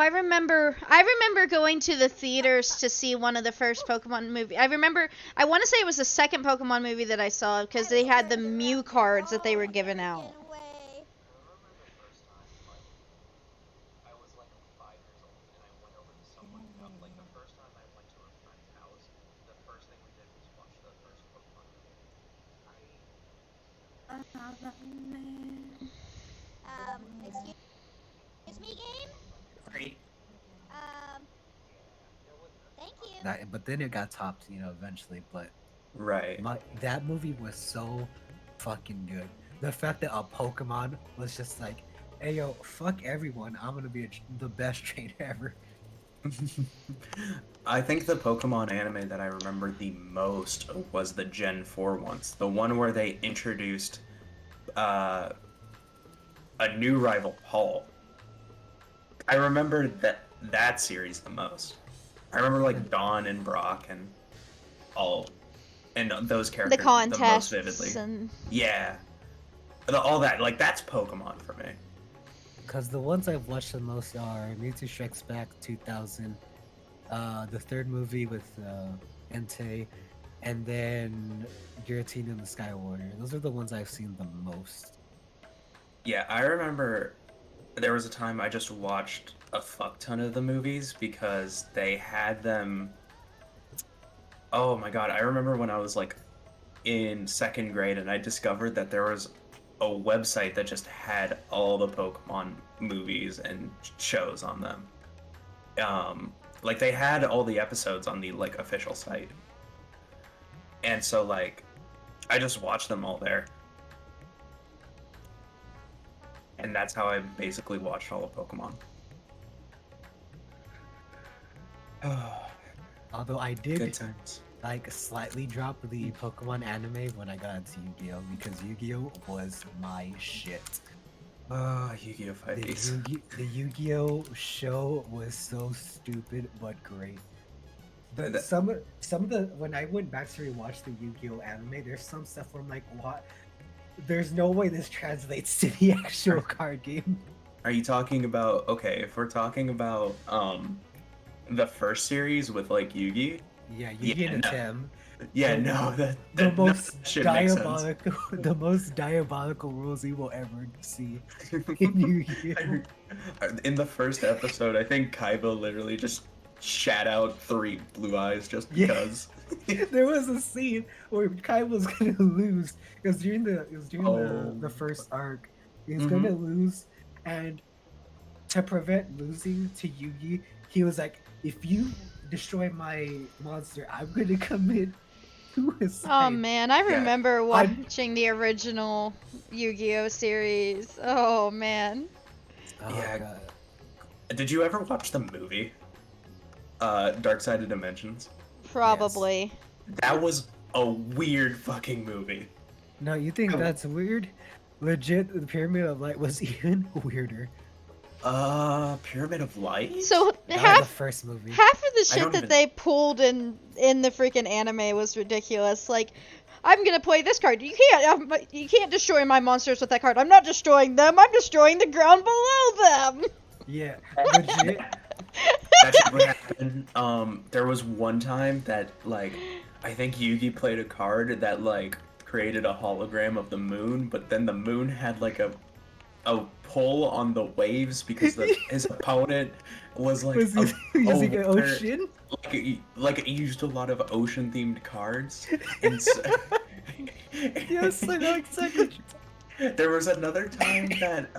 I remember going to the theaters to see one of the first Pokemon movie. I want to say it was the second Pokemon movie that I saw because they had the Mew cards that they were giving out. Excuse me, game? Right. Thank you. But then it got topped, eventually. But Right. that movie was so fucking good. The fact that a Pokemon was just like, "Hey yo, fuck everyone! I'm gonna be the best trainer ever." I think the Pokemon anime that I remember the most was the Gen 4 ones. The one where they introduced uh, a new rival, Paul. I remember that series the most. I remember like Dawn and Brock and all and those The characters the most vividly. contests and Yeah. All that, like, that's Pokemon for me. Because the ones I've watched the most are Mewtwo Strikes Back 2000, the third movie with Entei, and then Giratina and the Sky Warrior. Those are the ones I've seen the most. Yeah, I remember there was a time I just watched a fuck ton of the movies because they had them. Oh my god, I remember when I was like in second grade and I discovered that there was a website that just had all the Pokemon movies and shows on them. Like they had all the episodes on the like official site. And so like I just watched them all there. And that's how I basically watched all of Pokemon. Although I Good did times. like slightly drop the Pokemon anime when I got into Yu-Gi-Oh because Yu-Gi-Oh was my shit. Yu-Gi-Oh! Fighties. The Yu-Gi-Oh show was so stupid but great. Some of the when I went back to rewatch the Yu-Gi-Oh anime, there's some stuff where I'm like, what? There's no way this translates to the actual card game. Are you talking about, okay, if we're talking about the first series with like Yugi? Yeah, Yugi and no. Tim. Yeah, The- no, The that most shit makes sense. diabolical, the most diabolical rules you will ever see in Yu-Gi-Oh. In the first episode, I think Kaiba literally just shat out 3 blue eyes just Yeah. because. There was a scene where Kai was gonna lose. It was during Oh. the first arc. He was Mhm. gonna lose, and to prevent losing to Yugi, he was like, "If you destroy my monster, I'm gonna commit suicide." oh man, I Yeah. remember watching the original Yu-Gi-Oh series. Oh man. Oh, Yeah. God. Did you ever watch the movie? Dark Side of Dimensions? Probably. That was a weird fucking movie. No, you think that's weird? Legit, the Pyramid of Light was even weirder. Pyramid of Light? So That was the half first movie. of the I shit don't that even- they pulled in the freaking anime was ridiculous. Like, I'm gonna play this card. You can't destroy my monsters with that card. I'm not destroying them. I'm destroying the ground below them. Yeah, legit. That shit would happen. There was one time that, like, I think Yugi played a card that, like, created a hologram of the moon, but then the moon had, like, a pull on the waves because his opponent was, like, Was using an over- ocean? Like, it used a lot of ocean-themed cards. And so, Yes, I know exactly. there was another time that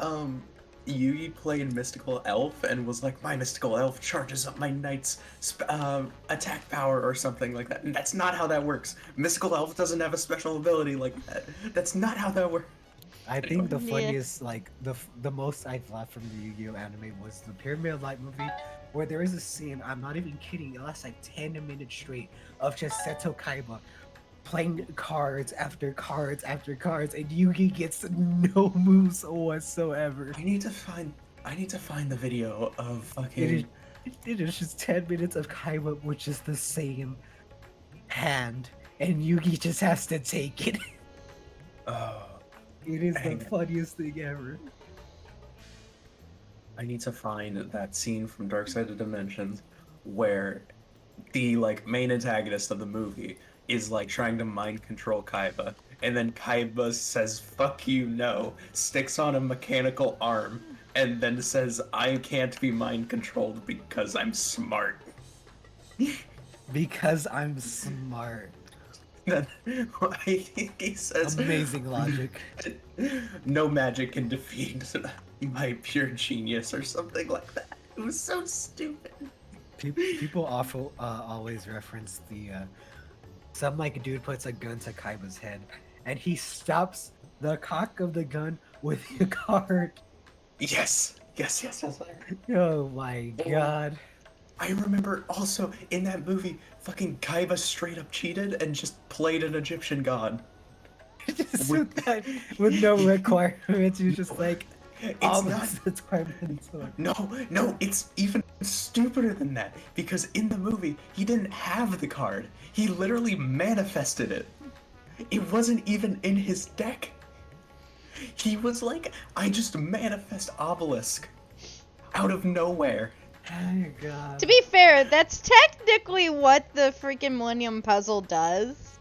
Yugi played Mystical Elf and was like, my Mystical Elf charges up my knight's attack power or something like that. And that's not how that works. Mystical Elf doesn't have a special ability like that. That's not how that works. I think the Yeah. funniest, like the most I've laughed from the Yu-Gi-Oh anime was the Pyramid of Light movie, where there is a scene. I'm not even kidding. It lasts like 10 minutes straight of just Seto Kaiba playing cards after cards after cards, and Yugi gets no moves whatsoever. I need to find the video of fucking. It is just 10 minutes of Kaiba with just the same hand, and Yugi just has to take it. Oh, It is Dang. the funniest thing ever. I need to find that scene from Dark Side of Dimensions where the like main antagonist of the movie is like trying to mind control Kaiba, and then Kaiba says "fuck you, no," sticks on a mechanical arm, and then says, "I can't be mind controlled because I'm smart." Because I'm smart. Then he says, Amazing logic. "No magic can defeat my pure genius," or something like that. It was so stupid. People always reference the some like dude puts a gun to Kaiba's head, and he stops the cock of the gun with a card. Yes. Oh my god. I remember also in that movie, fucking Kaiba straight up cheated and just played an Egyptian god. Just with no requirements, he's just like, It's not. requirements. No, it's even stupider than that. Because in the movie, he didn't have the card. He literally manifested it. It wasn't even in his deck. He was like, I just manifest Obelisk out of nowhere. Oh god. To be fair, that's technically what the freaking Millennium Puzzle does.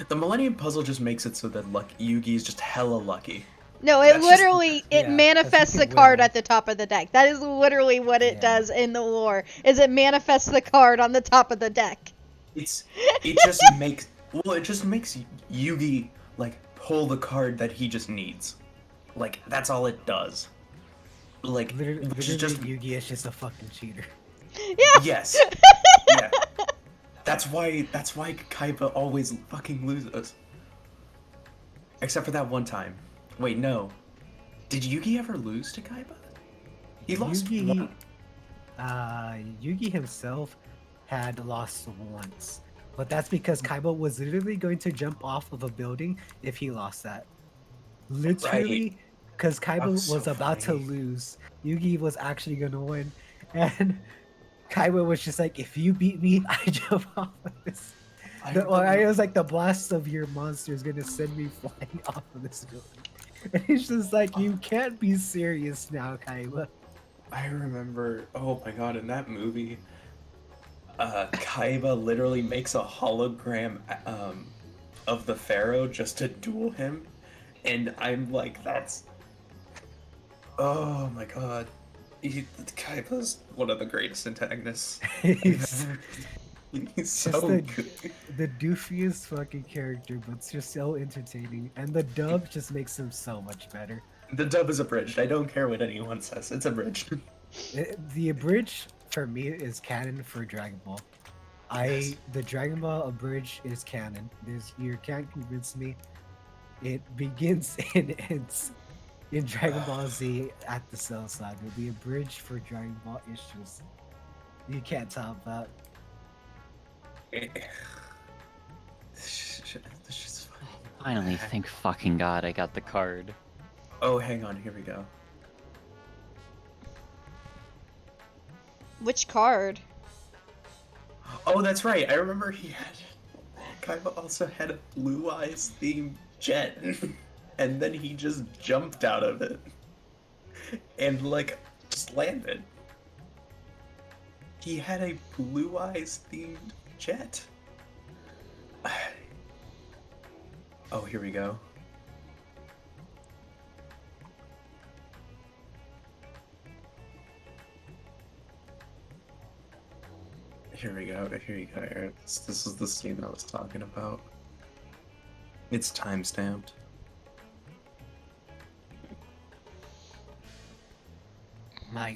The Millennium Puzzle just makes it so that Yugi is just hella lucky. No, it That's just- literally it yeah, manifests that's the like a card will. at the top of the deck. That is literally what it Yeah. does in the lore. Is it manifests the card on the top of the deck. It just makes Yugi like pull the card that he just needs. Like that's all it does. Like Literally, which is just Yugi is just a fucking cheater. Yeah. yes. Yeah. That's why Kaiba always fucking loses. Except for that one time. Wait, no. Did Yugi ever lose to Kaiba? He lost one. Yugi himself had lost once, but that's because Kaiba was literally going to jump off of a building if he lost that. Literally, because Kaiba That was was so about funny. to lose. Yugi was actually gonna win, and Kaiba was just like, "If you beat me, I jump off of this." It was like the blast of your monster is gonna send me flying off of this building. And he's just like, "You can't be serious now, Kaiba." I remember, oh my god, in that movie, Kaiba literally makes a hologram of the Pharaoh just to duel him, and I'm like, that's, oh my god, Kaiba's one of the greatest antagonists. He's He's just so the, good. the doofiest fucking character, but it's just so entertaining. And the dub just makes him so much better. The dub is abridged. I don't care what anyone says. It's abridged. The abridged for me is canon for Dragon Ball. Yes. The Dragon Ball abridged is canon. You can't convince me. It begins and ends in Dragon Ball Z at the Cell Saga. The abridged for Dragon Ball is just you can't top that. This shit's funny. Finally, thank fucking god I got the card. Oh, hang on. Here we go. Which card? Oh, that's right. I remember Kaiba also had a Blue Eyes themed jet, and then he just jumped out of it and like just landed. He had a Blue Eyes themed jet. Oh, here we go. Here we go, Eric. This is the scene I was talking about. It's time-stamped.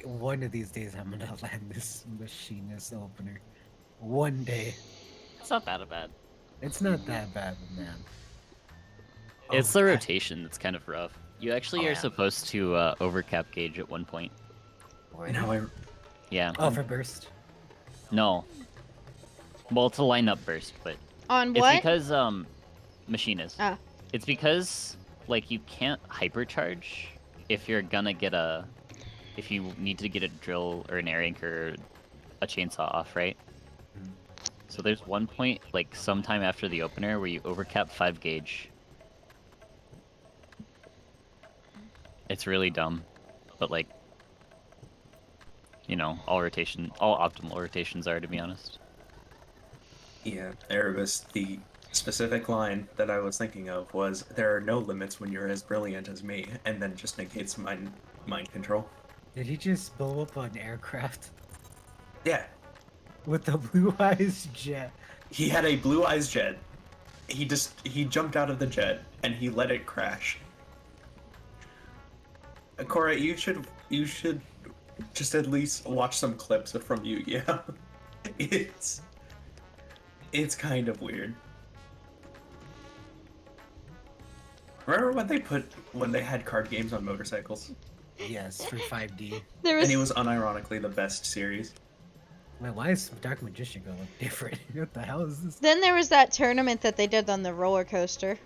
One of these days I'm gonna land this machinist opener. One day. It's not that bad. It's not that bad, man. It's Oh, the God. rotation that's kind of rough. You actually Oh, are yeah. supposed to overcap gauge at one point. Now I Yeah. Oh, for burst. No. Well, to line up burst, but On it's what? because machinist. Ah. It's because like you can't hypercharge if you're gonna get if you need to get a drill or an air anchor or a chainsaw off, right? So there's one point, like sometime after the opener, where you overcap 5 gauge. It's really dumb, but like, you know, all optimal rotations are, to be honest. Yeah, Erebus, the specific line that I was thinking of was, "There are no limits when you're as brilliant as me," and then just negates mind control. Did he just blow up an aircraft Yeah, with the blue eyes jet? he had a blue eyes jet. He jumped out of the jet and he let it crash. Cora, you should just at least watch some clips from Yu-Gi-Oh. It's kind of weird. Remember when they had card games on motorcycles? Yes, for 5D. There And was he was unironically the best series. Wait, why is Dark Magician gonna look different? What the hell is this? then there was that tournament that they did on the roller coaster.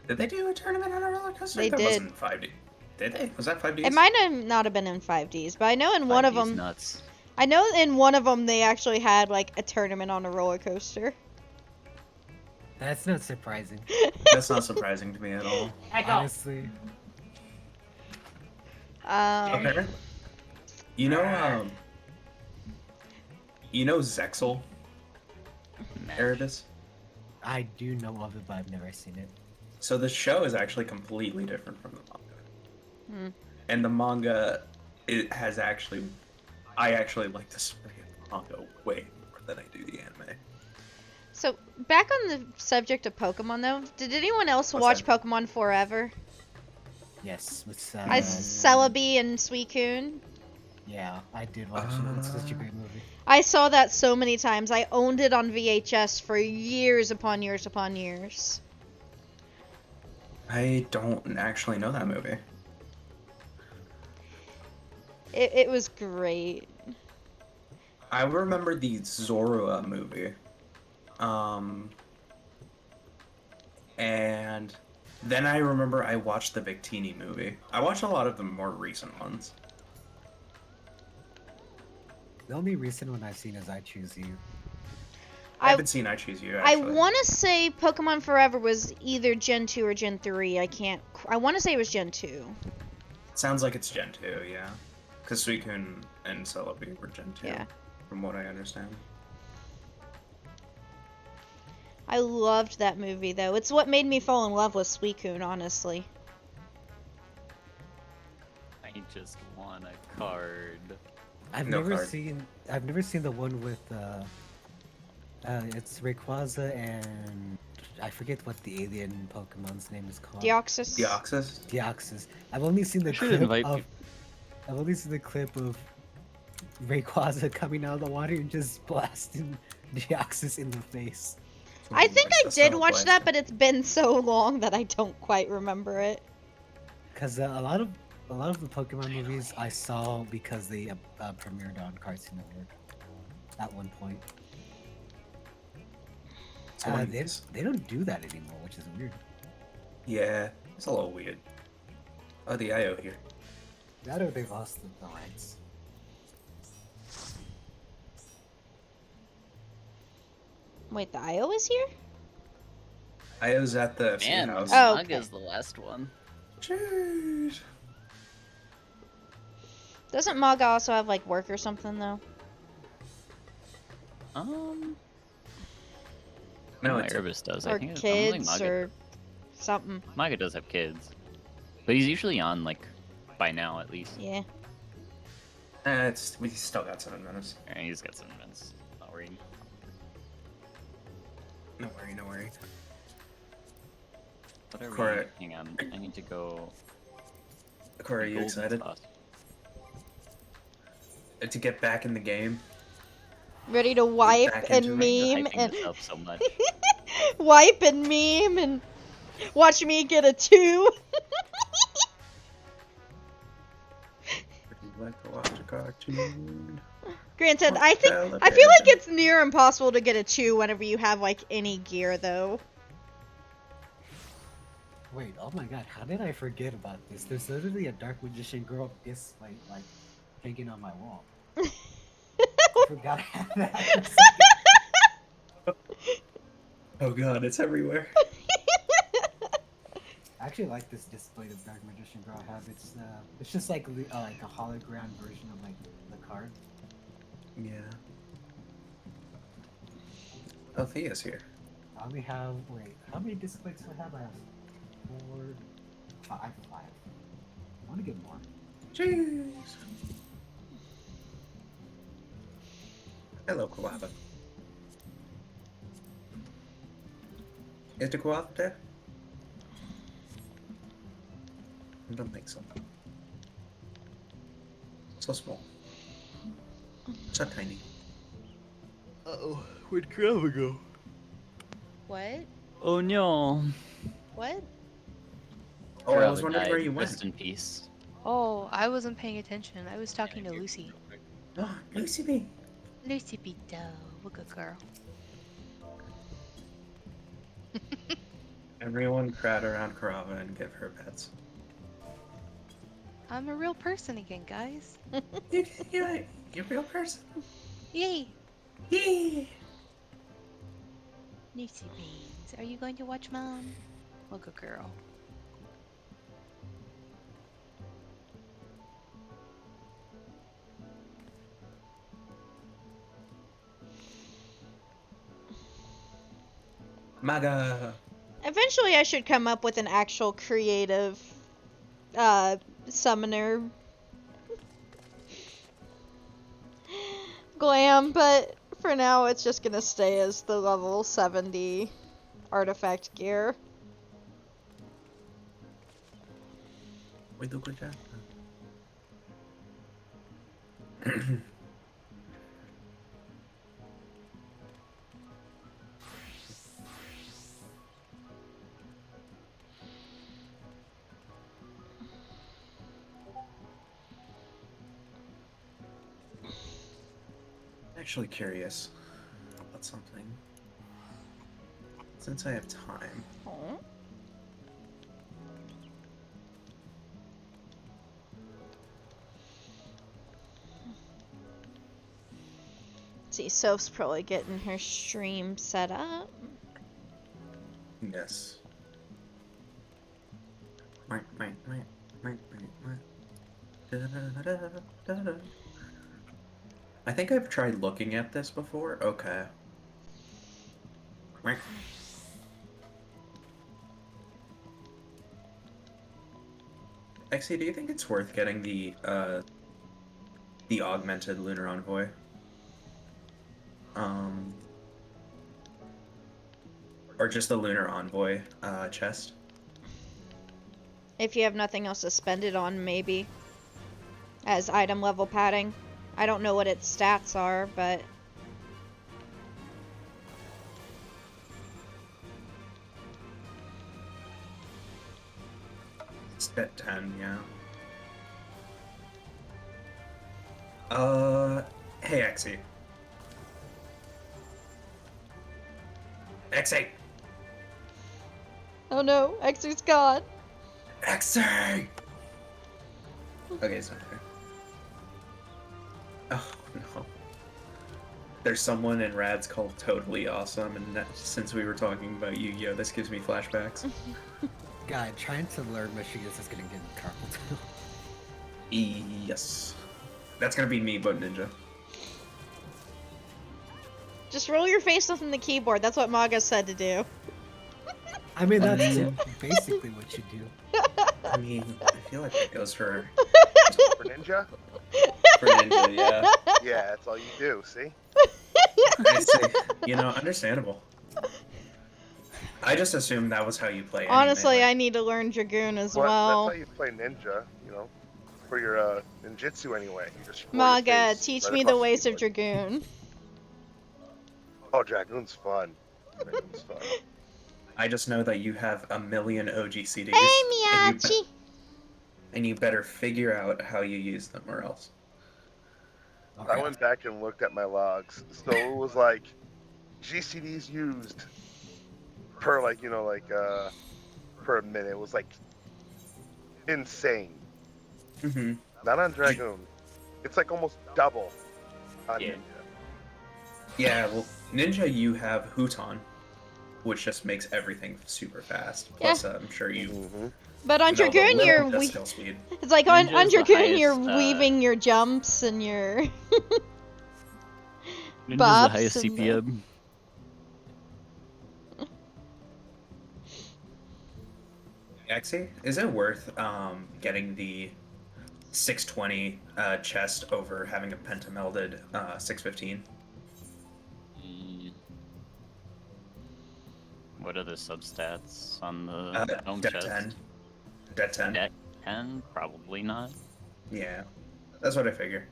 Did they do a tournament on a roller coaster? They That did. wasn't 5D. Did they? Was that 5D? It might not have been in 5Ds, but I know in one of 5D's them, nuts. I know in one of them they actually had like a tournament on a roller coaster. That's not surprising. That's not surprising to me at all. Honestly. Okay. You know Zexal, Erebus? I do know of it, but I've never seen it. So the show is actually completely different from the manga. Hmm. And the manga, I actually like the story of the manga way more than I do the anime. So back on the subject of Pokemon though, did anyone else What's watch that? Pokemon Forever? Yes, with Celebi and Suicune. Yeah, I did watch it. It's such a great movie. I saw that so many times. I owned it on VHS for years upon years upon years. I don't actually know that movie. It was great. I remember the Zorua movie. And then I remember I watched the Victini movie. I watched a lot of the more recent ones. The only recent one I've seen is I Choose You. I haven't seen I Choose You, I actually. want to say Pokemon Forever was either Gen 2 or Gen 3. I want to say it was Gen 2. Sounds like it's Gen 2, yeah. Because Suicune and Celebi were Gen 2, Yeah. from what I understand. I loved that movie though. It's what made me fall in love with Suicune, honestly. I just want a card. I've No never card. seen the one with it's Rayquaza and I forget what the alien Pokemon's name is called. Deoxys. Deoxys? Deoxys. I've only seen the should clip invite of people. I've only seen the clip of Rayquaza coming out of the water and just blasting Deoxys in the face. I think I That's did not watch blasting. that, but it's been so long that I don't quite remember it. Because a lot of the Pokemon movies I saw because they premiered on Cartoon Network at one point. So when They don't do that anymore, which is weird. Yeah, it's a little weird. Oh, the IO here. That or they lost the rights. Wait, the IO is here? IO's at the FC Man, house. Oh, Manga's okay. the last one. Jeez. Doesn't Maga also have like work or something though? No, No, it's Erebus does. Or I think I don't think kids Maga, or something. Maga does have kids, but he's usually on like by now at least. Yeah. we still got 7 minutes. And he's got some events. Not worried. No worry, no worry. What are Correct. we? Hang on, I need to go. Corey, are you Golden excited sauce. to get back in the game? Ready to wipe back and into it. You're meme hyping and this up so much. wipe and meme and watch me get a 2. Would you like to watch a cartoon? Granted, Or I feel like television? it's near impossible to get a 2 whenever you have like any gear though. Wait, oh my god, how did I forget about this? There's literally a Dark Magician girl this like hanging on my wall. I forgot I had that. for a second. Oh god, it's everywhere. I actually like this display of Dark Magician Girl have. It's just like like a hologram version of like the card. Yeah. Oh, Thea's here. I only have how many displays do I have? I have 4, 5. I want to get more. Jeez. Hello, Koala. Is the koala there? I don't think so. So small. So tiny. Uh-oh, where'd Grandma go? What? Oh no. What? Oh, I was Grandma wondering where died. you went. Rest in peace. Oh, I wasn't paying attention. I was talking to Lucy. Oh, Lucy B. Lucy Pito, what a good girl. Everyone crowd around Karava and give her pets. I'm a real person again, guys. You're a real person. Yay! Yay! Lucy Beans, are you going to watch Mom? What a good girl. Maga. Eventually, I should come up with an actual creative summoner glam, but for now, it's just gonna stay as the level 70 artifact gear. We do good job. Actually curious about something. Since I have time. Oh. See, Soph's probably getting her stream set up. Yes. I think I've tried looking at this before. Okay. Exy, do you think it's worth getting the augmented Lunar Envoy? Or just the Lunar Envoy chest? If you have nothing else to spend it on, maybe. As item level padding. I don't know what its stats are, but... Stat 10, yeah. Hey, Exy. Exy! Oh no, Exer's gone. Exy! Okay, it's not there. Oh, no. There's someone in Rad's called Totally Awesome, and since we were talking about Yu-Gi-Oh, this gives me flashbacks. God, trying to learn Michigan's is gonna get carpal tunnel. Yes. That's gonna be me, but Ninja. Just roll your face up in the keyboard. That's what Maga said to do. I mean, that's basically what you do. I mean, I feel like it goes for Ninja? Ninja, yeah. Yeah, that's all you do, see? I see. Understandable. I just assumed that was how you play. Honestly, anime. I need to learn Dragoon as Well, well. that's how you play Ninja, for your ninjutsu anyway. You just roll your Maga, face teach right me the across ways of keyboard. Dragoon. Oh, Dragoon's fun. Dragoon's fun. I just know that you have a million OG CDs. Hey, and Miyachi! you better figure out how you use them, or else. I went back and looked at my logs. So it was like GCDs used per per a minute. It was like insane. Mm-hmm. Not on Dragoon. It's like almost double on Yeah. Ninja. Yeah, well, Ninja, you have Huton, which just makes everything super fast. Yeah. Plus, I'm sure you Mhm. But on know the Dragoon, limit you're of we. skill speed. It's like on Ninja's the Dragoon, you're highest, weaving your jumps and your Ninja's the buffs highest and the- CPM. Actually, is it worth getting the 620 chest over having a pentamelded 615? What are the substats on the dome Det chest? 10. Det 10. Det 10? Probably not. Yeah, that's what I figure.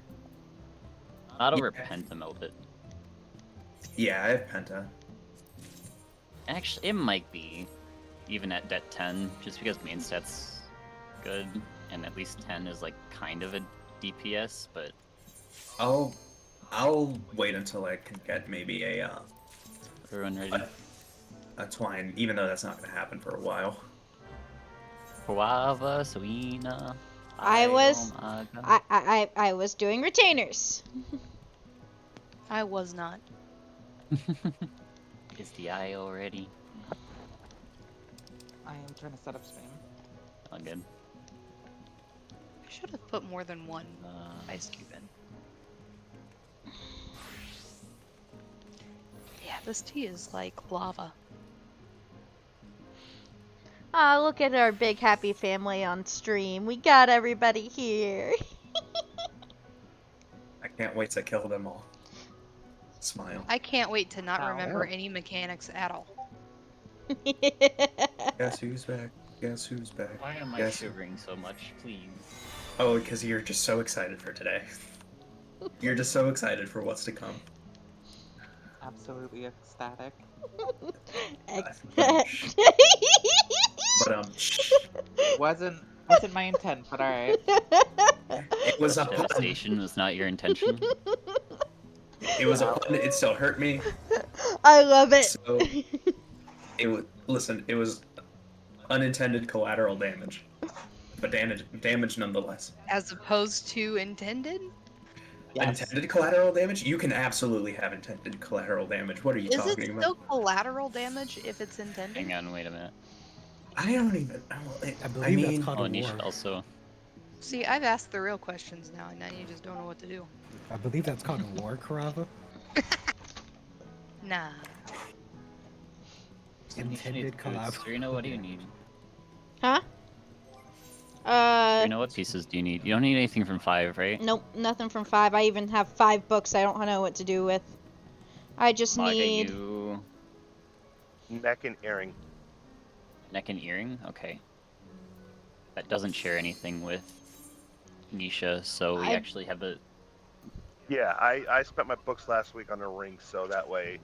Not over Yeah. pentamelted. Yeah, I have penta. Actually, it might be even at Det 10, just because main stat's good, and at least 10 is like kind of a DPS, but I'll wait until I can get maybe everyone ready? a twine, even though that's not going to happen for a while. Guava, Suina. I was- Iomaga. I was doing retainers. I was not. Is the IO ready? I am trying to set up stream. All good. I should have put more than one ice cube in. Yeah, this tea is like lava. Ah, look at our big happy family on stream. We got everybody here. I can't wait to kill them all. Smile. I can't wait to not Oh. remember any mechanics at all. Guess who's back? Guess who's back? Why am I Yes. shivering so much, please? Oh, because you're just so excited for today. You're just so excited for what's to come. Absolutely ecstatic. But Wasn't my intent, but alright. it was a pun. Devastation was not your intention. It was a pun. It still hurt me. I love it. So it was. Listen, it was unintended collateral damage, but damage nonetheless. As opposed to intended? Yes. Intended collateral damage? You can absolutely have intended collateral damage. What are you Is it talking about? still collateral damage if it's intended? Hang on, wait a minute. I don't even. I believe mean, that's called Oh, a Nisha war. also. See, I've asked the real questions now, and now you just don't know what to do. I believe that's called a war, Karava. Nah. Intended collab. Serena, what do you need? Huh? Serena, what pieces do you need? You don't need anything from 5, right? Nope, nothing from 5. I even have 5 books I don't know what to do with. I just Maga, need... you... Neck and earring. Neck and earring? Okay. That doesn't share anything with Nisha, so we I- actually have a... Yeah, I spent my books last week on a ring, so that way.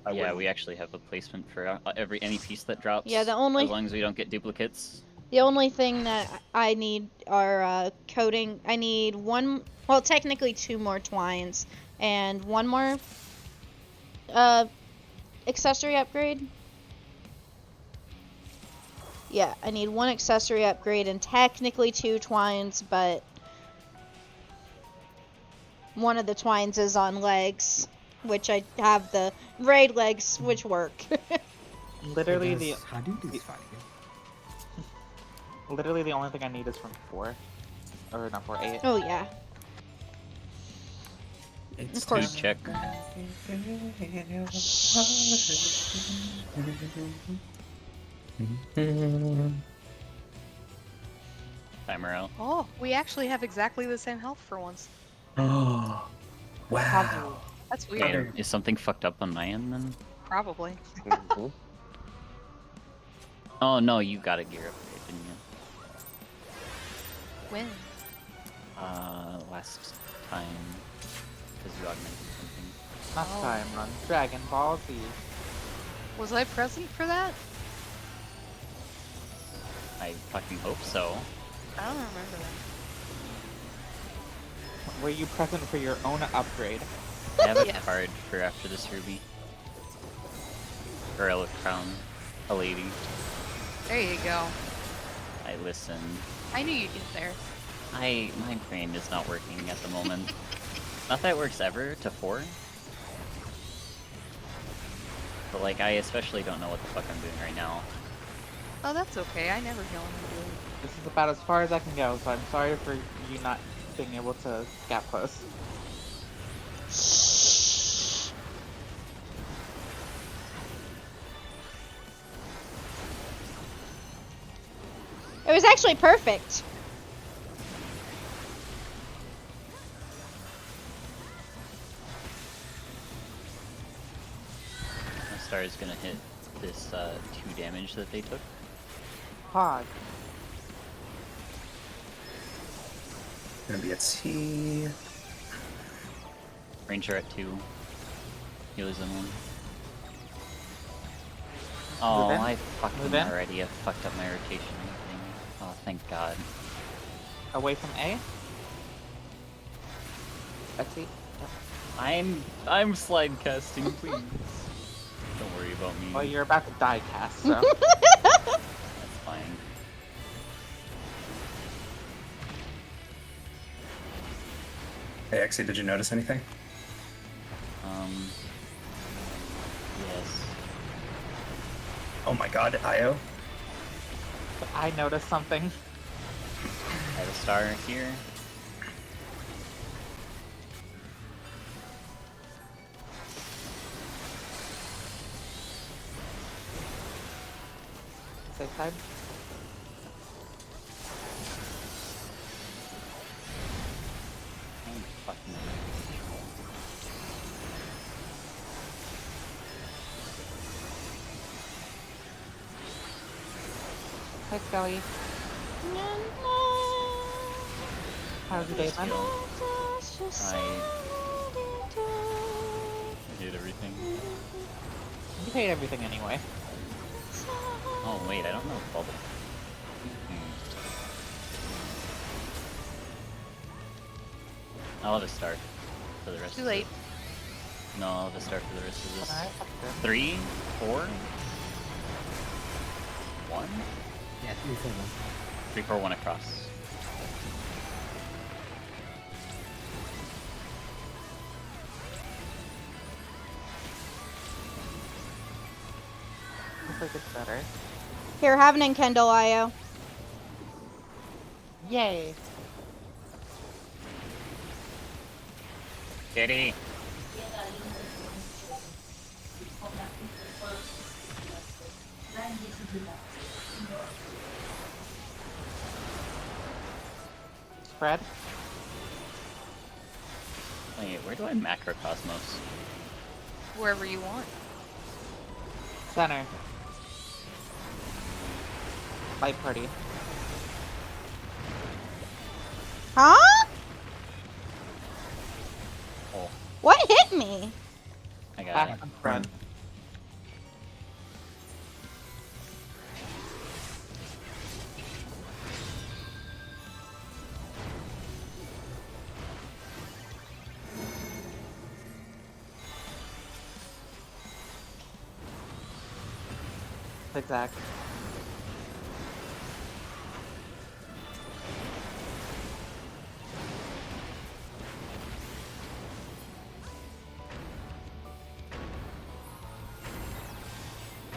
I yeah, wouldn't- we actually have a placement for any piece that drops. Yeah, the only- As long as we don't get duplicates. The only thing that I need are coating. I need one, well, technically 2 more twines and 1 more accessory upgrade. Yeah, I need 1 accessory upgrade and technically 2 twines, but one of the twines is on legs, which I have the raid legs, which work. Literally Hey the guys, how do you do this fight again? literally the only thing I need is from 4. Or not 4, 8. Oh yeah. It's Of course. Food check. Timer out. Oh, we actually have exactly the same health for once. Oh, wow. That's weird. Damn, is something fucked up on my end then? Probably. Mhm. Oh no, you got a gear upgrade, didn't you? When? Last time. Because you augmented something. Last Oh. time on Dragon Ball Z. Was I present for that? I fucking hope so. I don't remember that. Were you present for your own upgrade? I have a Yes. card for after this ruby. Or a crown. A lady. There you go. I listened. I knew you'd get there. My brain is not working at the moment. Not that it works ever to 4. But but like I especially don't know what the fuck I'm doing right now. Oh, that's okay. I never know what I'm doing. This is about as far as I can go, so I'm sorry for you not being able to gap close. It was actually perfect. My star is gonna hit this 2 damage that they took. Pog. Gonna be a T. Ranger at 2. Healers in 1. Oh, Move in. I fucking Move in. already have fucked up my rotation thing. Oh, thank God. Away from A. Let's see. I'm slide casting, please. Don't worry about me. Well, you're about to die cast, so. That's fine. Hey, Exy, did you notice anything? Yes. Oh my god, Io. I noticed something. I have a star here. Safe side. Oh, fucking. Hi, Scully. How's your day, man? I did everything. You paid everything anyway. Oh wait, I don't know bubble. I'll have a start for the rest. Too of late. No, I'll have a start for the rest of this. Alright, that's good. 3, 4, 1, Yeah, 3, 4, 1. 3, 4, 1 across. Looks like it's better. Here, have an Enkindle, Io. Yay! Kitty. Spread. Wait, where do I macrocosmos? Wherever you want. Center. Light party. Huh? Oh, What hit me? I got Back it. and front. Zigzag.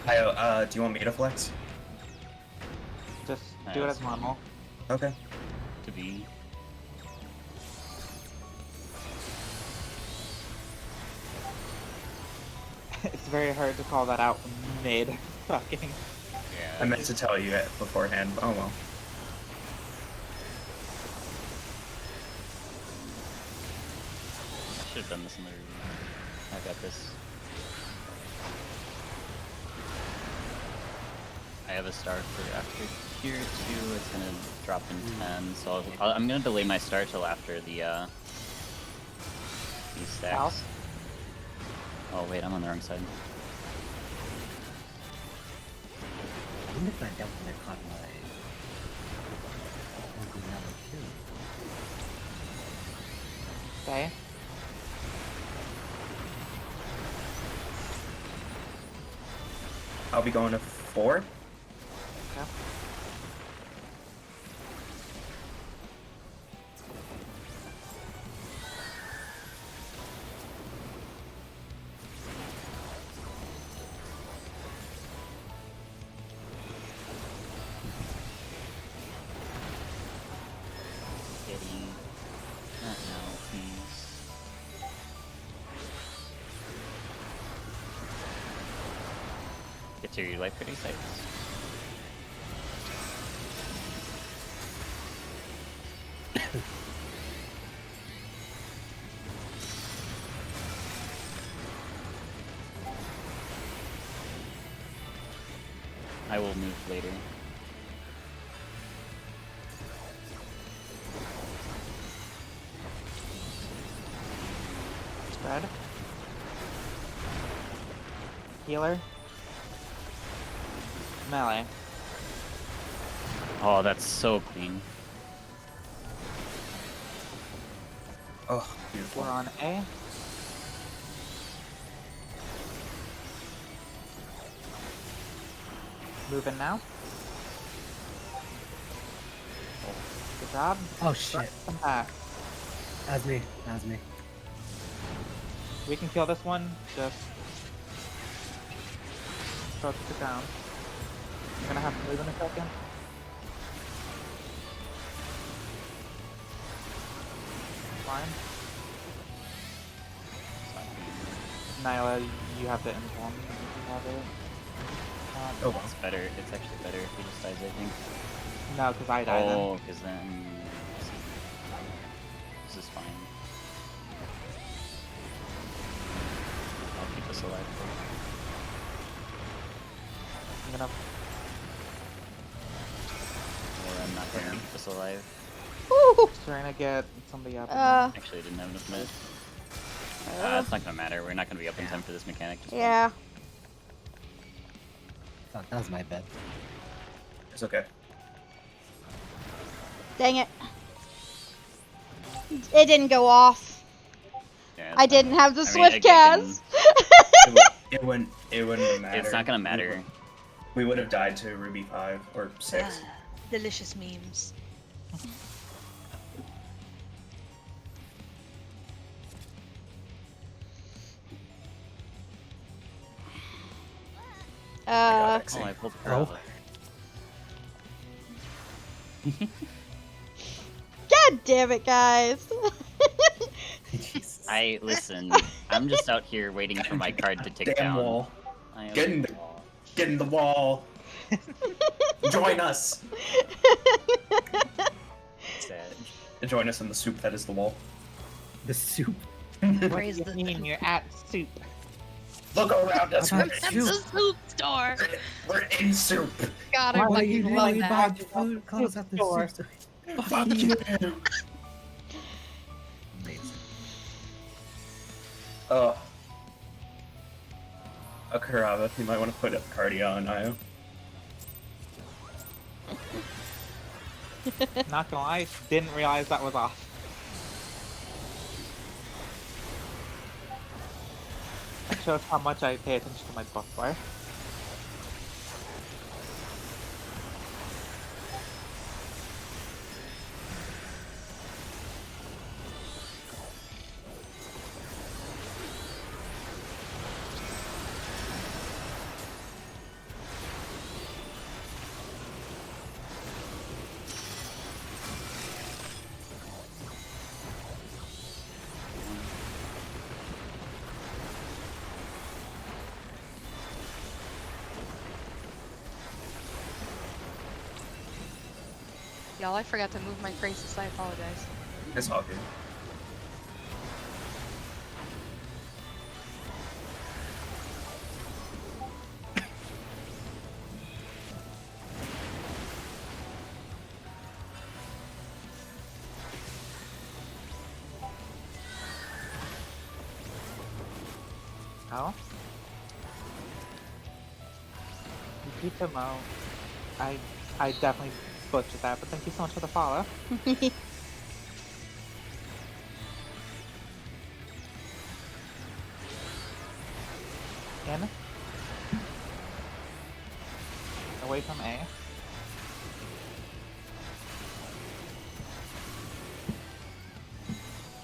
Io, do you want me to flex? Just do it as normal. Okay. To be. It's very hard to call that out mid fucking. Yeah. I meant to tell you it beforehand. Oh well. I should have done this in the review. I got this. I have a star for after here too. It's gonna drop in 10, so I'm gonna delay my start till after the these stacks. South? Oh wait, I'm on the wrong side. I wonder if I dealt with I caught my Uncle Nello too. Okay. I'll be going to 4. Yeah. get to your life pretty sites. I will move later. Spread. Healer. Melee. Oh, that's so clean. Oh, beautiful. We're on A. Moving now. Good job. Oh shit. Come back. That's me. That's me. We can kill this one. Just throw it to the ground. I'm gonna have to move in a second. Fine. Nyla, you have the inform. You have it. Oh, It's better. It's actually better if he just dies, I think. No, because I died Oh, because then this is fine. I'll keep us alive. then. I'm gonna. Or I'm not gonna keep us alive. Woo! Trying to get somebody up. Actually, I didn't have enough minutes. It's not gonna matter. We're not gonna be up in time for this mechanic. Just Yeah. Thought that was my bed. it's okay. Dang it. It didn't go off. Yeah, I it's fine. didn't have the I mean, swift again, cast. It wouldn't matter. It's not gonna matter. We would have died to Ruby 5 or 6. Delicious memes. I got Oh, I Exy. pulled Oh. Pearl. God damn it, guys. Jesus. Listen. I'm just out here waiting for my card to tick Damn down. wall. I am Get in the wall. Get in the wall. Join us. Sad. Join us in the soup that is the wall. The soup. What Praise do you the- mean you're at soup? Look around us. I'm We're, at That's soup. the soup store. we're in soup. God, I What are you fucking doing? love You that. buying food? Close at the Store. soup store. Fuck you. Amazing. Oh. Akurava, you might want to put up cardio on Io. Not gonna lie, didn't realize that was off. That shows how much I pay attention to my book bar. Y'all, I forgot to move my crisis. I apologize. It's all good. Oh? You keep them out. I definitely butchered that, but thank you so much for the follow. In. Away from A.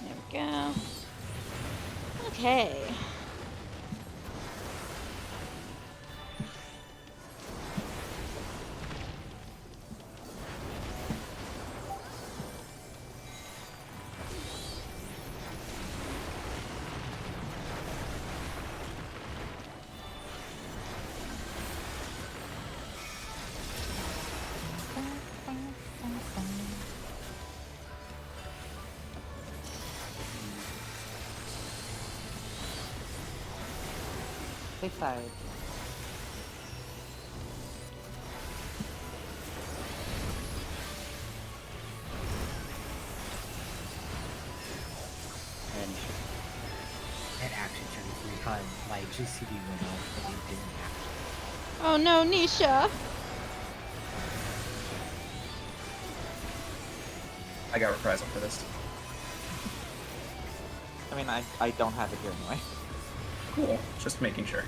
There we go. Okay. Safe side. And That action turns me time. My GCD went off, but it didn't happen. Oh no, Nisha. I got reprisal for this. I mean, I don't have it here anyway. Cool. Just making sure.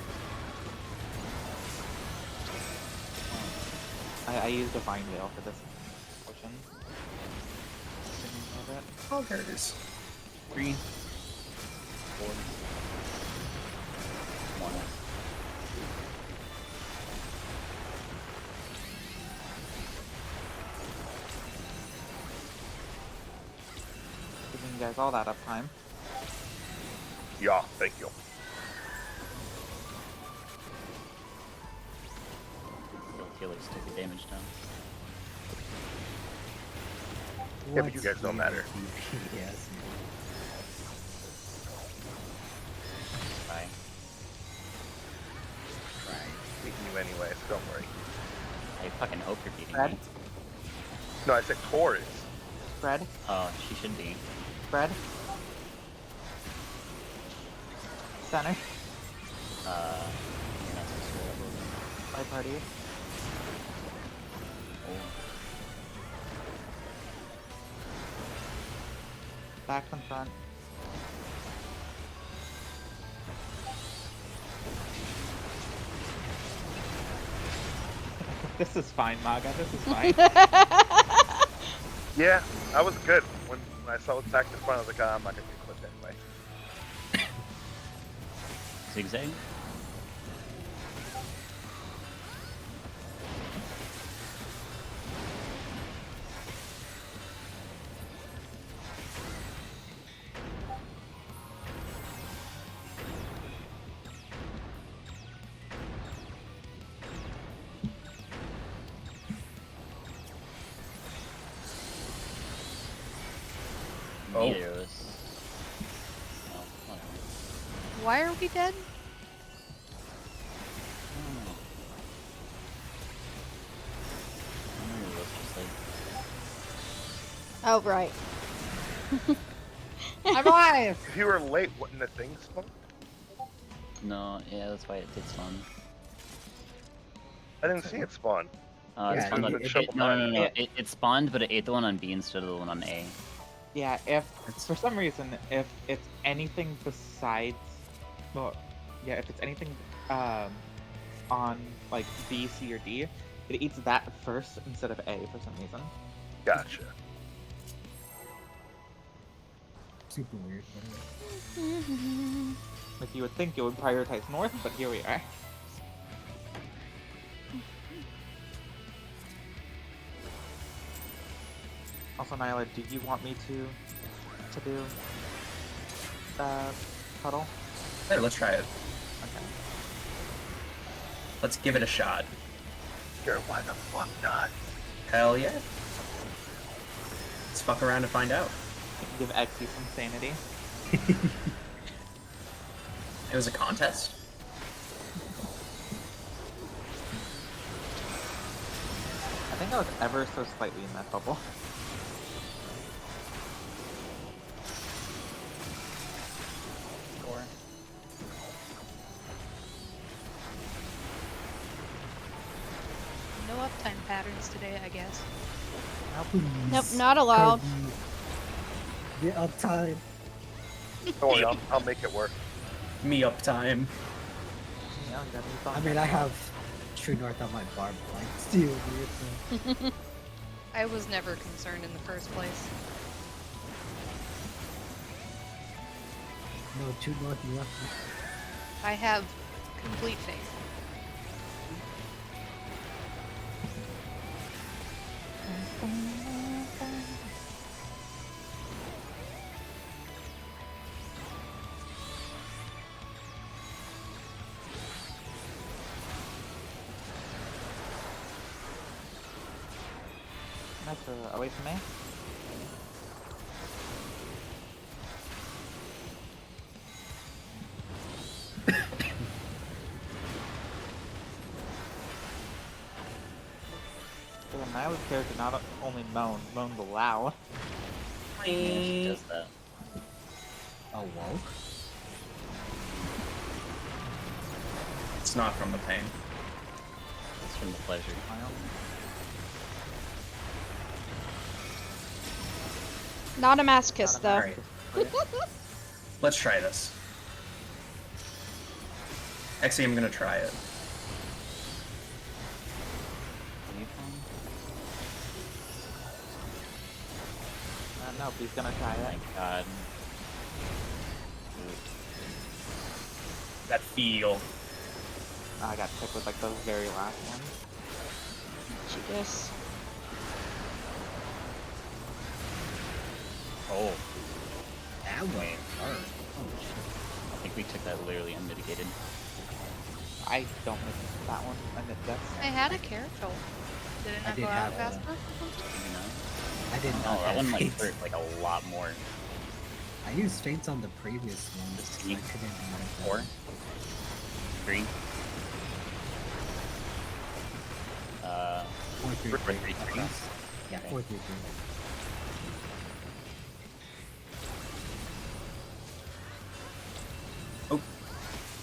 I used Divine Veil for this potion. Didn't have it. Oh, there it is. 3, 4, 1. Giving you guys all that uptime. Yeah, thank you. Felix took the damage down. Yeah, but you guys don't matter. Yes. Bye. Right. Beating you anyway, so don't worry. I fucking hope you're beating Red. me. No, I said Taurus. Spread. Oh, she should be. Spread. Center. You're not supposed to roll over. My party. Oh. Back and front. This is fine, Maga. This is fine. Yeah, I was good. When I saw it back in front, I was like, I'm not gonna be clipped anyway. Zigzag? Oh. Neither of us. Oh, whatever. Why are we dead? I remember it was just like Oh right. I'm alive! If you were late, wouldn't the thing spawn? no, yeah, that's why it did spawn. I didn't see it spawn. It Yeah, spawned on, it shuffled no. mine. It spawned, but it ate the one on B instead of the one on A. Yeah, if for some reason, if it's anything besides, well, yeah, if it's anything on like B, C, or D, it eats that first instead of A for some reason. Gotcha. Super weird. Like you would think it would prioritize north, but here we are. Also, Nyla, do you want me to do puddle? There, let's try it. Okay. Let's give it a shot. Sure, why the fuck not? Hell yeah. Let's fuck around and find out. Give Exy some sanity. It was a contest? I think I was ever so slightly in that bubble. Score. No uptime patterns today, I guess. Now please. Nope, not allowed. Kirby, get uptime. Don't worry, I'll make it work. Me uptime. Yeah, you gotta use all I mean, I have True North on my barbed light steel, dude. So. I was never concerned in the first place. No, True North, you left me. I have complete faith. Nice away from me. Nyla's character not only moans loud. Yeah, she does that. Oh, whoa. It's not from the pain. It's from the pleasure. Not a masochist, though. Alright. Let's try this. Actually, I'm gonna try it. Nope, he's gonna try Oh it. my god. That feel. I got picked with like the very last one. Jesus. Oh, That was Wait. hard. Oh, shit. I think we took that literally unmitigated. I don't miss that one. I missed that. I had a Caracal. Did it I not did go out have fast a- enough? You know? I did not Oh, that have one like faints. hurt like a lot more. I used faints on the previous one. Just because I eat. couldn't do 4, 3, 4 3 4, 3. 3, 3. Yeah, 4 3 3.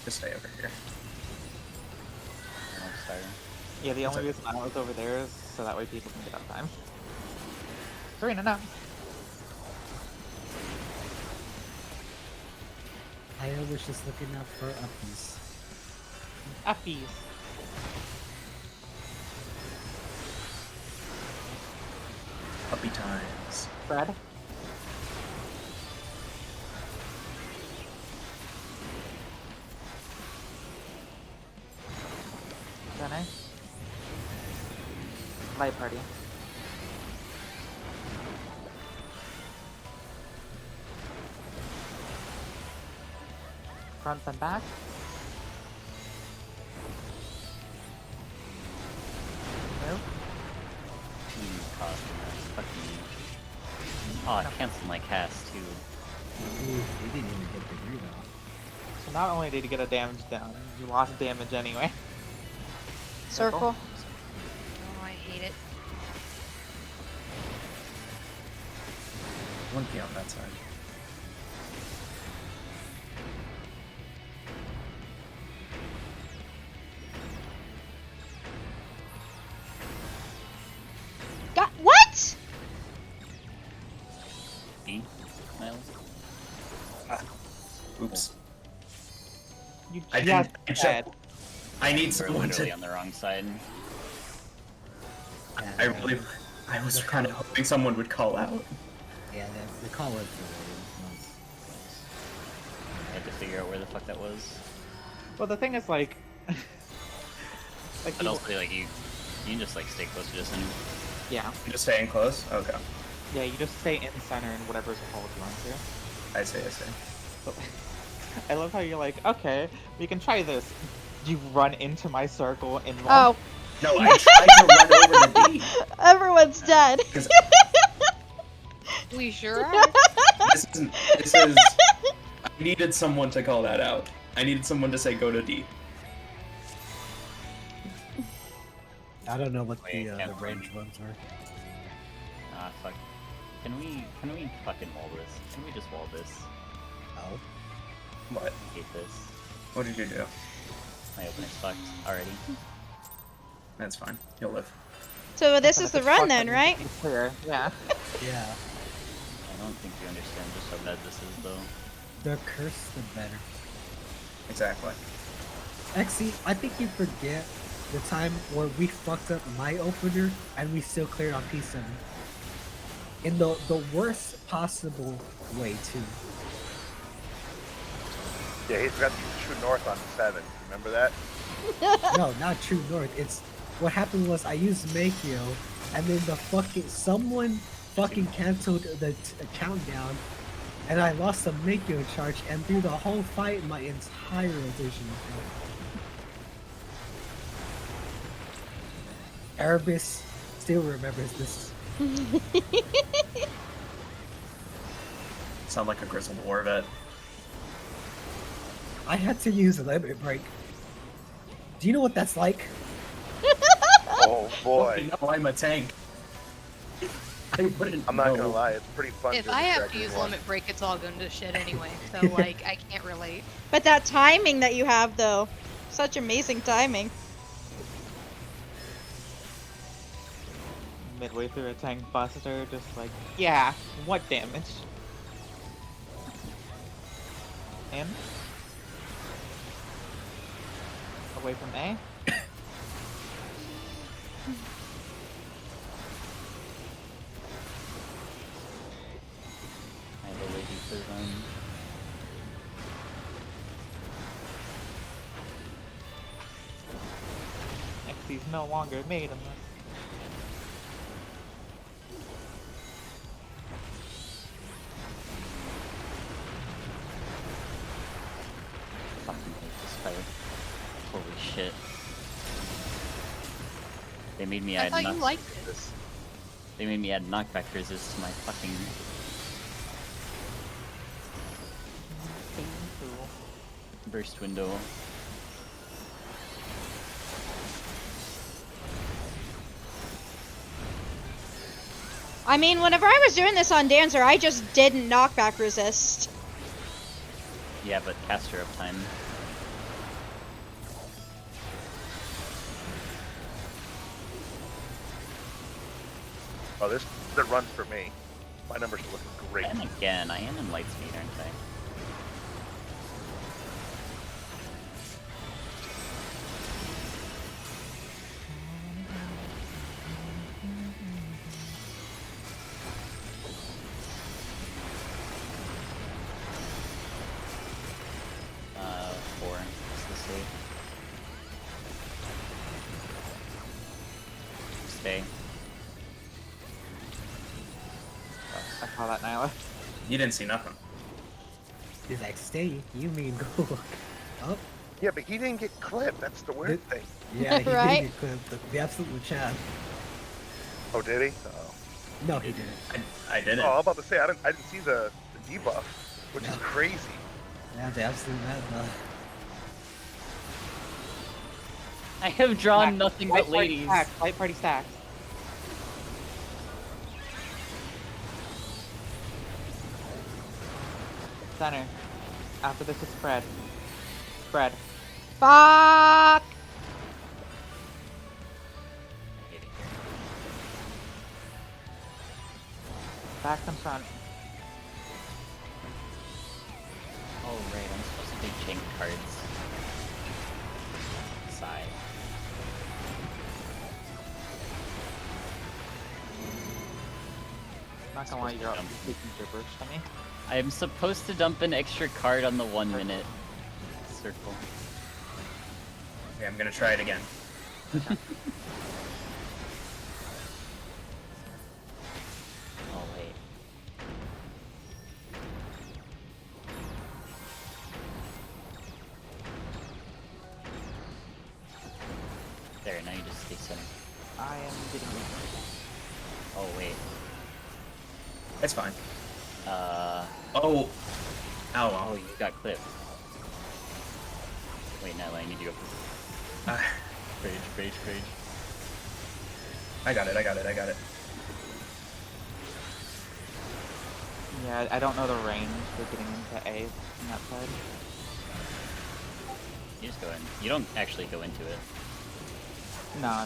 Just stay over here. Yeah, the only reason I was over there is so that way people can get out time. Serena, no. I was just looking out for uppies. Uppies. Puppy times. Fred. Jenny. Light party. Front and back. Move. Oh, I canceled my cast too. Ooh, we didn't even get the green off. So not only did you get a damage down, you lost damage anyway. Circle. Oh, I hate it. One key on that side. Got what? B, Miles. Oops. You I just didn't. said. I need We're someone literally to. on the wrong side. Yeah, I really. I was kind of hoping someone would call out. Yeah, the call was I had to figure out where the fuck that was. Well, the thing is, like, But you- also, like, you can just, like, stay close to Justin. yeah, I'm just staying close? Okay. yeah, you just stay in center and whatever's called you onto. I see, I see. So, I love how you're like, okay, we can try this. You run into my circle and Oh, No, I tried to run over the D. everyone's dead. Because We sure are. this is. I needed someone to call that out. I needed someone to say go to D. I don't know what Wait, the can't range ones were. Ah, fuck. Can we fucking wall this? Can we just wall this? Oh. What? I hate this. What did you do? My opener's fucked already. That's fine. You'll live. So this is the run then, right? Clear, yeah. Yeah. I don't think you understand just how bad this is, though. The curse, the better. Exactly. Actually, I think you forget the time where we fucked up my opener and we still cleared on P7. In the worst possible way, too. Yeah, he forgot to use True North on 7. Remember that? No, not True North. It's what happened was I used Makio, and then someone fucking canceled the countdown, and I lost the Makio charge, and through the whole fight, my entire rotation failed. Erebus still remembers this. Sound like a grizzled war vet. I had to use a limit break. Do you know what that's like? Oh boy. No, I'm a tank. I wouldn't I'm not know. gonna lie, it's pretty fun. If doing I the have to dragon use one. limit break, it's all going to shit anyway. So like, I can't relate. But that timing that you have, though, such amazing timing. Midway through a tank buster, just like, yeah, what damage? In. Away from A. I have a lady for them. Xy's no longer made unless. Fucking hate this fight. Holy shit. They made me I add thought you knock- liked it. They made me add knockback resist to my fucking burst window. I mean, whenever I was doing this on Dancer, I just didn't knockback resist. Yeah, but caster uptime. Oh, this the runs for me. My numbers are looking great. And again, I am in light speed, aren't I? Four. Let's see. Stay. I call that Nyla. You didn't see nothing. He's like, stay, you mean go up? Yeah, but he didn't get clipped. That's the weird thing. Yeah, he Right? didn't get clipped. The absolute Chad. Oh, did he? Oh. No, he didn't. I didn't. Oh, I was about to say I didn't see the debuff, which is crazy. Yeah, the absolute mad. I have drawn Stack. nothing Light but party ladies. stacks, Light party stacks. Center. After this is spread. Spread. Fuck! Back and front. Oh right, I'm supposed to do chain cards. Side. Not gonna lie, you're speaking gibberish to me. I'm supposed to dump an extra card on the 1 minute circle. Okay, I'm gonna try it again. Oh wait. There, now you just stay center. I am getting Oh wait. It's fine. Oh, Oh, oh, you got clipped. Wait, no, I need you to go. Ah, Rage. I got it. Yeah, I don't know the range for getting into A on that side. You just go in. You don't actually go into it. No,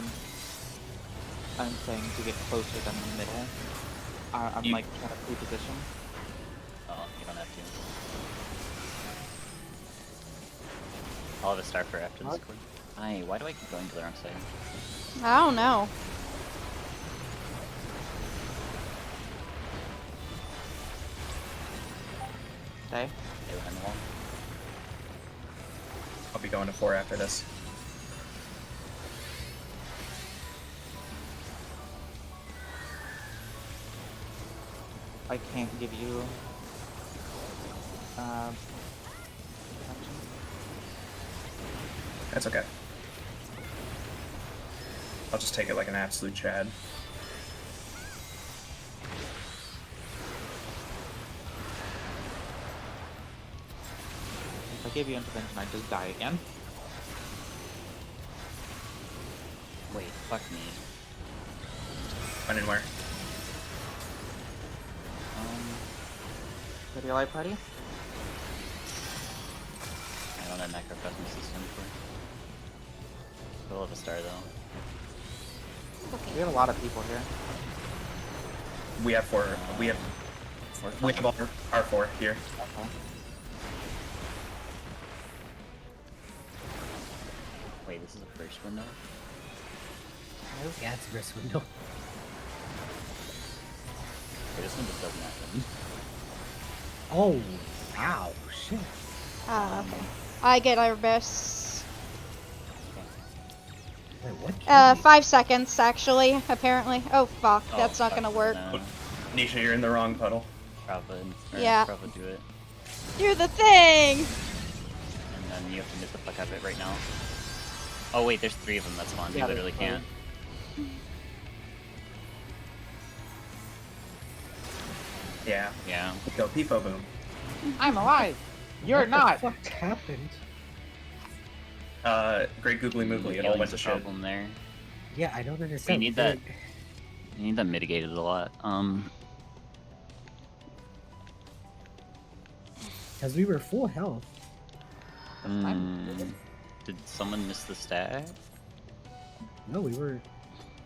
I'm saying to get closer than the middle. I'm You- like trying to pre-position. Oh, you don't have to. I'll have a star for after this. Hi, why do I keep going to the wrong side? I don't know. Okay. Stay behind the wall. I'll be going to 4 after this. I can't give you protection. That's okay. I'll just take it like an absolute Chad. If I give you intervention, I just die again. Wait, fuck me. When and where? Ready, light party? I don't have Necrocosm system for. We'll have a star though. We have a lot of people here. We have four. We have all our four here. Okay. Wait, this is the first window? Yeah, it's first window. Wait, this one just doesn't happen. Oh, wow, shit. Ah, okay. I get our best. Wait, what? 5 seconds, actually, apparently. Oh, fuck. Oh, That's not fuck, gonna work. no. Nisha, you're in the wrong puddle. Probably. Yeah. Probably do it. Do the thing! And then you have to get the fuck out of it right now. Oh wait, there's 3 of them, that's fine. Yeah, You literally there's can't. Yeah. Yeah. Go Peepo Boom. I'm alive! You're What not! the fuck happened? Great Googly Moogly. It all Healing's went a to shit. problem there. Yeah, I don't understand. need that. You need that mitigated a lot. Because we were full health. Did someone miss the stat? No, we were.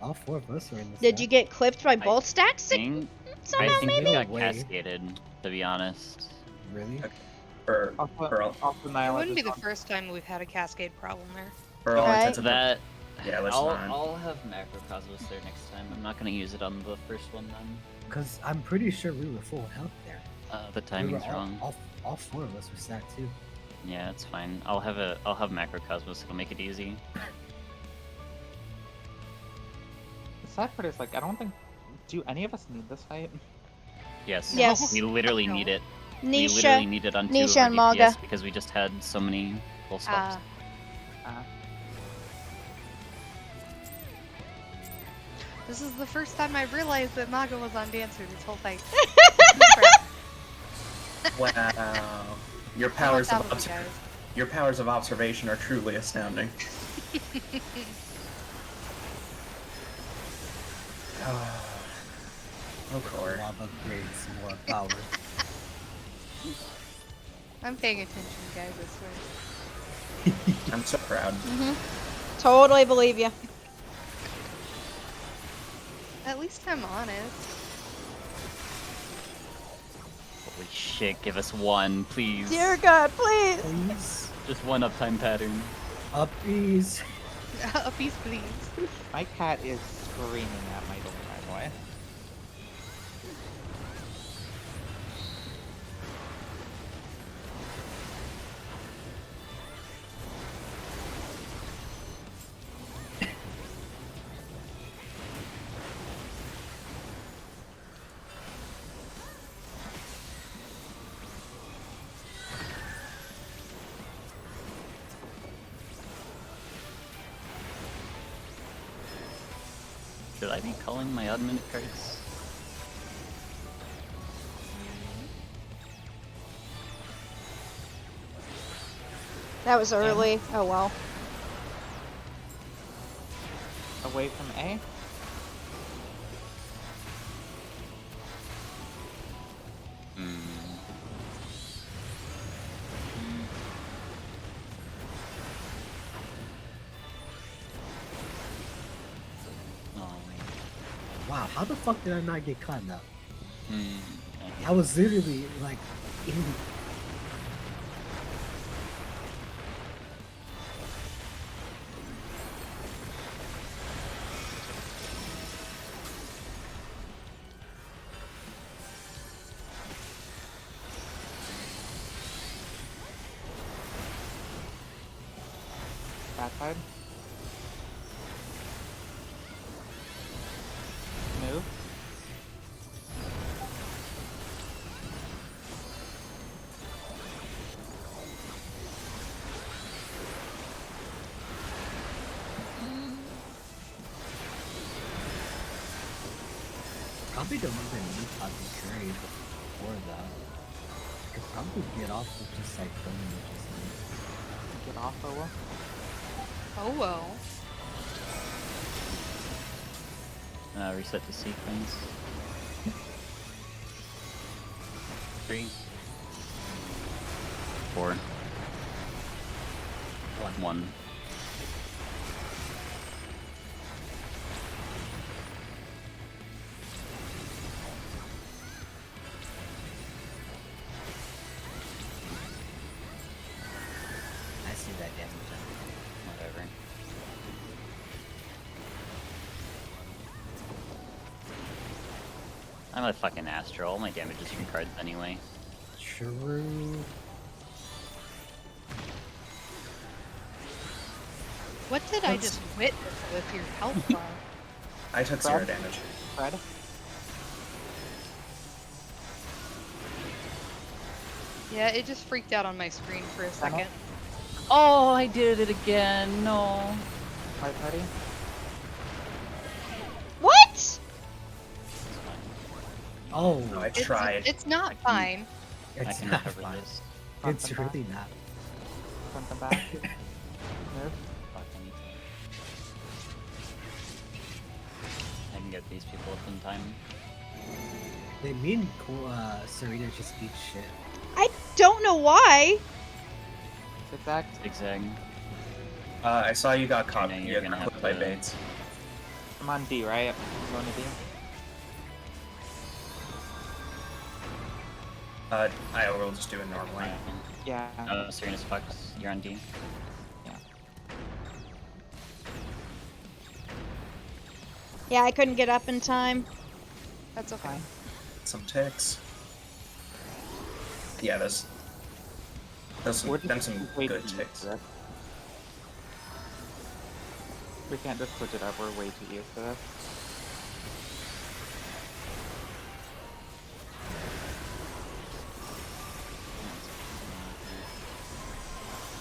All 4 of us were in the Did you get clipped by both stacks? I Somehow, think maybe? we got Way. cascaded, to be honest. Really? For Also, It Nyla wouldn't be just the first time we've had a cascade problem there. all Right. intents and That. Yeah, let's I'll, not. I'll have Macrocosmos there next time. I'm not gonna use it on the first one then. Because I'm pretty sure we were full health there. The We timing's were wrong. All 4 of us were stacked too. Yeah, it's fine. I'll have Macrocosmos. It'll make it easy. The sad part is, like, I don't think. Do any of us need this fight? Yes. Yes. We literally No. need it. We literally Nisha. need it on 2 Nisha of our and DPS Maga. because we just had so many full swaps. This is the first time I realized that Maga was on Dancer this whole fight. Wow. Your I'm on powers top of of it, guys. your powers of observation are truly astounding. Oh, Core. Lava upgrades, more power. I'm paying attention, guys, I swear. I'm so proud. Totally believe you. At least I'm honest. Holy shit! Give us 1, please. Dear God, please. Please. Just 1 uptime pattern. Uppies. A piece, please. My cat is screaming at my door, by the way. Should I be calling my odd minute cards? That was early. Oh well. Away from A? Oh wait. Wow, how the fuck did I not get caught now? Okay. I was literally like in. Backside? Move. Probably don't even need concentrate before that. I could probably get off with just like filming it just like. Get off, Owa. Oh well. Reset the sequence. 3, 4, 1. I see that damage. Whatever. I'm a fucking Astro. All my damage is from cards anyway. True. What did I just witness with your health bar? I took 0 damage. Fred? Yeah, it just freaked out on my screen for a second. Oh, I did it again. No. White party? What? Oh, No, I tried. It's not fine. I it's can not recover fine. this. It's really not. Front and back. Move. Fuck, I can get these people up in time. They mean cool. Serena just beat shit. I don't know why. Zigzag. Zigzag. I saw you got caught. Yeah, You you're got gonna caught have by to- Bates. I'm on D, right? I'm going to D. I will just do it normally. Yeah. Serena's fucked. You're on D. Yeah, I couldn't get up in time. That's okay. Fine. Some ticks. Yeah, there's We're them just some way good too ticks. used to it. We can't just switch it up, we're way too used to this.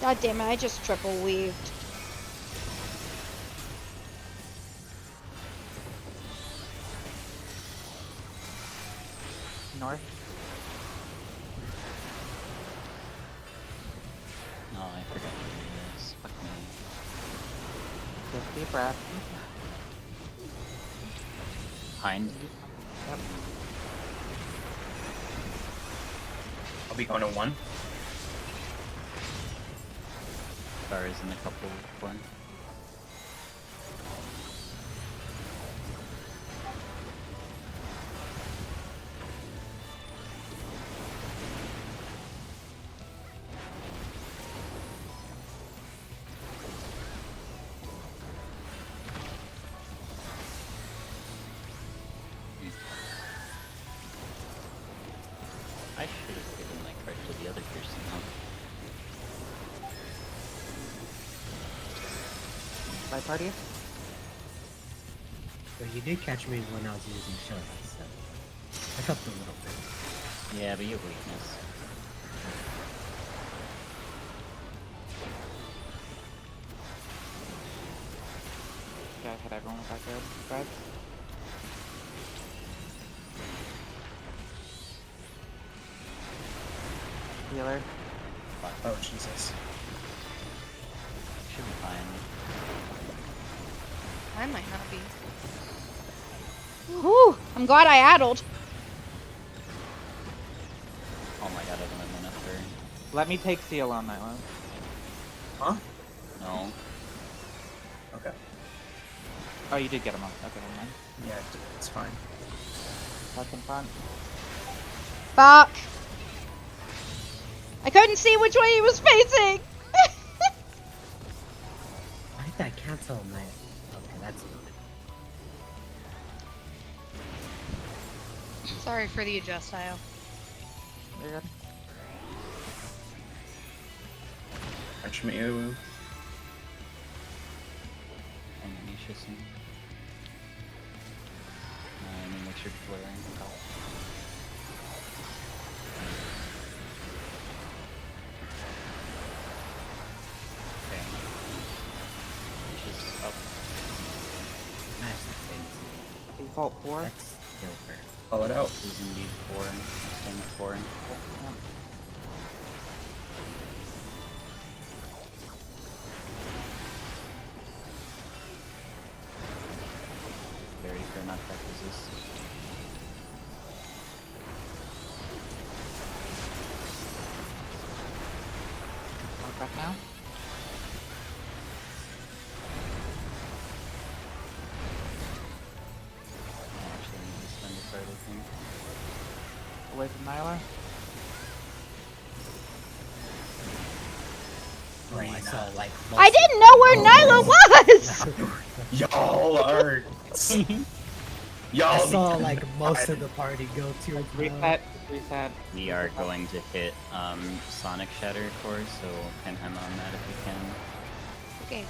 God damn it, I just triple weaved. North. Oh, I forgot to do this. Fuck me. Take a deep breath. Hind. Yep. I'll be going to 1. Stars in a couple one. I should have given my card to the other person. Huh? My party? But you did catch me when I was using Showa, so I helped a little bit. Yeah, but you have weakness. Yeah, I hit everyone with that good. Fred? Healer. Oh Jesus. Should be fine. I might not be. Whew, I'm glad I addled. Oh my god, I don't have enough for. Let me take Seal on that one. Huh? No. Okay. Oh, you did get him on. Okay, never mind. Yeah, it's fine. Back in front. Fuck. I couldn't see which way he was facing. Why did that cancel my... Okay, that's good. Sorry for the adjustile. You're good. Punch me. And Nisha soon. Let me make sure people are wearing help. Okay. Nisha's up. Nice, thanks. Default 4. That's still fair. Call it out. She's indeed 4. Staying at 4. Yeah. Very or not attack resist. Mark back now. Actually, I need to spend a card, I think. Away from Nyla. Oh, I saw like. I didn't know where Nyla was! Y'all are. Y'all. I saw like most of the party go to Reset. Reset. We are going to hit Sonic Shatter core, so Penhem on that if we can. Okay.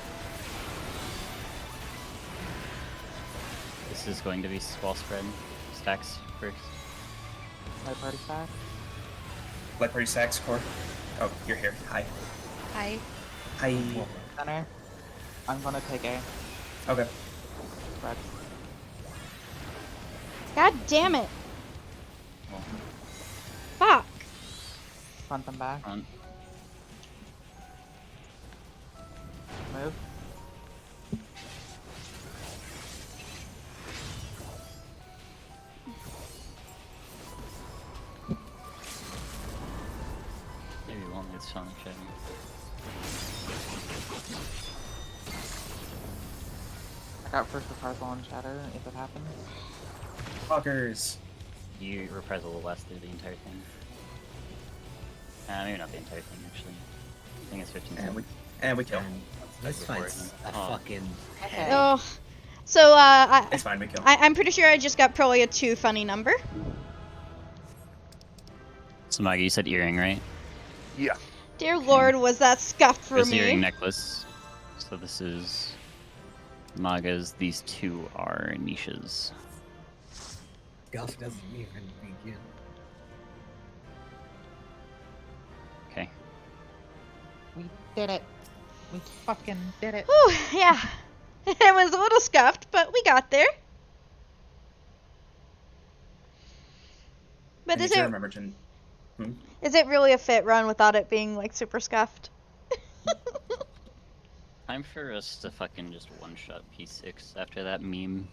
This is going to be wall spread. Stacks first. My party stack. Black Party Sax core. Oh, you're here. Hi. Hi. Hi. Center. I'm gonna take A. Okay. Spread. God damn it. Well, Fuck. Front them back. front. Move. Maybe we won't hit Sonic Shatter. I got first reprisal on Shatter if it happens. Fuckers. You reprisal lasted the entire thing. Maybe not the entire thing, actually. I think it's 15 And we seconds. kill. Let's find a Oh. fucking. Okay. Oh. So, It's fine, we kill. I'm pretty sure I just got probably a 2 funny number. So Magi, you said earring, right? Yeah. Dear Lord, was that scuffed for There's the earring me. necklace. So this is Maga's. These two are niches. Gus doesn't even begin. Okay. We did it. We fucking did it. Whew, yeah. It was a little scuffed, but we got there. But I need is to it remember to. is it really a fit run without it being like super scuffed? Time for us to fucking just one-shot P6 after that meme.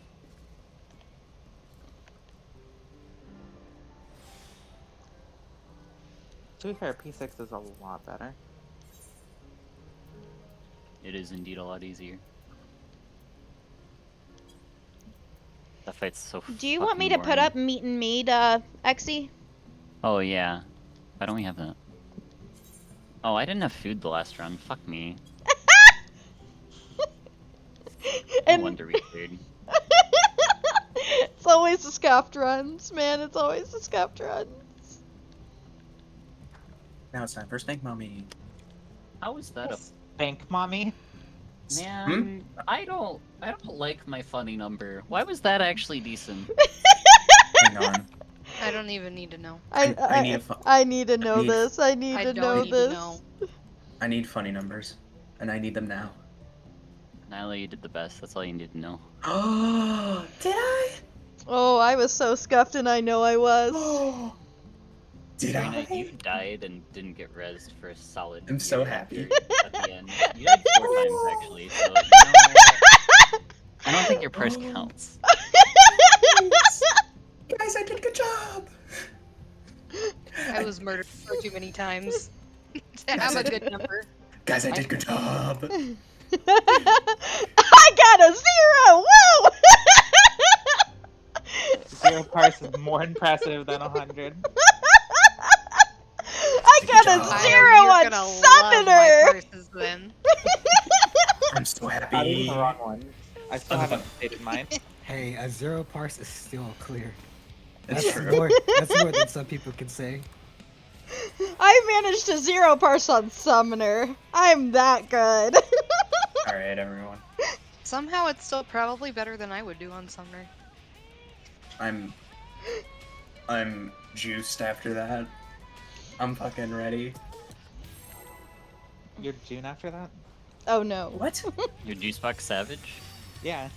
To be fair, P6 is a lot better. It is indeed a lot easier. That fight's so Do you want me to fucking put boring. up meet and meet, Exy? Oh yeah. Why don't we have that? Oh, I didn't have food the last run. Fuck me. No And wonder we cleared. it's always the scuffed runs, man. It's always the scuffed runs. Now it's time for Snake Mommy. How is that a Thank mommy. man? I don't like my funny number. Why was that actually decent? Hang on. I don't even need to know. I need a I need to know need- this. I need I to don't know need this. to know. I need funny numbers, and I need them now. Nyla, you did the best. That's all you need to know. Oh, did I? Oh, I was so scuffed, and I know I was. Oh, did Serena, I? you died and didn't get rezzed for a solid. I'm so year happy. after- At the end, you died 4 times actually. So you know what? I don't think your purse counts. Guys, I did a good job. I was murdered far too many times to have a good number. Guys, I did a good job. I got a 0! Whoa! 0 parse is more impressive than 100. I got a job. 0 You're on gonna love my Summoner! purses then. I'm so Not even happy. the wrong one. I still Oh, haven't fuck. updated mine. Hey, a 0 parse is still clear. It's That's true. more. That's more than some people can say. I managed to 0 parse on Summoner. I'm that good. All right, everyone. Somehow it's still probably better than I would do on Sumner. I'm juiced after that. I'm fucking ready. You're June after that? Oh no. What? Your Juicebox Savage? Yeah.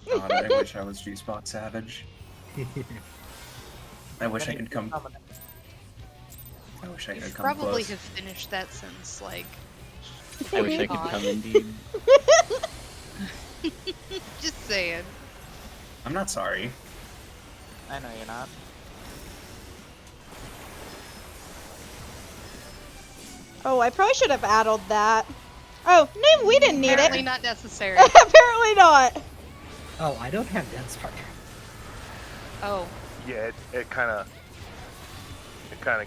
God, I wish I was Juicebox Savage. I wish I could come. I wish I You could come probably close. have finished that since, like, I wish I could God. come indeed. just saying. I'm not sorry. I know you're not. Oh, I probably should have addled that. Oh, no, we didn't need Apparently it. not necessary. Apparently not. Oh, I don't have Dance Partner. Oh. Yeah, it kind of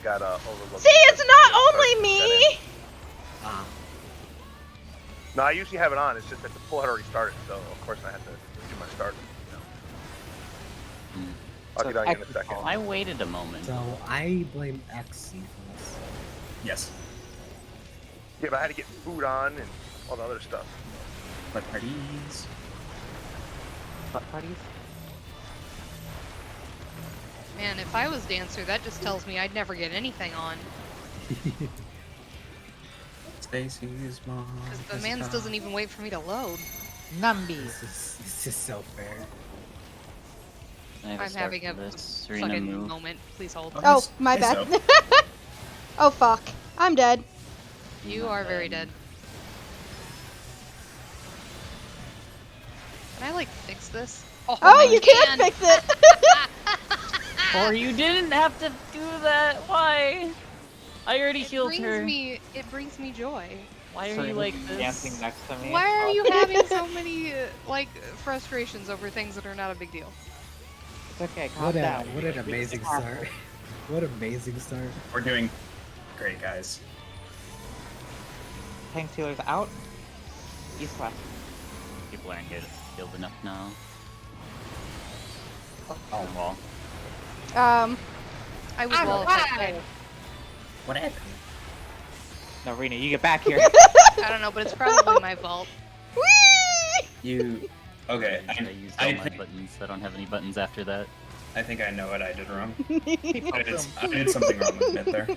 got overlooked. See, it's not Yeah, only sorry, me. Ah, No, I usually have it on. It's just that the pool had already started, so of course I had to do my start. Hmm. I'll So get on you in a X second. call. I waited a moment. so I blame Xe for this. Yes. Yeah, but I had to get food on and all the other stuff. But parties. Butt parties? Man, if I was dancer, that just tells me I'd never get anything on. Stacy's mom. Because the man's doesn't even wait for me to load. Numbies. This is so fair. I have a I'm start having for a this arena fucking move. moment. Please hold. Oh, my Hey, bad. Soap. Oh, fuck. I'm dead. You Not are very bad. dead. Can I, like, fix this? Oh, you can fix it. Or you didn't have to do that. Why? I already healed her. It brings me joy. Why So are you you're like this? dancing next to me? Why are Oh, you having so many, like, frustrations over things that are not a big deal? It's okay, calm down. What an amazing start. What amazing start. We're doing great, guys. Tank healers out. East west. People aren't healed enough now. Oh, Wall. I was wall affected. What happened? No, Rena, you get back here. I don't know, but it's probably my fault. Whee! You. Okay. I used all I my think, buttons. I don't have any buttons after that. I think I know what I did wrong. People I did, boom. I did something wrong with mid there.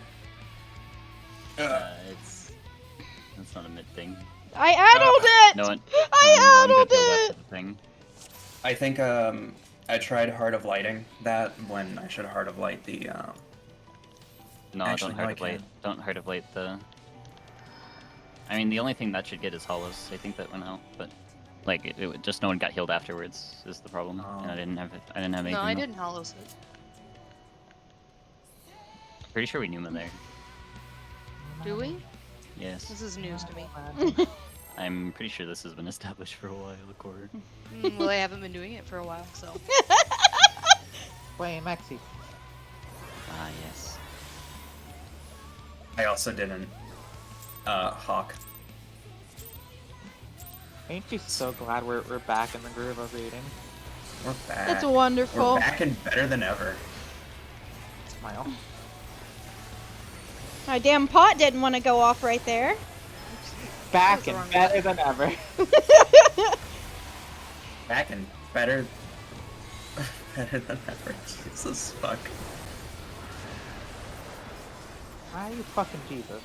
That's not a mid thing. I addled it. No one. I no one addled got healed it. after the thing. I think I tried Heart of Lighting that when I should Heart of Light the No, Actually, don't no, heart I of light. can't. Don't heart of light the. I mean, the only thing that should get is hollows. I think that went out, but like just no one got healed afterwards is the problem, and I Oh. didn't have it. I didn't have anything. No, I else. didn't hollows it. Pretty sure we knew him there. Do we? Yes, This is news to me. I'm pretty sure this has been established for a while. Accord. Well, they haven't been doing it for a while, so. Play Maxi. Ah, yes. I also didn't Hawk. Ain't you so glad we're back in the groove of reading? We're back. It's wonderful. We're back and better than ever. Smile. My damn pot didn't want to go off right there. Back the and wrong better than ever. Back and better better than ever. Jesus fuck. Why are you fucking Jesus?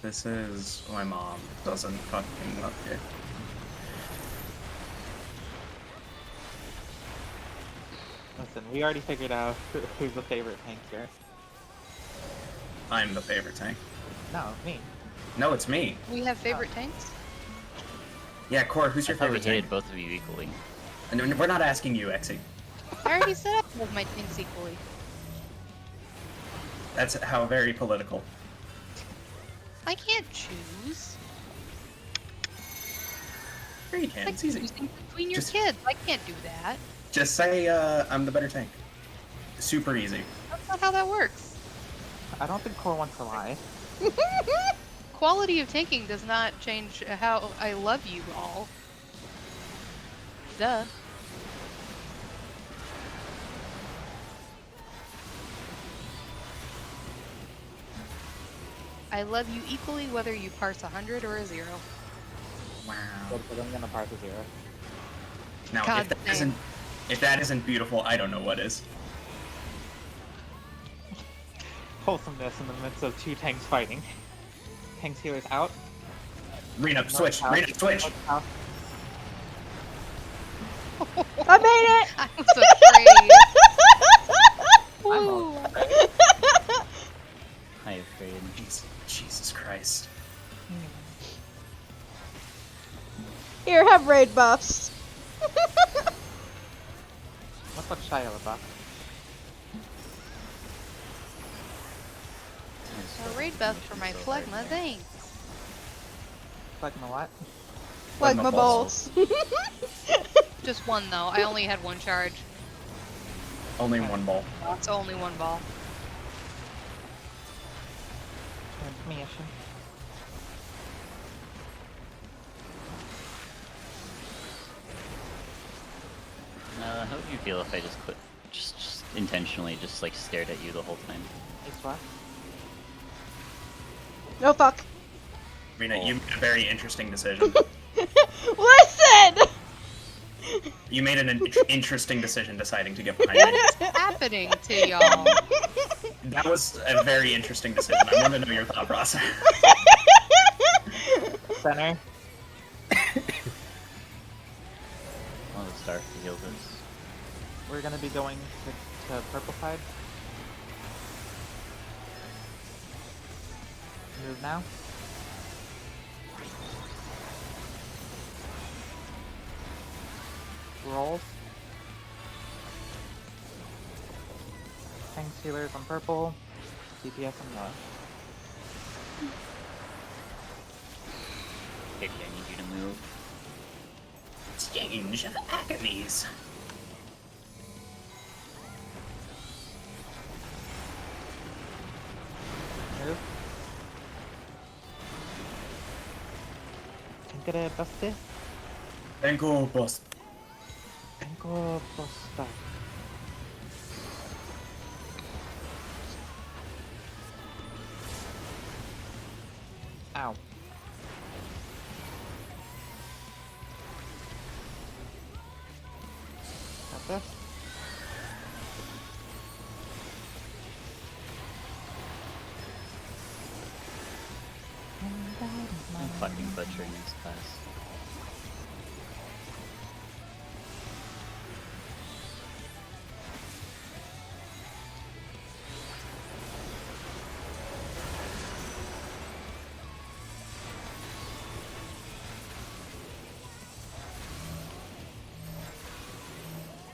This is why mom doesn't fucking love you. Listen, we already figured out who's the favorite tank here. I'm the favorite tank. No, me. No, it's me. We have favorite tanks? Yeah, Core, who's I your thought we favorite tank? hated both of you equally. And we're not asking you, Xe. I already set up all of my tanks equally. That's how very political. I can't choose. Sure you It's can. like It's easy. choosing between your Just- kids. I can't do that. Just say I'm the better tank. Super easy. That's not how that works. I don't think Core wants to lie. Quality of tanking does not change how I love you all. Duh. I love you equally whether you parse 100 or a 0. Wow. But I'm gonna parse a 0. Now, God if that isn't beautiful, I don't know what is. Wholesomeness in the midst of two tanks fighting. Tanks healers out. Rena, switch. North, Rena, south, switch. north, south. I made it. I was afraid. I'm Ooh. I afraid. Jesus Christ. Here, have raid buffs. What's up, Shia LaBeouf? A raid buff for my phlegma, thanks. Like my what? Phlegma bolts. Just one though. I only had one charge. Only one ball. It's only one ball. Transmission. How would you feel if I just quit, just intentionally just like stared at you the whole time? Ace what? No fuck. Rena, you made a very interesting decision. Listen! You made an interesting decision deciding to get behind me. What's happening to y'all? That was a very interesting decision. I want to know your thought process. Center. Oh, the star to heal this. We're gonna be going to purple side. Move now. Rolls. Tank healers on purple. DPS on yellow. Baby, I need you to move. Exchange of agonies. Move. Tankere baste. Tengo boss. Tanko posta. Ow. Got this. I'm fucking butchering this class.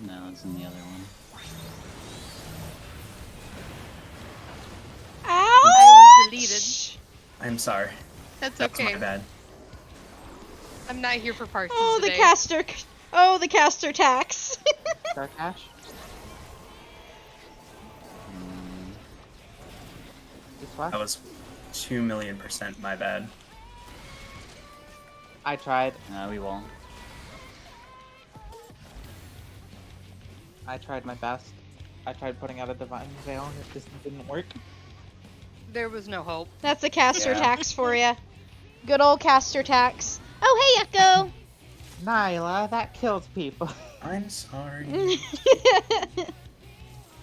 No, it's in the other one. Ouch! I was deleted. I'm sorry. That's That's okay. my bad. I'm not here for parties Oh, the today. caster. Oh, the caster tax. Dark Ash. This what? That was 2,000,000% my bad. I tried. We won't. I tried my best. I tried putting out a divine veil and it just didn't work. There was no hope. That's a caster Yeah. tax for you. Good old caster tax. Oh, hey, Echo. Nyla, that kills people. I'm sorry.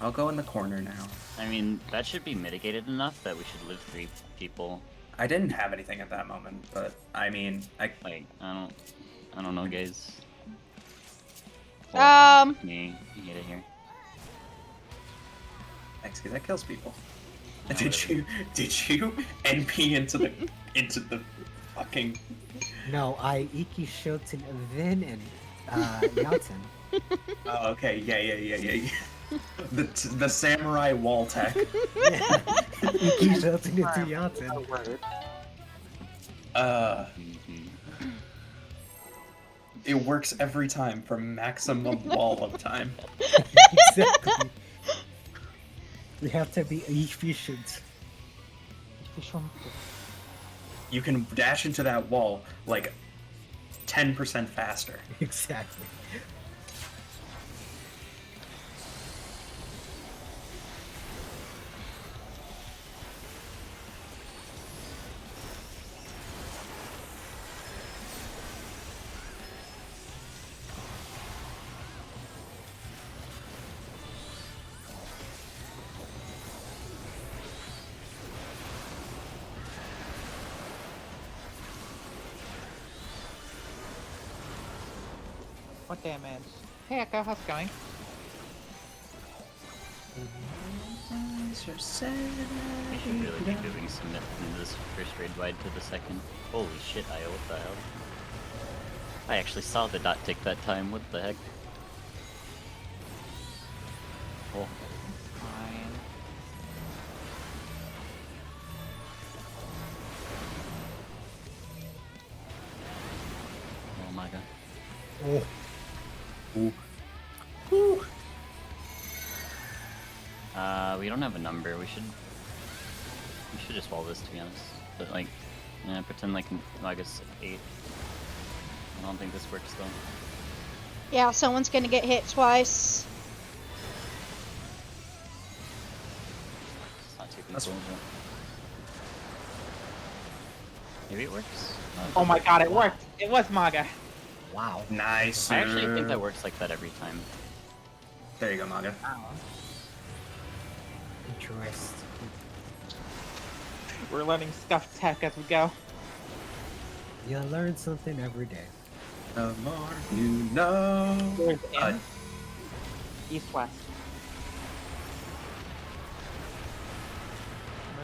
I'll go in the corner now. I mean, that should be mitigated enough that we should live 3 people. I didn't have anything at that moment, but I mean, Like, I don't know, guys. Me, you get it here. actually that kills people. No, Did you NP into the fucking? No, I Iki Shilton then and Yalton. Oh, okay, yeah. The samurai wall tech. Yeah. Iki Shilton into Yalton. Word. It works every time for maximum wall of time. Exactly. We have to be efficient. You can dash into that wall like 10% faster. Exactly. What damage? Hey Echo, how's it going? We should really be doing some from this first raid wide to the second. Holy shit, Io, what the hell? I actually saw the dot tick that time. What the heck? Cool. Fine. Oh my god. Oh. We don't have a number. We should just wall this, to be honest. But like, yeah, pretend like Magus 8. I don't think this works though. Yeah, someone's gonna get hit twice. It's not too That's cool. But... maybe it works. Oh my god, it worked! It was Maga! Wow. Nice. I actually think that works like that every time. There you go, Maga. Interesting. We're learning stuff tech as we go. You learn something every day. The more you know. Where's in? East west.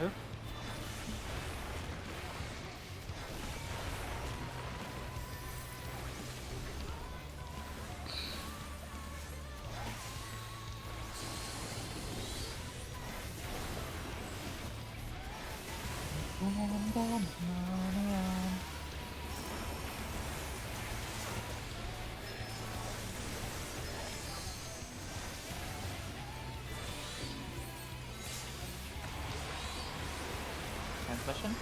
Move. Transmission.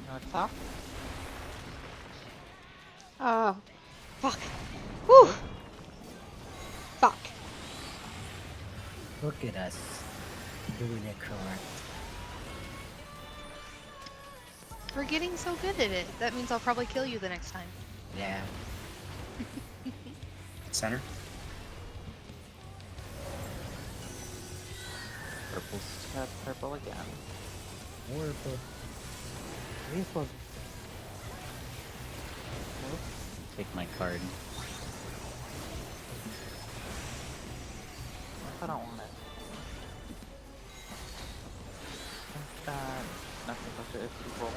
North south. Oh, fuck. Whew. Fuck. Look at us. Doing it correct. We're getting so good at it. That means I'll probably kill you the next time. Yeah. Center. Purples. That's purple again. Wonderful. This was Take my card. I don't want it. Nothing but the if roll.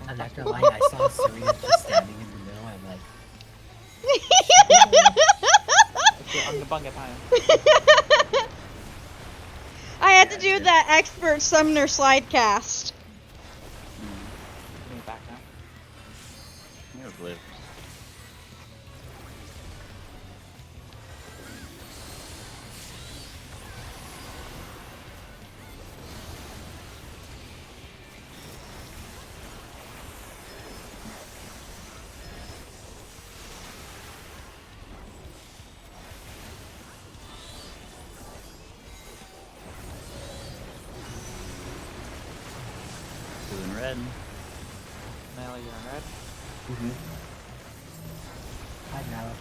I'm not gonna lie, I saw Serena just standing in the middle. I'm like, Okay, I'm the bunga time. I had to do that expert summoner slide cast. Give me back now. You've lived. Blue and red. Melee, you're in red. hi Nala.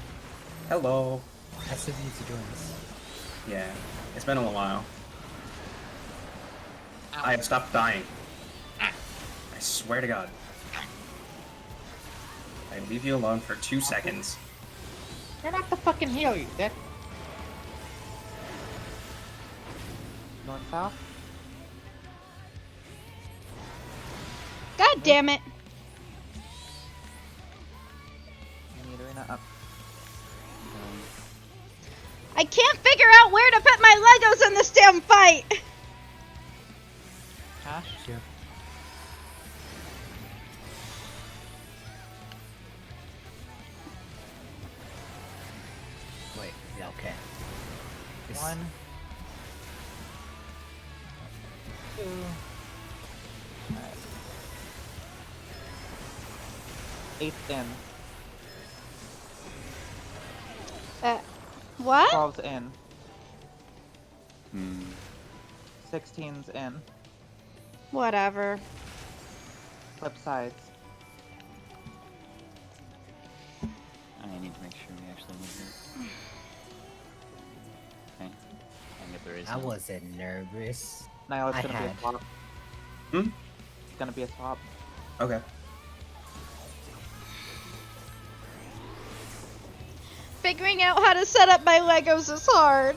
Hello. Nice of you to join us. Yeah, it's been a little while. I have stopped dying. I swear to God. I leave you alone for 2 seconds. You're not the fucking heal, you dick. North south. God damn it. You need arena up. I can't figure out where to put my Legos in this damn fight. Cash. Yeah. Wait, yeah, okay. This- 1, 2. Alright. 8's in. What? 12's in. Hmm. 16's in. Whatever. Flip sides. I need to make sure we actually need it. Okay. I get the raise. I wasn't nervous. Now it's I gonna be had- a swap. Hmm? It's gonna be a swap. Okay. Figuring out how to set up my Legos is hard.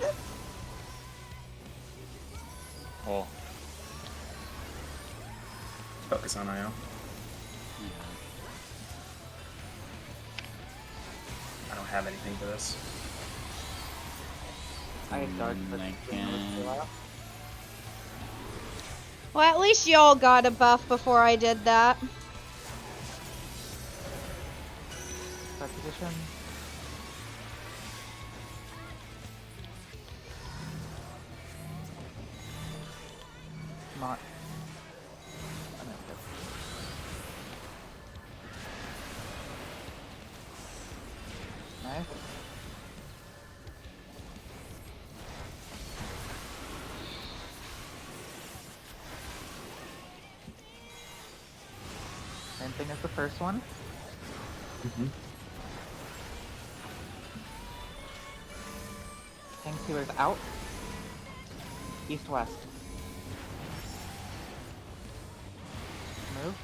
Oh. Focus on IO. I don't have anything for this. I had dark, but I didn't really can. feel out. Well, at least y'all got a buff before I did that. Start position. Not. I don't know. Nice. Same thing as the first one. Mm-hmm. Tank sealers out. East west. Move.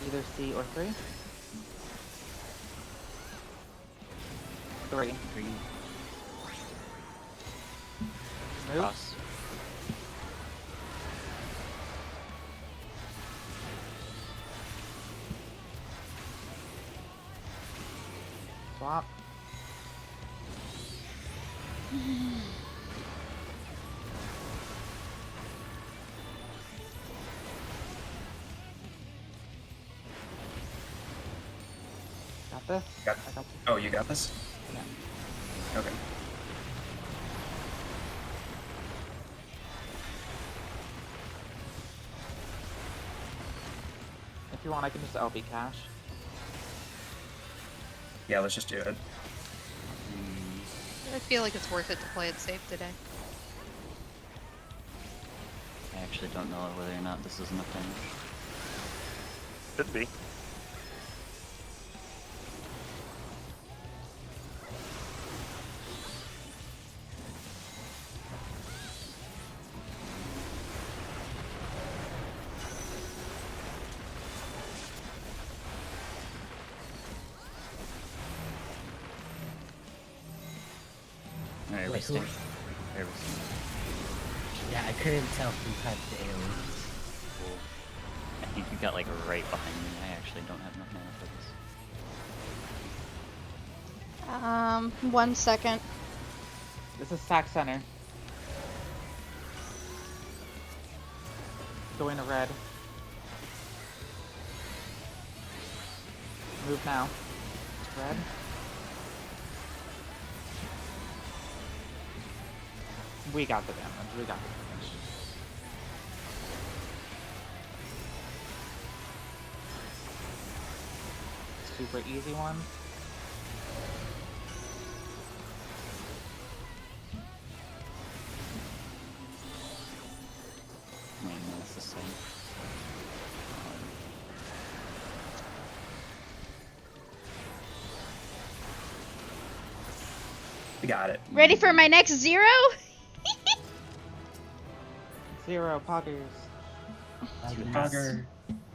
Either C or 3. 3. Move. Cross. Swap. Got this? Got- I got this. Oh, you got this? Yeah. Okay. If you want, I can just LB cash. Yeah, let's just do it. I feel like it's worth it to play it safe today. I actually don't know whether or not this is enough damage. Could be. Alright, Wait, restart. who- There we go. Yeah, I couldn't tell who had the AoE. Cool. I think you got like right behind me. I actually don't have enough mana for this. 1 second. This is sack center. Going to red. Move now. Red. We got the damage. We got the damage. Super easy one. Wait, no, it's the same. We got it. Ready for my next 0? 0 poggers. Bugger.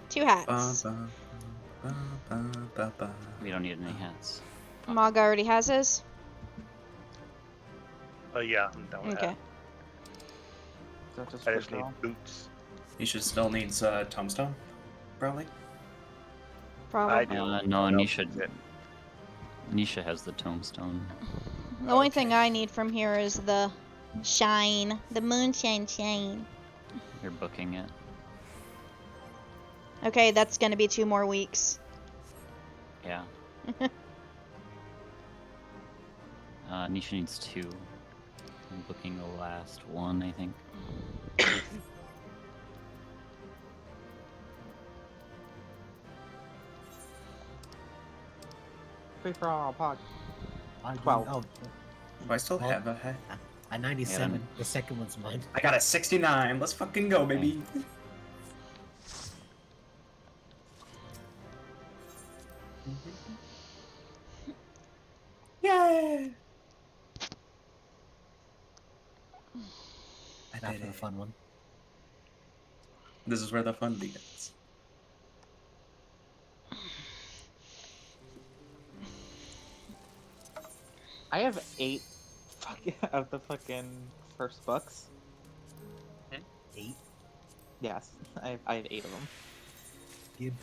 2 hats. Ba, ba, ba, ba, ba. We don't need any hats. Mog already has his. Oh yeah, I'm done with Okay. So just that. I just free need draw. boots. He should still needs tombstone, probably. Probably. I do. No, No one else Nisha. needs it. Nisha has the tombstone. The only thing I need from here is the shine. The moonshine shine. You're booking it. Okay, that's gonna be 2 more weeks. Yeah. Nisha needs 2. I'm booking the last one, I think. Free for all, Pog. I 12. Oh, Do I still Well- have a? a 97. The second one's mine. I got a 69. Let's fucking go, baby. Yeah. I Now did for the it. fun one. This is where the fun begins. I have 8 of the fucking first books. 8. Yes, I have 8 of them. Gib.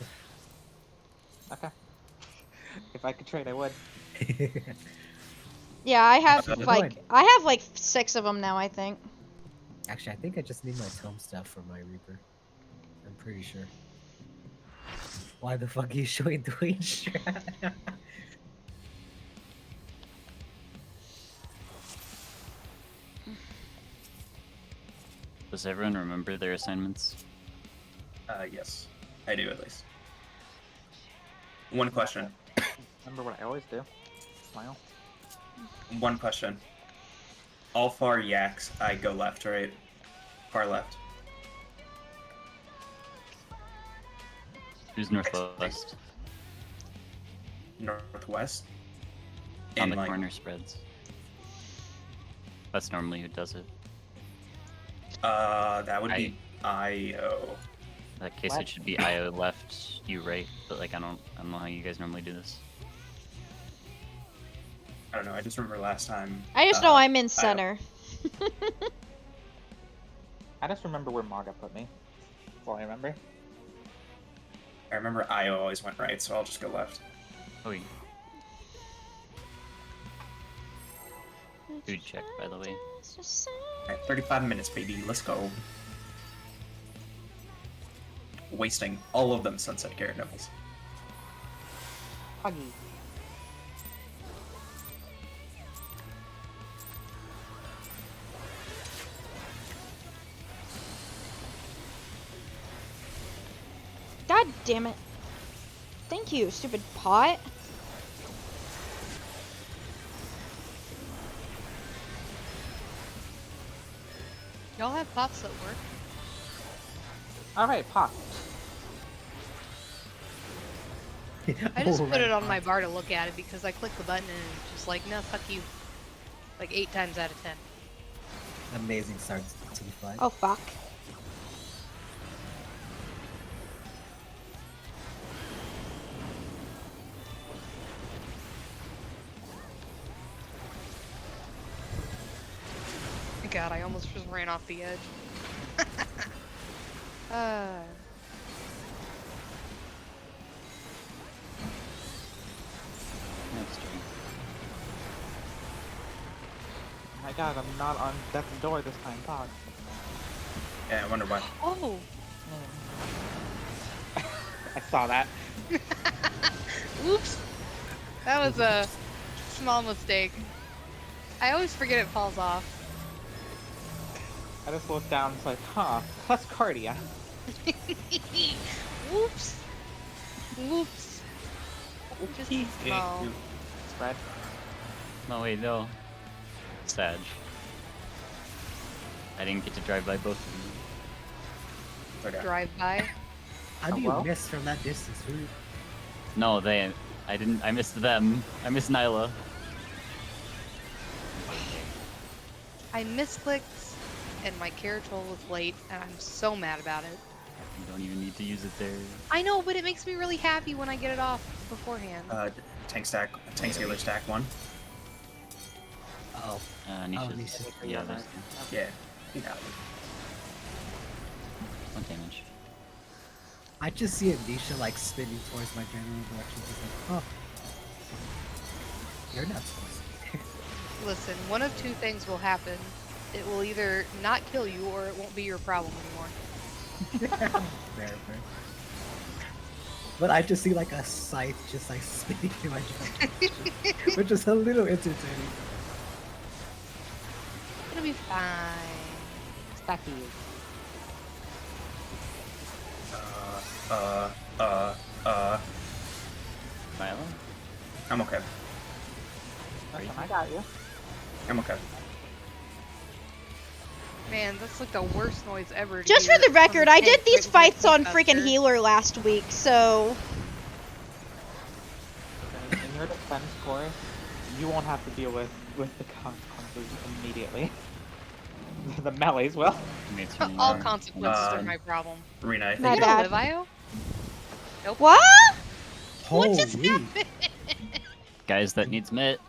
Okay. If I could trade, I would. Yeah, I have Good like one. I have like 6 of them now, I think. Actually, I think I just need my tome stuff for my Reaper. I'm pretty sure. Why the fuck are you showing Dwayne Strat? Does everyone remember their assignments? Yes, I do at least. One question. Remember what I always do? Smile. One question. All far yaks, I go left, right? Far left. Who's northwest? Northwest. On In, the like, corner spreads. That's normally who does it. That would be IO. In that case, What? it should be IO left, you right. But like, I don't know how you guys normally do this. I don't know. I just remember last time. I just know I'm in IO. center. I just remember where Maga put me. That's all I remember. I remember IO always went right, so I'll just go left. Oh, yeah. Food check, by the way. Alright, 35 minutes, baby. Let's go. Wasting all of them Sunset Carrot Nibbles. Huggy. God damn it. Thank you, stupid pot. Y'all have pots that work. Alright, pop. I just put Alright, it on fine. my bar to look at it because I click the button and it's just like, no, fuck you. Like 8 times out of 10. Amazing start to the fight. Oh fuck. God, I almost just ran off the edge. Next turn. My god, I'm not on death's door this time, Pog. Yeah, I wonder why. Oh! I saw that. Oops! That was a small mistake. I always forget it falls off. I just looked down, it's like, huh, plus Cardia. Whoops! Whoops! Just small. Spread. No, wait, no. Sag. I didn't get to drive by both of them. Okay. Drive by. How do you Hello? miss from that distance? Who- No, I didn't. I missed them. I missed Nyla. I misclicked and my Carotol was late and I'm so mad about it. You don't even need to use it there. I know, but it makes me really happy when I get it off beforehand. Tank scaler stack 1. Oh, Nisha's. Nisha. Yeah, there's Yeah. Yeah. 1 damage. I just see Anisha like spinning towards my general direction. Just like, oh, you're not supposed to. Listen, one of two things will happen. It will either not kill you or it won't be your problem anymore. Fair, fair. But I just see like a scythe just like spinning in my direction, which is a little entertaining. gonna be fine. Stackies. Milo? I'm okay. Listen, I got you. I'm okay. Man, that's like the worst noise ever. to Just hear for the from record, I did tank these right before fights on Punk freaking Buster. healer last week, so In your defense core, you won't have to deal with the consequences immediately. The melees will. Me too. All consequences are Um, my problem. Rena, I My think You it- gonna bad. live, Io? Nope. what? What just Holy. happened? Guys, that needs mitt.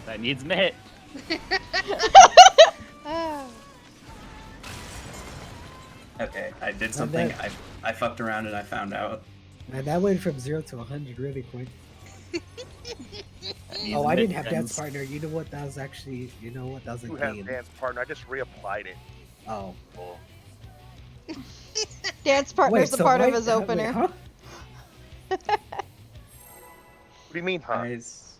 That needs mitt. Ah. okay, I did something. that- I fucked around and I found out. Man, that went from 0 to 100 really quick. That needs Oh, I mitt, didn't have dance friends. partner. You know what? That was actually, you know what? That was a You have game. dance partner. I just reapplied it. Oh. Oh. Dance partner's a so part of wait, his wait, opener. huh? What do you mean, huh? Guys,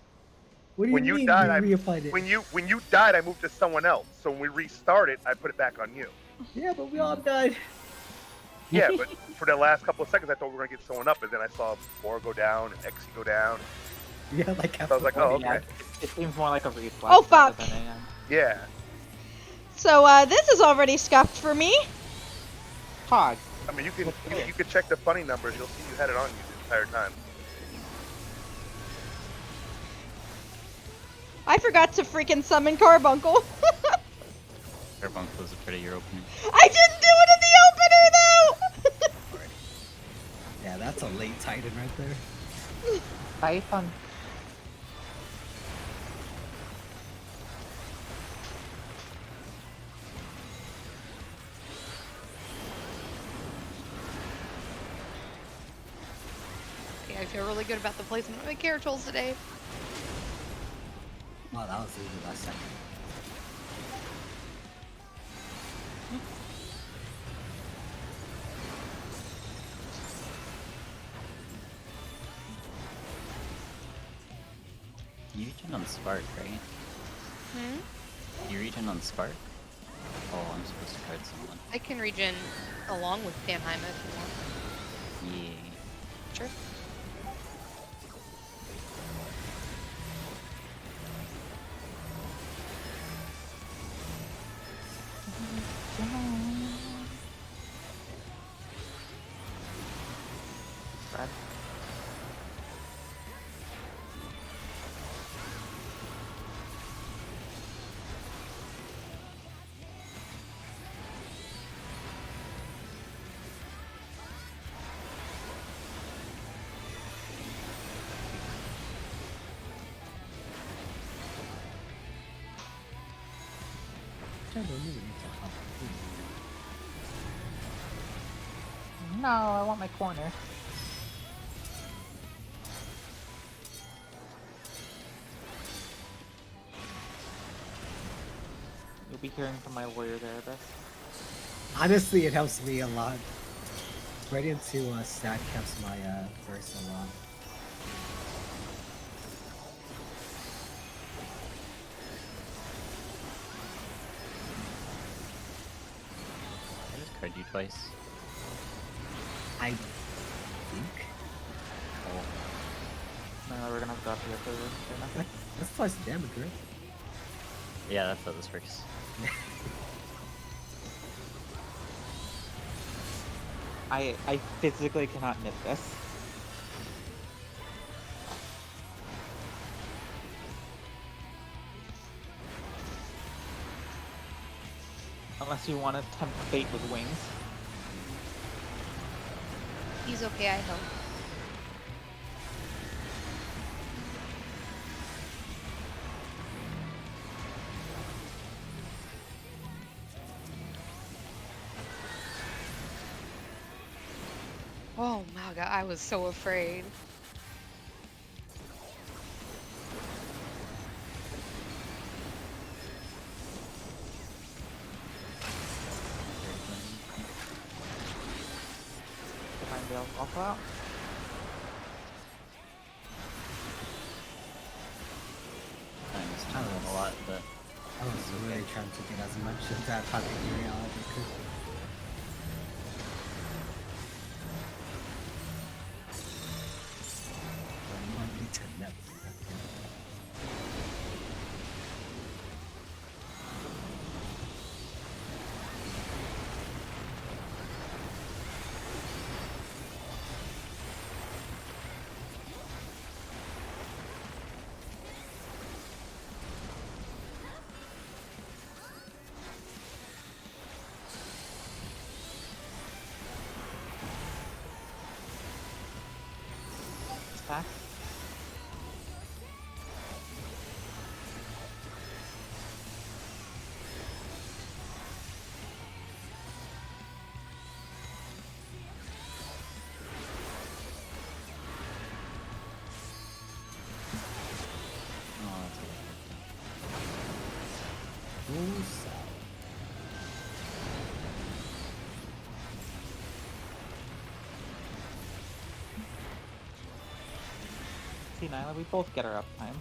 What do you When you mean died, you reapplied it? When you died, I moved to someone else. So when we restarted, I put it back on you. Yeah, but we all died. Yeah, but for the last couple of seconds, I thought we were gonna get someone up, and then I saw Bora go down and Exy go down. Yeah, like So I was like, oh, Yeah, okay. it seems more like a reflex. Oh, rather fuck. than a, Yeah. So, this is already scuffed for me. Hog. I mean, you can check the funny numbers. You'll see you had it on you the entire time. I forgot to freaking summon Carbuncle. Carbuncle was a prettier opener. I didn't do it in the opener, though! Yeah, that's a late Titan right there. Python. Okay, I feel really good about the placement of my carrot tools today. Oh, that was easy last second. You regen on Spark, right? Hmm? You regen on Spark? Oh, I'm supposed to card someone. I can regen along with Panheim if you want. Yeah. Sure. Brad. No, I want my corner. You'll be hearing from my warrior there, Abyss. Honestly, it helps me a lot. Radiant to stat caps my verse a lot. I just card you twice. I think No, we're gonna have to go after the third. that's twice the damage, right? Yeah, that's how this works. I physically cannot nip this. Unless you want to tempt fate with wings. He's okay, I hope. Oh my god, I was so afraid. Divine Veil also out. Times trying to get as much of that pocket area as I could. Back. Oh, that's okay. Ooh, so. See, Nyla, we both get our uptime.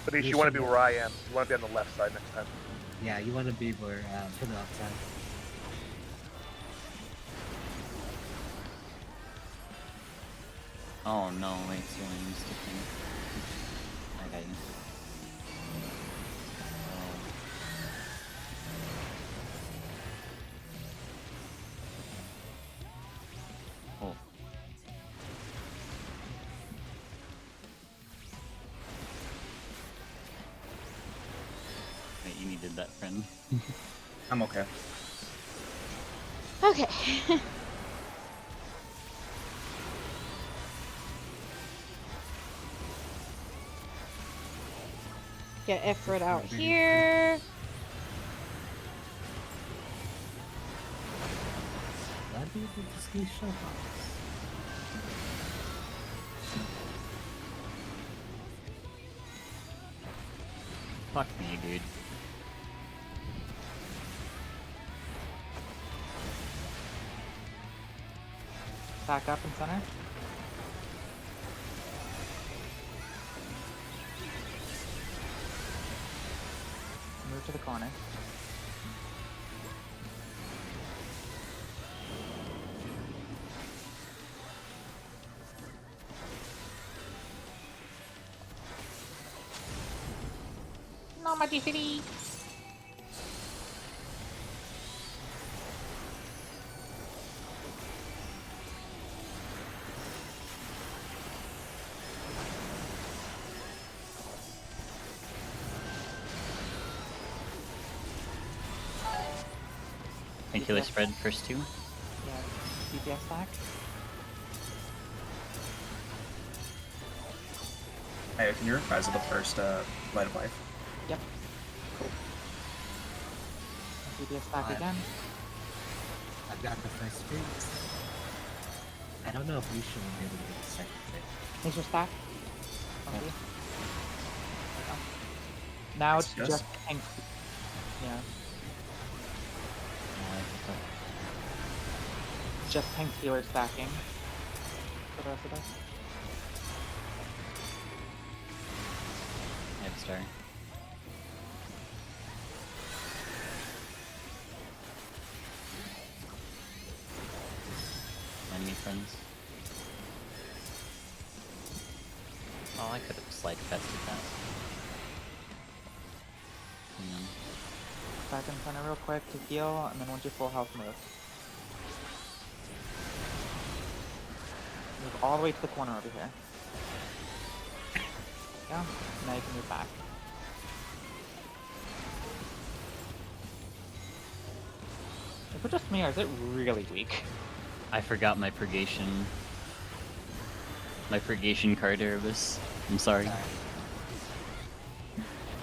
But Ish, We you want to should be where I am. You want to be on the left side next time. Yeah, you want to be where to the upside. Oh no, wait, so I'm sticking. I got you. Oh. Wait, you needed that, friend. I'm okay. Okay. Get Ifrit out here. That'd be a good ski show. Fuck me, dude. Back up in center. Move to the corner. No, my city. Painkiller spread first two. Yeah, DPS back. Hey, can you reprise of the first Light of Life? Yep. DPS back Alright. again. I've got the first phase. I don't know if we should be able to get the second phase. Here's your stack. Okay. Now it's Yes. just tank. Yeah, just tank healer stacking for the rest of us. I have a star. Enemy friends. Oh, I could have slide fested that. Back in center real quick to heal, and then once you're full health, move. Move all the way to the corner over here. Yeah, now you can move back. Is it just me, or is it really weak? I forgot my purgation. My purgation card, Erebus. I'm sorry. Sorry.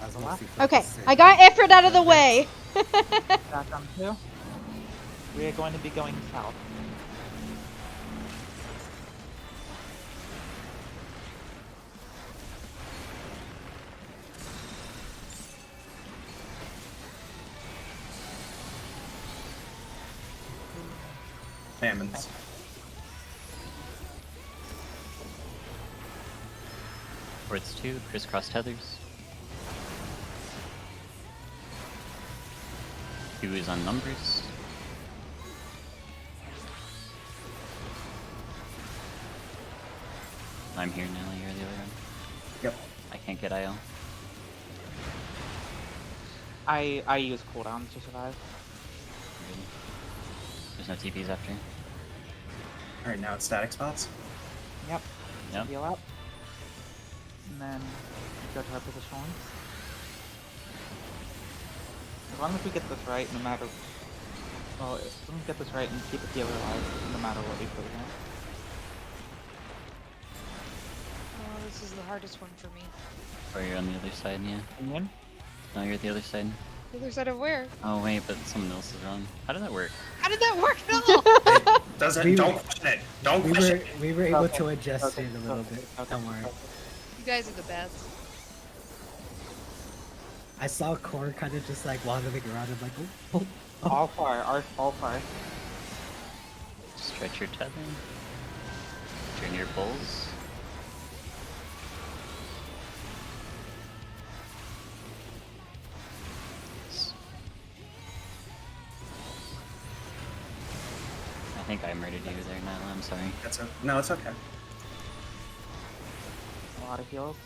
I was mostly Okay, focusing I got Ifrit out of the way. Back on 2. We are going to be going south. Famines. Towards two, crisscross tethers. 2 is on numbers. I'm here now, you're the other one. Yep. I can't get IO. I use cooldowns to survive. Good. There's no TPs after. Alright, now it's static spots. Yep. Yep. Heal up. And then go to our positions. As long as we get this right, no matter... Well, as long as we get this right and keep the healer alive, no matter what we put in. Oh, this is the hardest one for me. Or you're on the other side, yeah. Minion? No, you're at the other side. The other side of where? Oh wait, but someone else is wrong. How did that work? How did that work? No! We Don't were- question it. Don't We question were it. we were able Okay. to adjust Okay. it a little bit. Okay. Don't worry. You guys are the best. I saw Core kind of just like wandering around and like, oh, oh. All far, all far. Stretch your tether. Turn your bulls. I think I murdered you there, Nyla, I'm sorry. No, it's okay. A lot of heals.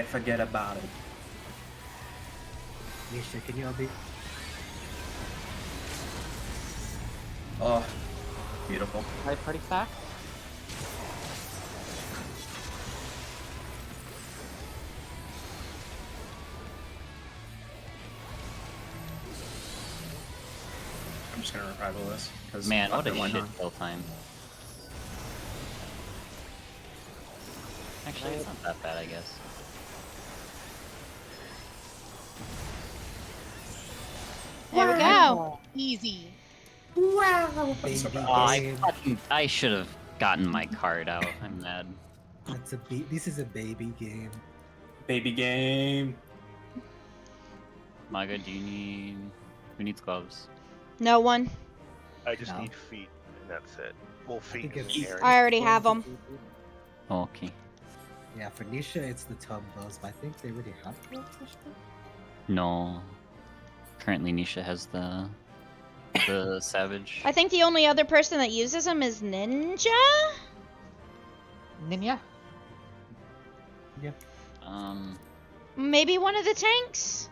Forget about it. Nisha, can you LB? Oh, beautiful. Right party stack. I'm just gonna revival this. Cause Man, what a why shit not? kill time. Actually, it's not that bad, I guess. There we go. Easy. Baby so bad. game. I should have gotten my card out. I'm mad. That's a this is a baby game. Baby game. Maga, do you need... Who needs gloves? No one. I just No. need feet, and that's it. Well, feet think and it's- Aaron. I already have them. Oh, okay. Yeah, for Nisha it's the tub bows, but I think they already have gloves or something. No. Currently, Nisha has the savage. I think the only other person that uses them is Ninja? Ninja? Maybe one of the tanks?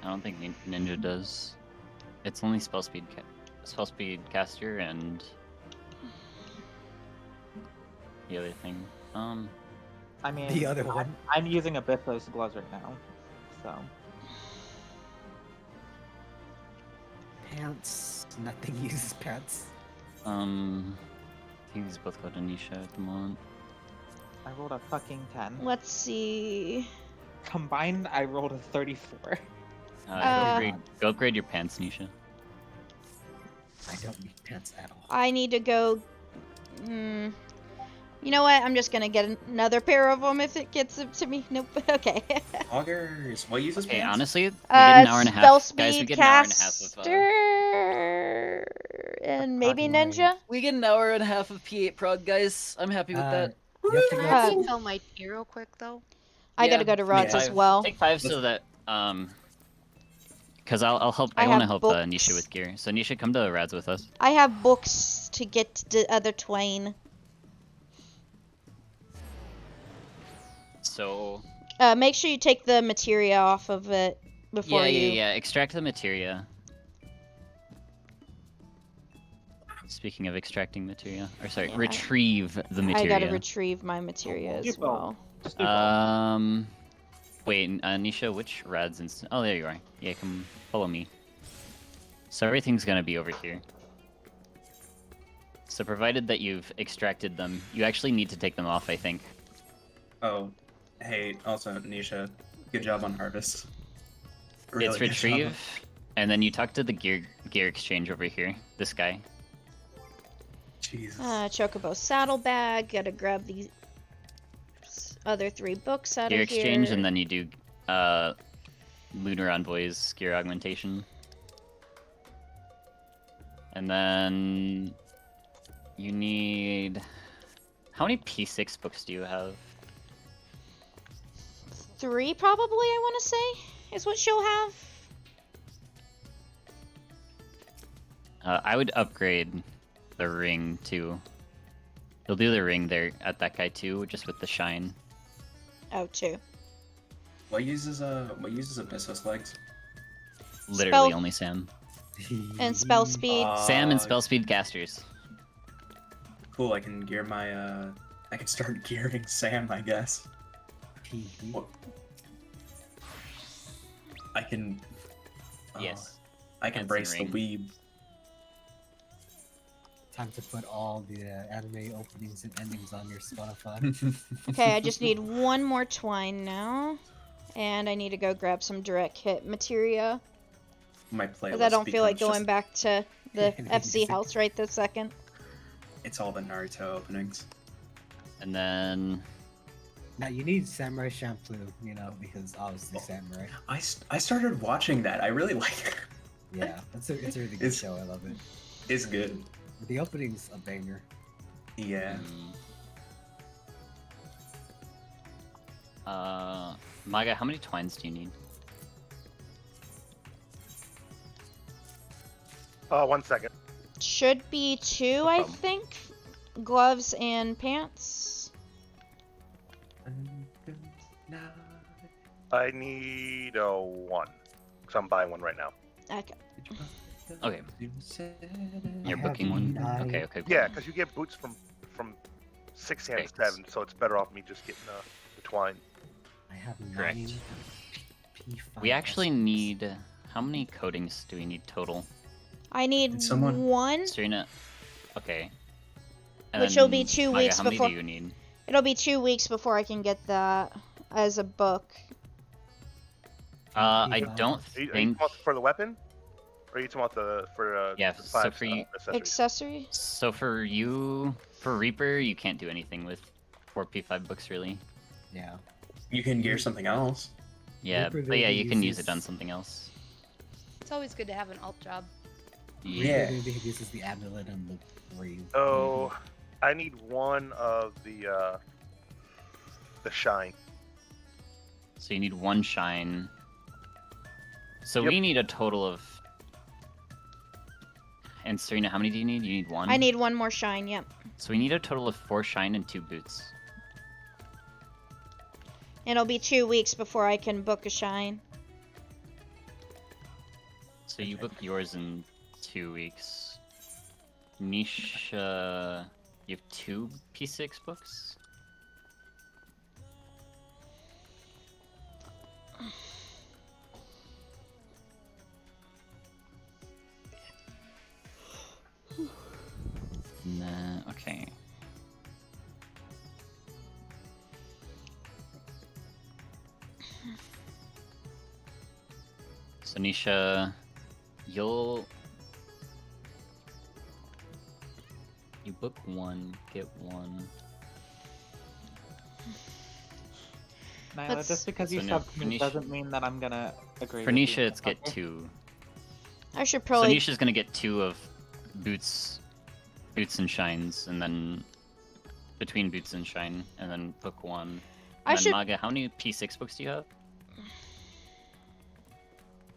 I don't think Ninja does. It's only spell speed caster and the other thing. I mean, The other one. I'm using Abyssos gloves right now, so. Pants. Nothing uses pants. I think these both go to Nisha at the moment. I rolled a fucking 10. Let's see. Combined, I rolled a 34. Go upgrade your pants, Nisha. I don't need pants at all. I need to go. You know what? I'm just gonna get another pair of them if it gets them to me. Nope. Okay. Augers. What uses Okay, pants? honestly, we get an hour and a spell half. Guys, we speed get an hour and a half of caster and maybe Fucking Ninja. We get an hour and a half of P8 prog, guys. I'm happy with that. You have to Can go- I refill my tea real quick though? I Yeah, gotta go to Rod's yeah. as well. Take 5 so that because I'll help. I I want to have help Nisha books. with gear. So Nisha, come to Rads with us. I have books to get to the other twain. So Make sure you take the materia off of it before you. yeah. Extract the materia. Speaking of extracting materia, or sorry, Yeah. retrieve the I materia. gotta retrieve my materia as You go. well. Just do both. Wait, Nisha, which Rads instant? Oh, there you are. Yeah, come follow me. So everything's gonna be over here. So provided that you've extracted them, you actually need to take them off, I think. Oh, hey, also, Nisha, good job on Harvest. Really It's good retrieve, job. and then you talk to the gear exchange over here. This guy. Jesus. Chocobo saddlebag. Gotta grab these other 3 books out Gear of here. exchange, and then you do Lunar Envoy's gear augmentation. And then you need... How many P6 books do you have? 3 probably. I want to say is what she'll have. I would upgrade the ring too. You'll do the ring there at that guy too, just with the shine. Oh, two. What uses Abyssos legs? Literally Spell- only Sam. And spell speed. Sam and spell speed casters. Cool. I can gear my. I can start gearing Sam, I guess. What? I can. Yes. I can Fancy brace ring. the weeb. Time to put all the anime openings and endings on your Spotify. Okay, I just need one more twine now. And I need to go grab some direct hit materia. My playlist. Because I don't feel like becomes going back to the FC house right this second. It's all the Naruto openings. And then Now you need Samurai Champloo, you know, because obviously Samurai. I started watching that. I really like it. Yeah, it's a really good It's- show. I love it. It's good. The opening's a banger. Yeah. Maga, how many twines do you need? 1 second. Should be two, I think. Gloves and pants. I need 1. So I'm buying one right now. Okay. Okay. You're have booking one? 9. Okay, okay. Yeah, because you get boots from 6 and Right. 7, so it's better off me just getting the twine. I have 9 Correct. P5. We actually need... How many coatings do we need total? I need Did someone- one. Serena? Okay. Which will And be 2 Maga, weeks how many before- do you need? It'll be 2 weeks before I can get that as a book. I P5. don't Are you think... talking for the weapon? Or are you talking about for Yeah, the so 5 for you- accessories? Accessory? So for you... For Reaper, you can't do anything with 4 P5 books, really. Yeah. You can gear something else. Yeah, Reaper but yeah, really you can use uses- it on something else. It's always good to have an alt job. Yeah. Maybe he uses the amulet and the ring. Oh, I need one of the shine. So you need 1 shine. So Yep. we need a total of... And Serena, how many do you need? You need 1? I need one more shine, yep. So we need a total of 4 shine and 2 boots. It'll be 2 weeks before I can book a shine. So you book yours in 2 weeks. Nisha... You have 2 P6 books? Nah, okay. So Nisha, you book 1, get 1. Nyla, That's- just because you So no, subbed me Nisha- doesn't mean that I'm gonna agree. For with you. Nisha, it's get Okay? 2. I should So probably... Nisha's gonna get 2 of boots and shines, and then between boots and shine, and then book 1. I And then should... Maga, how many P6 books do you have?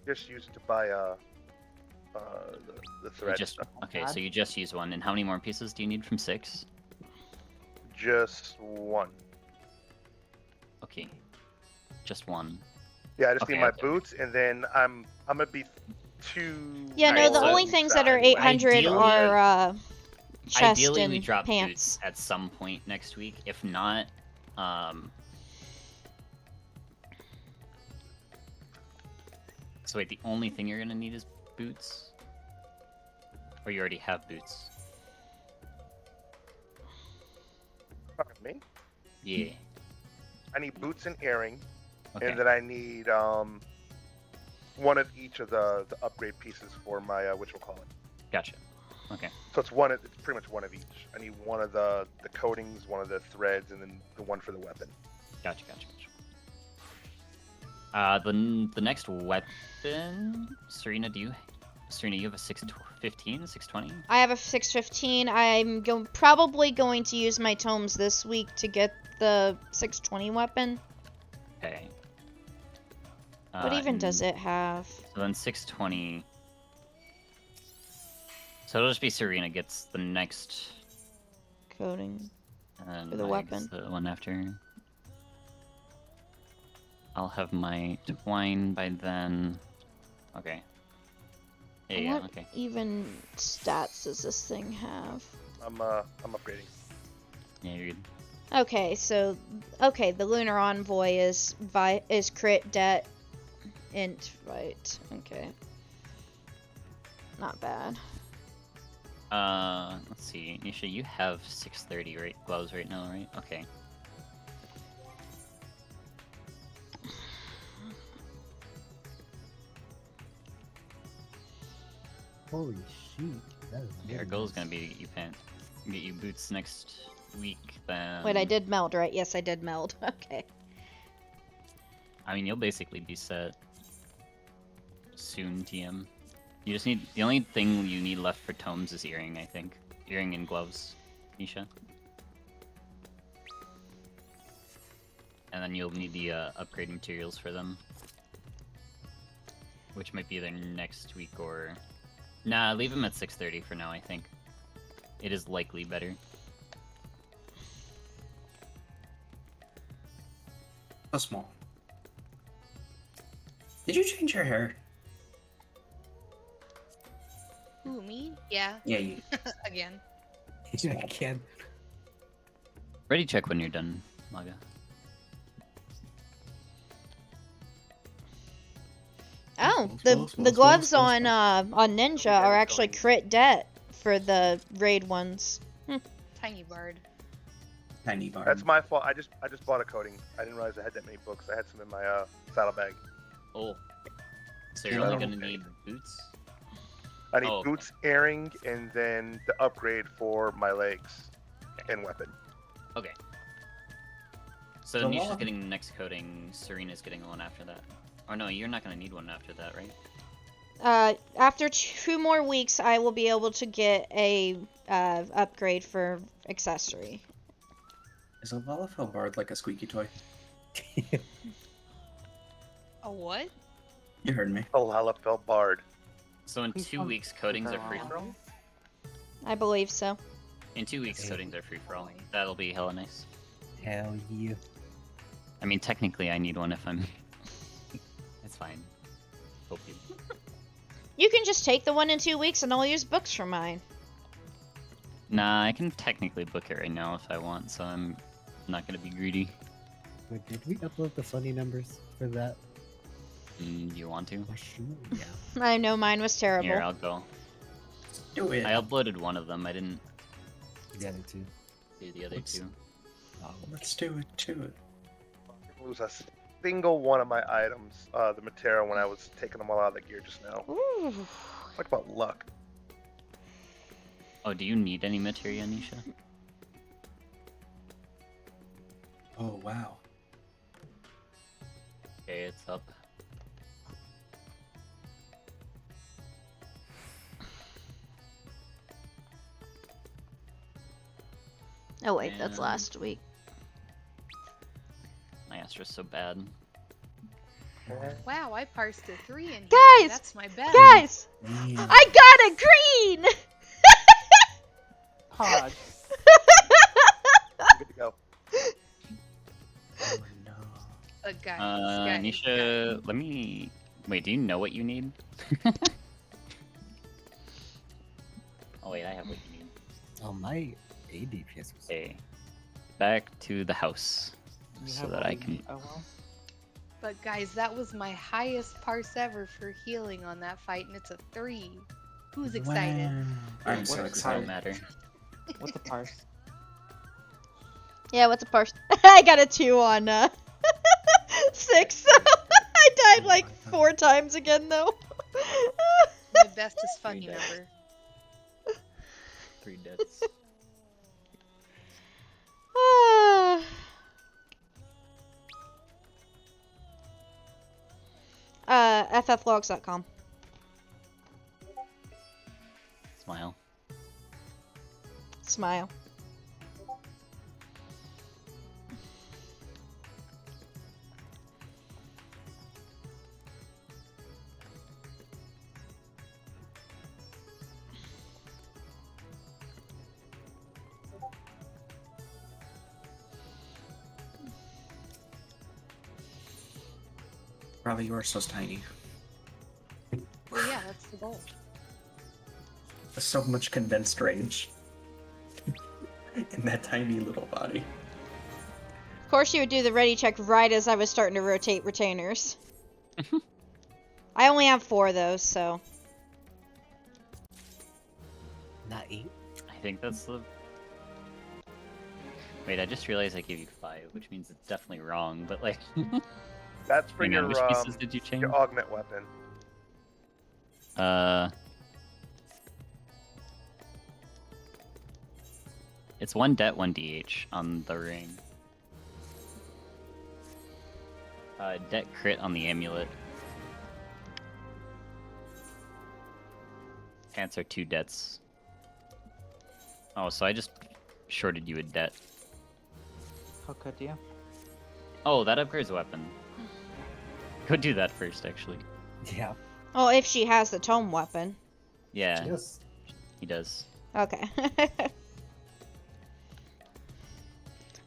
Just use it to buy the thread. Just stuff. okay, God. so you just use 1. And how many more pieces do you need from 6? Just 1. Okay, just 1. Yeah, I just Okay, need my okay. boots, and then I'm gonna be 2. Yeah, no, Alright, the so only things that are shine. 800 Ideally- are chest Ideally, and we drop pants. boots at some point next week. If not, So wait, the only thing you're gonna need is boots? Or you already have boots? Pardon me. Yeah. I need boots and earring, Okay. and then I need one of each of the upgrade pieces for my whatchamacallit. Gotcha. Okay. So it's one. It's pretty much one of each. I need one of the coatings, one of the threads, and then the one for the weapon. Gotcha. The next weapon, Serena, you have a 615, 620? I have a 615. I'm probably going to use my tomes this week to get the 620 weapon. Okay. What even does it have? So then 620. So it'll just be Serena gets the next, Coding. and For the I guess weapon. the one after. I'll have my twine by then. Okay. Yeah, What okay. even stats does this thing have? I'm upgrading. Yeah, you're good. Okay, so the Lunar Envoy is crit det int right. Okay. Not bad. Let's see. Nisha, you have 630 gloves right now, right? Okay. Holy shoot. That is Our really goal is nice. gonna be to get you boots next week. Then. Wait, I did meld, right? Yes, I did meld. Okay. I mean, you'll basically be set soon, TM. You just need the only thing you need left for tomes is earring, I think. Earring and gloves, Nisha. And then you'll need the upgrade materials for them, which might be either next week or. Nah, leave them at 6:30 for now. I think it is likely better. So small. Did you change your hair? Who, me? Yeah. Yeah, you. Again. Yeah, I can. Ready check when you're done, Maga. Oh, Spells, the spells, gloves spells, on Ninja Yeah, are it's actually going. crit det for the raid ones. Tiny bard. Tiny bar. That's my fault. I just bought a coating. I didn't realize I had that many books. I had some in my saddlebag. Oh. So you're Yeah. only gonna need boots? I need Oh, okay. boots, earring, and then the upgrade for my legs and weapon. Okay. So So Nisha's long. getting the next coating, Serena's getting one after that. Or no, you're not gonna need one after that, right? After 2 more weeks, I will be able to get a upgrade for accessory. Is a Lalafell bard like a squeaky toy? A what? You heard me. A Lalafell bard. So in 2 weeks, coatings are free for all? I believe so. In 2 weeks, coatings are free for all. That'll be hella nice. Hell yeah. I mean, technically, I need one if I'm. It's fine. Hope you. You can just take the one in 2 weeks and I'll use books for mine. Nah, I can technically book it right now if I want, so I'm not gonna be greedy. But did we upload the funny numbers for that? You want to? Yeah. I know mine was terrible. Here, I'll go. Do it. I uploaded one of them. I didn't The other two. do the other Let's- two. Let's do it. Do it. Lose a single one of my items, the Matera, when I was taking them all out of the gear just now. Ooh. Talk about luck. Oh, do you need any materia, Nisha? Oh wow. Okay, it's up. Oh wait, that's And- last week. My Astra's so bad. Wow, I parsed a 3 in here. Guys! That's my best. Guys! Yeah. I got a green! Pod. Good to go. Oh no. Guys, Nisha, let me. Wait, do you know what you need? Oh wait, I have what you need. Oh, my ADPS was. Okay, back to the house, You so have that all I you can. need. Oh well. But guys, that was my highest parse ever for healing on that fight, and it's a 3. Who's excited? Wow. I'm What so a It doesn't excited. matter. What's a parse? Yeah, what's a parse? I got a 2 on 6. I died like 4 times again though. My best is funny Very number. 3 deaths. FFlogs.com. Smile. Smile. Probably yours so tiny. Well, yeah, that's the goal. So much condensed rage in that tiny little body. Of course, you would do the ready check right as I was starting to rotate retainers. I only have 4 of those, so. Not 8. I think that's the. Wait, I just realized I gave you 5, which means it's definitely wrong. But like, That's for hang on, your which pieces did you change? your augment weapon. It's 1 det, 1 DH on the ring. Det crit on the amulet. Pants are 2 debts. Oh, so I just shorted you a det. How could you? Oh, that upgrades a weapon. Go do that first, actually. Yeah. Oh, if she has the tome weapon. Yeah, Yes. he does. Okay.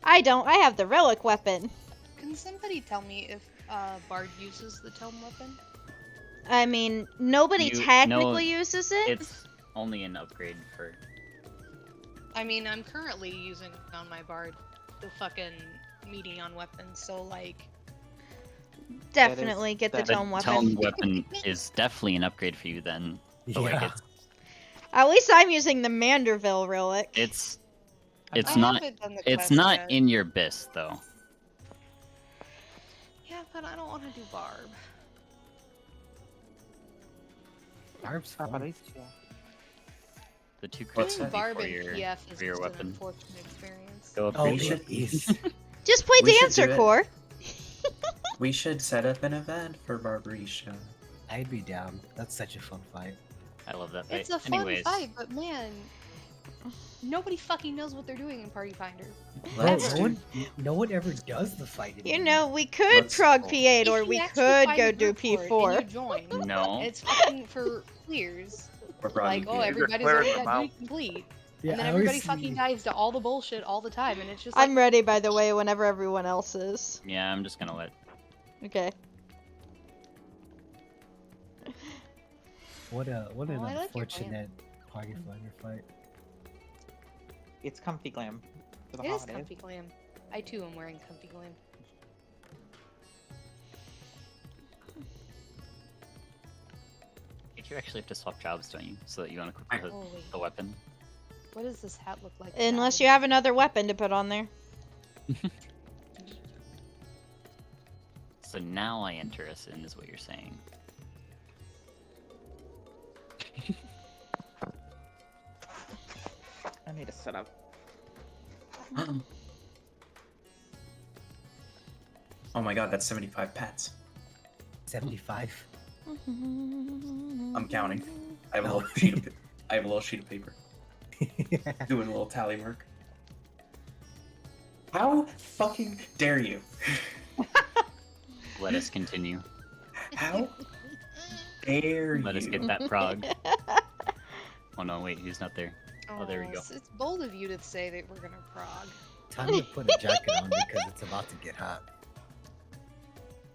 I don't. I have the relic weapon. Can somebody tell me if Bard uses the tome weapon? I mean, nobody You- technically no, uses it. It's only an upgrade for. I mean, I'm currently using on my Bard the fucking medion weapon, so like, Definitely get the that- The tome weapon. tome weapon is definitely an upgrade for you then. But like Yeah. At least I'm using the Manderville relic. it's I not haven't done the it's quest not yet. in your bis though. Yeah, but I don't want to do Barb. Barb's fun. Aparicio. The 2 What's crits Doing would be Barb for in your PF is for your just an weapon. unfortunate experience. Go Oh, upgrade it it. is. Just play We should Dancer do it. Core. We should set up an event for Barbarisha. I'd be down. That's such a fun fight. I love that fight. It's a fun Anyways, fight, but man, nobody fucking knows what they're doing in Party Finder. Bro, Let's no do- one ever does the fight You anymore. know, we could Let's prog go. P8 or If you we actually could find go a do group for it P4. And you join. no. It's fucking for clears. Or Like, oh, Broggy. everybody's clearing already them got out. duty complete. Yeah, And then I always everybody fucking see- dives to all the bullshit all the time, and it's just like, I'm ready, by the way, whenever everyone else is. Yeah, I'm just gonna let. Okay. What an Oh, I like your plan. unfortunate party fighter fight. It's comfy glam for the it is holidays. comfy glam. I too am wearing comfy glam. You actually have to swap jobs, don't you? So that you want to equip the, Oh wait, the weapon. what does this hat look like? Unless now? you have another weapon to put on there. So now I enter us in, is what you're saying. I need to set up. Oh my god, that's 75 pets. 75. I'm counting. I have a Oh. little sheet of I have a little sheet of paper. Doing a little tally mark. How fucking dare you? Let us continue. How dare you? Let us get that prog. Oh no, wait, he's not there. Oh, there we go. It's bold of you to say that we're gonna prog. Time to put a jacket on because it's about to get hot.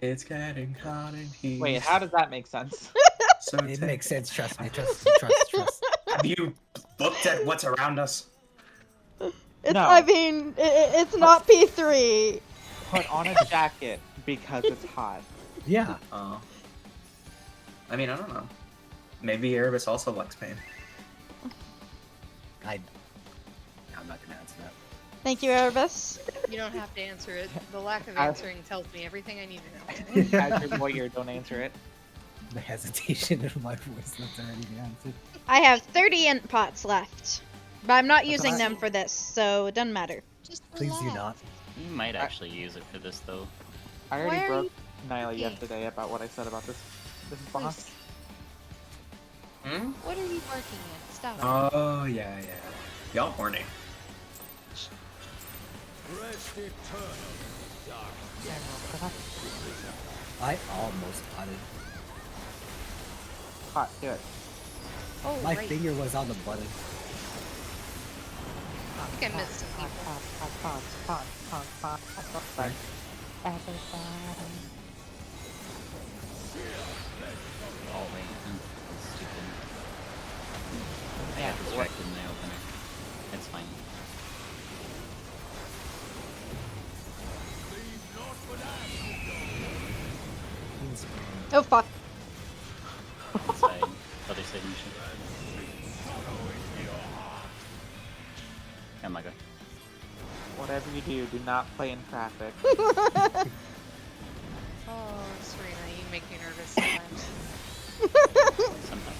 It's getting hot in here. Wait, how does that make sense? So It take- makes sense, trust me. Trust. Have you looked at what's around us? It's, No. I mean, it's not P3. Put on a jacket because it's hot. Yeah. I mean, I don't know. Maybe Erebus also likes pain. I'm not gonna answer that. Thank you, Erebus. You don't have to answer it. The lack of I- answering tells me everything I need to know. As your lawyer, don't answer it. The hesitation in my voice that's already the answer. I have 30 int pots left. But I'm not using fine. them for this, so it doesn't matter. Just Please do relax. not. You might actually use it for this though. I Why already are broke you Nyla talking? yesterday about what I said about this boss. Hmm? What are you barking at? Stop. Oh, yeah. Y'all horny. I almost got it. Hot, do it. Oh, My right. finger was on the button. I think I missed some people. I Yeah, got distracted in the opener. It's fine. Oh fuck. Side, other side mission. Oh my god. Whatever you do not play in traffic. Oh, Serena, you make me nervous sometimes. Sometimes.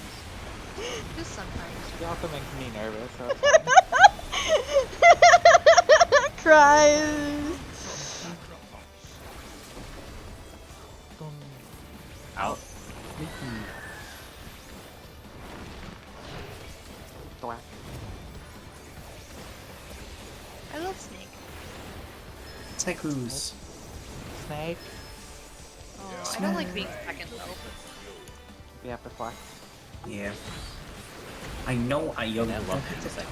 Just sometimes. You also make me nervous, so it's fine. Cries. Out. Thwack. I love Snake. It's like who's? Snake. Oh, I don't like being second though. You have to flex. Yeah. I know I I love it in a second.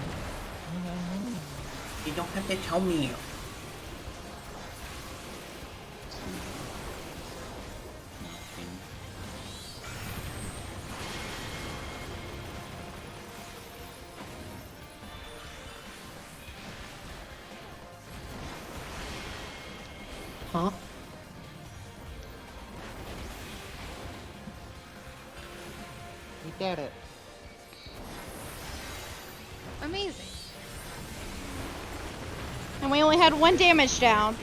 You don't have to tell me. Huh? You get it. Amazing. And we only had 1 damage down.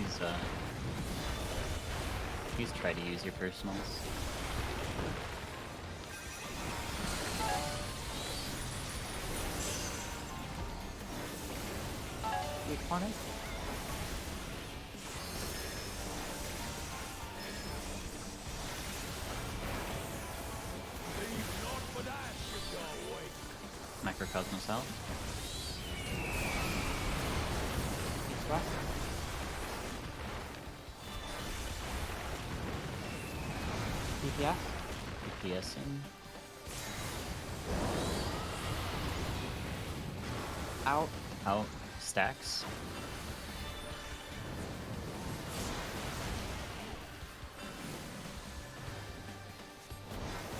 Please try to use your personals. You corner? Microcosmos out. What? DPS? DPS in. Out. Out. Stacks.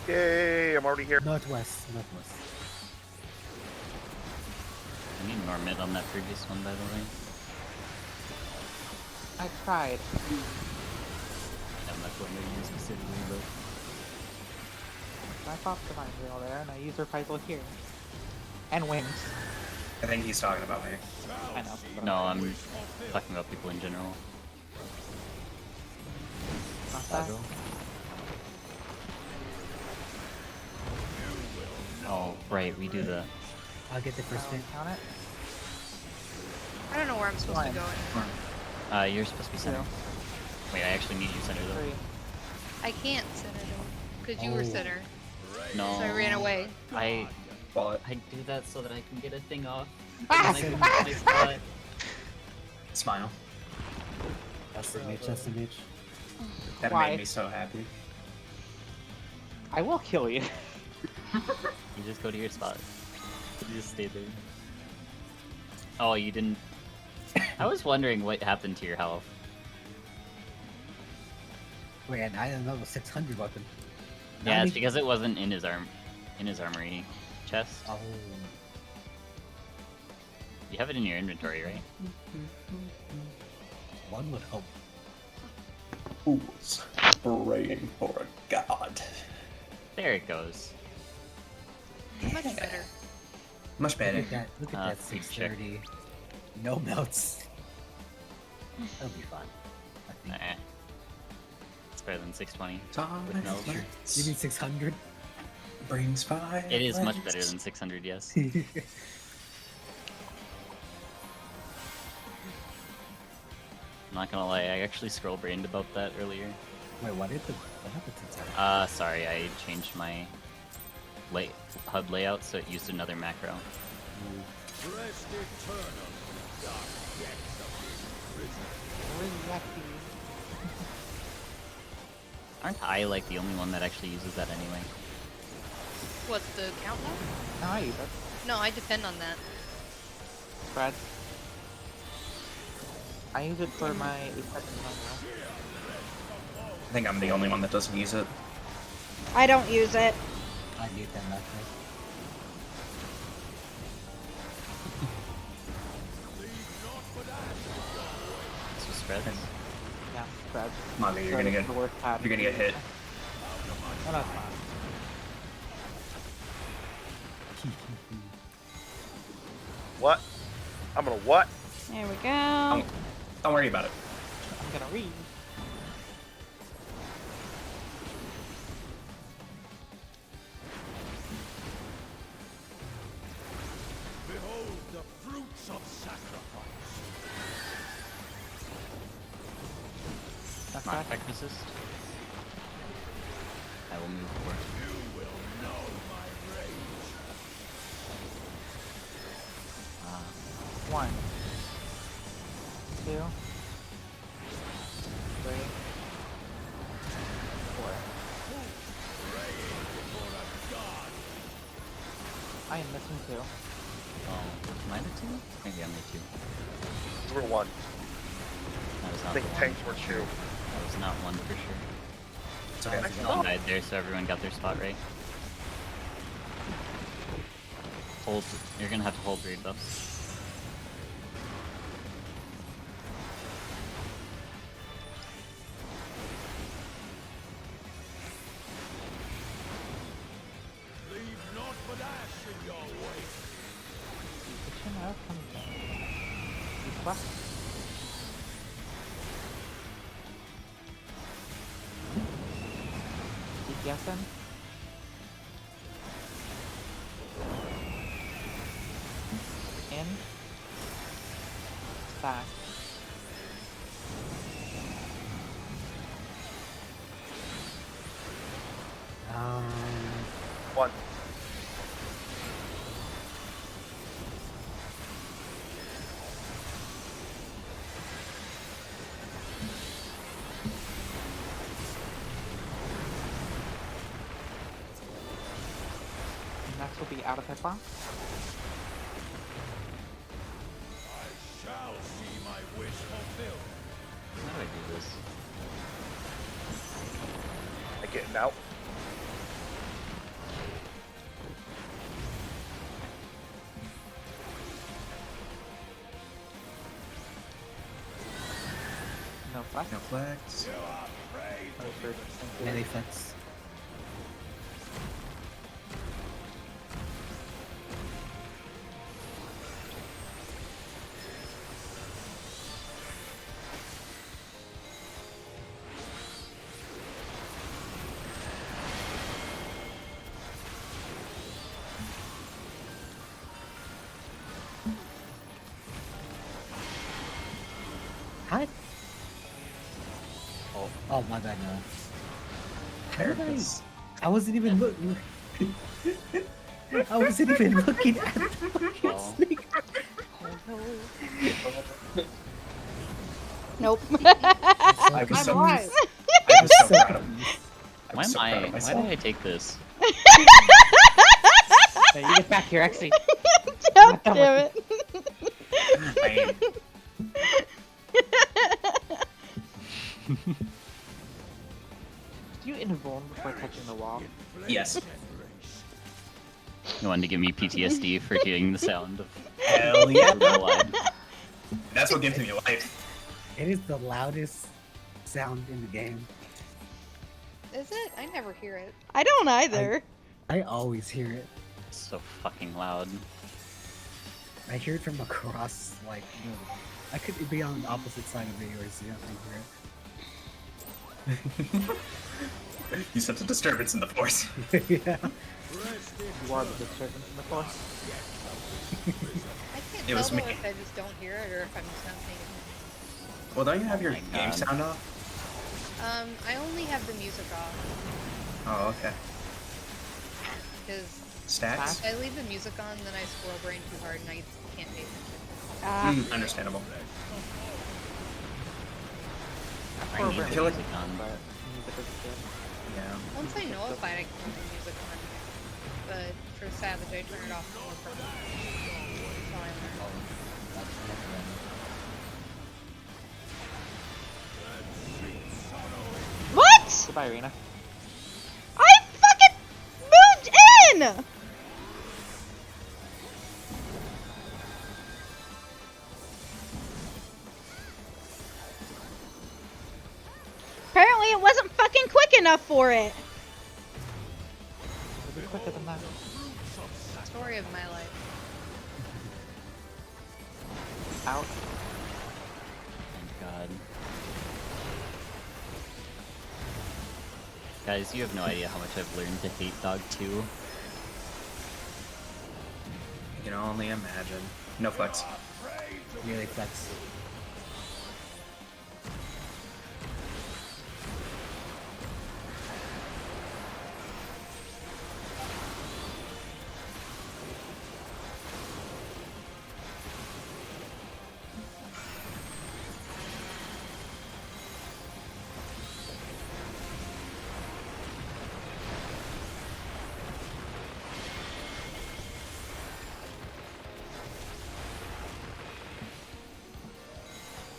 Yay, I'm already here. Northwest. I need more mid on that previous one, by the way. I tried. I'm not going to use specifically, but I popped the mind wheel there and I used reprisal here. And wings. I think he's talking about me. I know. no, I'm talking about people in general. Not that. Oh, right, we do the. I'll get the first hit. Count it. I don't know where I'm supposed to go anymore. You're supposed to be center. Wait, I actually need you center though. 3. I can't center though, because you were center. No. So I ran away. I But do that so that I can get a thing off. Ah! And I can use my spot. smile. That's the image. That's the image. That Why? made me so happy. I will kill you. You just go to your spot. You just stay there. Oh, you didn't. I was wondering what happened to your health. Wait, and I had another 600 weapon. Yeah, it's because it wasn't in his armory chest. Oh. You have it in your inventory, right? One would hope. Who's praying for a god? There it goes. Much better. Much Look better. at that. Look at that speed check. 630. No melts. That'll be fun. I think. It's better than 620. With no You need 600? brings fire. It is much better than 600, yes. I'm not gonna lie, I actually scroll brained about that earlier. Wait, what happened to that? Sorry, I changed my HUD layout so it used another macro. Aren't I like the only one that actually uses that anyway? What, the countdown? No, I use it. No, I depend on that. Spread. I use it for my effective now. I think I'm the only one that doesn't use it. I don't use it. I need that method. spreads. Yeah, spread. Come on, dude, you're gonna get The worst pattern. you're gonna get hit. Oh, that's fine. What? I'm gonna what? There we go. Don't worry about it. I'm gonna read. Behold the fruits of sacrifice. Come on, effect resist. I will move forward. You will know my rage. 1, 2, 3, 4. I am missing 2. Oh, am I the 2? Maybe I'm the 2. You were 1. That was I not think the 1. tanks were 2. That was not 1 for sure. So I One died there, so everyone got their spot right. Hold. You're gonna have to hold raid buffs. Leave naught but ash in your wake. Kitchen out comes down. He's back. Keep guessing. In. Back. Um, 1. Next will be out of hitbox. I shall see my wish fulfilled. How do I do this? I getting out. No flash. no flex. You are prey No to surge. Melee flex. Hi. Oh my bad, no. How did I wasn't even looking. I wasn't even looking at the fucking Oh. snake. Nope. I was so, I was so proud of I Why was so am proud I? of Why myself. did I take this? Hey, you get back here, Exy. God damn it. I Do you invuln before touching the wall? yes. You wanted to give me PTSD for hearing the sound of Hell yeah. real life. That's what gives me life. It is the loudest sound in the game. Is it? I never hear it. I don't either. I always hear it. It's so fucking loud. I hear it from across, like, you know, I could be on the opposite side of the URC, I hear You sense a disturbance in the force. it. Yeah. You are the disturbance in the force. I can't It was tell though me. if I just don't hear it or if I'm just not paying attention. Well, don't you have your my game God. sound off? I only have the music off Oh, okay. because Stacks? if I leave the music on, then I squirrel brain too hard and I can't pay attention. Ah, Understandable. I need I the feel like- music on. But music is good. Yeah. Once I know it, I can leave the music on. But for Savage, I turn it off more permanently. That's how I learned. what? Goodbye, Rena. I fucking moved in! enough for it. It'll be quicker than that. Story of my life. Out. Thank God. Guys, you have no idea how much I've learned to hate Dog 2. You can only imagine. No flex. Really flex.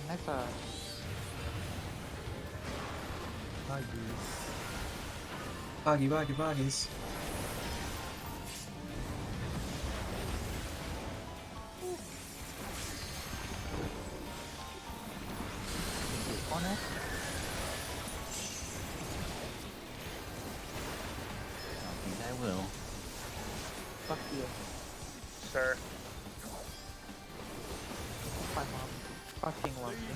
Nice, Boggies. corner. I don't think I will. Fuck you. Sir. My mom fucking loves me.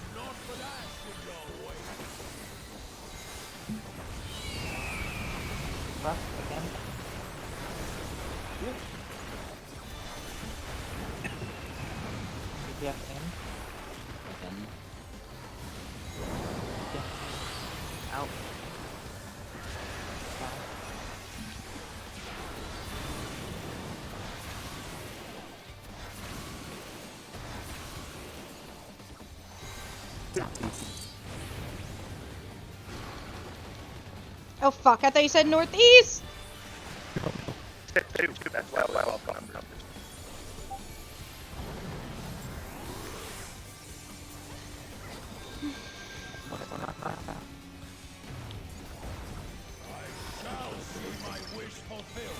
Rush again. DPS in. Again. Out. Down. Oh fuck, I thought you said northeast! That's why I love numbers. Shall see my wish fulfilled.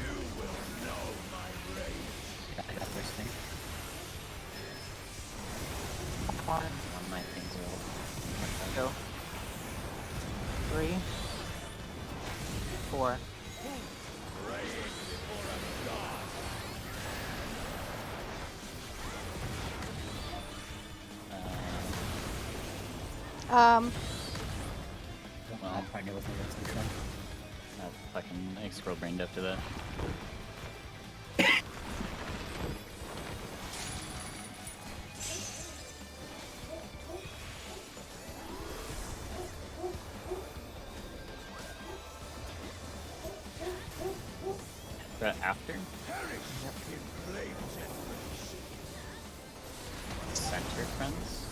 You will know my rage. I got first thing. Come on. One of my things will. Go. 3. 4. Um, Well, I'm pregnant with a little fucking I scroll brained after that. But after? Center friends?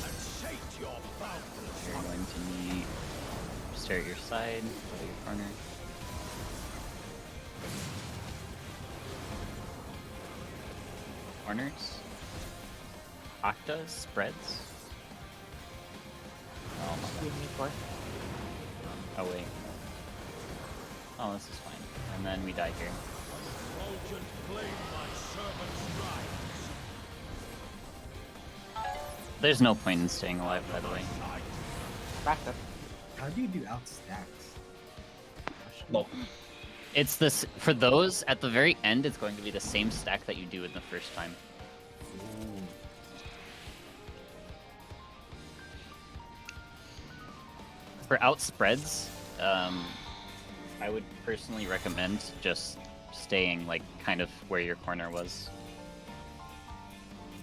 And shake your boundless. You're going to need stare at your side, go to your corner. Corners. Octa spreads. Oh my You god. need 4. Oh wait. Oh, this is fine. And then we die here. Fulgent flame my servant's right. There's no point in staying alive, by the way. Practice. How do you do out stacks? Lol. It's this for those at the very end. It's going to be the same stack that you do in the first time. For outspreads, I would personally recommend just staying like kind of where your corner was.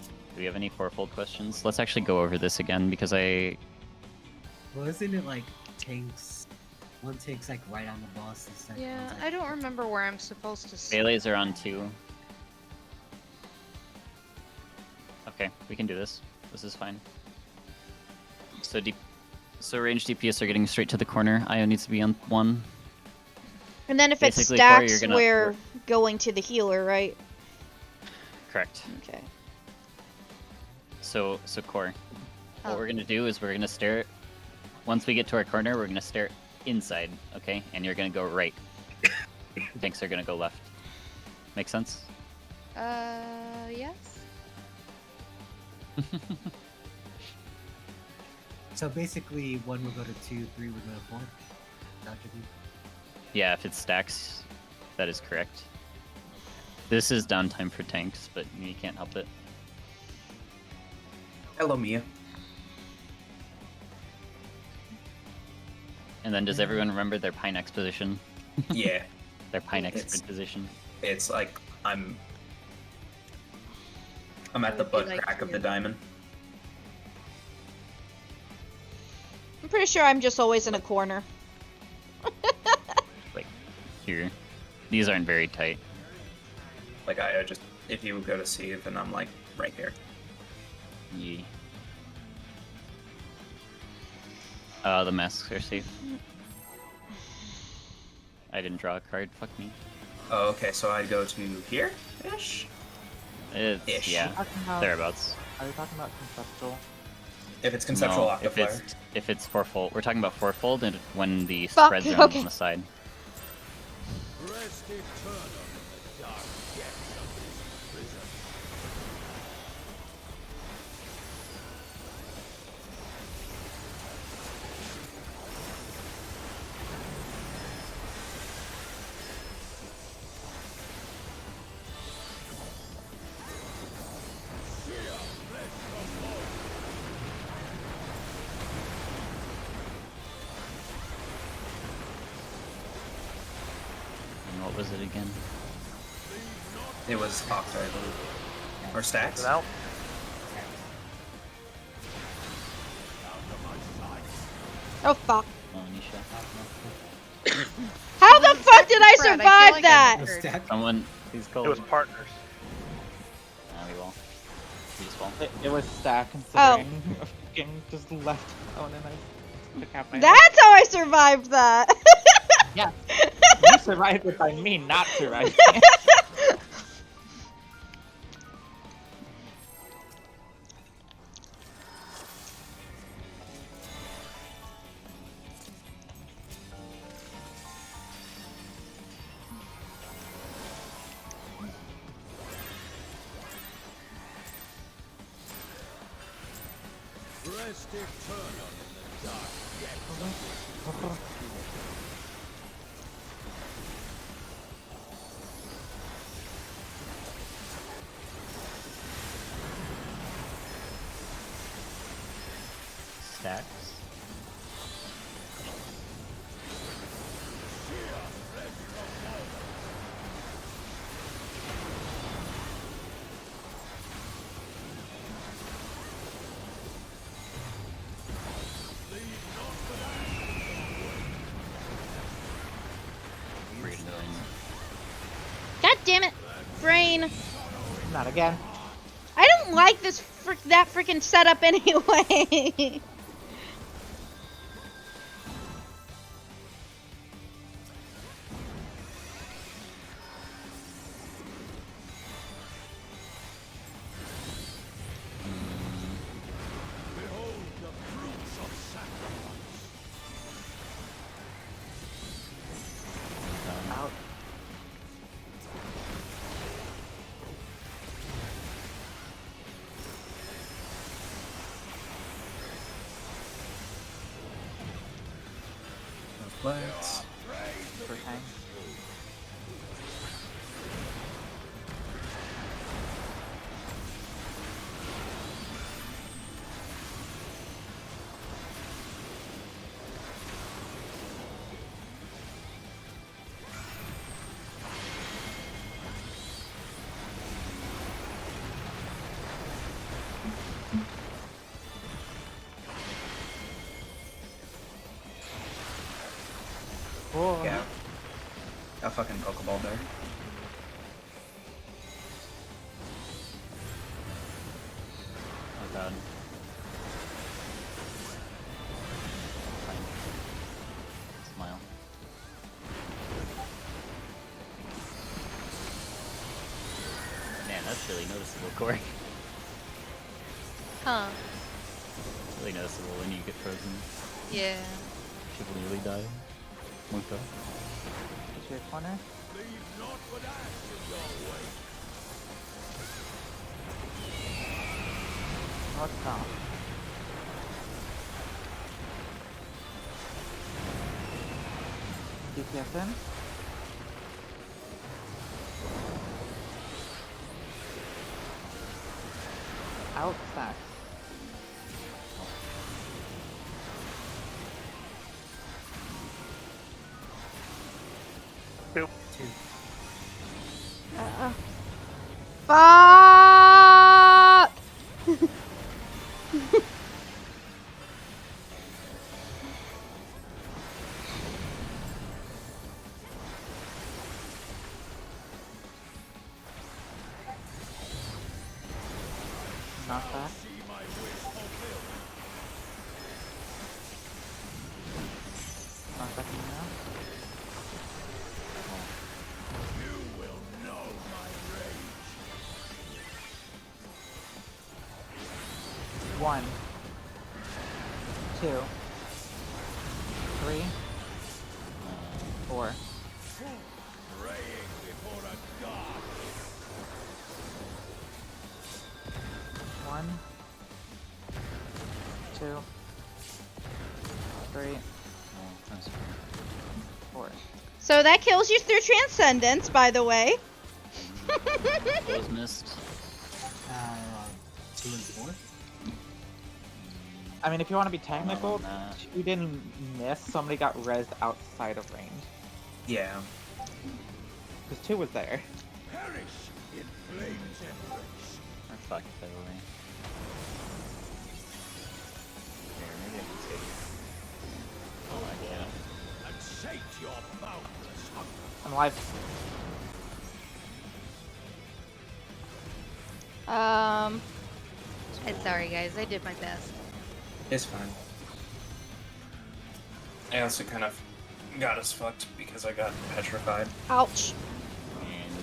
Do we have any fourfold questions? Let's actually go over this again because Well, isn't it like tanks? One takes like right on the boss. The second Yeah, one's, like, I don't remember where I'm supposed to sit. melees are on 2. Okay, we can do this. This is fine. So range DPS are getting straight to the corner. Io needs to be on 1. and then if Basically, it Corey, stacks, you're gonna- we're going to the healer, right? Correct. Okay. So core. What Oh. we're gonna do is we're gonna stare. Once we get to our corner, we're gonna stare inside, okay? And you're gonna go right. Tanks are gonna go left. Make sense? Yes. So basically, 1 would go to 2, 3 would go to 4. Logically. Yeah, if it stacks, that is correct. This is downtime for tanks, but you can't help it. Hello, Mia. And then does everyone remember their Pinex position? Yeah, Their Pinex It's- grid position? it's like I'm at the Would you butt like crack of to- the diamond. I'm pretty sure I'm just always in a corner. Like, here. These aren't very tight. Like I just, if you go to C, then I'm like right here. Yeah. The masks are safe. I didn't draw a card, fuck me. Oh, okay, so I'd go to here ish. It's, Ish. yeah, Talking about- thereabouts. Are you talking about conceptual? If it's conceptual No, if octaflyer. if it's fourfold, we're talking about fourfold, and when the Fuck, spreads are okay. on the side. Rest eternal in the dark depths of this prison. And what was it again? It was octa, I believe. Or stacks. Is it out? Oh fuck. Oh, Anisha. How the fuck did I Fred, I feel survive like that? I'm No hurt. stack. Someone, please call. It was partners. We will. We just fall. It was stack considering fucking just left alone and I took out my That's how I survived that. Yeah. You survived it by me not surviving. Rest eternal in the dark depths of Stacks. God damn it, brain. Not again. I don't like this that freaking setup anyway. behold the fruits of sacrifice. Out. Let's. For time. Cool. Yeah. A fucking Pokeball there. Oh god. Fine. Smile. Man, that's really noticeable, Corey. Huh. It's really noticeable when you get frozen. Yeah. People nearly die. Monka. Is your corner? Leave naught but ash in your way. What's up? DPS in. Out stack. Two. Fuck! Not that. See my wish fulfilled. Not that now. You will know my rage. 1, 2, 3, 4. Praying before a god. 1, 2, 3, 4. So that kills you through Transcendence, by the way. Those missed. 2 and 4. I mean, if you want to be technical, on that. 2 didn't miss. Somebody got rezzed outside of range. Yeah. Because 2 was there. Perish in flames embrace. Or fuck, by the way. Here, maybe I can take it. Oh, I can't. And sate your boundless hunger. I'm alive. I'm sorry, guys. I did my best. It's fine. I also kind of got us fucked because I got petrified. Ouch. And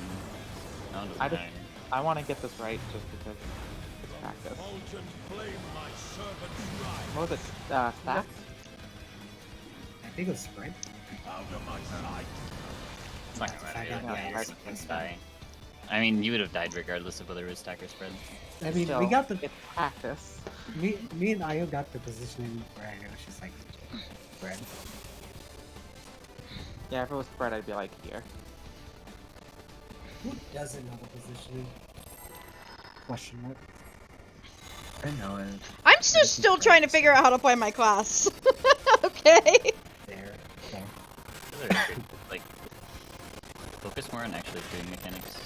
no, it doesn't I just- matter. I want to get this right just because it's practice. Fulgent flame my servant's ride. What was it? Stacks? I think it was spread. Out of my sight. It's not gonna matter. I got Yeah, that. you're gonna die. I mean, you would have died regardless of whether it was stack or spread. I mean, Still, we got the It's practice. me and Io got the positioning where it was just like spread. Yeah, if it was spread, I'd be like here. Who doesn't know the positioning? Question mark. I know it. I'm just still trying to figure out how to play my class. Okay. There. Okay. Those are good, like, focus more on actually doing mechanics.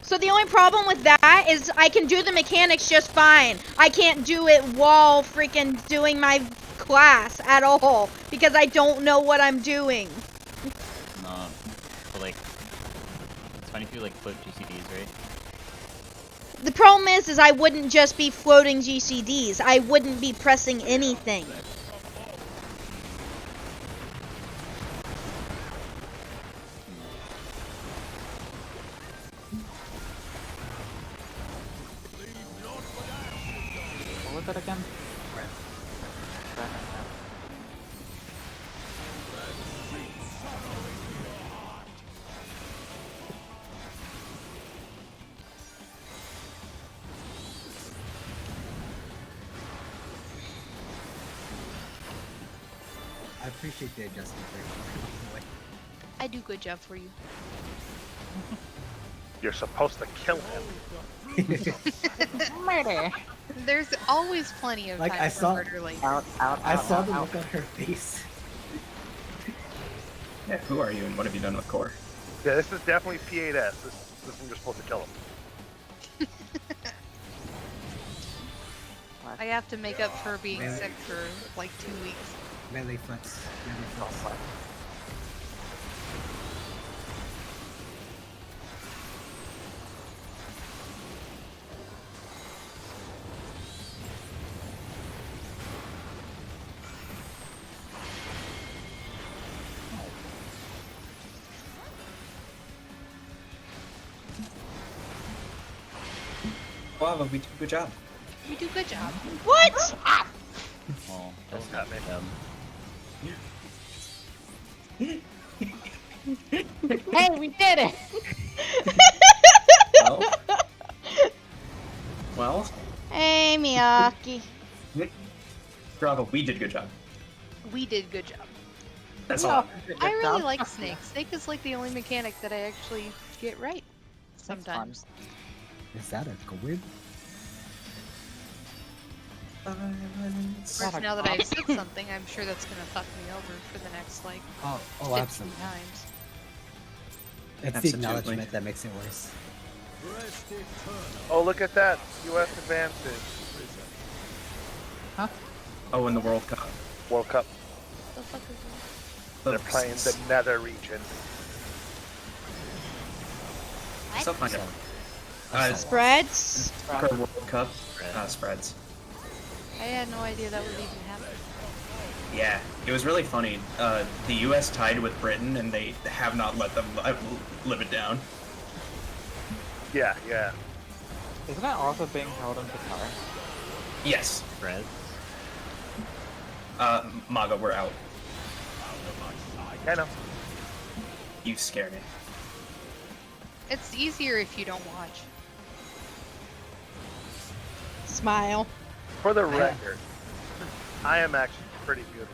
So the only problem with that is I can do the mechanics just fine. I can't do it while freaking doing my class at all because I don't know what I'm doing. No, but like, it's fine if you like float GCDs, right? The problem is I wouldn't just be floating GCDs. I wouldn't be pressing anything. What was it again? Spread. I appreciate the adjustment there. I do good job for you. You're supposed to kill him. Murder! There's always plenty of Like, time I for saw- murder later. Out, out, I out, saw out, the out. look on her face. Yeah, who are you and what have you done with core? Yeah, this is definitely P8S. This is when you're supposed to kill him. I have to make up for being Really? sick for like 2 weeks. Melee flex. Melee flex. Wow, we did a good job. We do good job. What? Well, that's not bad. Hey, we did it! Well, well, Hey, Miyaki. bravo, we did a good job. We did good job. That's No, all. I really like Snake. Snake is like the only mechanic that I actually get right. Snake's fun. Sometimes. Is that a gourd? Of course, now that I've said something, I'm sure that's gonna fuck me over for the next like Oh, 15 absolutely. times. It's the Absolutely. acknowledgement that makes it worse. Rest eternal. Oh, look at that. U.S. advances. Oh, in the World Cup. World Cup. The fuck is They're playing the Nether region. Stuff like that. Spreads? Soccer World Cup spreads. that? I had no idea that would even happen. Yeah, it was really funny. The U.S. tied with Britain, and they have not let them live it down. Yeah, yeah. Isn't that also being held in Qatar? Yes. Fred. Maga, we're out. I know. You scare me. It's easier if you don't watch. Smile. For the record, I am actually pretty good.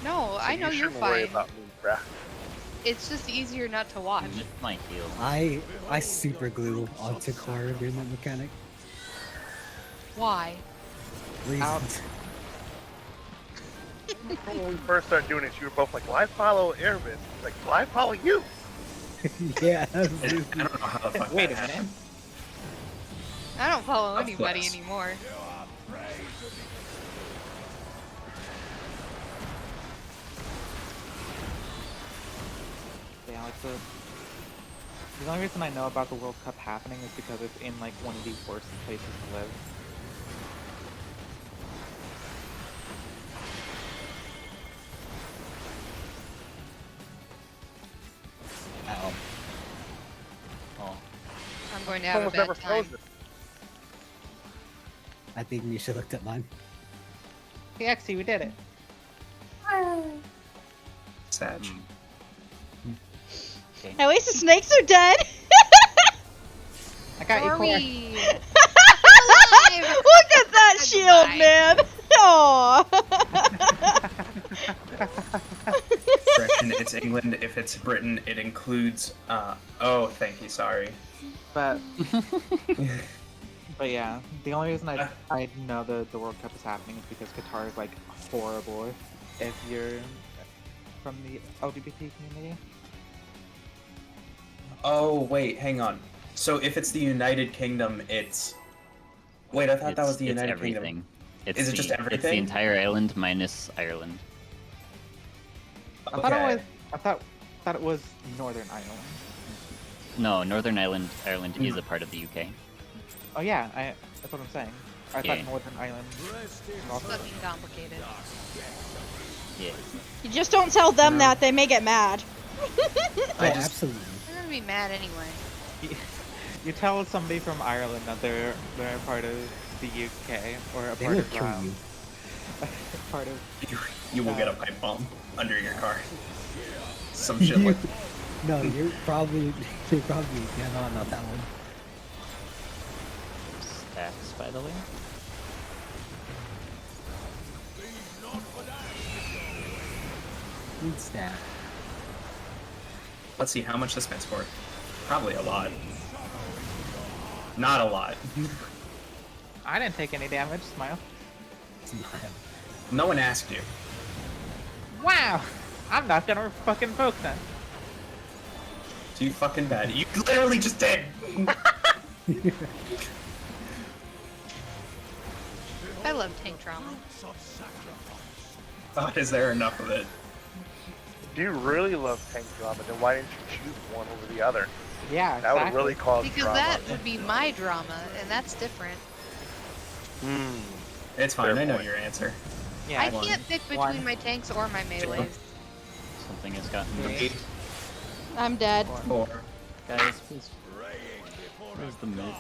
No, So I know you you're shouldn't worry fine. about me, bruh. It's just easier not to watch. It might heal. I super glue onto core during that mechanic. Why? Reasons. When we first started doing this, you were both like, "Well, I follow Irvin." Like, "Well, I follow you." Yeah. I don't know how the fuck Wait that a minute. happened. I don't follow Of anybody course. anymore. Yeah, like the only reason I know about the World Cup happening is because it's in like one of the worst places to live. Ow. Oh. I'm going to have a Almost bad never time. frozen. I think Misha looked at mine. Hey, Exy, we did it. Sag. At least the snakes are dead. I got you, Are Cora. we? Look at that shield, Goodbye. man. Aww. Correction, it's England. If it's Britain, it includes. Oh, thank you. Sorry. But yeah, the only reason I know the World Cup is happening is because Qatar is like horrible if you're from the LGBT community. Oh wait, hang on. So if it's the United Kingdom, it's. Wait, I thought that was the It's United everything. Kingdom. It's Is it the, just It's the everything? entire island minus Ireland. I thought it was Northern Ireland. No, Northern Ireland is a part of the UK. Oh yeah, that's what I'm saying. I Yeah. thought Northern Ireland. It's fucking complicated. Yeah. You just don't tell them No. that; they may get mad. I Oh, just- absolutely. I'm gonna be mad anyway. You tell somebody from Ireland that they're a part of the UK or a They part will of kill you. part of. You will get a pipe bomb under your car. Some shit like. No, you're probably yeah, no, not that one. Stacks, by the way. Need staff. Let's see how much this guy's for. Probably a lot. Not a lot. I didn't take any damage. Smile. Smile. No one asked you. Wow, I'm not gonna fucking poke then. Too fucking bad. You literally just did. I love tank trauma. Is there enough of it? Do you really love tank drama? Then why didn't you choose one over the other? Yeah, That would exactly. really cause Because drama. that would be my drama, and that's different. Hmm. It's fine. Fair I know point. your answer. Yeah, I one. can't pick between One. my tanks or my melees. Something has gotten me. 8, I'm dead. 4. Guys, please. Where's the mid?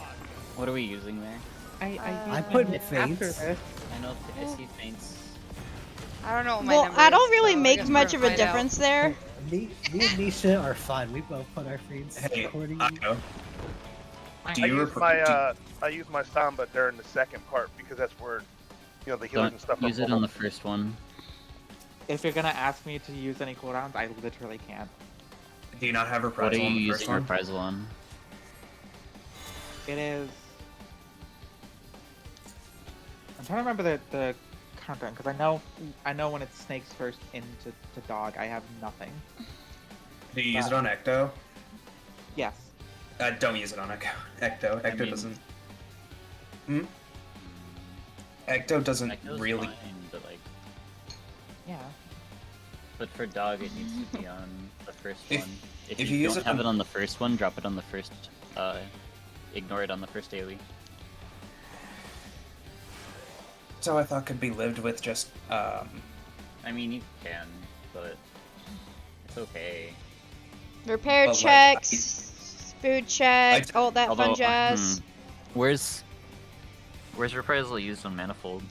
What are we using there? I I put used feints. after this. I know I see feints. I don't know what my Well, number I don't is, really so I make guess much we're of a gonna find out. difference there. Me and Nisha are fine. We both put our feeds Hey, accordingly. I know. Do I you use repro- my do- I use my samba during the second part because that's where, you know, the healers and Don't stuff use are it on the full. first one. If you're gonna ask me to use any cooldowns, I literally can't. Do you not have What are reprisal you on the using first one? reprisal on? It is. I'm trying to remember the countdown because I know when it snakes first into dog, I have nothing. Do you use it on Ecto? Yes. Don't use it on Ecto. Ecto mean- doesn't. Ecto doesn't Echo's really. fine, but like, Yeah. but for dog, it needs to be on the first If- one. if If you you use don't it have on- it on the first one, drop it on the first. Ignore it on the first daily. So I thought could be lived with just. I mean, you can, but it's okay. Repair But, like, checks, food check, I- all that fun Although, jazz. Where's reprisal used on manifold?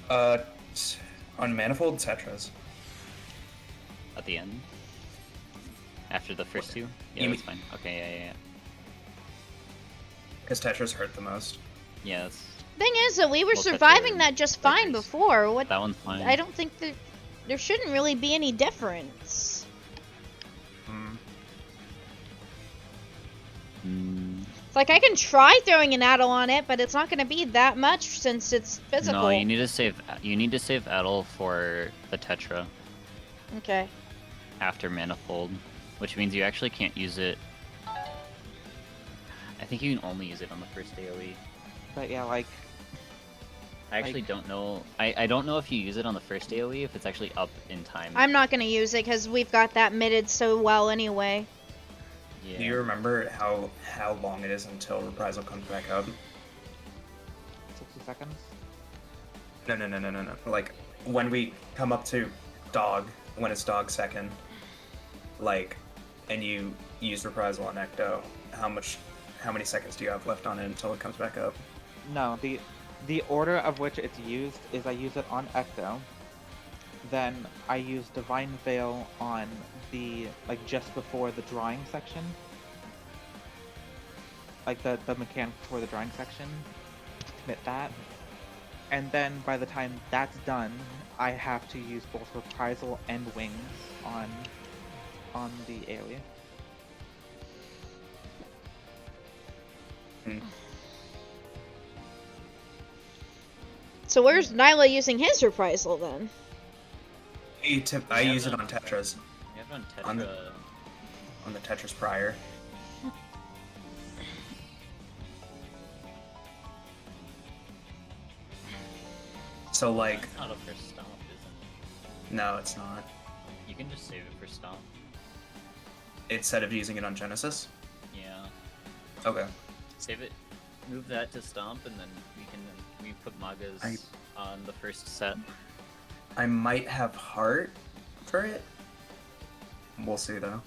On manifold Tetras. At the end? After the first two? Yeah, You that's fine. Okay, yeah. Because Tetras hurt the most. Yeah, that's, Thing is that we were Well, surviving Tetra that just fine Tetris. before. What? that one's fine. I don't think that there shouldn't really be any difference. It's like I can try throwing an addle on it, but it's not going to be that much since it's physical. No, you need to save. You need to save Addle for the Tetra Okay. after manifold, which means you actually can't use it. I think you can only use it on the first AOE. But yeah, like I actually don't know. I don't know if you use it on the first AOE if it's actually up in time. I'm not going to use it because we've got that mitted so well anyway. Yeah. Do you remember how long it is until reprisal comes back up? 60 seconds. No. Like when we come up to dog, when it's dog second, like, and you use reprisal on Ecto, how many seconds do you have left on it until it comes back up? No, the order of which it's used is I use it on Ecto, then I use Divine Veil on the, like, just before the drawing section. Like the mechanic before the drawing section. Commit that. And then by the time that's done, I have to use both reprisal and wings on the AoE. So where's Nyla using his reprisal then? I use it on Tetras, You have it on Tetra. On on the Tetras prior. So like, That's not a first stomp, is no, it's not. it? You can just save it for stomp. Instead of using it on Genesis. Yeah. Okay. Save it. Move that to stomp, and then we put Magas on the first set. I might have heart for it. We'll see though.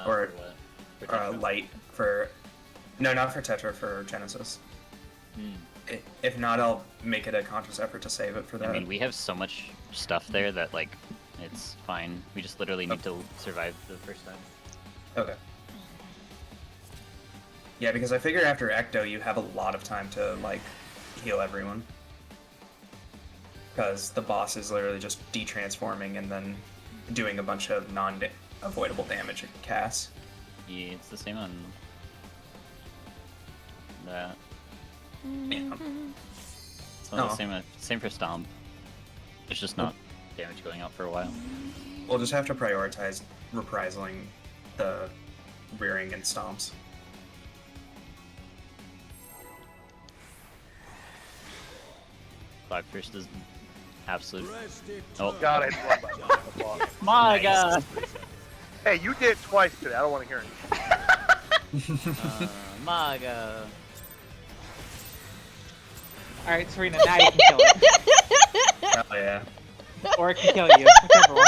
Or, For what? For Tetra? Light for. No, not for Tetra. For Genesis. Hmm. If not, I'll make it a conscious effort to save it for that. I mean, we have so much stuff there that like, it's fine. We just literally need to survive the first time. Okay. Yeah, because I figure after Ecto, you have a lot of time to like heal everyone. Because the boss is literally just detransforming and then doing a bunch of non-avoidable damage at casts. Yeah, it's the same on that. Yeah. It's one of the Oh. same for stomp. It's just not damage going out for a while. We'll just have to prioritize reprisaling the rearing and stomps. Cloud First is absolute. Rest Oh. God, I love that boss. My Nice. God! Hey, you did it twice today. I don't want to hear it. Maga. Alright, Serena, now you can kill it. Oh yeah. Or it can kill you, whichever one.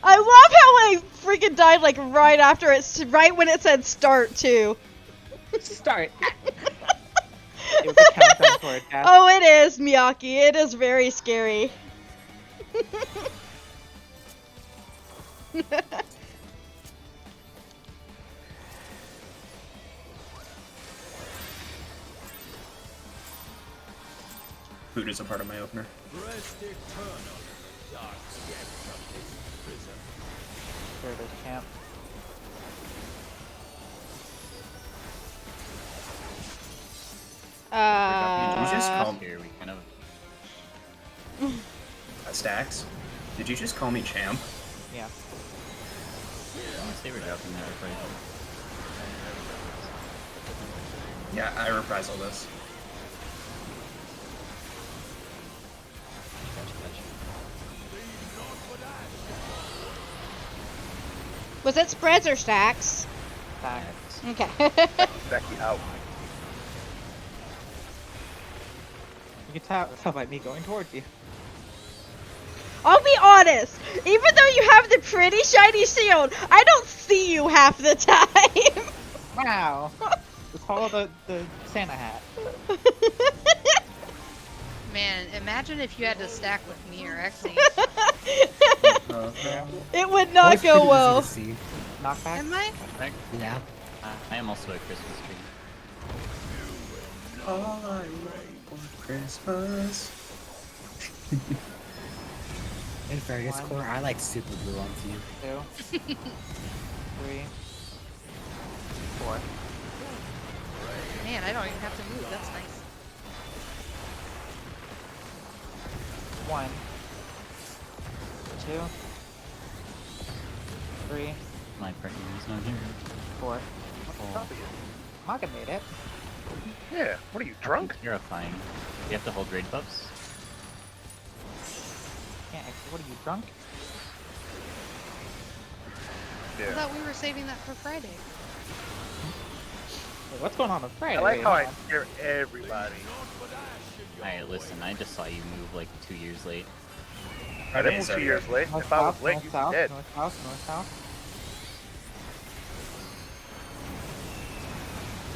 I love how I freaking died like right after right when it said start too. Start. It was a countdown for a death. Oh, it is, Miyaki. It is very scary. Food is a part of my opener. Rest eternal in the dark depths of this prison. There it is, champ. Did you just call me Here we kind of. Stacks? Did you just call me champ? Yeah. They were dropping that reprisal. Yeah, I reprisal this. Was it spreads or stacks? Thanks. Okay. Becky out. You can tell by me going towards you. I'll be honest. Even though you have the pretty shiny shield, I don't see you half the time. Wow. Just follow the Santa hat. Man, imagine if you had to stack with me or Exy. It would not Always pretty go easy well. to see. Knockback. Am I? Yeah. I am also a Christmas tree. All I want for Christmas. In fairness, One. Core, I like super glue onto you. 2, 3, 4. Man, I don't even have to move. That's nice. 1, 2, 3, My partner is not here. 4. Oh. Maga made it. Yeah. What are you, drunk? Terrifying. You have to hold raid buffs. Can't actually. What are you, drunk? I Yeah. thought we were saving that for Friday. Wait, what's going on with Friday? I like Wait, how I hold on. scare everybody. Alright, listen, I just saw you move like 2 years late. I didn't move 2 years late. North If I was south, late, north you'd be south, dead. north south, north south.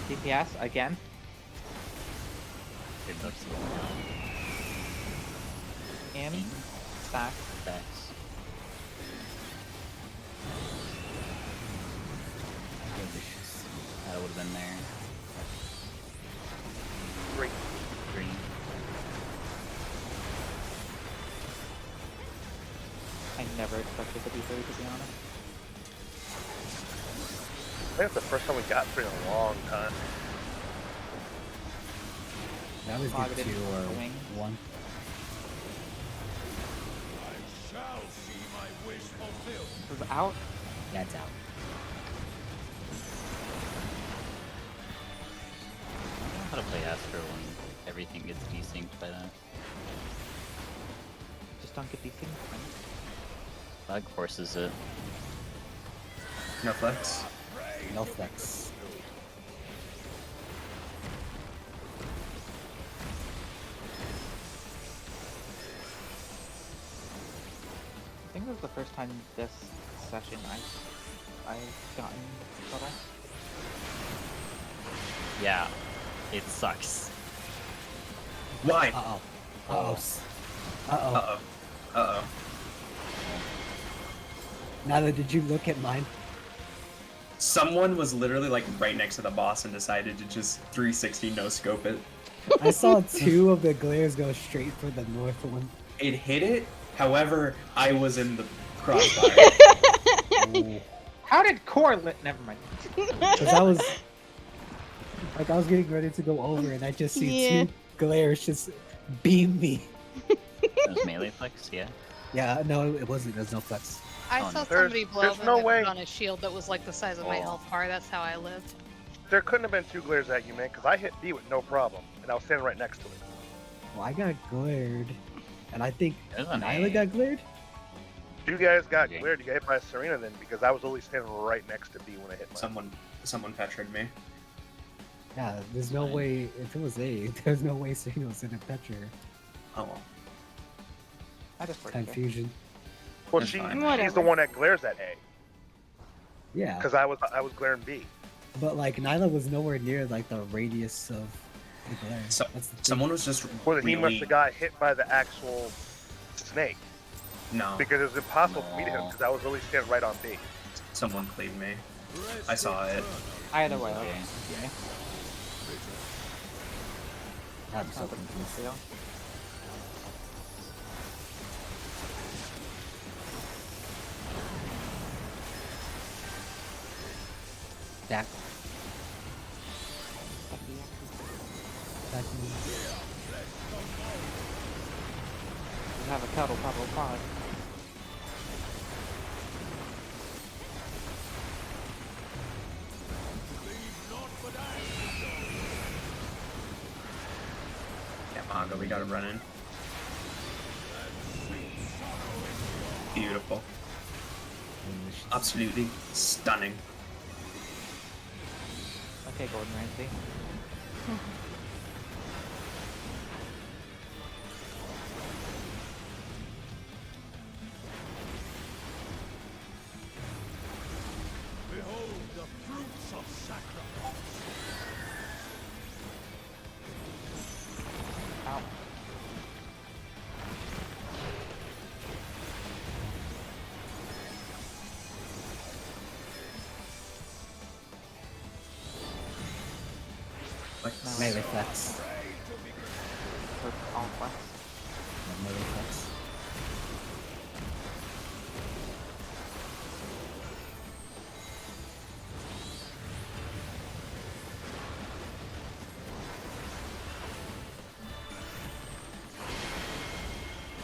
DPS again. Raid buffs In. Stack. Stacks. That would have been there. Great. Green. I never expected to be 3, to be honest. I think it's the first time we got 3 in a long time. That was Targeted good 2 or wing. 1. I shall see my wish fulfilled. It was out. Yeah, it's out. I don't know how to play Astro when everything gets desynced by that. Just don't get these things. Bug forces it. No flex. No flex. I think this is the first time this session I've gotten trouble. Yeah, it sucks. Why? Uh-oh. Uh-oh. Uh-oh. Uh-oh. Uh-oh. Nala, did you look at mine? Someone was literally like right next to the boss and decided to just 360 no scope it. I saw 2 of the glares go straight for the north one. It hit it, however, I was in the crossfire. Ooh. How did Core lit? Never mind. Because I was... Like, I was getting ready to go over and I just see Yeah. 2 glares just beam me. It was melee flex, yeah. Yeah, no, it wasn't. There's no flex. I Oh, saw no. somebody blow There's up no and way. put on a shield that was like the size of my Oh. health bar. That's how I lived. There couldn't have been 2 glares at you, man, because I hit B with no problem, and I was standing right next to it. Well, I got glared. And I think There's an Nyla A. got glared? You guys got Okay. glared. You got hit by Serena then, because I was only standing right next to B when I hit mine. Someone petried me. Yeah, there's no Fine. way. If it was A, there's no way Serena was in a Petra. Oh well. I just worked it. Confusion. Well, That's she's fine. the Whatever. one that glares at A, Yeah, because I was glaring B. but like Nyla was nowhere near like the radius of the glare. So, That's the thing. someone was just Well, he must really... have got hit by the actual snake No, because it was impossible for me to hit him because I was really standing right on bait. someone cleaved me. I saw it. Either way, Okay. okay. I'm so Not a big confused. deal. Back. Back. We have a cuddle puddle pod. Yeah, Maga, we gotta run in. Beautiful. Absolutely stunning. Okay, Gordon Ramsay. Behold the fruits of sacrifice. Ow. Like, Melee flex. For all flex. Melee flex.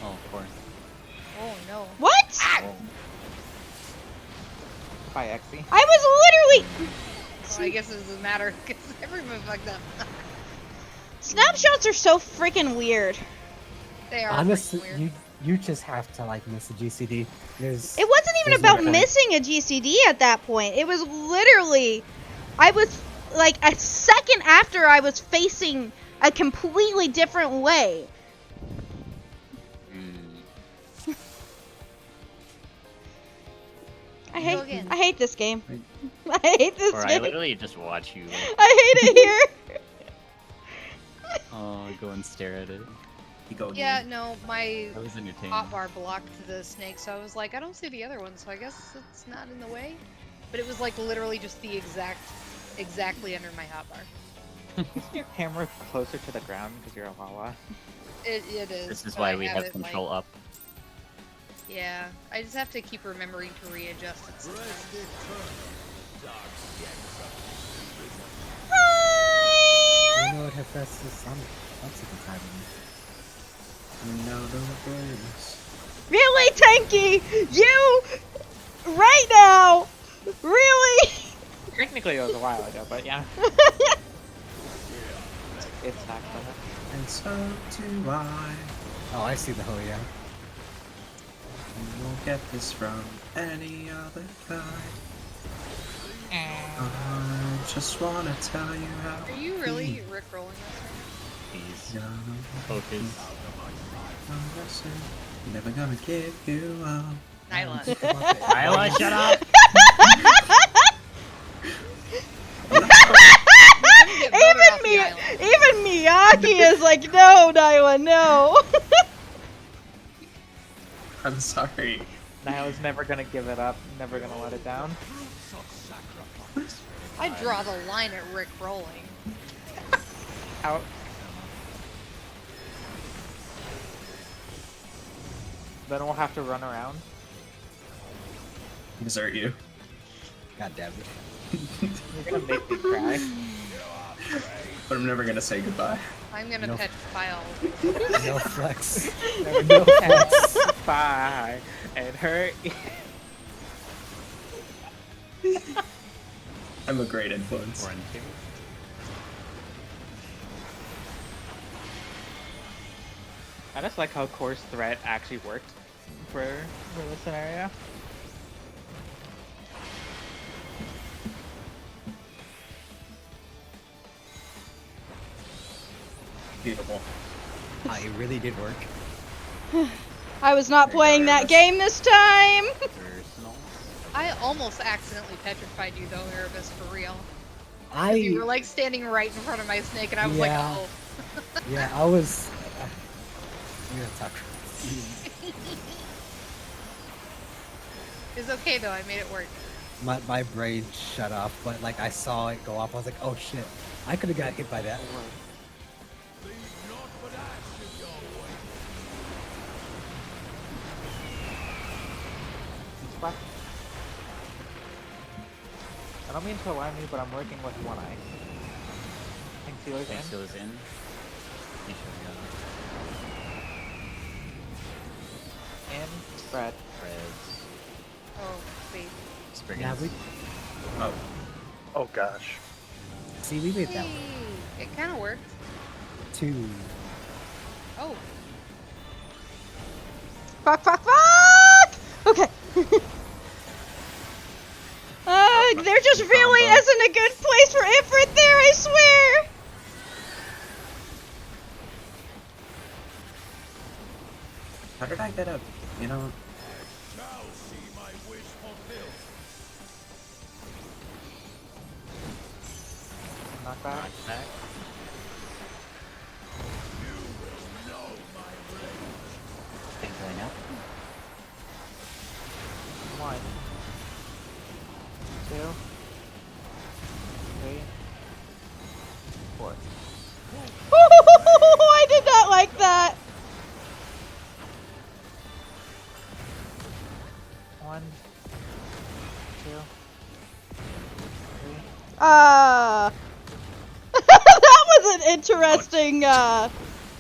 Oh, of course. Oh no. What? Oh. Bye, Exy. I was literally. Well, I guess it doesn't matter because everyone fucked up. Snapshots are so freaking weird. They are Honestly, freaking weird. you just have to like miss a GCD. There's It wasn't even There's no about point. missing a GCD at that point. It was literally, I was like a second after I was facing a completely different way. Mm. Go again. I hate this game. I hate this Or I game. literally just watch you. I hate it here. Oh, go and stare at it. you go Yeah, again. no, my That was entertaining. hotbar blocked the snake, so I was like, I don't see the other one, so I guess it's not in the way. But it was like literally just the exactly under my hotbar. Is your camera closer to the ground because you're a Wawa? It is. This is but why I we have it, control up. Like, yeah, I just have to keep remembering to readjust it. sometimes. Rest eternal. Dark depths of You know what Hephaestus? I'm sick and tired of You know the words. Really, Tanky? You? Right now? Really? Technically, it was a while ago, but yeah. It's not gonna. And so do I. Oh, I see the whole yeah. You won't get this from any other guy. I just wanna tell you how. Are you really rickrolling this? Please. young. Focus. Listen, never gonna give you up. Nylon. Isla, shut up! Even Miyaki is like, no, Nyla, no. I'm sorry. Nyla's never gonna give it up, never gonna let it down. I draw the line at rickrolling. Out. Then we'll have to run around. Desert you. God damn it. You're gonna make me cry. But I'm never gonna say goodbye. I'm gonna No. petrify all. No flex. No flex. Bye. And hurt. I'm a great influence. Or into. I just like how Course Threat actually worked for this scenario. Beautiful. It really did work. I was not playing that game this time. Personal. I almost accidentally petrified you though, Erebus, for real. You were like standing right in front of my snake, and I was Yeah. like, oh. Yeah, I was. We're gonna talk. It's okay though. I made it work. My brain shut off, but like I saw it go off. I was like, oh shit, I could have got hit by that. I don't mean to alarm you, but I'm working with one eye. Think Sealer's in? Sealer's in. You should go. In. Fred. Preds. Oh, wait. Spriggans. Yeah, we Oh gosh. see we made that one. Hey, it kind of worked. 2. Oh. Fuck, fuck, fuck! Okay. There just really isn't a good place for Ifrit there, I swear! How did I get up? You know, Shall see my wish fulfilled. Knockback. Back. Thing going up. 1, 2, 3, 4. I did not like that! 1, 2, 3. That was an interesting,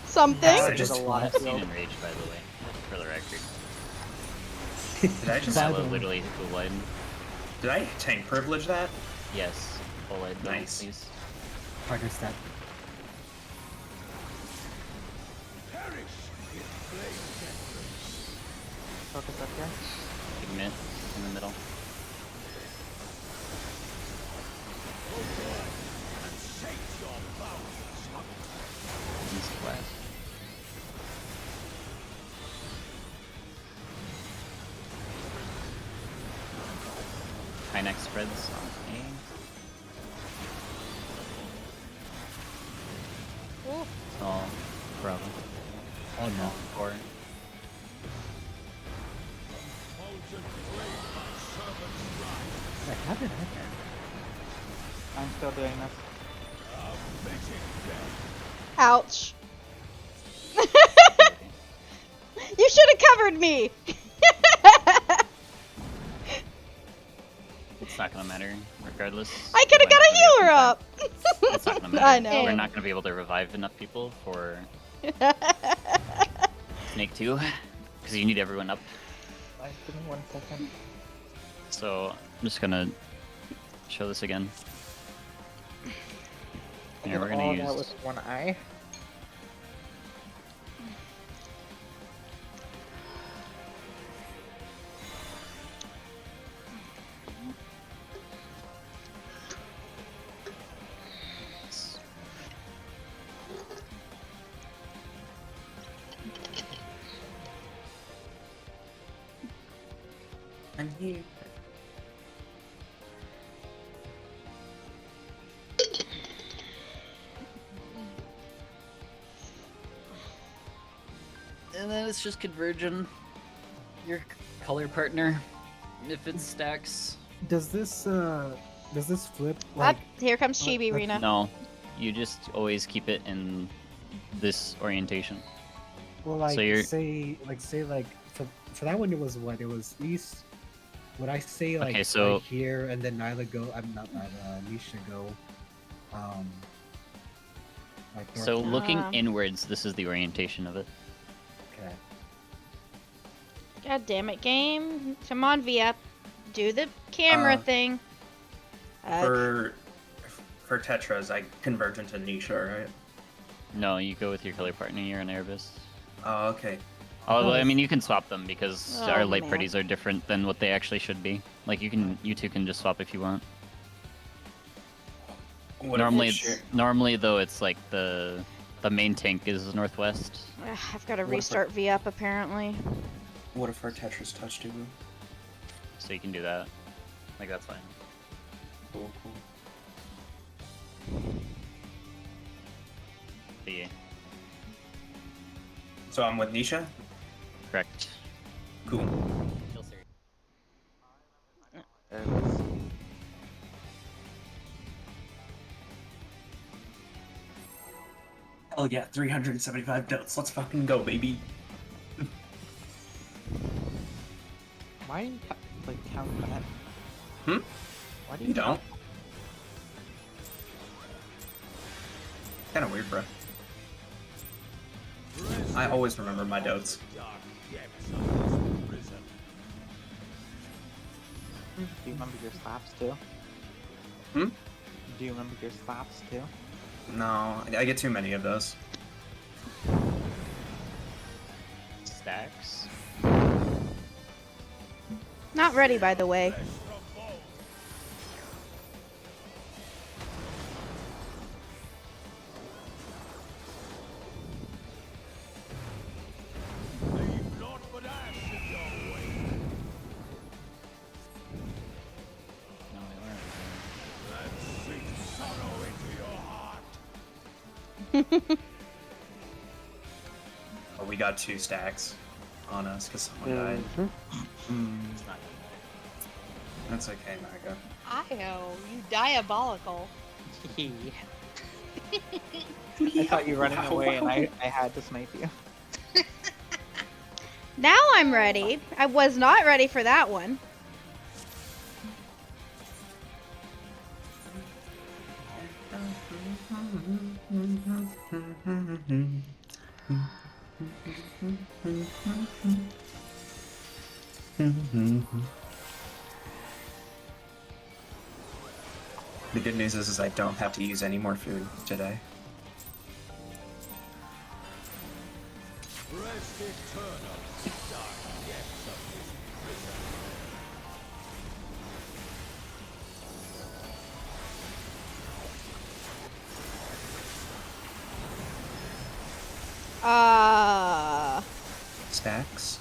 something. That's There's just a lot of scene field. in Rage, by the way, for the record. did I just Silo literally full wide. did I tank privilege that? Yes, full wide. Nice. Please. Partner step. Focus up here. Ignite in the middle. East west. High neck spreads on A. Ooh. Oh, Bravo. Oh no. 4. Wait, how did I get? I'm still doing this. Ouch. You should have covered me! It's not gonna matter, regardless. I could have got a healer up! It's not gonna matter. I know. We're not gonna be able to revive enough people for Snake 2, because you need everyone up. Give me 1 second. So I'm just gonna show this again. Yeah, we're gonna all that use. with one eye. I'm here. And then it's just converging your color partner if it stacks. Does this flip Up, like? here comes Chibi, Rena. No, you just always keep it in this orientation. Well, like So you're- say for that one it was what? It was east. Would I say like Okay, so- right here and then Nyla go? I'm not Nyla. Nisha go. Like So north- looking Ah. inwards, this is the orientation of it. Okay. God damn it, game. Come on, Via. Do the camera thing. For Tetras, I convert into Nisha, right? No, you go with your color partner. You're an Erebus. Oh, okay. Although I mean, you can swap them because Oh, our light man. pretties are different than what they actually should be. Like you two can just swap if you want. What if Normally, we it's, share- normally though, it's like the main tank is northwest. I've got to What if restart V up apparently. What if our Tetras touch to? So you can do that. Like that's fine. Cool, cool. The So I'm with Nisha? correct. Cool. Kill Siri. And let's see. Hell yeah, 375 notes. Let's fucking go, baby. Why do you like count that? Hmm? Why do You don't? Kinda weird, bro. I always remember my notes. Dark depths of this prison. Do you remember your slaps too? Hmm? Do you remember your slaps too? No, I get too many of those. Stacks. Not ready, by the way. Flesh from bone. Leave naught but ash in your way. No, we weren't. And sink sorrow into your heart. Oh, we got 2 stacks on us because someone died. It's not That's okay, Naga. Io, you diabolical. I thought you were running away and I had to snipe you. Now I'm ready. I was not ready for that one. The good news is I don't have to use any more food today. Rest eternal in the dark depths of this prison. Stacks?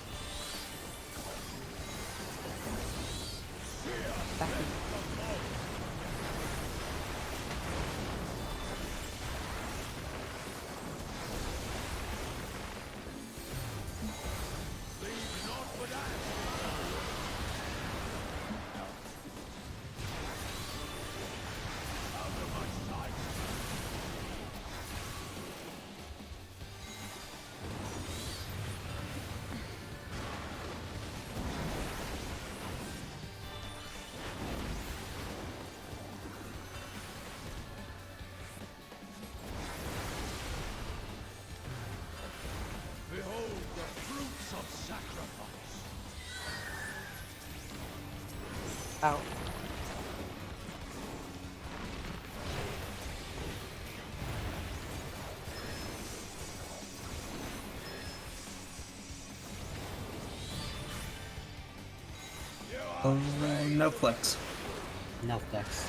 Behold the fruits of sacrifice. Ow. No flex. No flex.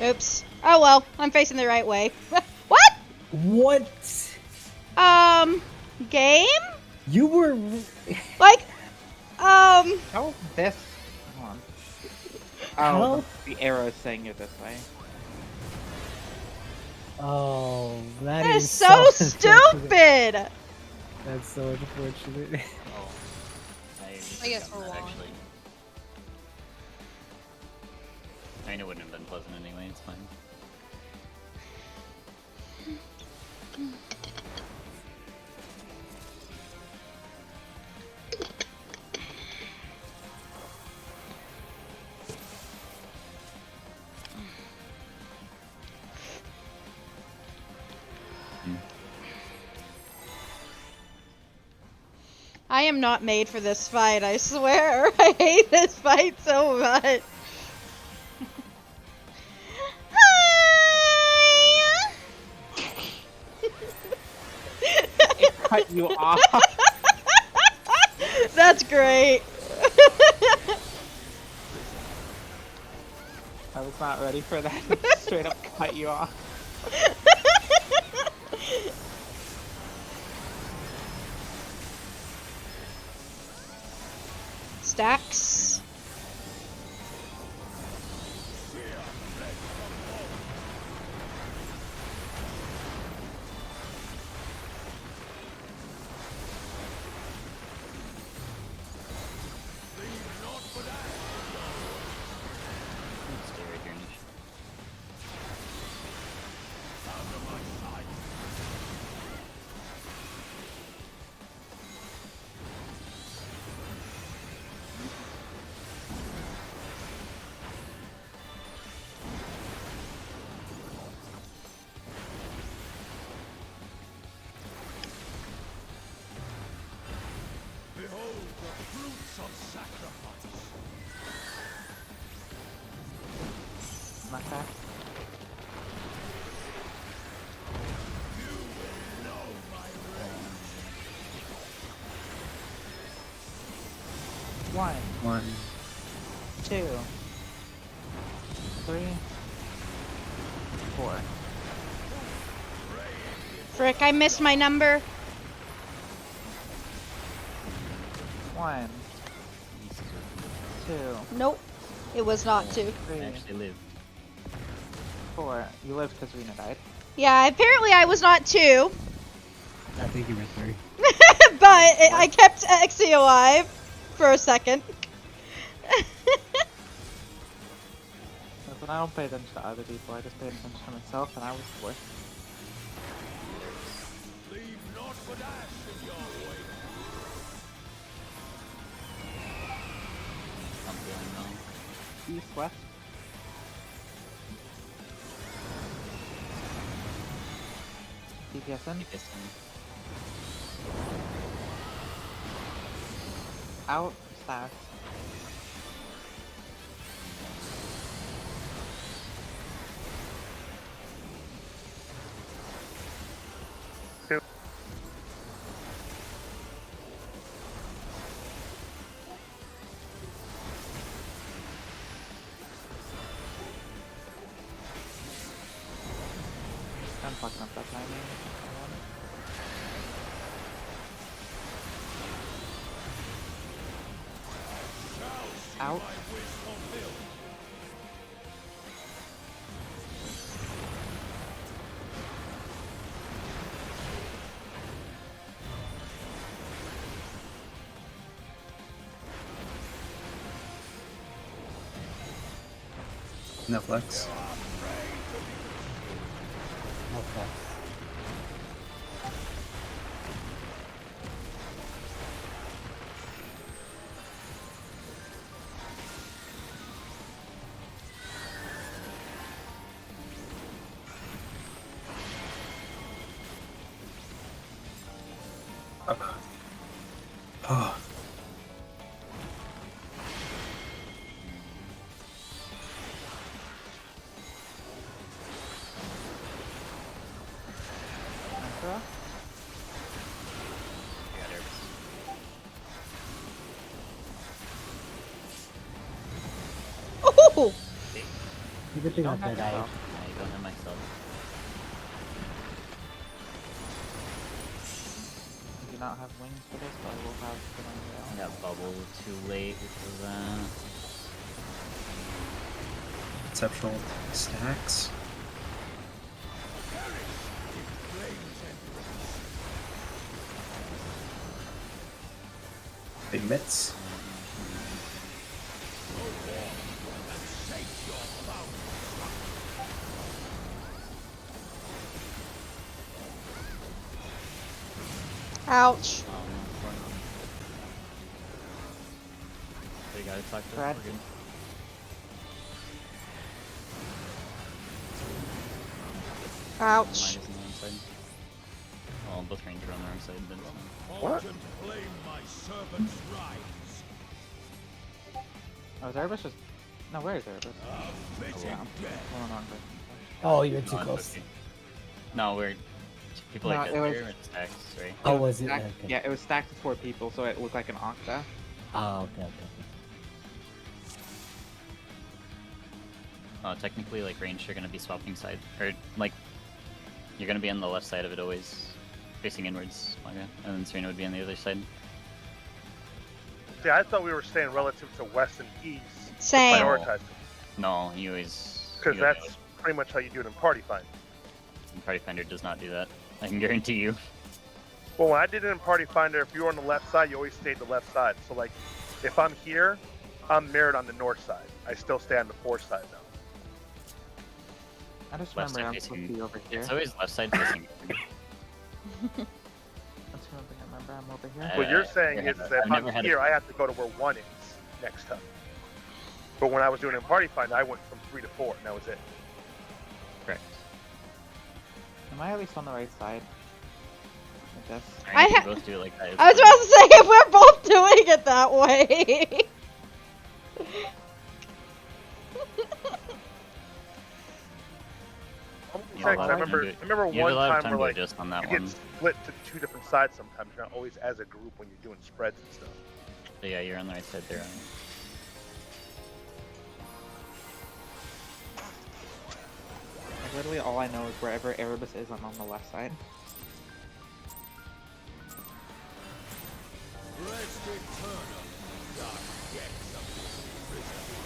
Oops. Oh well, I'm facing the right way. What? What? Game? You were. Like, How is this? Hold on. How? Oh, the arrow is saying it this way. Oh, that is so stupid! That's so unfortunate. Oh. I guess we're that, wrong. actually. I mean, it wouldn't have been pleasant anyway, it's fine. I am not made for this fight, I swear. I hate this fight so much. It cut you off. That's great. I was not ready for that. Straight up cut you off. Stacks. Stay right here, Nish. Behold the fruits of sacrifice. Not that. One, 1. 2, 3, 4. Frick, I missed my number. 1, 2, Nope. It was not 2. 3, I actually live. 4. You lived because Rena died. Yeah, apparently I was not 2. I think you were 3. But I kept Exy alive for a second. Listen, I don't pay attention to other people, I just pay attention to myself, and I was 4th. Leave not but ash in your way. I'm feeling wrong. East, west. DPS in. DPS in. Out, stacks. I'm fucking up that timing. Out. No flex. No flex. Oh. Emperor. Got her. Ooh! Good thing I Don't have said I. yourself. I don't have myself. I do not have wings for this, but I will have the I one got bubble too late because of that. Exceptional stacks. Big mitts. Ouch. So you gotta talk to Brad. Morgan. Ouch. Mine is on the wrong side. Well, both ranger on the wrong side, but What? Fulgent flame my servants rise. Oh, is Erebus just... No, where is Erebus? A fitting Yeah. death. Hold on, but... Oh, you're too No, it's close. okay. No, we're people No, like it that was- there with stacks, right? Oh, was it? Stacked- Okay. Yeah, it was stacked to 4 people, so it looked like an octa. Oh, okay. Technically, like ranged, you're gonna be swapping side, or like you're gonna be on the left side of it always, facing inwards, and then Serena would be on the other side. See, I thought we were staying relative to west and east. Same. Prioritize No, you always. because that's pretty much how you do it in Party Finder. Party Finder does not do that. I can guarantee you. Well, when I did it in Party Finder, if you were on the left side, you always stayed the left side. So, like, if I'm here, I'm mirrored on the north side. I still stay on the fourth side now. I just Left remember side I'm supposed to facing. be over here. It's always left side facing. That's one thing I remember. I'm over here. What you're saying yeah, is that I've if never I'm had a- here, I have to go to where 1 is next time. But when I was doing it in Party Finder, I went from 3 to 4, and that was it. Correct. Am I at least on the right side? I guess. I You ha- both do it like that. it's I was fine. about to say, if we're both doing it that way. I'm just Yeah, saying, a 'cause lot I of remember, time to- I remember you have one a lot of time time where to like adjust on that you one. get split to 2 different sides sometimes. You're not always as a group when you're doing spreads and stuff. So yeah, you're on the right side there. Like, literally all I know is wherever Erebus is, I'm on the left side. Rest eternal, dark depths of this prison.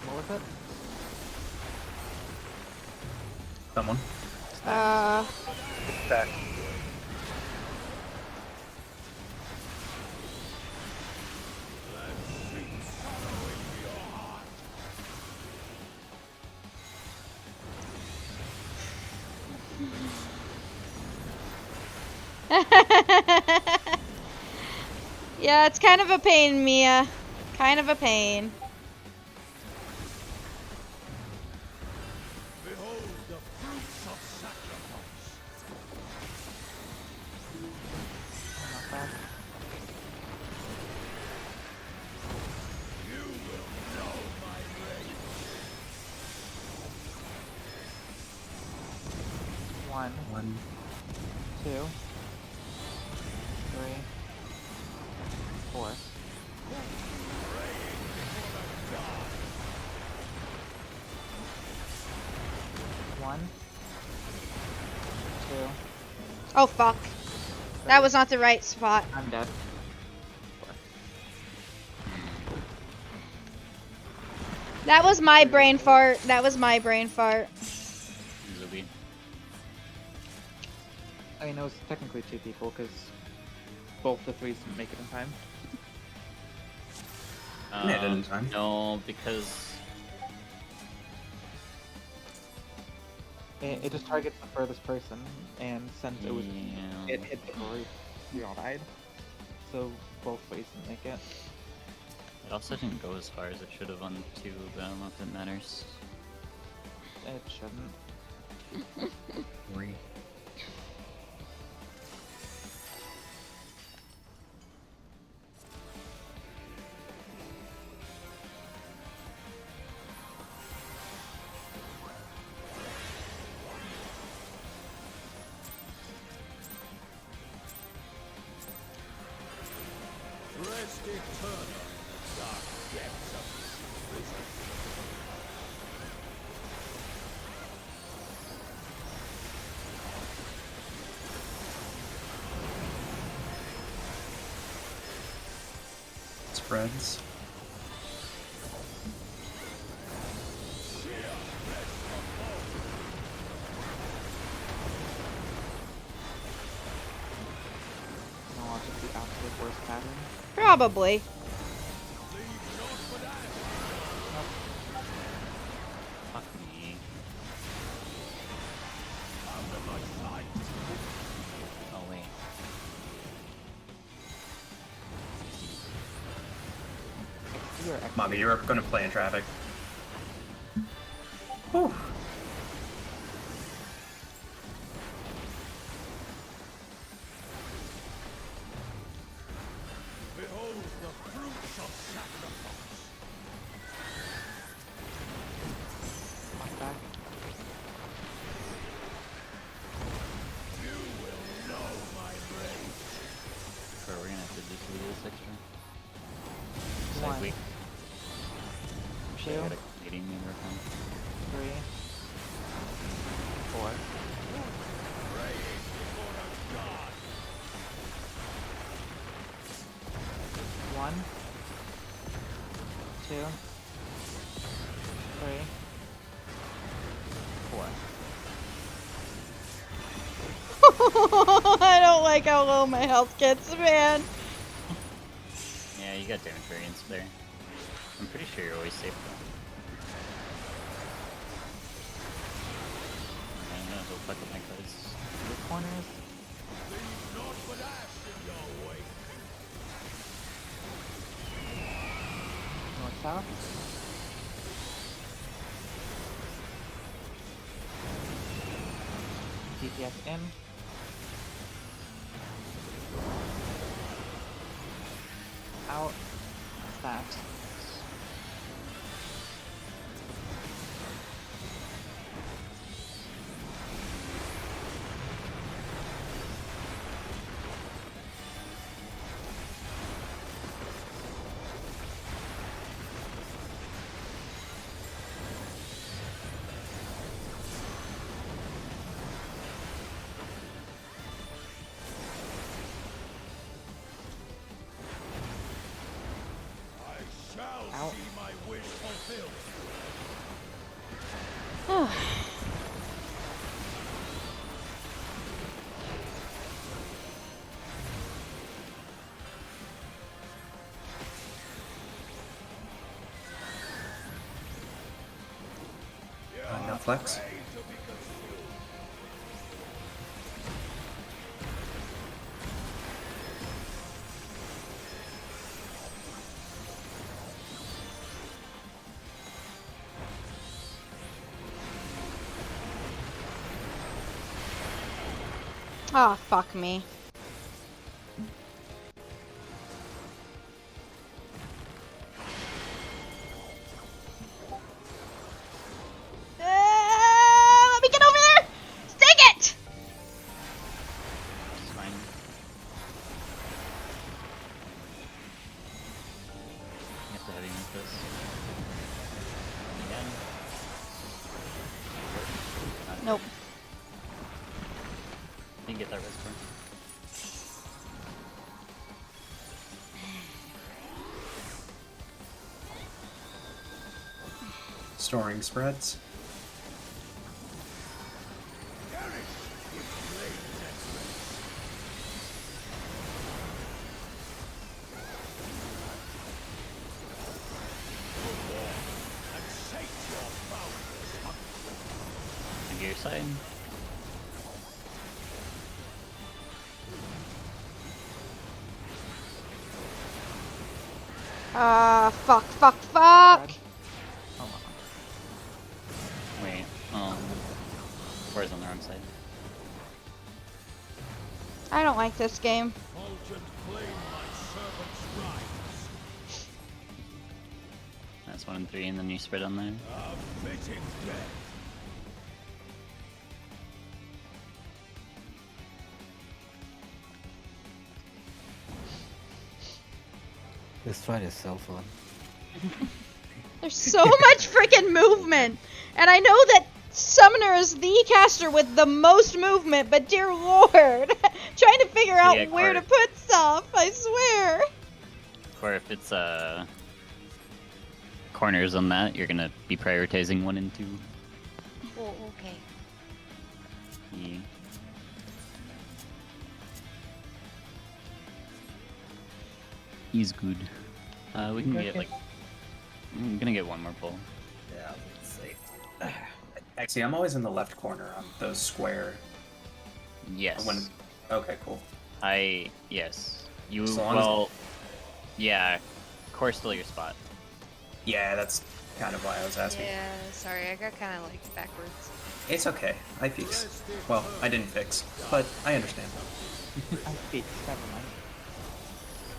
What was it? Someone. That Yeah, it's kind of a pain, Mia. Kind of a pain. Behold the fruits of sacrifice. Not bad. You will know my rage. 1, 2, 3, 4. One, 2. Oh, fuck. That was not the right spot. I'm dead. That was my brain fart. That was my brain fart. Zubi. I mean, it was technically 2 people because both the 3s didn't make it in time. Yeah, it did in time. No, because It just targets the furthest person, and since it was yeah. it hit before we all died, so both ways didn't make it. It also didn't go as far as it should have on 2, but I don't know if it matters. It shouldn't. 3. Rest eternal in the dark depths of this prison. Spreads. No, I'll just the absolute worst pattern. Probably. Fuck me. Oh wait. XP or XP? Mommy, you're gonna play in traffic. Whew. I don't like how low my health gets, man. Yeah, you got damage variance there. I'm pretty sure you're always safe though. I don't know, go fuck with my cards. The corners. North south. DPS in. Out. That. Out. No flex. Oh, fuck me. Let me get over there! Stick it! It's fine. You have to heavy move this. Again. Nope. You can get that respawn. Storing spreads. And your side. Fuck, fuck, fuck! Hold on. Wait, where's on the wrong side? I don't like this game. That's 1 and 3, and then you spread on there. This fight is so fun. There's so much freaking movement! And I know that Summoner is the caster with the most movement, but dear lord! Trying to figure out Yeah, where to Cart. put stuff, I swear! Or if it's corners on that, you're gonna be prioritizing 1 and 2. Oh, okay. Yeah. He's good. We can get like. I'm gonna get 1 more pull. Yeah, let's see. Actually, I'm always in the left corner on those square. Yes. Okay, cool. Yes. You As long as- well. Yeah. Core's still your spot. Yeah, that's kind of why I was asking. Yeah, sorry, I got kind of like backwards. It's okay. I fixed. Well, I didn't fix, but I understand. I speak, never mind.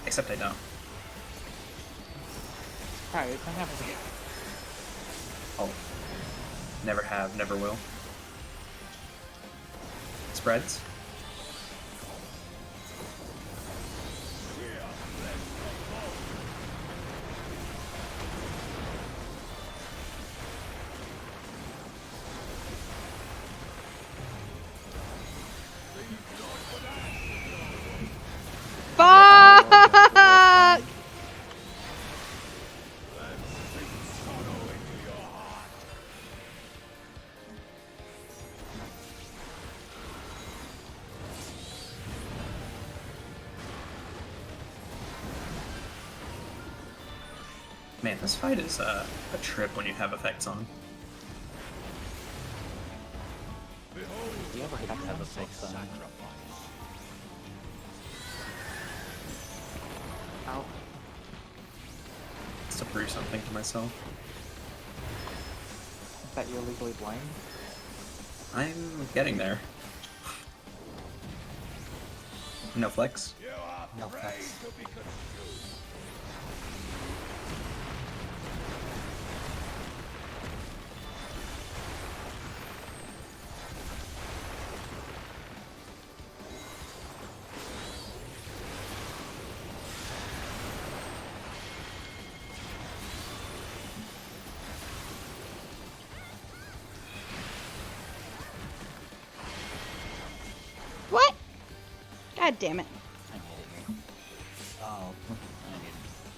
Except I don't. Sorry, I never forget. Oh. Never have, never will. Spreads? Fuck! Man, this fight is a trip when you have effects on. You ever have a fix on? Ow. Just to prove something to myself. Is that you're legally blind? I'm getting there. No flex. No flex. What? God damn it. I'm hitting you. Oh,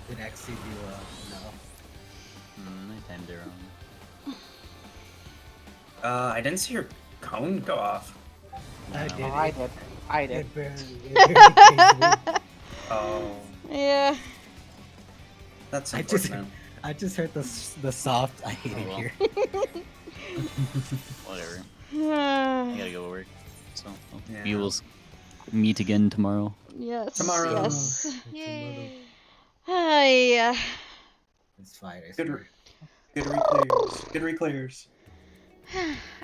did actually do no. I timed it wrong. I didn't see your cone go off. I No. did. Oh, I did. I did. It barely came through. Oh, Yeah. that's I just- unfortunate. I just heard the soft. I hate Oh, it well. here. Whatever. I gotta go to work. So we will meet again tomorrow. Yes. Tomorrow. Yes. Yay. Hi. It's fine. I Good, swear. good reclears. Good reclears.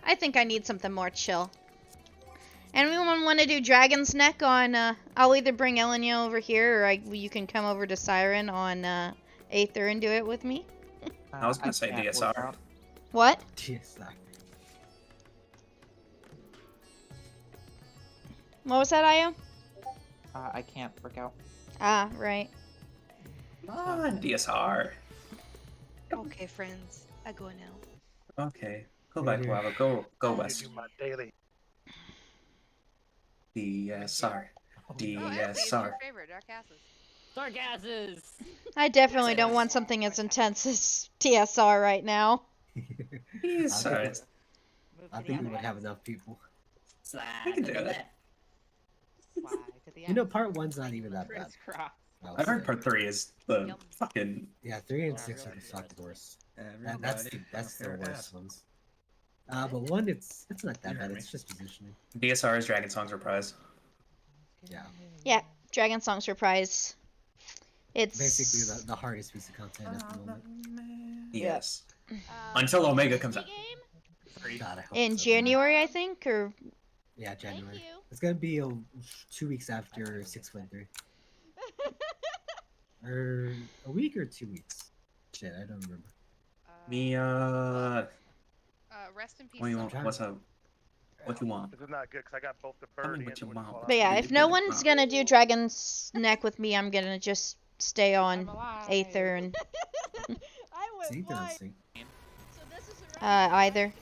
I think I need something more chill. Anyone want to do Dragon's Neck on, I'll either bring Elenia over here, or you can come over to Siren on, Aether and do it with me. I was gonna say can't DSR. work out. What? TSI. What was that, Io? I can't work out. Ah, right. Come on, DSR. Okay, friends. I go now. Okay, go back, Lava. Go I west. do my daily. DSR. Oh, Essie, it's DSR. your favorite, Dark Asses. Sargasses! I definitely don't want something as intense as TSR right now. DSR. I think we would have enough people. We can do it. You know, part one's not even that bad. Crisscross. I'll I've heard say. part 3 is the fucking. Yeah, 3 and 6 are the fucking worst. That's the worst ones. But 1, it's not that bad. It's just positioning. DSR is Dragon Song's Reprise. Yeah, Yeah, Dragon Song's Reprise. It's basically the hardest piece of content at the moment. Yes. Until Omega comes out. God, I hope in so. January, I think, or Yeah, January. It's gonna be 2 weeks after 6.3. Or a week or 2 weeks. Shit, I don't remember. Me, Rest in peace. what do you want? Summer. What's up? What you want? This is not good because I got both the Tell me birdie what and you the want. but yeah, Yeah, if you no did it. one's gonna do Dragon's Neck with me, I'm gonna just stay on Aether and See, they're sync. either.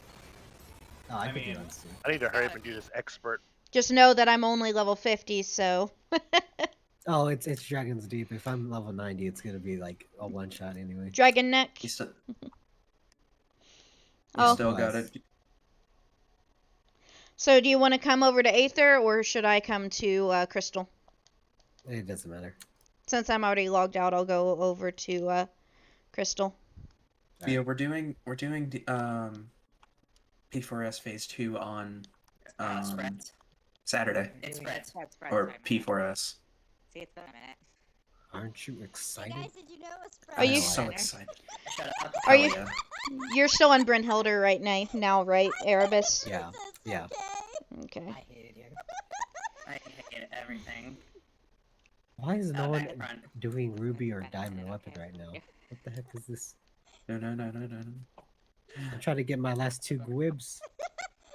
Oh, I could do on sync. I need to hurry up and do this expert. Just know that I'm only level 50, so Oh, it's Dragon's Deep. If I'm level 90, it's gonna be like a one shot anyway. Dragon Neck. You still, Oh. still got it. So do you want to come over to Aether, or should I come to Crystal? It doesn't matter. Since I'm already logged out, I'll go over to Crystal. Yeah, we're doing P4S Phase 2 on Spreads. Saturday, It's spreads. or P4S. See, it's been a minute. Aren't you excited? Hey guys, did you know it was Are you- I'm so excited. Shut up. Are Hell you? yeah. You're still on Brynhilder right now, right, Erebus? Yeah, yeah. Okay. I hated you. I hate everything. Why is no Back one in front. doing Ruby or Diamond Weapon right now? What the heck is this? No. I'm trying to get my last 2 gwibs.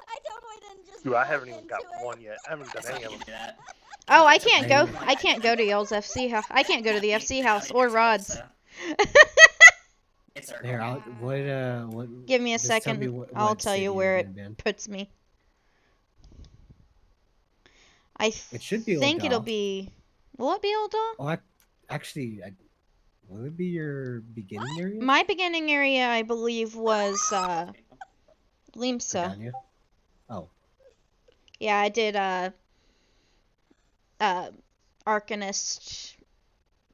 I totally didn't just. Dude, I haven't walk even got into it. one yet. I haven't done any of them. Do that. Oh, I can't go. I can't go to y'all's FC house. I can't go to the FC house or Rod's. It's our There, what? Give me a just tell second. me what I'll tell city you you're where gonna it be in. puts me. I It should be think it'll Ul'dah. be. Will it be Ul'dah? Oh, will it be your beginning area? My beginning area, I believe, was Or Limsa. Danya? Oh, Yeah, I did Arcanist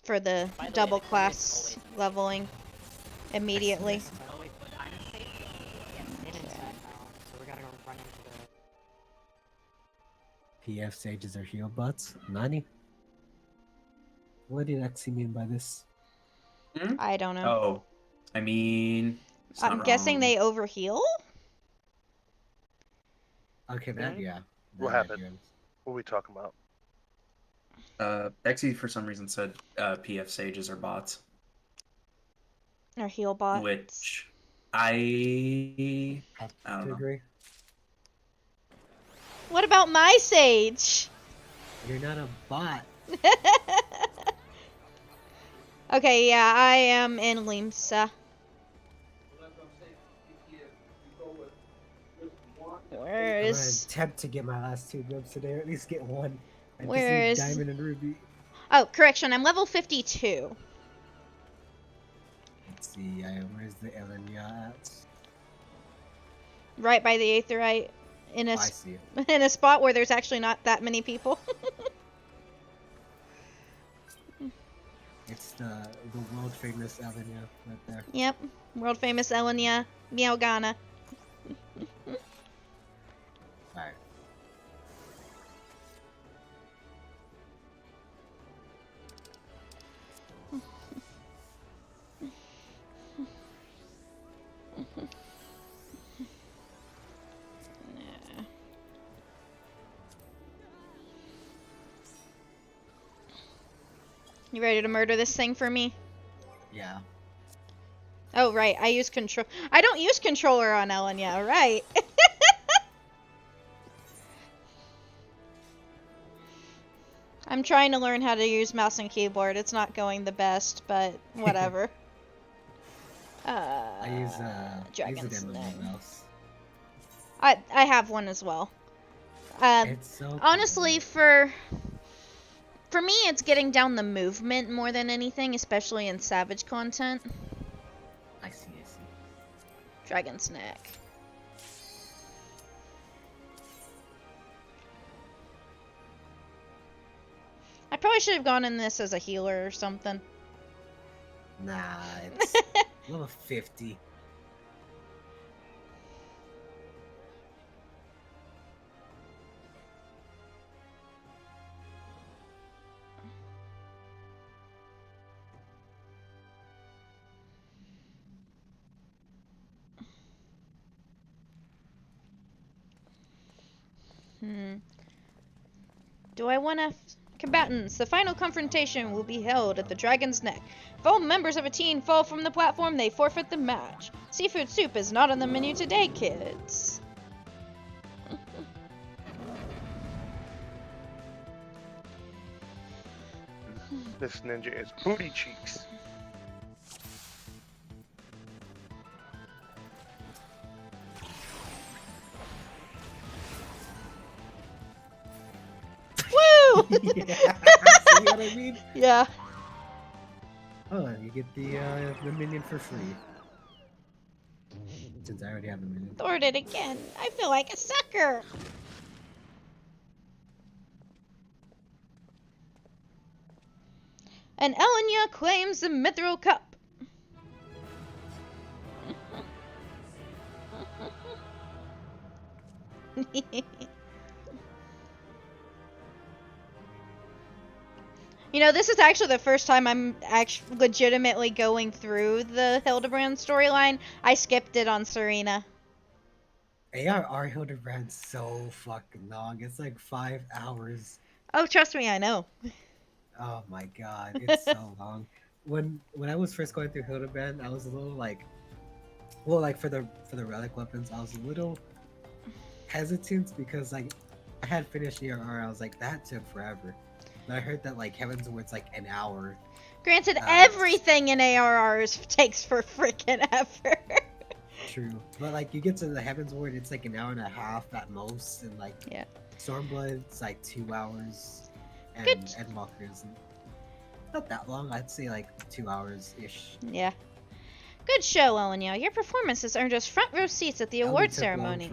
for the By the way, double the class always- leveling. immediately. Oh, wait, but I'm safe. Yes, it is right now. So we gotta go run into the... PF sages are heal bots. Nani? What did Exy mean by this? I don't know. Oh, I mean, it's I'm not guessing wrong. they overheal? Okay, that yeah. What that happened? makes sense. What are we talking about? Exy for some reason said PF sages are bots, Or heal bots? which I don't know. Agree. What about my Sage? You're not a bot. Okay, yeah, I am in Limsa. Where I'm gonna is... attempt to get my last 2 groups today, or at least get one. I just Where need is- Diamond and Ruby. Oh, correction, I'm level 52. Let's see, where's the Elenia at? Right by the Aetheryte. In a, I see it. in a spot where there's actually not that many people. It's the world famous Elenia right there. Yep. World famous Elenia. Meowgana. Alright. You ready to murder this thing for me? Yeah. Oh, right. I use control. I don't use controller on Elenia, right? I'm trying to learn how to use mouse and keyboard. It's not going the best, but whatever. I use Dragon's it in the Name. mouse. I have one as well. It's so Honestly, for me, it's getting down the movement more than anything, especially in Savage content. I see. Dragon's Neck. I probably should have gone in this as a healer or something. Nah, it's level 50. Do I want to... Combatants, the final confrontation will be held at the Dragon's Neck. If all members of a team fall from the platform, they forfeit the match. Seafood soup is not on the menu today, kids. This ninja is booty cheeks. Woo! Yeah. See what I mean? Yeah. Oh, you get the minion for free. Since I already have the minion. Thwarted again. I feel like a sucker. And Elenia claims the Mithril Cup. You know, this is actually the first time I'm legitimately going through the Hildebrand storyline. I skipped it on Serena. ARR Hildebrand's so fucking long. It's like 5 hours. Oh, trust me, I know. Oh my god, it's so long. When I was first going through Hildebrand, I was a little like, well, like for the relic weapons, I was a little hesitant because like I had finished ARR. I was like, that took forever. But I heard that like Heaven's Word's like an hour. Granted, everything in ARRs takes for freaking ever. True, but like you get to the Heaven's Word, it's like an hour and a half at most, and like Stormblood's like 2 hours, and Endwalker's not that long. I'd say like 2 hours ish. Yeah. Good show, Elenia. Your performance has earned us front row seats at the award ceremony.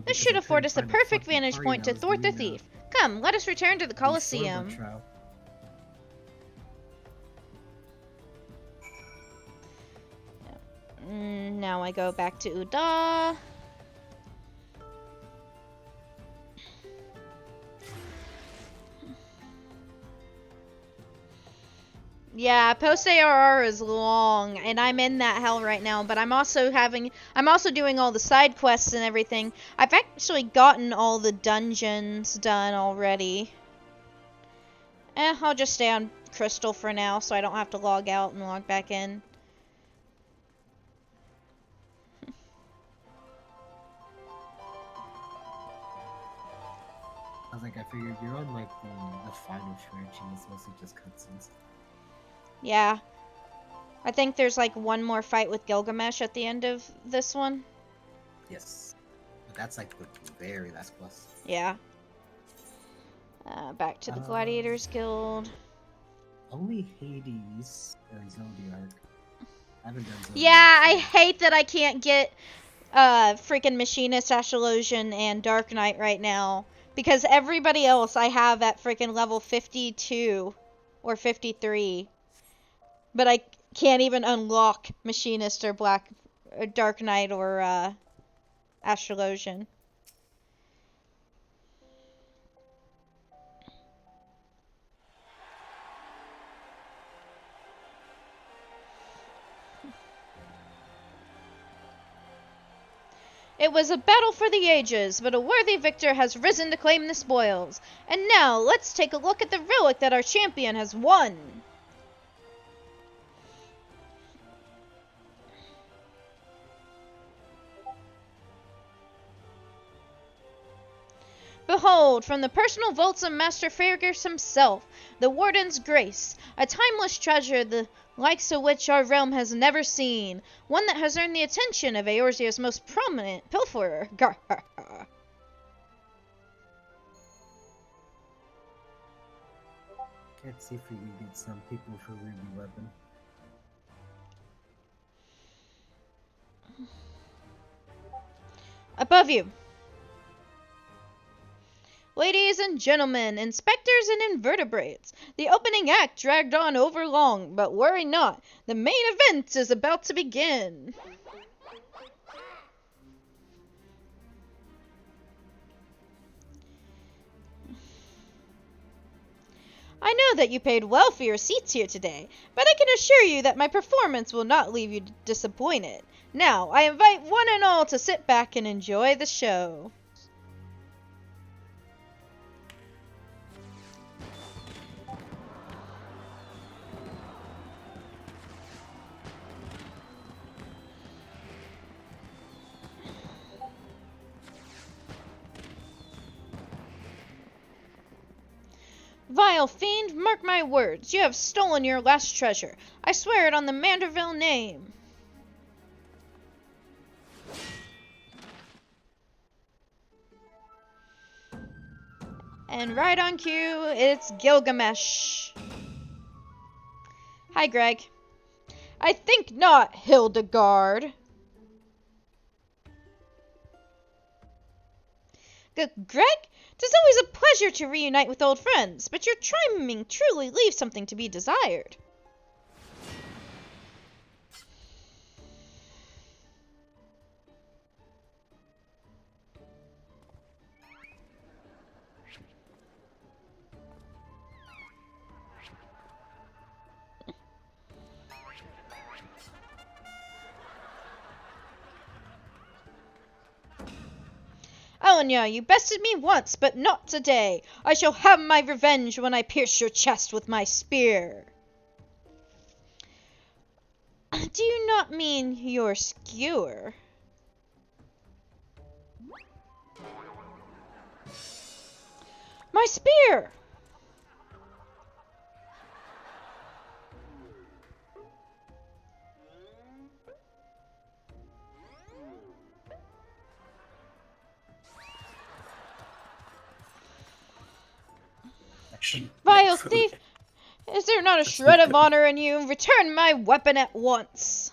This should afford us the perfect vantage point to thwart the thief. Come, let us return to the Colosseum. Now I go back to Uda. Yeah, post ARR is long, and I'm in that hell right now, but I'm also doing all the side quests and everything. I've actually gotten all the dungeons done already. I'll just stay on Crystal for now, so I don't have to log out and log back in. I was like, I figured you're on like the final stretch and it's mostly just cutscenes. Yeah. I think there's like one more fight with Gilgamesh at the end of this one. Yes. But that's like the very last boss. Yeah. Back to the Gladiators Guild. Only Hades or Zodiac. I haven't done Zodiac. Yeah, I hate that I can't get freaking Machinist, Ashalosian, and Dark Knight right now. Because everybody else I have at freaking level 52 or 53. But I can't even unlock Machinist or Dark Knight or Ashalosian. It was a battle for the ages, but a worthy victor has risen to claim the spoils. And now, let's take a look at the relic that our champion has won. Behold, from the personal vaults of Master Fergus himself, the Warden's Grace, a timeless treasure the likes of which our realm has never seen, one that has earned the attention of Eorzea's most prominent pilferer. Let's see if we can get some people for Ruby Weapon. Above you. Ladies and gentlemen, inspectors and invertebrates, the opening act dragged on over long, but worry not, the main event is about to begin. I know that you paid well for your seats here today, but I can assure you that my performance will not leave you disappointed. Now, I invite one and all to sit back and enjoy the show. Vile fiend, mark my words, you have stolen your last treasure. I swear it on the Manderville name. And right on cue, it's Gilgamesh. Hi, Greg. I think not, Hildegard. Greg? 'Tis always a pleasure to reunite with old friends, but your timing truly leaves something to be desired. Elenya, you bested me once, but not today. I shall have my revenge when I pierce your chest with my spear. Do you not mean your skewer? My spear! Vile thief! Is there not a shred of honor in you? Return my weapon at once!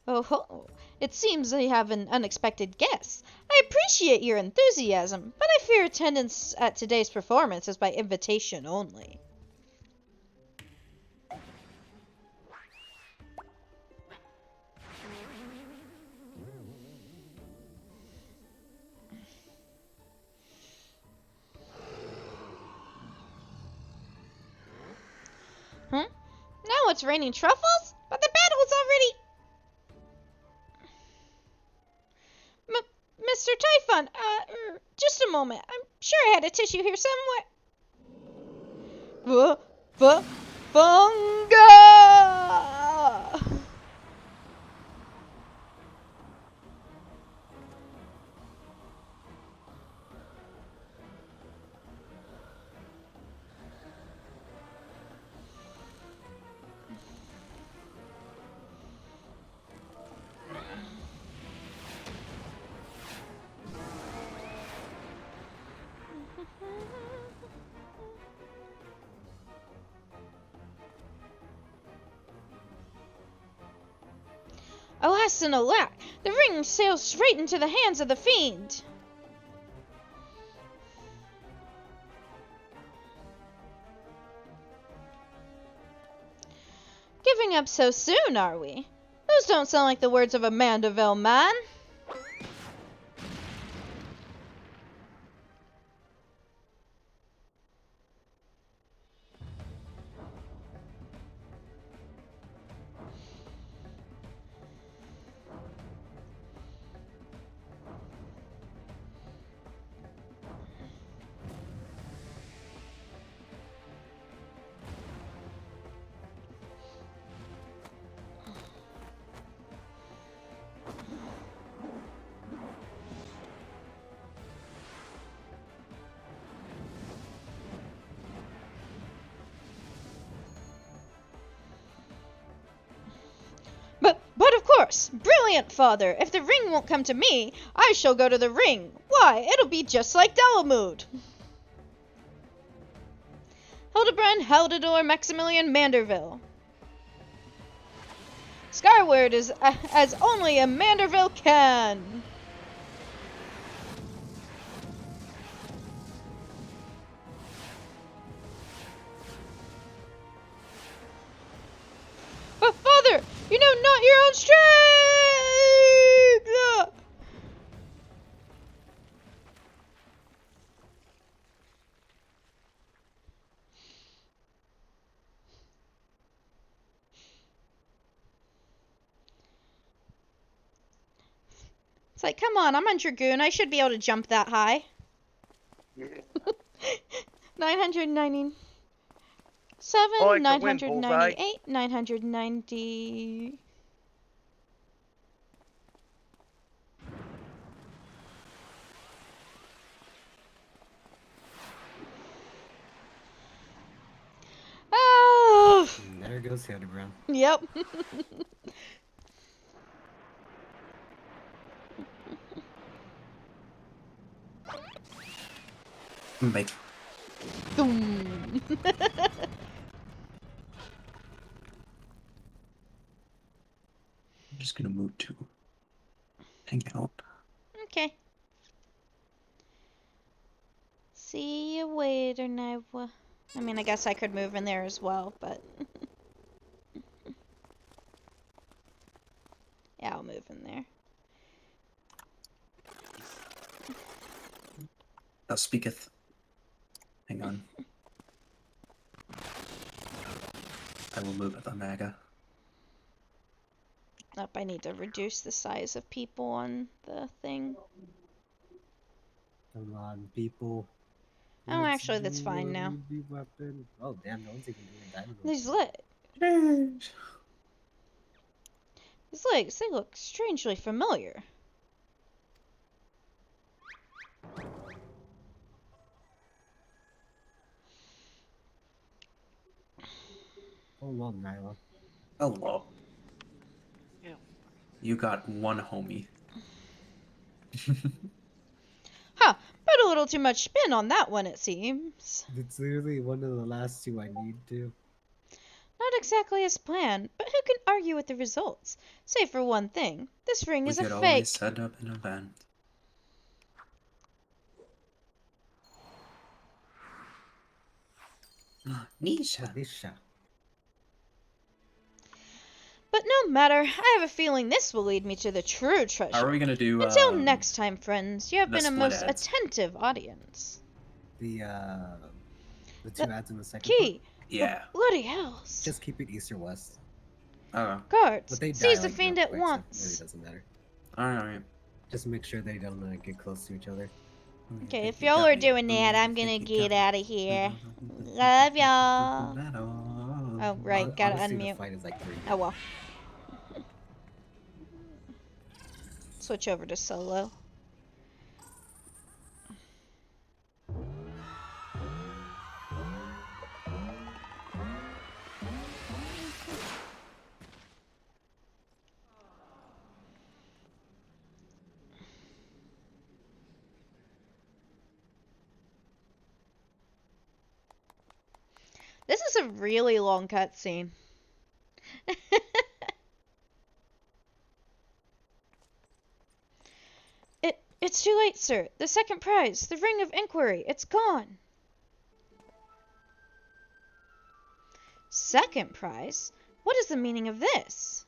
Oh ho! It seems I have an unexpected guest. I appreciate your enthusiasm, but I fear attendance at today's performance is by invitation only. it's raining truffles? But the battle's already... Mr. Typhon, just a moment. I'm sure I had a tissue here somewhere. Funga! Alas and alack, the ring sails straight into the hands of the fiend. Giving up so soon, are we? Those don't sound like the words of a Mandeville man. But of course, brilliant, father. If the ring won't come to me, I shall go to the ring. Why, it'll be just like Delamood. Hildebrand, Heldador, Maximilian, Manderville. Skyward is as only a Manderville can. But father, you know not your own strength! It's like, come on, I'm on Dragoon. I should be able to jump that high. 997, Oh, I could win, 998, 990. Oh! There goes Hildebrand. Yep. Bye. Boom. I'm just gonna move to hang out. Okay. See you later, Naiwa. I mean, I guess I could move in there as well, but... yeah, I'll move in there. Thou speaketh. Hang on. I will move at the MAGA. Up, I need to reduce the size of people on the thing. Come on, people. Oh, actually, that's fine now. Weapon. Oh, damn, no one's even doing diamond. These legs, they look strangely familiar. Hello, Nyla. Hello. Ew. You got one homie. Huh, but a little too much spin on that one, it seems. It's literally one of the last two I need to. Not exactly as planned, but who can argue with the results? Say for one thing, this ring is a We could fake. always set up an event. Nisha. Nisha. But no matter, I have a feeling this will lead me to the true treasure. How are we gonna do? Until next time, friends, you have the been a split most ads? attentive audience. The two ads in the second Key, Yeah. Bloody hells. Just keep it east or west. Oh. Guards, But they die, seize the like, fiend real at quick, so it once. really doesn't matter. Alright. Just make sure they don't get close to each other. Okay, if y'all are doing that, I'm gonna get out of here. Love y'all. Oh, right, gotta Honestly, unmute. the fight is like 3 Oh well. Switch over to solo. This is a really long cutscene. It's too late, sir. The second prize, the Ring of Inquiry, it's gone. Second prize? What is the meaning of this?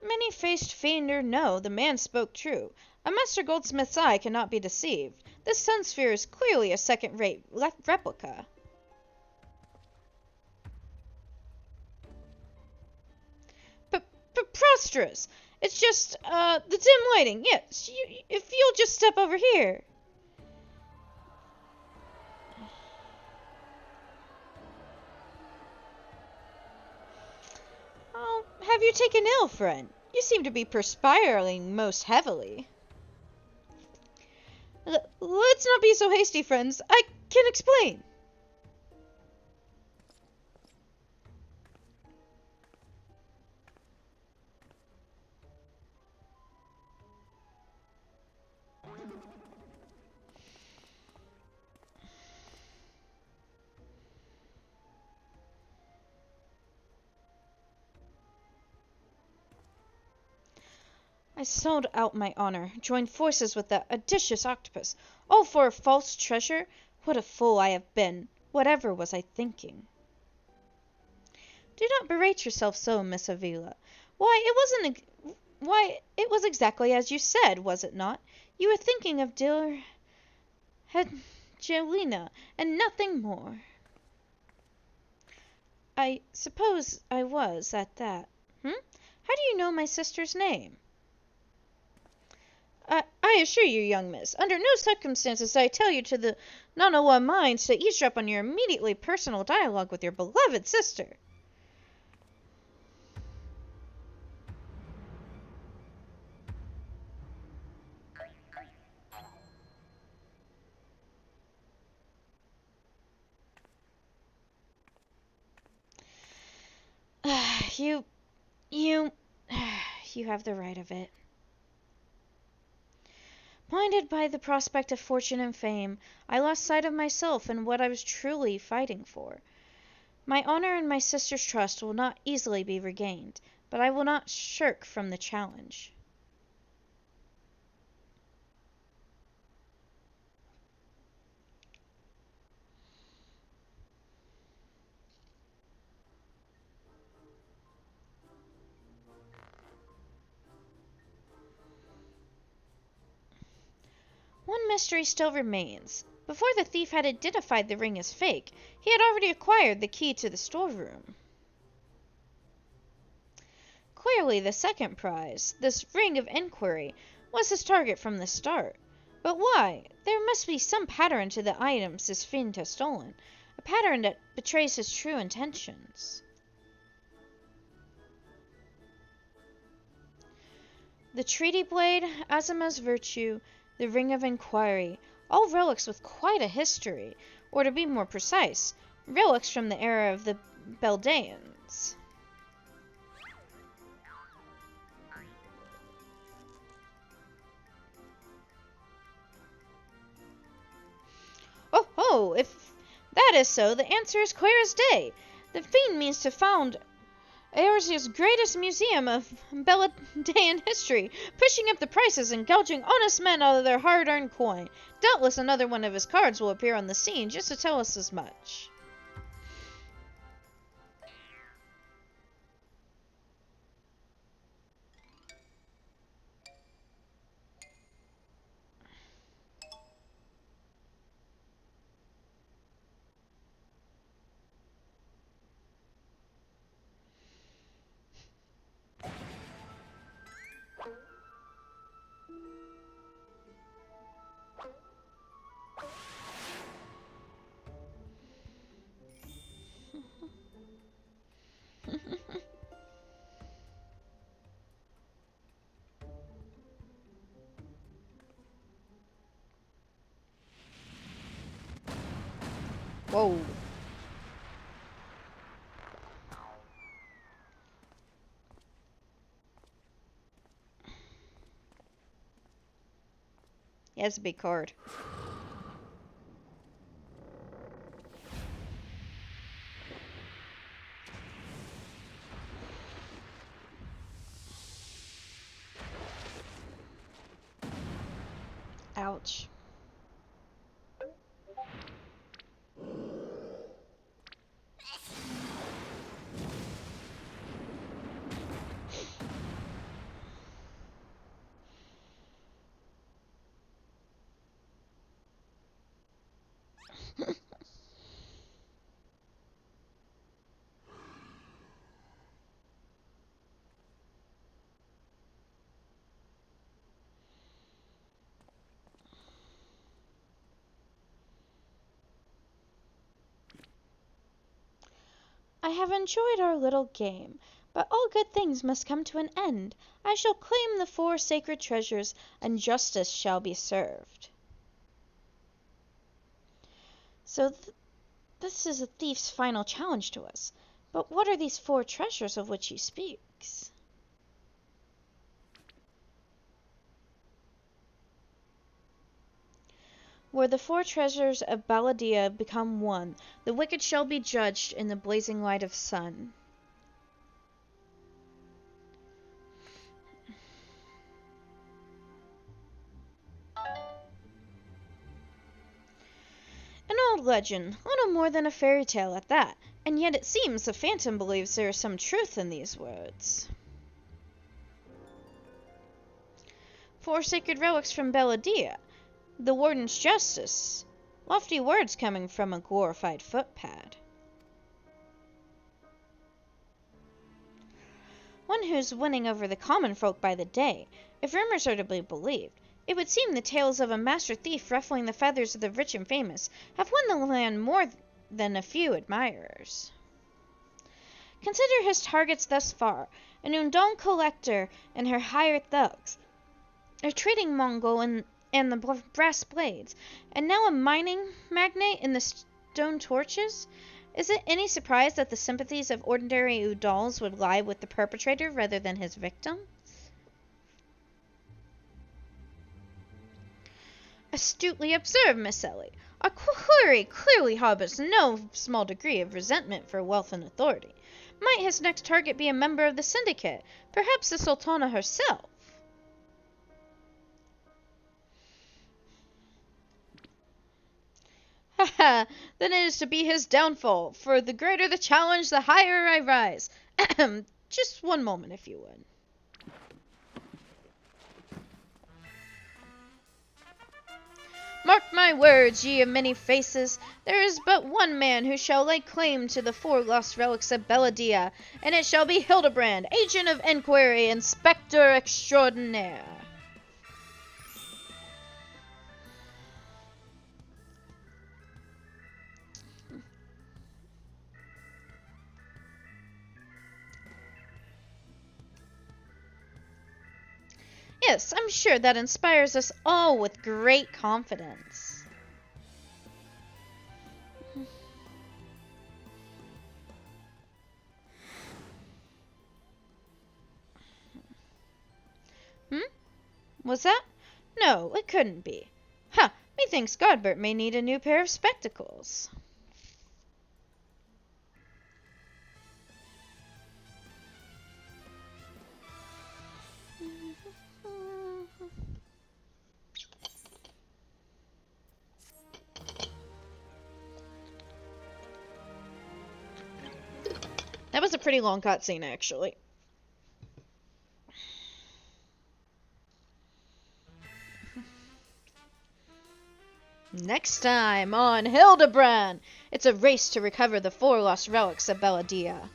Many-faced fiend or no, the man spoke true. A master goldsmith's eye cannot be deceived. This sun sphere is clearly a second-rate replica. Preposterous! It's just, the dim lighting. Yes, if you'll just step over here. Oh, have you taken ill, friend? You seem to be perspiring most heavily. Let's not be so hasty, friends. I can explain. I sold out my honor, joined forces with that audacious octopus, all for a false treasure. What a fool I have been! Whatever was I thinking? Do not berate yourself so, Miss Avila. Why, it was exactly as you said, was it not? You were thinking of dear Angelina, and nothing more. I suppose I was, at that. How do you know my sister's name? I assure you, young miss, under no circumstances I tell you to the Nanawa minds to eavesdrop on your immediately personal dialogue with your beloved sister. You have the right of it. Blinded by the prospect of fortune and fame, I lost sight of myself and what I was truly fighting for. My honor and my sister's trust will not easily be regained, but I will not shirk from the challenge. One mystery still remains. Before the thief had identified the ring as fake, he had already acquired the key to the storeroom. Clearly the second prize, this Ring of Inquiry, was his target from the start. But why? There must be some pattern to the items this fiend has stolen, a pattern that betrays his true intentions. The treaty blade, Azuma's virtue, the Ring of Inquiry, all relics with quite a history, or to be more precise, relics from the era of the Beldaeans. Oh, if that is so, the answer is clear as day. The fiend means to found Eorzea's greatest museum of Beldaean history, pushing up the prices and gouging honest men out of their hard-earned coin. Doubtless another one of his cards will appear on the scene just to tell us as much. Whoa. He has a big card. Ouch. I have enjoyed our little game, but all good things must come to an end. I shall claim the 4 sacred treasures, and justice shall be served. So this is a thief's final challenge to us. But what are these 4 treasures of which he speaks? Where the 4 treasures of Balladia become one, the wicked shall be judged in the blazing light of sun. An old legend, little more than a fairy tale at that, and yet it seems the Phantom believes there is some truth in these words. 4 sacred relics from Balladia. The Warden's justice. Lofty words coming from a glorified footpad. One who's winning over the common folk by the day. If rumors are to be believed, it would seem the tales of a master thief ruffling the feathers of the rich and famous have won the land more than a few admirers. Consider his targets thus far: an Undone collector and her hired thugs, a trading Mongol and the brass blades, and now a mining magnate in the stone torches. Is it any surprise that the sympathies of ordinary Udals would lie with the perpetrator rather than his victim? Astutely observed, Miss Ellie. Our query clearly harbors no small degree of resentment for wealth and authority. Might his next target be a member of the syndicate, perhaps the Sultana herself? Ha! Then it is to be his downfall, for the greater the challenge, the higher I rise. Ahem. Just one moment, if you would. Mark my words, ye of many faces, there is but one man who shall lay claim to the 4 lost relics of Balladia, and it shall be Hildebrand, agent of enquiry, inspector extraordinaire. Yes, I'm sure that inspires us all with great confidence. Was that? No, it couldn't be. Ha! Methinks Godbert may need a new pair of spectacles. That was a pretty long cutscene, actually. Next time on Hildebrand, it's a race to recover the 4 lost relics of Balladia.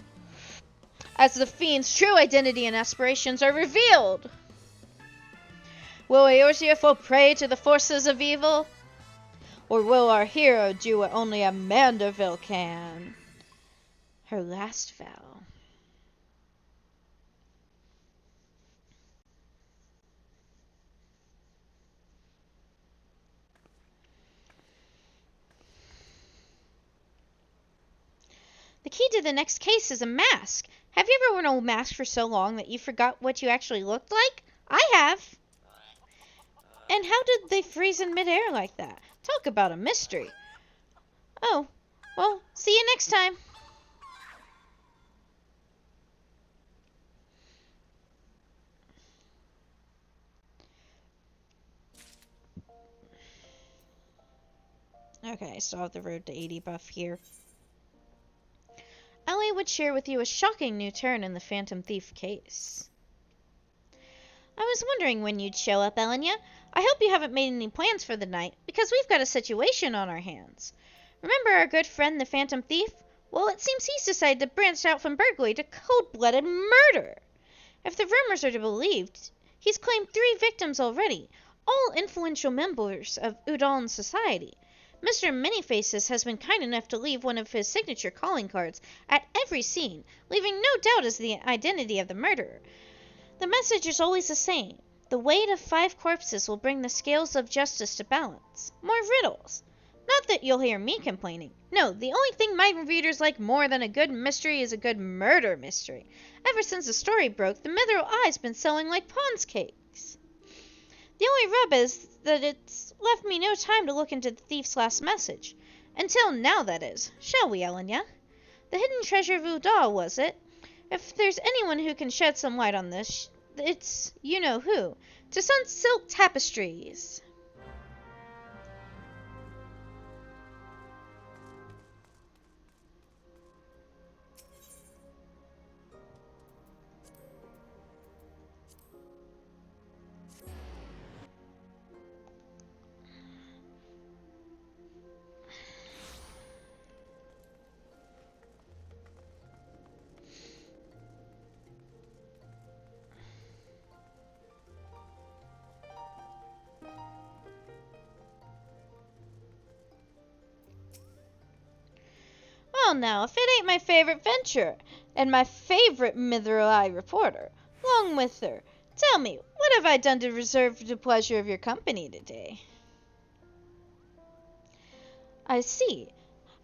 As the fiend's true identity and aspirations are revealed, will Eorzea fall prey to the forces of evil? Or will our hero do what only a Manderville can? Her last vow. key to the next case is a mask. Have you ever worn a mask for so long that you forgot what you actually looked like? I have. And how did they freeze in midair like that? Talk about a mystery. Oh, well, see you next time. Okay, I still have the road to 80 buff here. Ellie would share with you a shocking new turn in the Phantom Thief case. I was wondering when you'd show up, Elenia. I hope you haven't made any plans for the night, because we've got a situation on our hands. Remember our good friend the Phantom Thief? Well, it seems he's decided to branch out from burglary to cold-blooded murder. If the rumors are to be believed, he's claimed 3 victims already, all influential members of Udon society. Mr. Manyfaces has been kind enough to leave one of his signature calling cards at every scene, leaving no doubt as the identity of the murderer. The message is always the same. The weight of 5 corpses will bring the scales of justice to balance. More riddles. Not that you'll hear me complaining. No, the only thing my readers like more than a good mystery is a good murder mystery. Ever since the story broke, the Mithril Eye's been selling like Pond's cakes. The only rub is that it's left me no time to look into the thief's last message. Until now, that is. Shall we, Elenia? The hidden treasure of Udal, was it? If there's anyone who can shed some light on this, it's you-know-who. To Sun Silk Tapestries. Well now, if it ain't my favorite venture, and my favorite Mithril Eye reporter, long with her. Tell me, what have I done to deserve the pleasure of your company today? I see.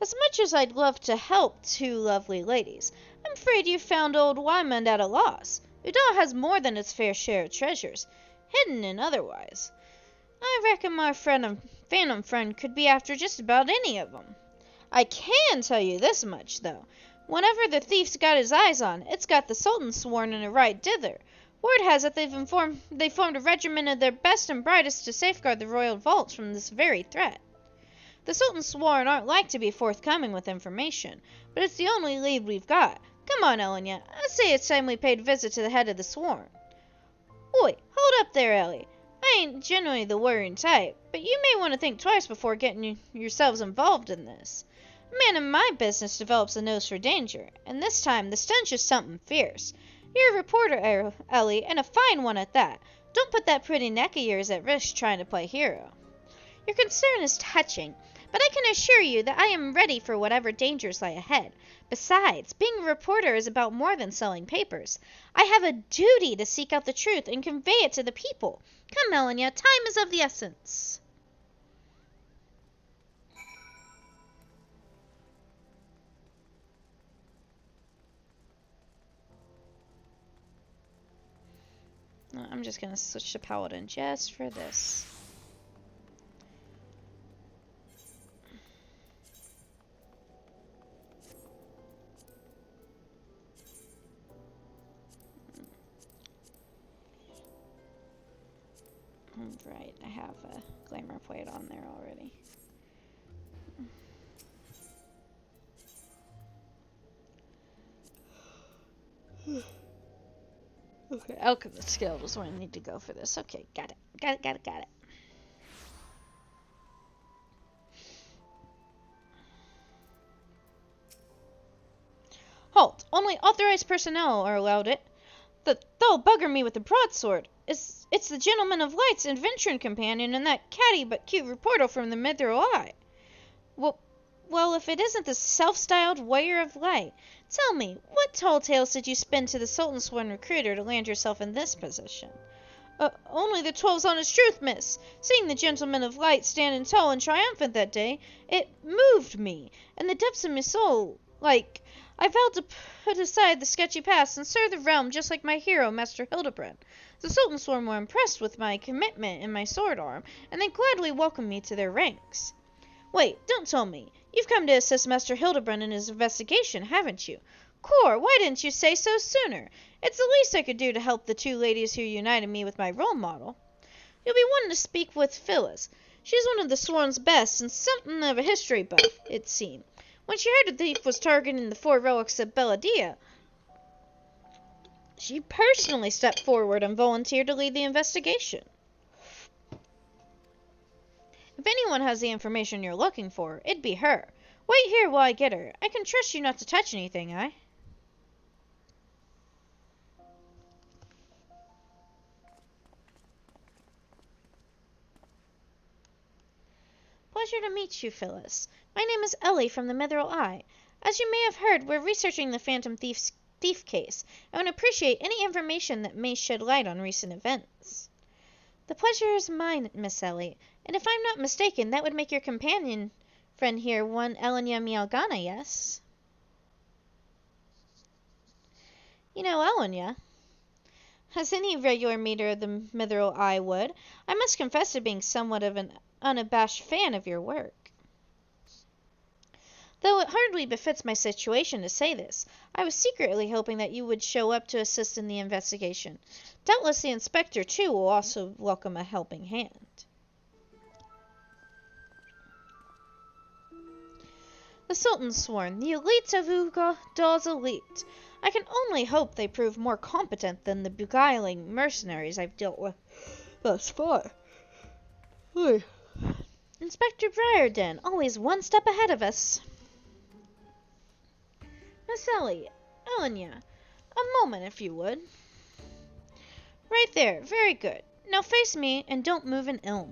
As much as I'd love to help 2 lovely ladies, I'm afraid you found old Wymond at a loss. Udal has more than its fair share of treasures, hidden and otherwise. I reckon my phantom friend could be after just about any of 'em. I can tell you this much, though. Whenever the thief's got his eyes on, it's got the Sultan sworn in a right dither. Word has it they formed a regiment of their best and brightest to safeguard the royal vaults from this very threat. The Sultan sworn aren't like to be forthcoming with information, but it's the only lead we've got. Come on, Elenia. I say it's time we paid a visit to the head of the sworn. Oi, hold up there, Ellie. I ain't generally the worrying type, but you may want to think twice before getting yourselves involved in this. A man in my business develops a nose for danger, and this time the stench is something fierce. You're a reporter, Ellie, and a fine one at that. Don't put that pretty neck of yours at risk trying to play hero. Your concern is touching, but I can assure you that I am ready for whatever dangers lie ahead. Besides, being a reporter is about more than selling papers. I have a duty to seek out the truth and convey it to the people. Come, Elenia, time is of the essence. I'm just going to switch to Paladin just for this. Right, I have a glamour plate on there already. Okay, Alchemist Guild is where I need to go for this. Okay, got it. Got it. Halt! Only authorized personnel are allowed it. They'll bugger me with the broadsword. It's the Gentleman of Light's adventuring companion and that catty but cute reporter from the Mithril Eye. Well, if it isn't the self-styled Warrior of Light, tell me, what tall tales did you spin to the Sultan's sworn recruiter to land yourself in this position? Only the 12's honest truth, miss. Seeing the Gentleman of Light standing tall and triumphant that day, it moved me, and the depths of my soul Like, I vowed to put aside the sketchy past and serve the realm just like my hero, Master Hildebrand. The Sultansworn were impressed with my commitment and my sword arm, and they gladly welcomed me to their ranks. Wait, don't tell me. You've come to assist Master Hildebrand in his investigation, haven't you? Cor, why didn't you say so sooner? It's the least I could do to help the two ladies who united me with my role model. You'll be wanting to speak with Phyllis. She's one of the Sworn's best and something of a history buff, it seemed. When she heard the thief was targeting the 4 relics of Belladia, she personally stepped forward and volunteered to lead the investigation. If anyone has the information you're looking for, it'd be her. Wait here while I get her. I can trust you not to touch anything, eh? Pleasure to meet you, Phyllis. My name is Ellie from the Mithril Eye. As you may have heard, we're researching the Phantom Thief case, and would appreciate any information that may shed light on recent events. The pleasure is mine, Miss Ellie, and if I'm not mistaken, that would make your companion friend here one Elenya Mialgana, yes? You know Elenya, as any regular meter of the Mithril Eye would, I must confess to being somewhat of an unabashed fan of your work. Though it hardly befits my situation to say this, I was secretly hoping that you would show up to assist in the investigation. Doubtless the inspector, too, will also welcome a helping hand. The Sultansworn, the elite of Ugadal's elite. I can only hope they prove more competent than the beguiling mercenaries I've dealt with thus far. Inspector Briarden, always one step ahead of us. Miss Ellie, Elenya, a moment if you would. Right there, very good. Now face me and don't move an ilm.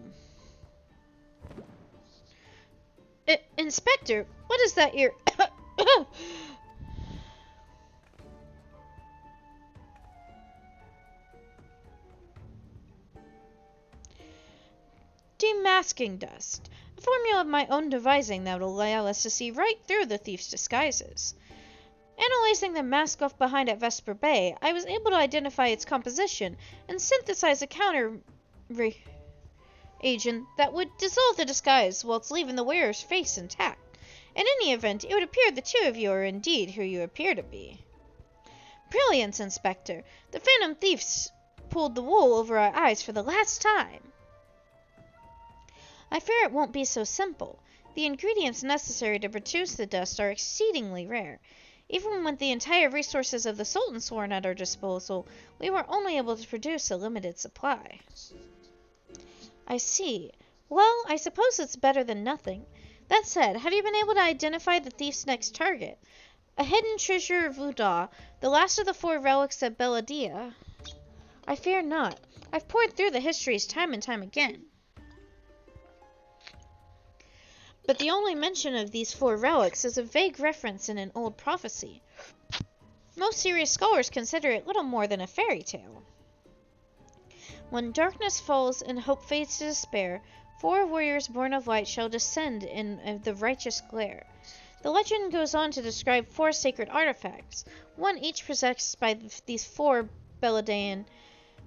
Inspector, what is that you're... Demasking dust. A formula of my own devising that will allow us to see right through the thief's disguises. Analyzing the mask left behind at Vesper Bay, I was able to identify its composition and synthesize a counter agent that would dissolve the disguise whilst leaving the wearer's face intact. In any event, it would appear the two of you are indeed who you appear to be. Brilliant, Inspector! The Phantom Thieves pulled the wool over our eyes for the last time. I fear it won't be so simple. The ingredients necessary to produce the dust are exceedingly rare. Even with the entire resources of the Sultansworn at our disposal, we were only able to produce a limited supply. I see. Well, I suppose it's better than nothing. That said, have you been able to identify the thief's next target? A hidden treasure of Uda, the last of the 4 relics of Belladia? I fear not. I've pored through the histories time and time again. But the only mention of these 4 relics is a vague reference in an old prophecy. Most serious scholars consider it little more than a fairy tale. When darkness falls and hope fades to despair, 4 warriors born of light shall descend in the righteous glare. The legend goes on to describe 4 sacred artifacts, one each possessed by these 4 Belladian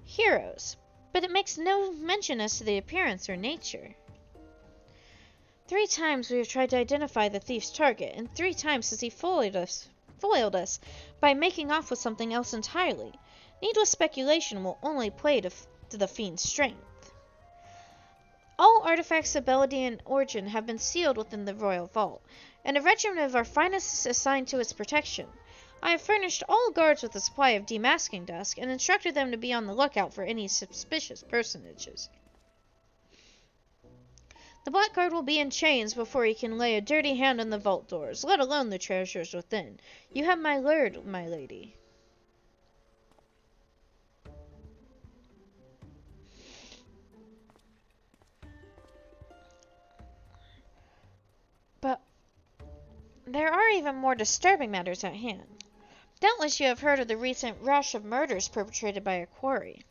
heroes, but it makes no mention as to the appearance or nature. 3 times we have tried to identify the thief's target, and 3 times has he foiled us by making off with something else entirely. Needless speculation will only play to the fiend's strength. All artifacts of Belladian origin have been sealed within the royal vault, and a regiment of our finest is assigned to its protection. I have furnished all guards with a supply of demasking dust, and instructed them to be on the lookout for any suspicious personages. The blackguard will be in chains before he can lay a dirty hand on the vault doors, let alone the treasures within. You have my word, my lady. But there are even more disturbing matters at hand. Doubtless you have heard of the recent rash of murders perpetrated by a quarry.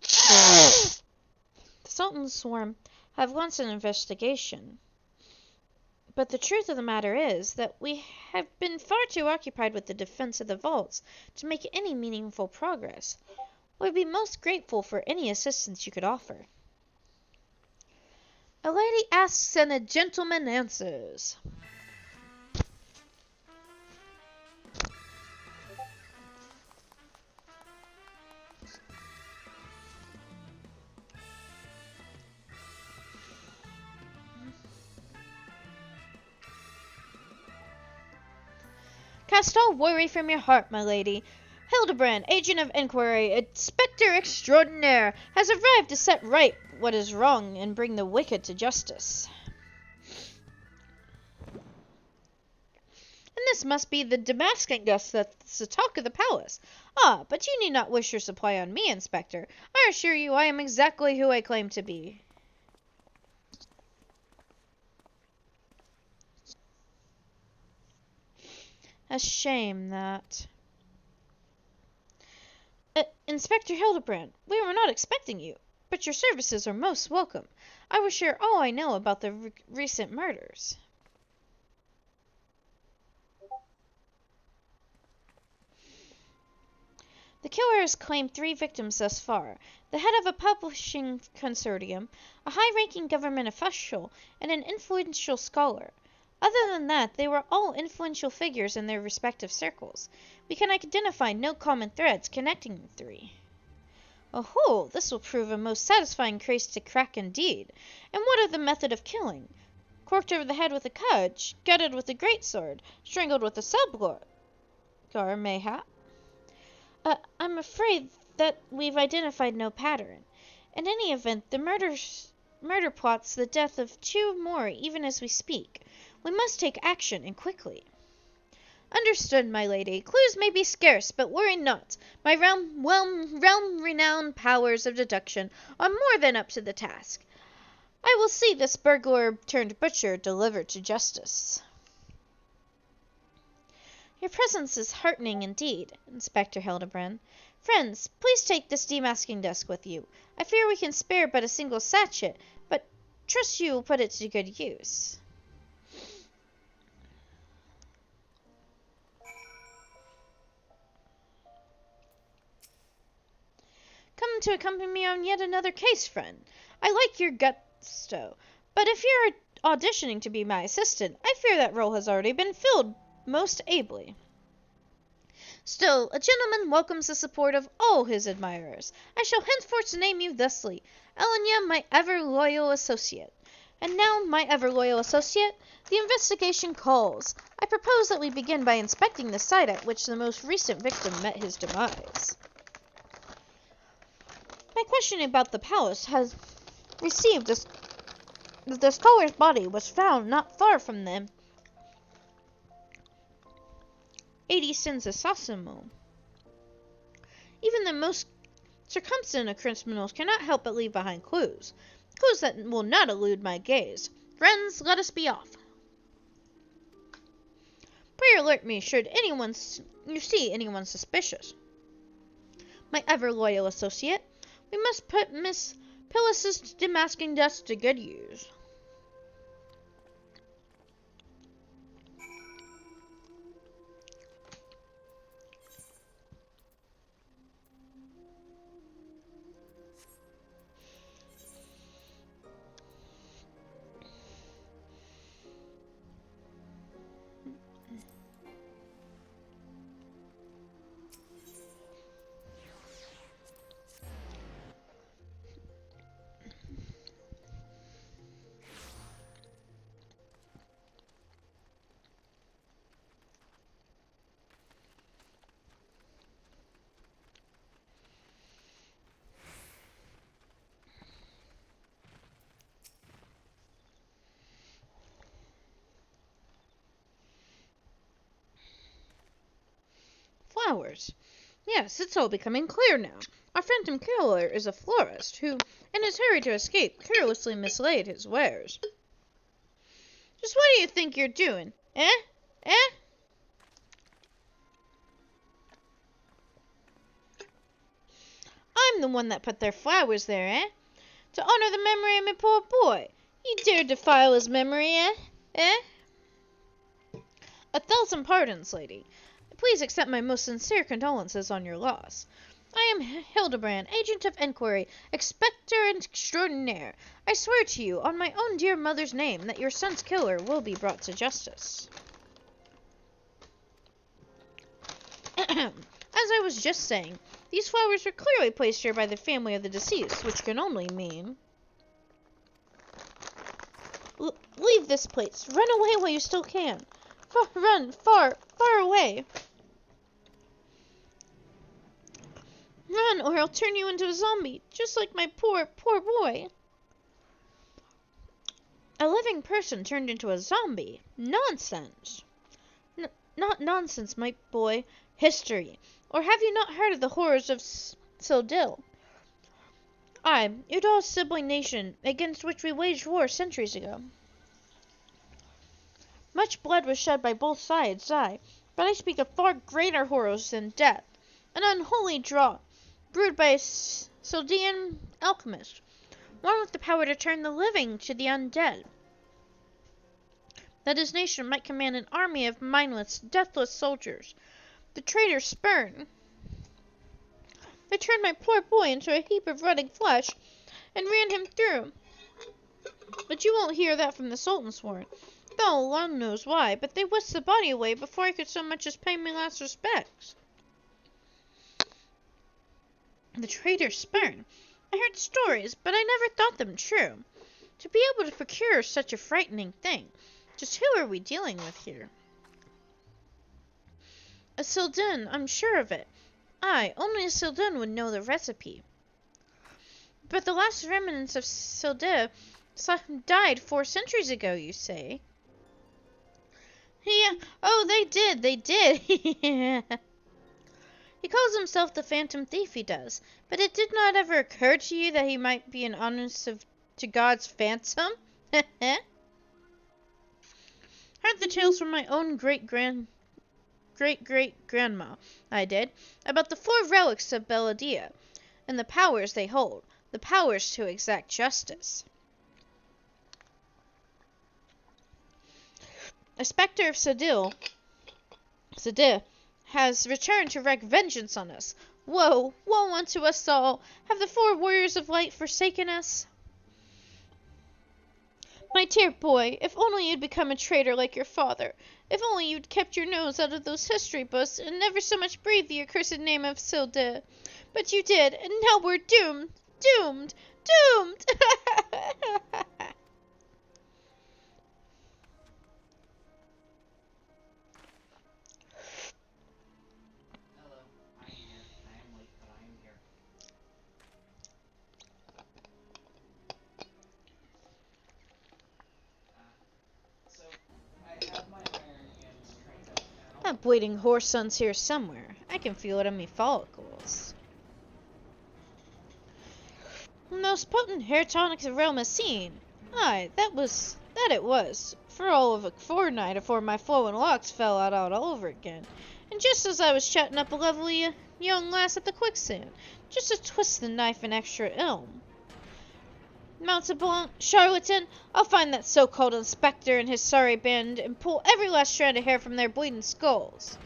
The Sultansworn have launched an investigation. But the truth of the matter is that we have been far too occupied with the defense of the vaults to make any meaningful progress. We'd be most grateful for any assistance you could offer. A lady asks and a gentleman answers. Cast all worry from your heart, my lady. Hildebrand, agent of inquiry, inspector extraordinaire, has arrived to set right what is wrong and bring the wicked to justice. And this must be the Damascus dust that's the talk of the palace. Ah, but you need not wish your supply on me, Inspector. I assure you I am exactly who I claim to be. A shame that... Inspector Hildebrand, we were not expecting you, but your services are most welcome. I will share all I know about the recent murders. The killer has claimed 3 victims thus far, the head of a publishing consortium, a high-ranking government official, and an influential scholar. Other than that, they were all influential figures in their respective circles. We can identify no common threads connecting the 3. Oh, this will prove a most satisfying case to crack indeed. And what of the method of killing? Corked over the head with a cudge, gutted with a greatsword, strangled with a subgar, mayhap? I'm afraid that we've identified no pattern. In any event, the murder plots the death of 2 more even as we speak. We must take action, and quickly. Understood, my lady. Clues may be scarce, but worry not. My realm-renowned powers of deduction are more than up to the task. I will see this burglar-turned-butcher delivered to justice. Your presence is heartening indeed, Inspector Hildebrand. Friends, please take this demasking desk with you. I fear we can spare but a single sachet, but trust you will put it to good use. Come to accompany me on yet another case, friend. I like your gusto, but if you're auditioning to be my assistant, I fear that role has already been filled most ably. Still, a gentleman welcomes the support of all his admirers. I shall henceforth name you thusly, Elenia, my ever-loyal associate. And now, my ever-loyal associate, the investigation calls. I propose that we begin by inspecting the site at which the most recent victim met his demise. My questioning about the palace has received the scholar's body was found not far from them. 80 Sensasimo. Even the most circumspect of criminals cannot help but leave behind clues. Clues that will not elude my gaze. Friends, let us be off. Pray alert me should you see anyone suspicious. My ever-loyal associate, we must put Miss Pillis's demasking dust to good use. Flowers. Yes, it's all becoming clear now. Our phantom killer is a florist who, in his hurry to escape, carelessly mislaid his wares. Just what do you think you're doing? Eh? I'm the one that put their flowers there, eh? To honor the memory of my poor boy. You dare defile his memory, eh? 1,000 pardons, lady. Please accept my most sincere condolences on your loss. I am Hildebrand, agent of inquiry, expector and extraordinaire. I swear to you, on my own dear mother's name, that your son's killer will be brought to justice. As I was just saying, these flowers were clearly placed here by the family of the deceased, which can only mean... Leave this place. Run away while you still can. Run far, far away. Run, or I'll turn you into a zombie, just like my poor, poor boy. A living person turned into a zombie? Nonsense. Not nonsense, my boy. History. Or have you not heard of the horrors of Sildil? Aye, Udal's sibling nation, against which we waged war centuries ago. Much blood was shed by both sides, aye, but I speak of far greater horrors than death. An unholy draught, brewed by a Sildian alchemist, one with the power to turn the living to the undead. That his nation might command an army of mindless, deathless soldiers. The traitor spurned. They turned my poor boy into a heap of rotting flesh and ran him through. But you won't hear that from the Sultan's sworn. Thou alone knows why, but they whisked the body away before I could so much as pay me last respects. The traitor spurned. I heard stories, but I never thought them true. To be able to procure such a frightening thing, just who are we dealing with here? A Sildun, I'm sure of it. Aye, only a Sildun would know the recipe. But the last remnants of Sildun died 4 centuries ago, you say? Yeah, oh, they did. He calls himself the Phantom Thief, he does. But it did not ever occur to you that he might be an honest-to-God's phantom? Heard the tales from my own great-great-grandma, I did, about the 4 relics of Belladia, and the powers they hold, the powers to exact justice. A spectre of Sildil has returned to wreak vengeance on us. Woe, woe unto us all! Have the 4 warriors of light forsaken us? My dear boy, if only you'd become a traitor like your father. If only you'd kept your nose out of those history books and never so much breathed the accursed name of Sildil. But you did, and now we're doomed! Doomed! Doomed! That bleeding horse sun's here somewhere. I can feel it on me follicles. Most potent hair tonic the realm has seen. Aye, that it was. For all of a fortnight afore my flowing locks fell out all over again. And just as I was chatting up a lovely young lass at the quicksand, just to twist the knife an extra ilm. Mountebank, charlatan, I'll find that so-called inspector and his sorry band and pull every last strand of hair from their bleeding skulls.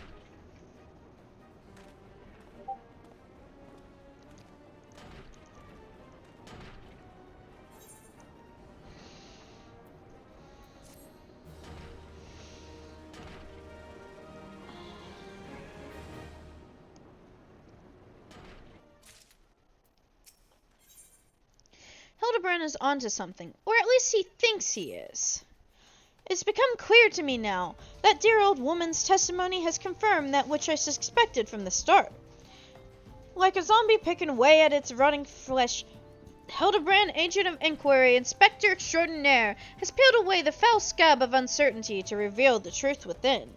Hildebrand is onto something, or at least he thinks he is. It's become clear to me now. That dear old woman's testimony has confirmed that which I suspected from the start. Like a zombie picking away at its rotting flesh, Hildebrand, agent of inquiry, inspector extraordinaire, has peeled away the foul scab of uncertainty to reveal the truth within.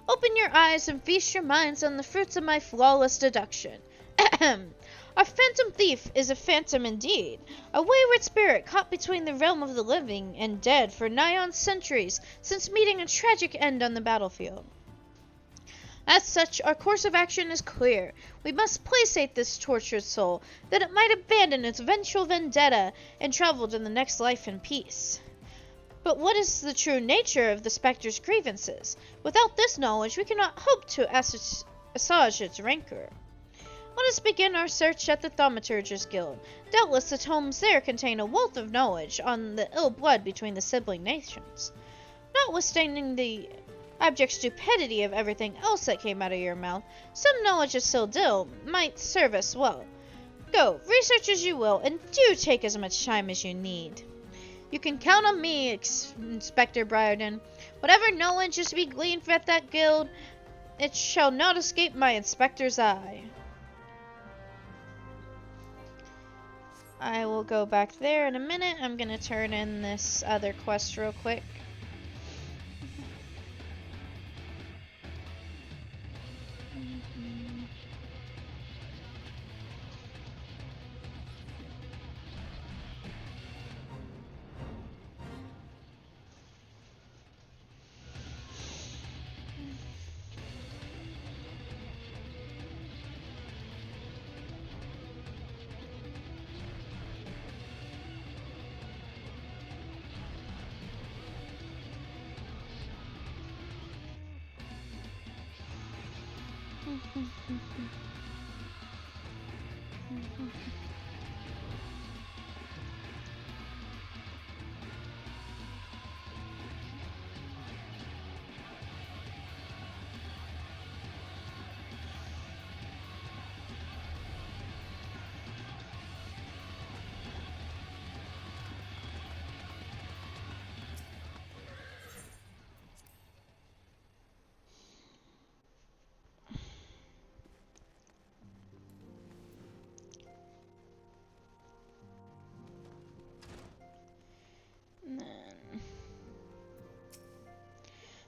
Open your eyes and feast your minds on the fruits of my flawless deduction. Ahem. Our phantom thief is a phantom indeed, a wayward spirit caught between the realm of the living and dead for nigh on centuries since meeting a tragic end on the battlefield. As such, our course of action is clear. We must placate this tortured soul, that it might abandon its vengeful vendetta and travel to the next life in peace. But what is the true nature of the spectre's grievances? Without this knowledge, we cannot hope to assuage its rancor. Let us begin our search at the Thaumaturgist Guild. Doubtless the tomes there contain a wealth of knowledge on the ill blood between the sibling nations. Notwithstanding the abject stupidity of everything else that came out of your mouth, some knowledge of Sildil might serve us well. Go, research as you will, and do take as much time as you need. You can count on me, Inspector Briarden. Whatever knowledge is to be gleaned at that guild, it shall not escape my inspector's eye. I will go back there in a minute. I'm gonna turn in this other quest real quick.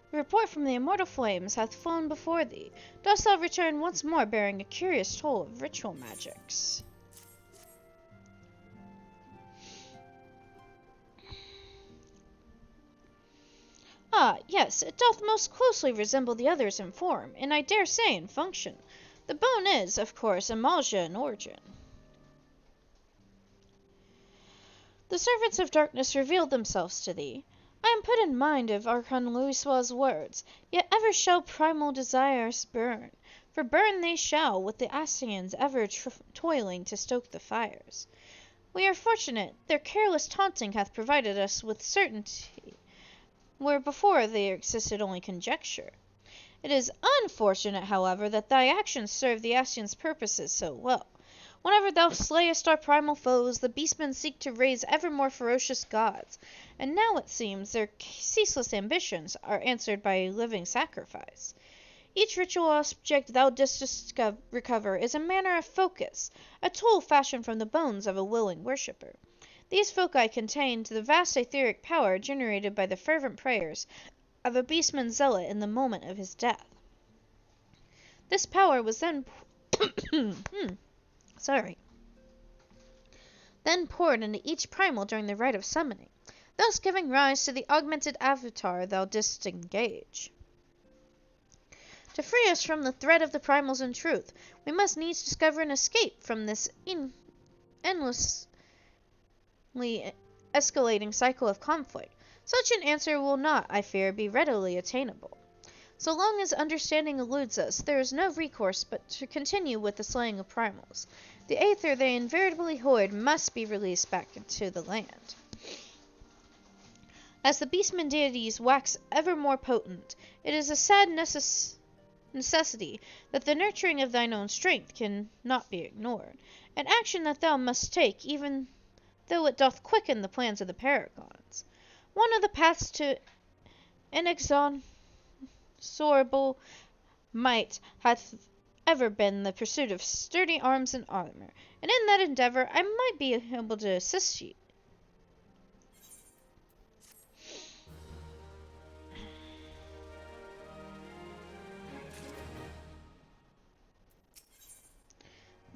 The report from the immortal flames hath flown before thee. Dost thou return once more bearing a curious toll of ritual magics? Ah, yes, it doth most closely resemble the others in form, and I dare say in function. The bone is, of course, Amalgia in origin. The servants of darkness revealed themselves to thee. I am put in mind of Archon Louisoix's words, yet ever shall primal desires burn, for burn they shall, with the Ascians ever toiling to stoke the fires. We are fortunate, their careless taunting hath provided us with certainty, where before there existed only conjecture. It is unfortunate, however, that thy actions serve the Ascians' purposes so well. Whenever thou slayest our primal foes, the beastmen seek to raise ever more ferocious gods, and now it seems their ceaseless ambitions are answered by a living sacrifice. Each ritual object thou didst recover is a manner of focus, a tool fashioned from the bones of a willing worshipper. These foci contained the vast etheric power generated by the fervent prayers of a beastman zealot in the moment of his death. This power was then then poured into each primal during the rite of summoning, thus giving rise to the augmented avatar thou didst engage. To free us from the threat of the primals in truth, we must needs discover an escape from this endlessly escalating cycle of conflict. Such an answer will not, I fear, be readily attainable. So long as understanding eludes us, there is no recourse but to continue with the slaying of primals. The aether they invariably hoard must be released back into the land. As the beastman deities wax ever more potent, it is a sad necessity that the nurturing of thine own strength can not be ignored, an action that thou must take, even though it doth quicken the plans of the paragons. One of the paths to inexorable might hath ever been the pursuit of sturdy arms and armor, and in that endeavor I might be able to assist ye.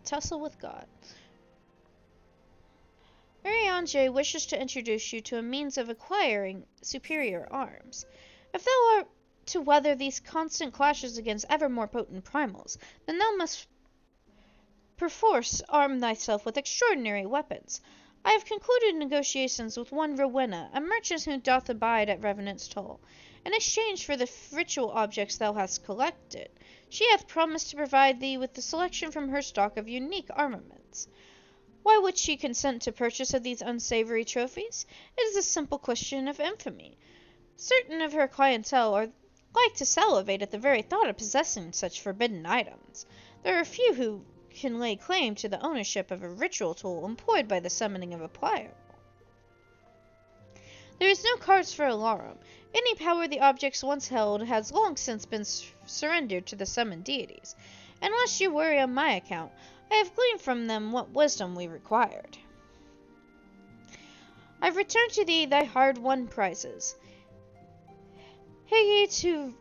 Tussle with God. Urianger wishes to introduce you to a means of acquiring superior arms. If thou art to weather these constant clashes against ever more potent primals, then thou must perforce arm thyself with extraordinary weapons. I have concluded negotiations with one Rowena, a merchant who doth abide at Revenant's Toll. In exchange for the ritual objects thou hast collected, she hath promised to provide thee with the selection from her stock of unique armaments. Why would she consent to purchase of these unsavory trophies? It is a simple question of infamy. Certain of her clientele are like to salivate at the very thought of possessing such forbidden items. There are few who can lay claim to the ownership of a ritual tool employed by the summoning of a plier. There is no cause for alarm. Any power the objects once held has long since been surrendered to the summoned deities. Unless you worry on my account, I have gleaned from them what wisdom we required. I have returned to thee thy hard-won prizes. Hie to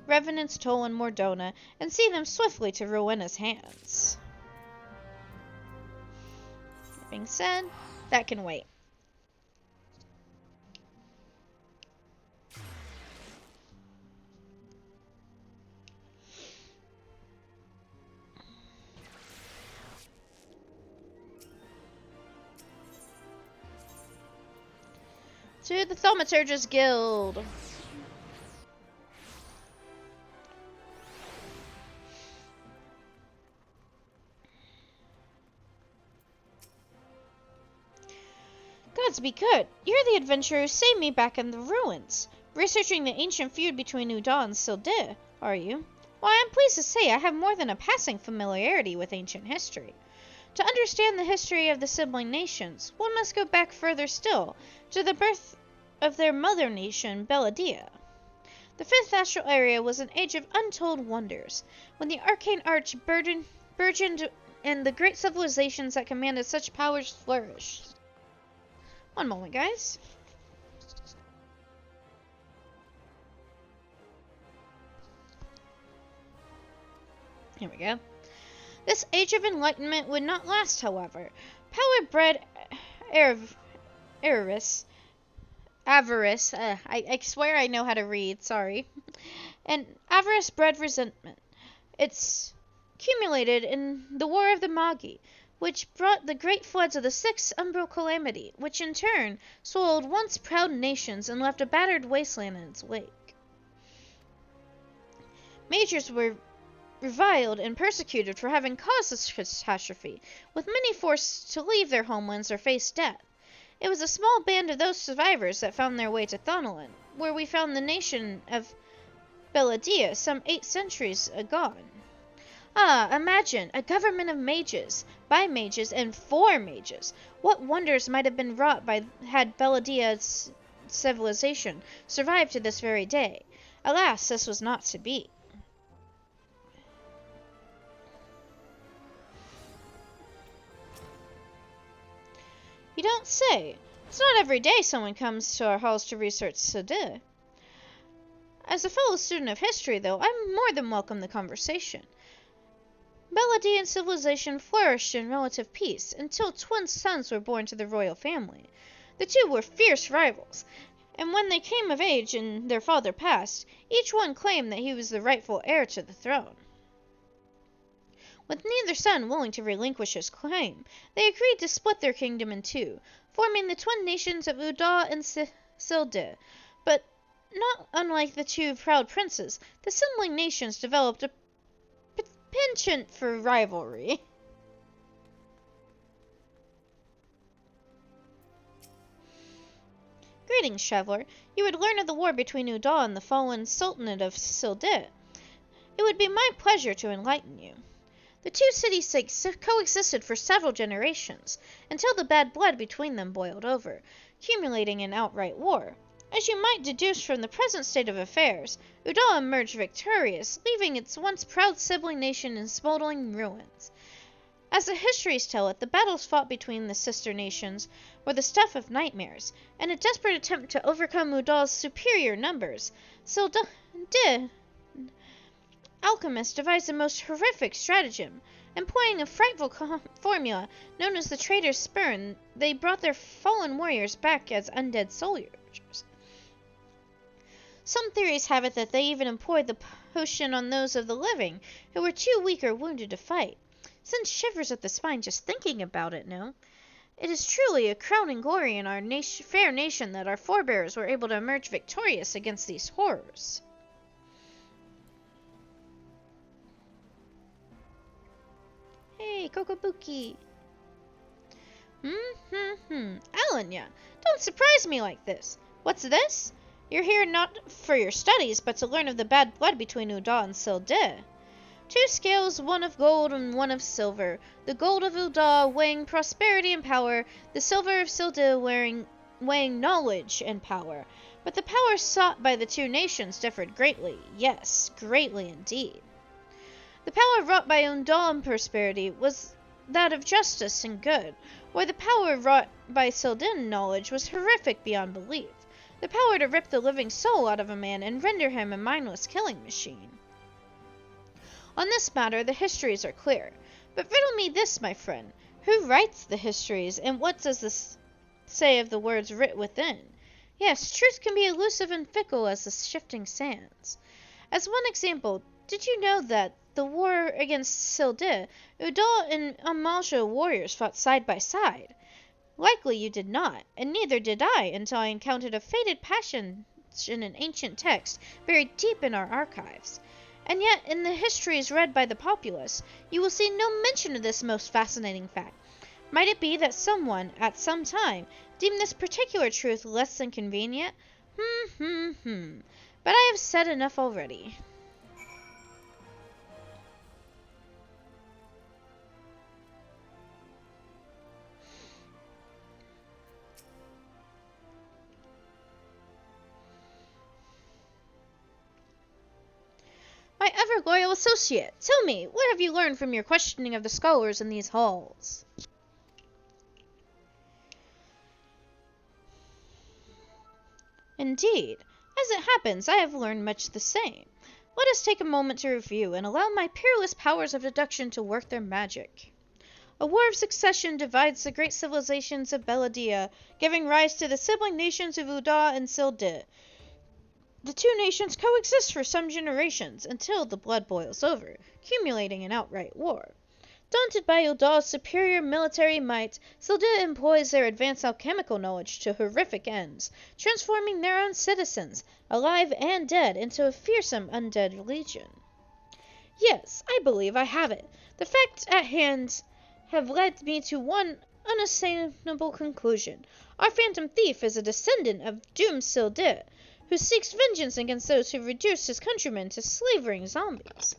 Revenant's Toll in Mordona, and see them swiftly to Rowena's hands. That being said, that can wait. To the Thaumaturgus Guild. Gods be good. You're the adventurer who saved me back in the ruins. Researching the ancient feud between Udal and Sildir, are you? Why, I'm pleased to say I have more than a passing familiarity with ancient history. To understand the history of the sibling nations, one must go back further still, to the birth of their mother nation, Belladia. The Fifth Astral Area was an age of untold wonders, when the arcane arch burgeoned and the great civilizations that commanded such powers flourished. One moment, guys. Here we go. This age of enlightenment would not last, however. Power bred avarice. I swear I know how to read, sorry. And avarice bred resentment. It's accumulated in the War of the Magi, which brought the great floods of the Sixth Umbral Calamity, which in turn swallowed once proud nations and left a battered wasteland in its wake. Mages were reviled and persecuted for having caused this catastrophe, with many forced to leave their homelands or face death. It was a small band of those survivors that found their way to Thonolin, where we found the nation of Belladia some 8 centuries agone. Ah, imagine, a government of mages, by mages, and for mages. What wonders might have been wrought by had Belladia's civilization survived to this very day. Alas, this was not to be. You don't say. It's not every day someone comes to our halls to research Sildir. As a fellow student of history, though, I'm more than welcome the conversation. Belladian civilization flourished in relative peace until twin sons were born to the royal family. The two were fierce rivals, and when they came of age and their father passed, each one claimed that he was the rightful heir to the throne. With neither son willing to relinquish his claim, they agreed to split their kingdom in two, forming the twin nations of Udal and Sildir. But not unlike the two proud princes, the sibling nations developed a penchant for rivalry. Greetings, traveler. You would learn of the war between Udal and the fallen Sultanate of Sildir. It would be my pleasure to enlighten you. The two cities coexisted for several generations, until the bad blood between them boiled over, accumulating in outright war. As you might deduce from the present state of affairs, Udal emerged victorious, leaving its once proud sibling nation in smoldering ruins. As the histories tell it, the battles fought between the sister nations were the stuff of nightmares. In a desperate attempt to overcome Udal's superior numbers, Sildir alchemists devised a most horrific stratagem. Employing a frightful formula known as the Traitor's Spurn, they brought their fallen warriors back as undead soldiers. Some theories have it that they even employed the potion on those of the living who were too weak or wounded to fight. Sends shivers up the spine just thinking about it, no? It is truly a crowning glory in our fair nation that our forebears were able to emerge victorious against these horrors. Hey, Kokobuki. Alanya, don't surprise me like this. What's this? You're here not for your studies, but to learn of the bad blood between Ul'dah and Sildeh. 2 scales, one of gold and one of silver. The gold of Ul'dah weighing prosperity and power, the silver of Sildeh weighing knowledge and power. But the power sought by the 2 nations differed greatly. Yes, greatly indeed. The power wrought by Ul'dah in prosperity was that of justice and good, while the power wrought by Sildeh in knowledge was horrific beyond belief. The power to rip the living soul out of a man and render him a mindless killing machine. On this matter, the histories are clear. But riddle me this, my friend. Who writes the histories, and what does this say of the words writ within? Yes, truth can be elusive and fickle as the shifting sands. As one example, did you know that the war against Sildeh, Ul'dah and Amalja warriors fought side by side? Likely you did not, and neither did I until I encountered a faded passage in an ancient text buried deep in our archives. And yet, in the histories read by the populace, you will see no mention of this most fascinating fact. Might it be that someone, at some time, deemed this particular truth less than convenient? But I have said enough already. My ever-loyal associate, tell me, what have you learned from your questioning of the scholars in these halls? Indeed, as it happens, I have learned much the same. Let us take a moment to review and allow my peerless powers of deduction to work their magic. A war of succession divides the great civilizations of Belladia, giving rise to the sibling nations of Ul'dah and Sildeh. The 2 nations coexist for some generations until the blood boils over, accumulating in outright war. Daunted by Ul'dah's superior military might, Sildeh employs their advanced alchemical knowledge to horrific ends, transforming their own citizens, alive and dead, into a fearsome undead legion. Yes, I believe I have it. The facts at hand have led me to one unassailable conclusion. Our phantom thief is a descendant of doomed Sildeh, who seeks vengeance against those who reduced his countrymen to slavering zombies.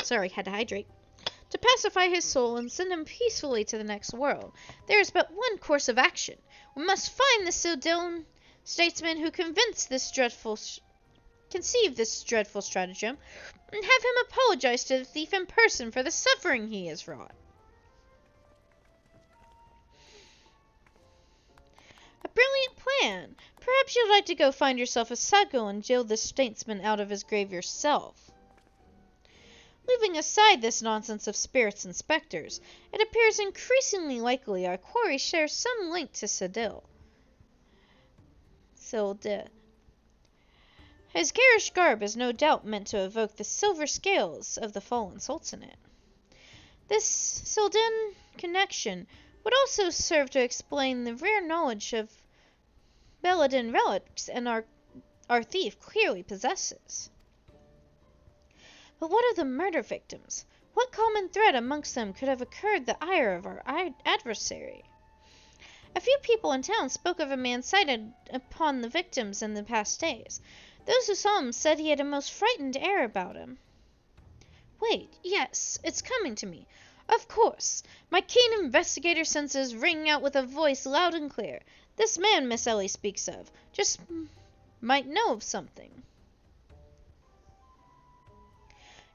Sorry, had to hydrate. To pacify his soul and send him peacefully to the next world, there is but one course of action. We must find the Sildon statesman who conceived this dreadful stratagem, and have him apologize to the thief in person for the suffering he has wrought. A brilliant plan! Perhaps you'd like to go find yourself a cycle and jail this statesman out of his grave yourself. Leaving aside this nonsense of spirits and specters, it appears increasingly likely our quarry shares some link to Sildeh. His garish garb is no doubt meant to evoke the silver scales of the fallen sultanate. This Sildeh connection would also serve to explain the rare knowledge of Belladan relics and our thief clearly possesses. But what of the murder victims? What common thread amongst them could have incurred the ire of our adversary? A few people in town spoke of a man sighted upon the victims in the past days. Those who saw him said he had a most frightened air about him. Wait, yes, it's coming to me. Of course, my keen investigator senses ring out with a voice loud and clear. This man Miss Ellie speaks of just might know of something.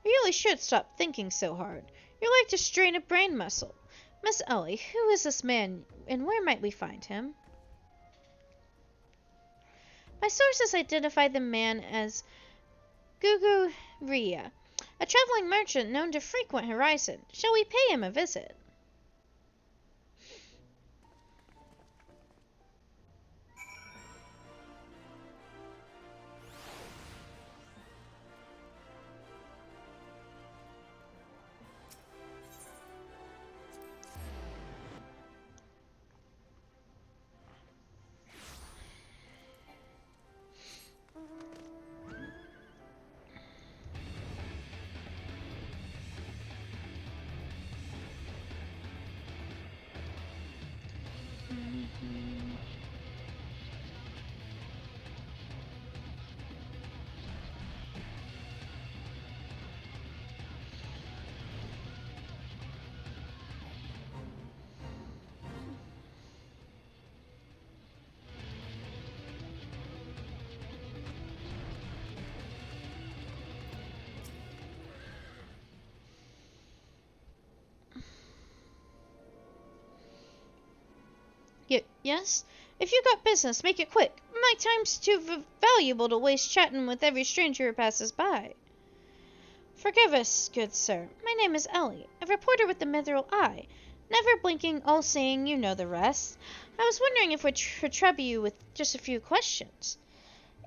You really should stop thinking so hard. You're like to strain a brain muscle. Miss Ellie, who is this man, and where might we find him? My sources identify the man as Gugu Ria, a traveling merchant known to frequent Horizon. Shall we pay him a visit? yes? If you got business, make it quick. My time's too valuable to waste chatting with every stranger who passes by. Forgive us, good sir. My name is Ellie, a reporter with the Mithril Eye. Never blinking, all-seeing, you know the rest. I was wondering if we could trouble you with just a few questions.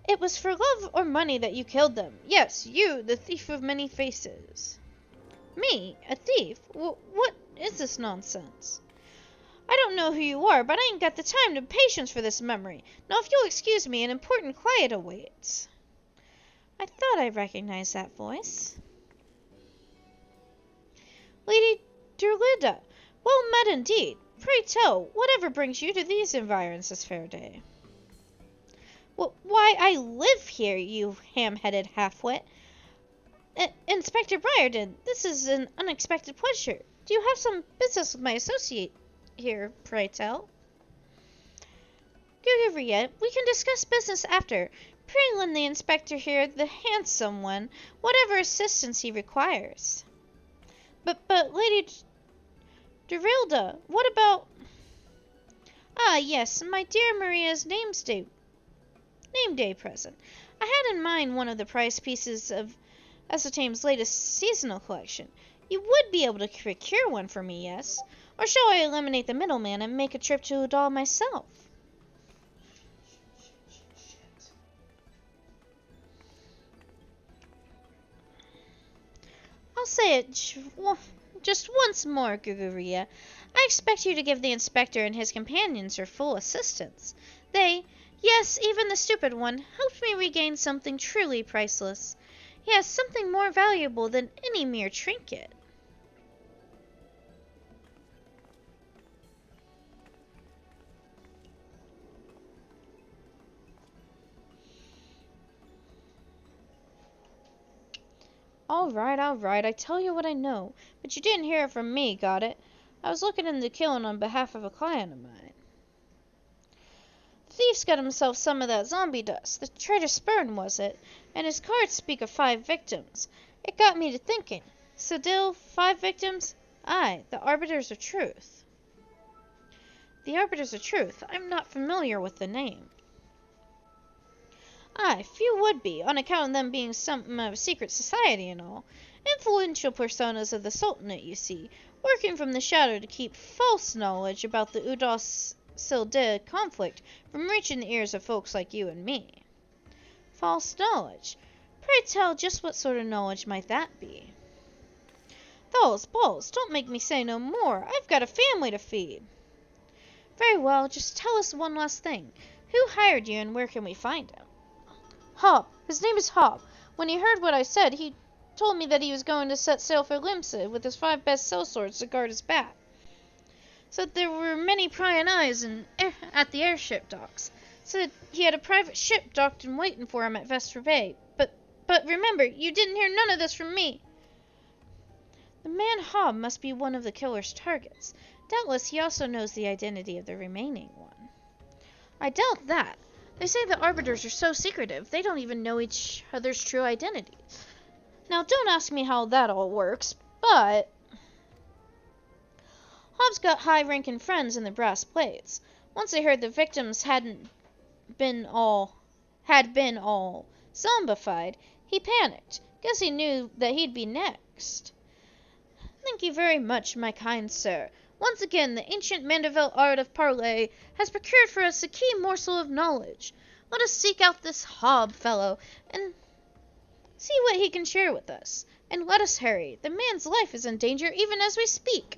It was for love or money that you killed them. Yes, you, the thief of many faces. Me? A thief? What is this nonsense? I don't know who you are, but I ain't got the time or patience for this memory. Now, if you'll excuse me, an important client awaits. I thought I recognized that voice. Lady Durlinda, well met indeed. Pray tell, whatever brings you to these environs this fair day? Why, I live here, you ham-headed half-wit. Inspector Briarden, this is an unexpected pleasure. Do you have some business with my associate here, pray tell? Guguria, we can discuss business after. Pray lend the inspector here, the handsome one, whatever assistance he requires. But Lady Durilda, what about... Ah, yes, my dear Maria's name day present. I had in mind one of the prize pieces of Asatame's latest seasonal collection. You would be able to procure one for me, yes? Or shall I eliminate the middleman and make a trip to Udal myself? I'll say it just once more, Guguria. I expect you to give the inspector and his companions your full assistance. They, yes, even the stupid one, helped me regain something truly priceless. Yes, something more valuable than any mere trinket. All right, I tell you what I know, but you didn't hear it from me, got it? I was looking into killing on behalf of a client of mine. The thief's got himself some of that zombie dust. The traitor Spurn, was it? And his cards speak of 5 victims. It got me to thinking. Sedil, 5 victims? Aye, the Arbiters of Truth. The Arbiters of Truth? I'm not familiar with the name. Aye, few would be, on account of them being something of a secret society and all. Influential personas of the Sultanate, you see, working from the shadow to keep false knowledge about the Udal-Sildid conflict from reaching the ears of folks like you and me. False knowledge? Pray tell, just what sort of knowledge might that be? Those balls, don't make me say no more. I've got a family to feed. Very well, just tell us one last thing. Who hired you and where can we find him? Hob. His name is Hob. When he heard what I said, he told me that he was going to set sail for Limsa with his 5 best sellswords to guard his back. Said there were many prying eyes at the airship docks. Said he had a private ship docked and waiting for him at Vestra Bay. But remember, you didn't hear none of this from me. The man Hob must be one of the killer's targets. Doubtless he also knows the identity of the remaining one. I doubt that. They say the Arbiters are so secretive, they don't even know each other's true identities. Now, don't ask me how that all works, but... Hobbs got high-ranking friends in the brass plates. Once they heard the victims had been all zombified, he panicked. Guess he knew that he'd be next. Thank you very much, my kind sir. Once again, the ancient Mandeville art of parley has procured for us a key morsel of knowledge. Let us seek out this Hob fellow, and see what he can share with us. And let us hurry. The man's life is in danger even as we speak.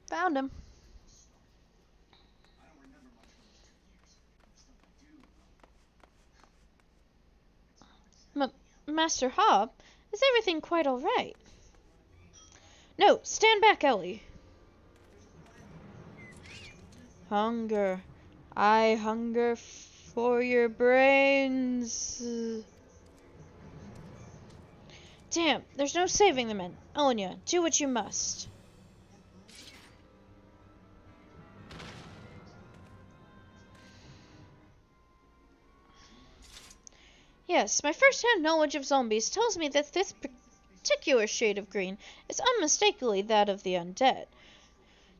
Found him. Master Hob, is everything quite all right? No, stand back, Ellie. Hunger. I hunger for your brains. Damn, there's no saving the men. Elenia, do what you must. Yes, my first-hand knowledge of zombies tells me that this particular shade of green is unmistakably that of the undead.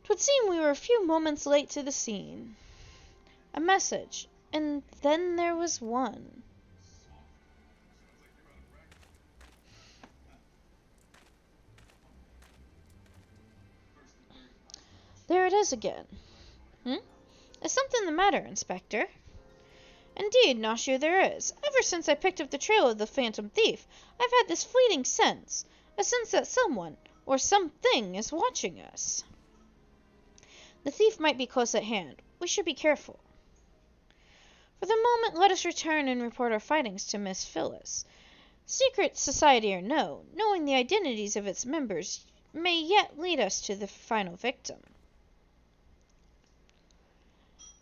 'Twould seem we were a few moments late to the scene. A message, and then there was one. There it is again. Is something the matter, Inspector? Indeed, Noshu, there is. Ever since I picked up the trail of the Phantom Thief, I've had this fleeting sense. A sense that someone, or something, is watching us. The thief might be close at hand. We should be careful. For the moment, let us return and report our findings to Miss Phyllis. Secret society or no, knowing the identities of its members may yet lead us to the final victim.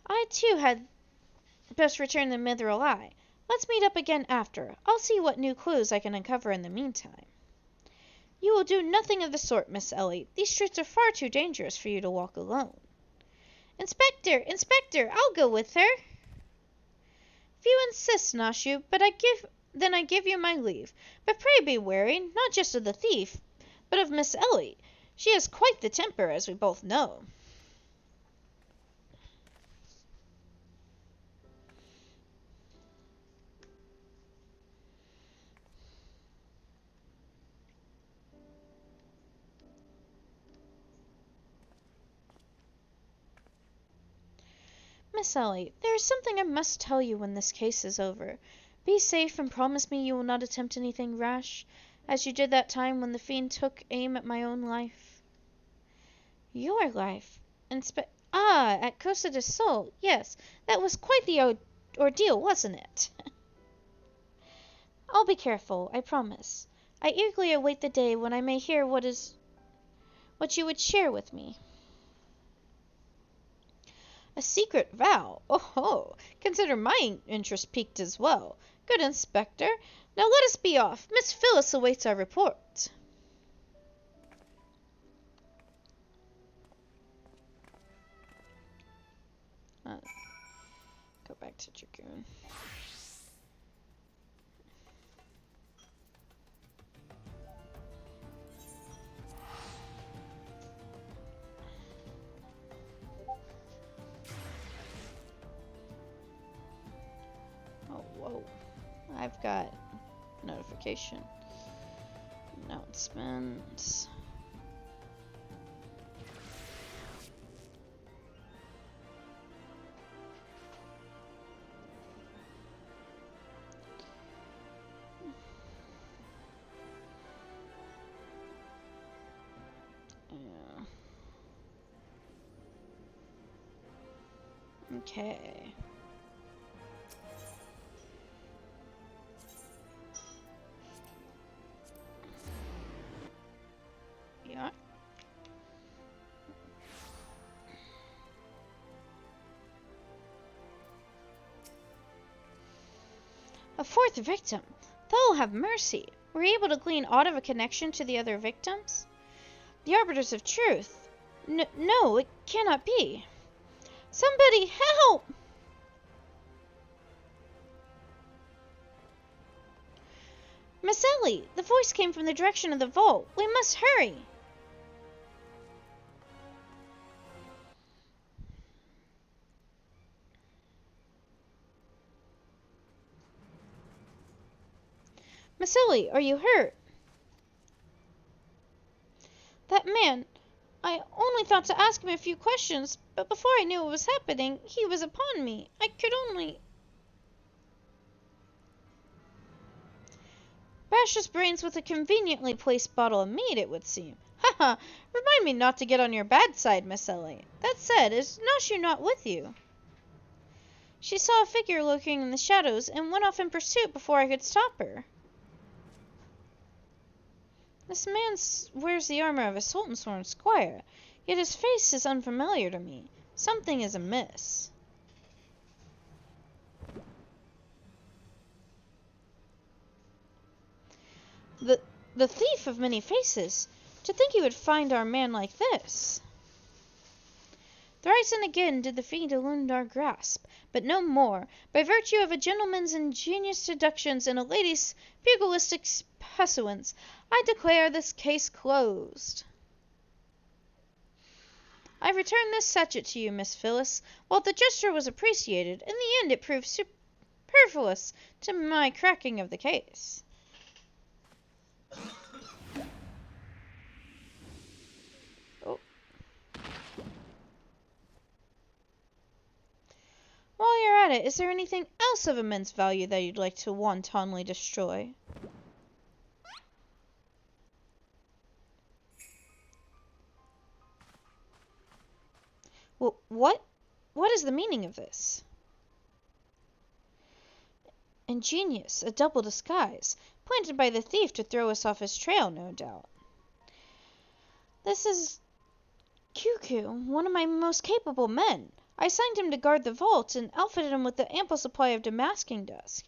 I, too, had best return the Mithril Eye. Let's meet up again after. I'll see what new clues I can uncover in the meantime. You will do nothing of the sort, Miss Ellie. These streets are far too dangerous for you to walk alone. Inspector! Inspector! I'll go with her! If you insist, Noshu, then I give you my leave. But pray be wary, not just of the thief, but of Miss Ellie. She has quite the temper, as we both know. Miss Ellie, there is something I must tell you when this case is over. Be safe and promise me you will not attempt anything rash, as you did that time when the fiend took aim at my own life. Your life? At Costa del Sol. Yes, that was quite the ordeal, wasn't it? I'll be careful, I promise. I eagerly await the day when I may hear what you would share with me. A secret vow? Oh, consider my interest piqued as well. Good Inspector. Now let us be off. Miss Phyllis awaits our report. Go back to Dragoon. Oh, whoa. I've got notification. Announcements. Okay. Yeah. A fourth victim. They'll have mercy. Were you able to glean aught of a connection to the other victims? The Arbiters of Truth. No, it cannot be. Somebody help! Miss Ellie, the voice came from the direction of the vault. We must hurry. Miss Ellie, are you hurt? That man, I only thought to ask him a few questions, but before I knew what was happening, he was upon me. I could only... Bash his brains with a conveniently placed bottle of mead, it would seem. Haha, remind me not to get on your bad side, Miss Ellie. That said, is Noshu not with you? She saw a figure lurking in the shadows and went off in pursuit before I could stop her. This man wears the armor of a Sultansworn squire, yet his face is unfamiliar to me. Something is amiss. The thief of many faces. To think he would find our man like this. Thrice and again did the fiend elude our grasp, but no more. By virtue of a gentleman's ingenious deductions and a lady's pugilistic pursuance, I declare this case closed. I return this sachet to you, Miss Phyllis. While the gesture was appreciated, in the end it proved superfluous to my cracking of the case. While you're at it, is there anything else of immense value that you'd like to wantonly destroy? Well, what is the meaning of this? Ingenious, a double disguise, planted by the thief to throw us off his trail, no doubt. This is Kyuku, one of my most capable men. I assigned him to guard the vault and outfitted him with the ample supply of damasking dust.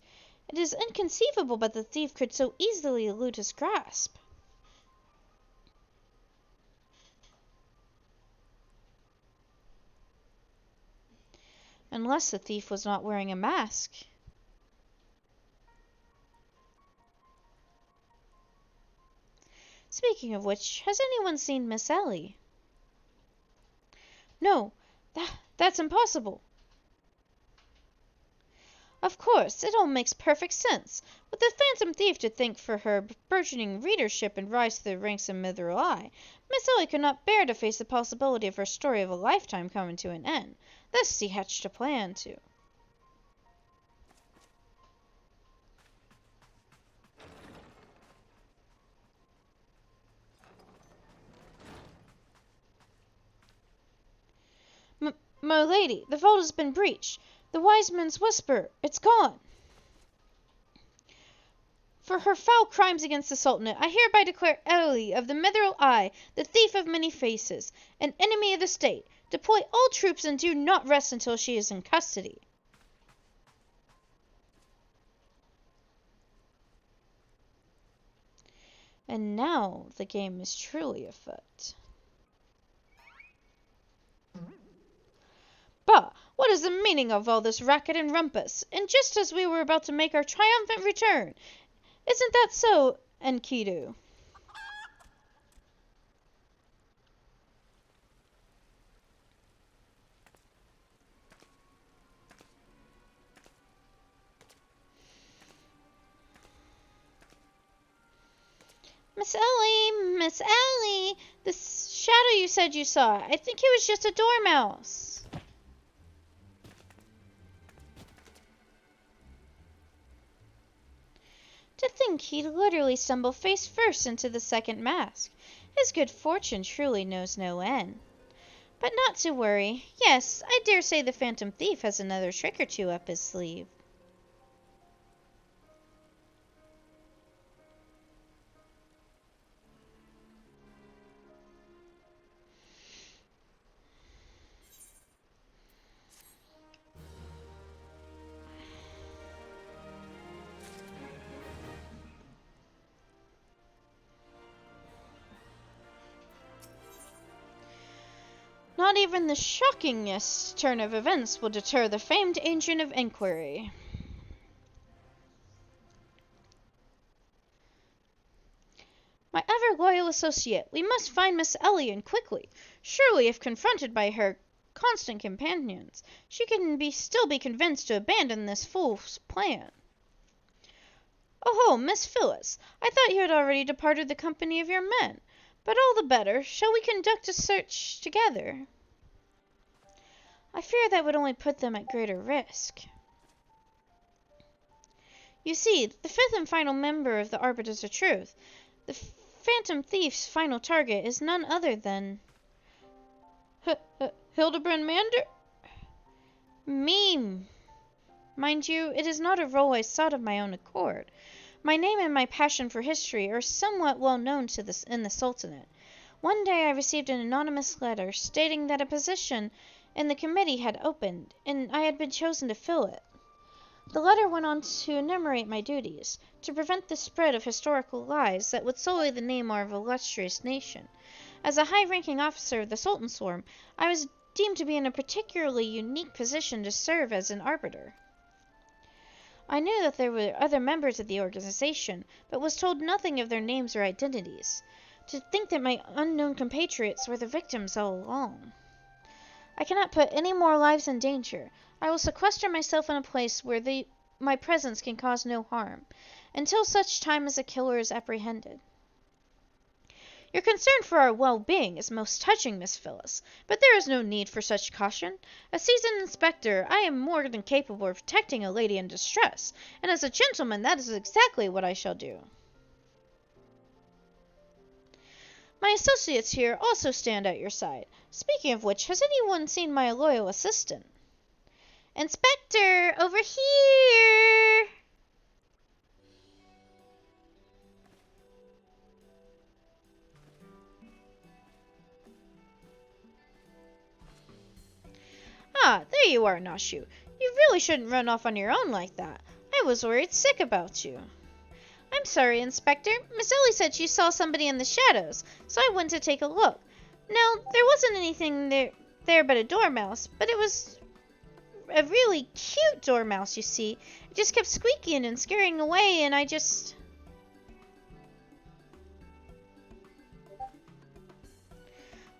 It is inconceivable that the thief could so easily elude his grasp. Unless the thief was not wearing a mask. Speaking of which, has anyone seen Miss Ellie? No, that's impossible. Of course, it all makes perfect sense. With the Phantom Thief to thank for her burgeoning readership and rise to the ranks of Mithril Eye, Miss Ellie could not bear to face the possibility of her story of a lifetime coming to an end. Thus she hatched a plan to. My lady, the vault has been breached. The wise man's whisper, it's gone. For her foul crimes against the Sultanate, I hereby declare Ellie of the Mithril Eye, the thief of many faces, an enemy of the state. Deploy all troops and do not rest until she is in custody. And now the game is truly afoot. Bah! What is the meaning of all this racket and rumpus? And just as we were about to make our triumphant return. Isn't that so, Enkidu? Miss Ellie, the shadow you said you saw, I think he was just a dormouse. To think he'd literally stumble face first into the second mask. His good fortune truly knows no end. But not to worry. Yes, I dare say the Phantom Thief has another trick or two up his sleeve. Not even the shockingest turn of events will deter the famed agent of inquiry. My ever-loyal associate, we must find Miss Ellie and quickly. Surely, if confronted by her constant companions, she can still be convinced to abandon this fool's plan. Oh, Miss Phyllis, I thought you had already departed the company of your men. But all the better. Shall we conduct a search together? I fear that would only put them at greater risk. You see, the fifth and final member of the Arbiters of Truth, the Phantom Thief's final target, is none other than Hildebrand Mander? Me. Mind you, it is not a role I sought of my own accord, My name and my passion for history are somewhat well known in the Sultanate. One day I received an anonymous letter stating that a position in the committee had opened, and I had been chosen to fill it. The letter went on to enumerate my duties, to prevent the spread of historical lies that would sully the name of our illustrious nation. As a high-ranking officer of the Sultan's Swarm, I was deemed to be in a particularly unique position to serve as an arbiter. I knew that there were other members of the organization, but was told nothing of their names or identities. To think that my unknown compatriots were the victims all along. I cannot put any more lives in danger. I will sequester myself in a place where my presence can cause no harm, until such time as a killer is apprehended. Your concern for our well-being is most touching, Miss Phyllis, but there is no need for such caution. A seasoned inspector, I am more than capable of protecting a lady in distress, and as a gentleman, that is exactly what I shall do. My associates here also stand at your side. Speaking of which, has anyone seen my loyal assistant? Inspector, over here! Ah, there you are, Nashu. You really shouldn't run off on your own like that. I was worried sick about you. I'm sorry, Inspector. Miss Ellie said she saw somebody in the shadows, so I went to take a look. Now, there wasn't anything there but a dormouse, but it was a really cute dormouse, you see. It just kept squeaking and scaring away, and I just...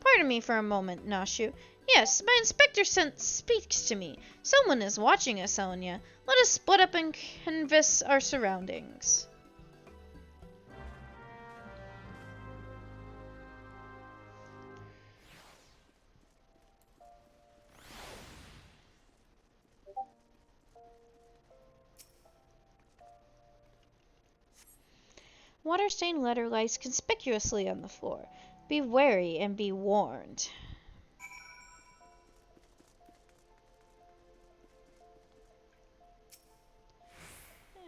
Pardon me for a moment, Nashu. Yes, my inspector sense speaks to me. Someone is watching us, Enya. Let us split up and canvass our surroundings. Water-stained letter lies conspicuously on the floor. Be wary and be warned.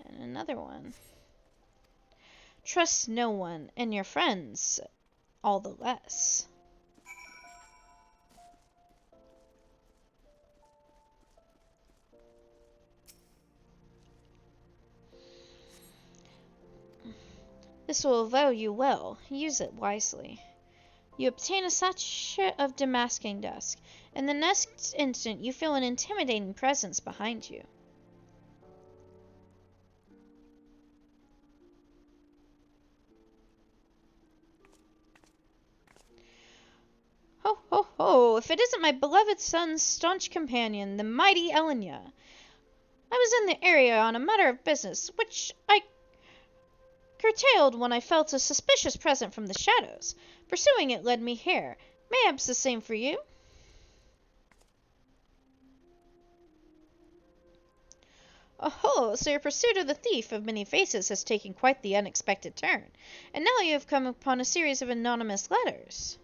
And another one. Trust no one, and your friends all the less. This will avail you well. Use it wisely. You obtain a sachet of damasking dust, and the next instant you feel an intimidating presence behind you. Ho, ho, ho! If it isn't my beloved son's staunch companion, the mighty Enya. I was in the area on a matter of business, which I curtailed when I felt a suspicious presence from the shadows. Pursuing it led me here. Mayhaps the same for you? Oh, so your pursuit of the thief of many faces has taken quite the unexpected turn, and now you have come upon a series of anonymous letters.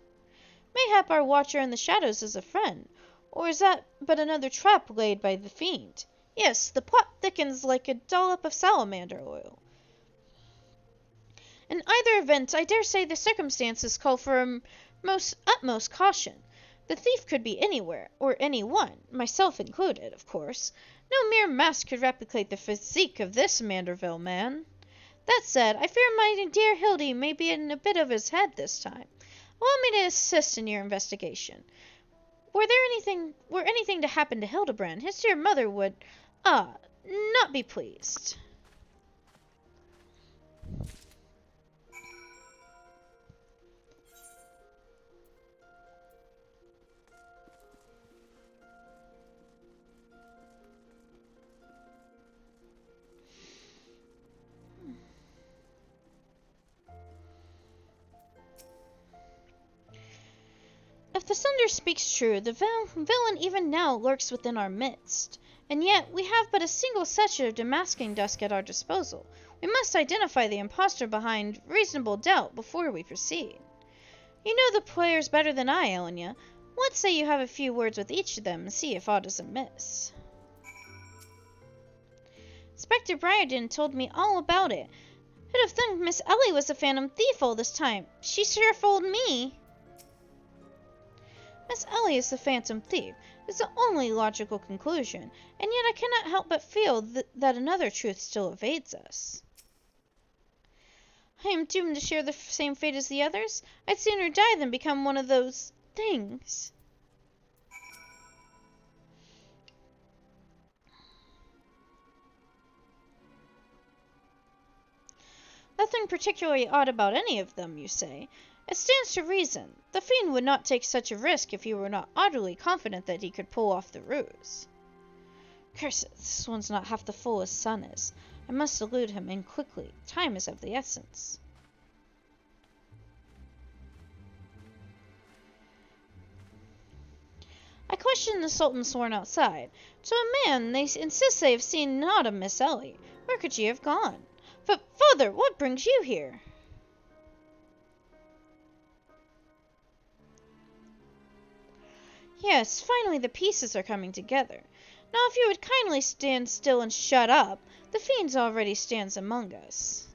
Mayhap our watcher in the shadows is a friend, or is that but another trap laid by the fiend? Yes, the plot thickens like a dollop of salamander oil. In either event, I dare say the circumstances call for utmost caution. The thief could be anywhere, or anyone, myself included, of course. No mere mask could replicate the physique of this Manderville man. That said, I fear my dear Hildy may be in a bit of his head this time. Allow me to assist in your investigation. Were anything to happen to Hildebrand, his dear mother would, not be pleased. If the Sunder speaks true, the villain even now lurks within our midst. And yet, we have but a single sachet of damasking dust at our disposal. We must identify the impostor behind reasonable doubt before we proceed. You know the players better than I, Enya. Let's say you have a few words with each of them and see if aught is amiss. Inspector Briarden told me all about it. Who'd have thought Miss Ellie was a phantom thief all this time? She sure fooled me. Miss Ellie is the phantom thief. It's the only logical conclusion, and yet I cannot help but feel that another truth still evades us. I am doomed to share the same fate as the others. I'd sooner die than become one of those things. Nothing particularly odd about any of them, you say. It stands to reason. The fiend would not take such a risk if he were not utterly confident that he could pull off the ruse. Curse it, this one's not half the fool his son is. I must elude him, and quickly. Time is of the essence. I question the Sultan sworn outside. To a man, they insist they have seen naught of Miss Ellie. Where could she have gone? But, father, what brings you here? Yes, finally the pieces are coming together. Now, if you would kindly stand still and shut up, the fiend already stands among us.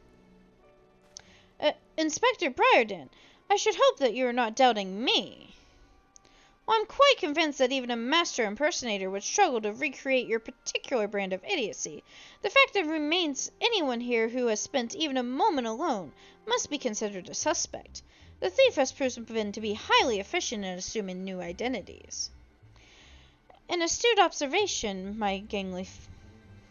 Inspector Briarden, I should hope that you are not doubting me. Well, I'm quite convinced that even a master impersonator would struggle to recreate your particular brand of idiocy. The fact that remains anyone here who has spent even a moment alone must be considered a suspect. The thief has proven to be highly efficient in assuming new identities. An astute observation, my gangly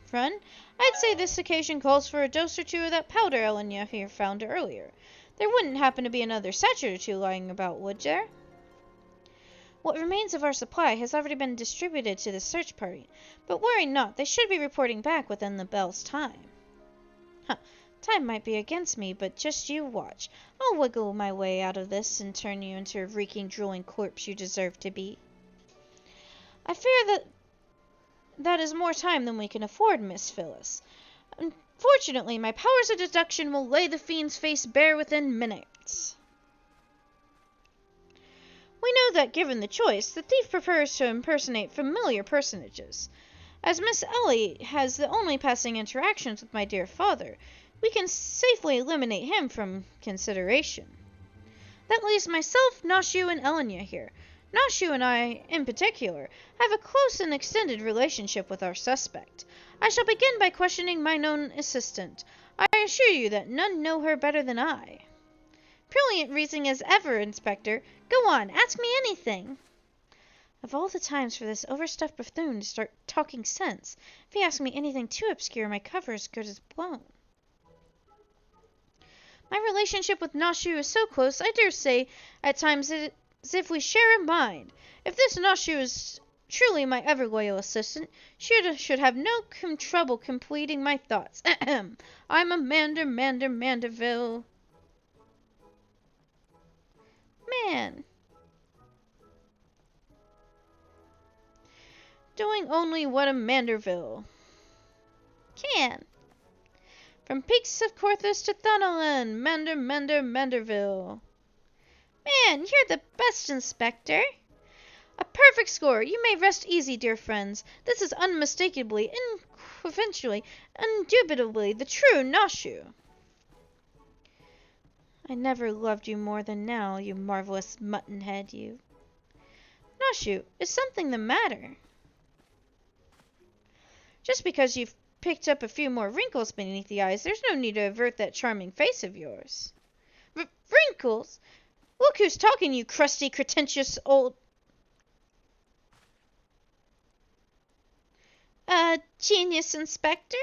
friend. I'd say this occasion calls for a dose or two of that powder Elenia here found earlier. There wouldn't happen to be another sachet or two lying about, would there? What remains of our supply has already been distributed to the search party, but worry not, they should be reporting back within the bell's time. Time might be against me, but just you watch. I'll wiggle my way out of this and turn you into a reeking, drooling corpse you deserve to be. I fear that is more time than we can afford, Miss Phyllis. Unfortunately, my powers of deduction will lay the fiend's face bare within minutes. We know that, given the choice, the thief prefers to impersonate familiar personages. As Miss Ellie has the only passing interactions with my dear father, we can safely eliminate him from consideration. That leaves myself, Noshu, and Elenia here. Noshu and I, in particular, have a close and extended relationship with our suspect. I shall begin by questioning my known assistant. I assure you that none know her better than I. Brilliant reasoning as ever, Inspector. Go on, ask me anything. Of all the times for this overstuffed buffoon to start talking sense, if he asks me anything too obscure, my cover is good as blown. My relationship with Noshu is so close, I dare say, at times, as if we share a mind. If this Noshu is truly my ever-loyal assistant, she should have no trouble completing my thoughts. I'm Amanda Manderville. Man. Doing only what a Manderville can. From peaks of Corthus to Thunderland, Manderville. Man, you're the best, Inspector. A perfect score. You may rest easy, dear friends. This is unmistakably, indubitably the true Noshu. I never loved you more than now, you marvelous muttonhead, you. Noshu, is something the matter? Just because you've picked up a few more wrinkles beneath the eyes, there's no need to avert that charming face of yours. Wrinkles? Look who's talking, you crusty, pretentious old... Genius, Inspector?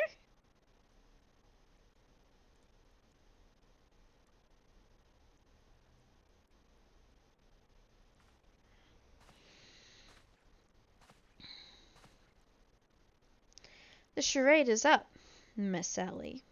The charade is up, Miss Ellie.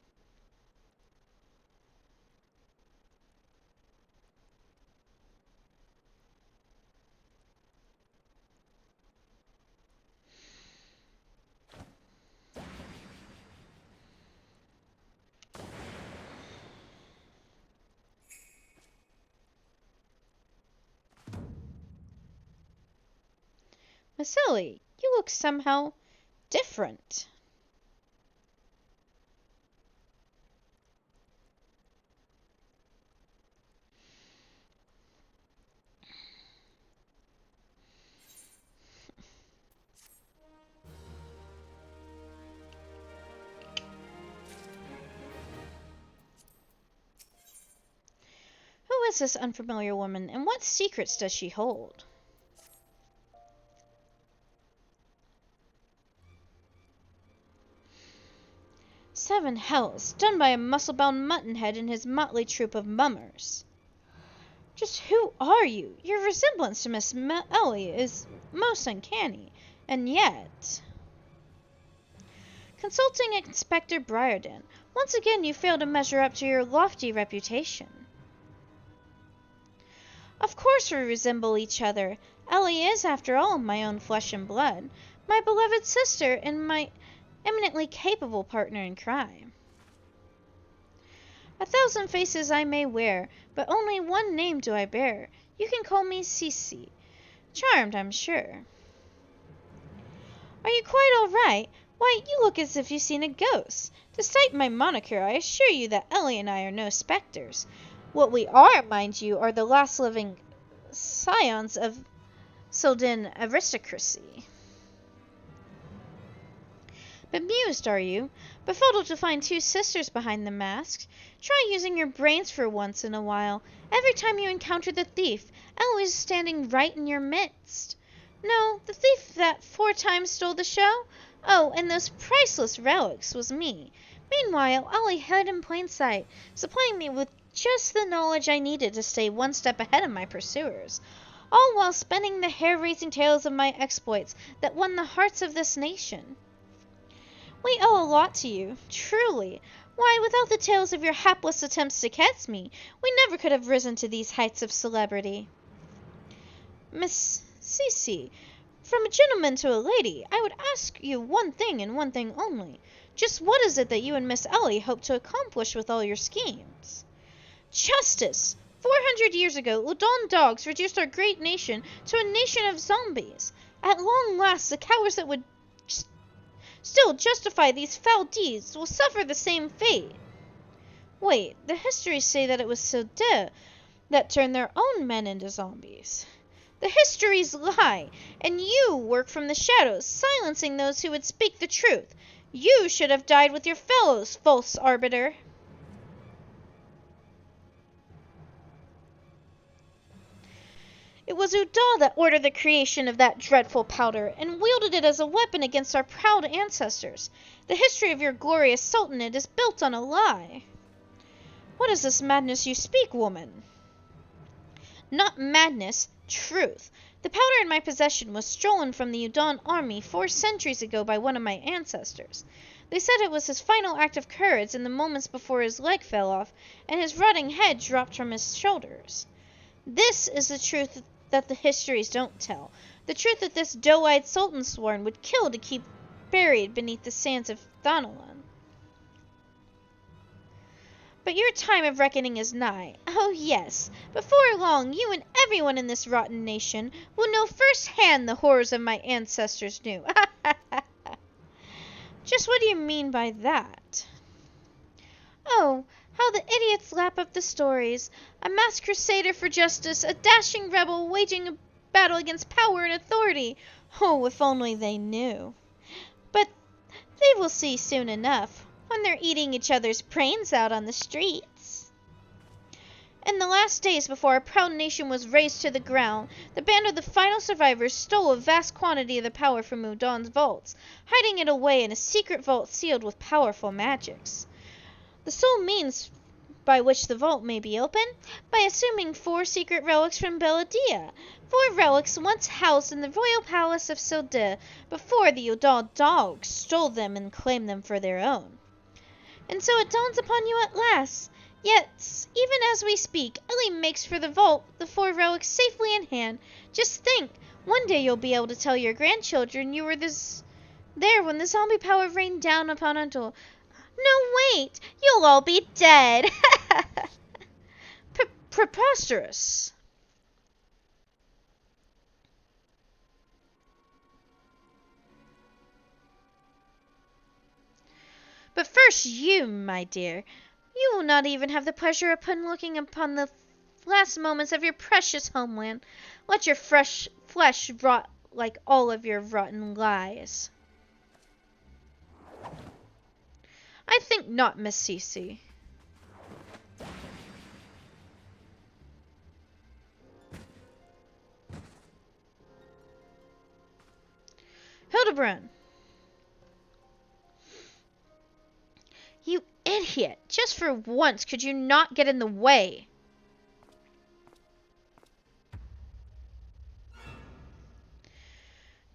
Miss Ellie, you look somehow different. is this unfamiliar woman, and what secrets does she hold? Seven hells, done by a muscle-bound muttonhead and his motley troop of mummers. Just who are you? Your resemblance to Miss Ellie is most uncanny, and yet... Consulting Inspector Briarden, once again you fail to measure up to your lofty reputation. Of course we resemble each other. Ellie is, after all, my own flesh and blood, my beloved sister and my eminently capable partner in crime. 1,000 faces I may wear, but only one name do I bear. You can call me Cece. Charmed, I'm sure. Are you quite all right? Why, you look as if you've seen a ghost. Despite my moniker, I assure you that Ellie and I are no specters. What we are, mind you, are the last living scions of Sildin aristocracy. Bemused, are you? Befuddled to find two sisters behind the masks? Try using your brains for once in a while. Every time you encounter the thief, Ellie is standing right in your midst. No, the thief that 4 times stole the show? Oh, and those priceless relics was me. Meanwhile, Ellie hid in plain sight, supplying me with just the knowledge I needed to stay one step ahead of my pursuers, all while spinning the hair-raising tales of my exploits that won the hearts of this nation. We owe a lot to you, truly. Why, without the tales of your hapless attempts to catch me, we never could have risen to these heights of celebrity. Miss Cece, from a gentleman to a lady, I would ask you one thing and one thing only. Just what is it that you and Miss Ellie hope to accomplish with all your schemes? Justice! 400 years ago, Udon dogs reduced our great nation to a nation of zombies. At long last, the cowards that would still justify these foul deeds will suffer the same fate. Wait, the histories say that it was Sildin that turned their own men into zombies. The histories lie, and you work from the shadows, silencing those who would speak the truth. You should have died with your fellows, false arbiter. It was Udal that ordered the creation of that dreadful powder, and wielded it as a weapon against our proud ancestors. The history of your glorious sultanate is built on a lie. What is this madness you speak, woman? Not madness, truth. The powder in my possession was stolen from the Udon army 4 centuries ago by one of my ancestors. They said it was his final act of courage in the moments before his leg fell off, and his rotting head dropped from his shoulders. This is the truth that the histories don't tell. The truth that this doe-eyed sultan sworn would kill to keep buried beneath the sands of Thanalan. But your time of reckoning is nigh. Oh yes, before long you and everyone in this rotten nation will know firsthand the horrors of my ancestors knew. Just what do you mean by that? Oh, how the idiots lap up the stories. A masked crusader for justice, a dashing rebel waging a battle against power and authority. Oh, if only they knew. But they will see soon enough, when they're eating each other's brains out on the streets. In the last days before our proud nation was razed to the ground, the band of the final survivors stole a vast quantity of the power from Udon's vaults, hiding it away in a secret vault sealed with powerful magics. The sole means by which the vault may be opened, by assuming 4 secret relics from Belladia, 4 relics once housed in the royal palace of Sildin before the Udal dogs stole them and claimed them for their own. And so it dawns upon you at last. Yet, even as we speak, Ellie makes for the vault, the 4 relics safely in hand. Just think, one day you'll be able to tell your grandchildren you were there when the zombie power rained down upon Udal. No, wait! You'll all be dead! Preposterous! But first you, my dear. You will not even have the pleasure upon looking upon the last moments of your precious homeland. Let your fresh flesh rot like all of your rotten lies. I think not, Miss Cece. Hildebrand! You idiot! Just for once, could you not get in the way?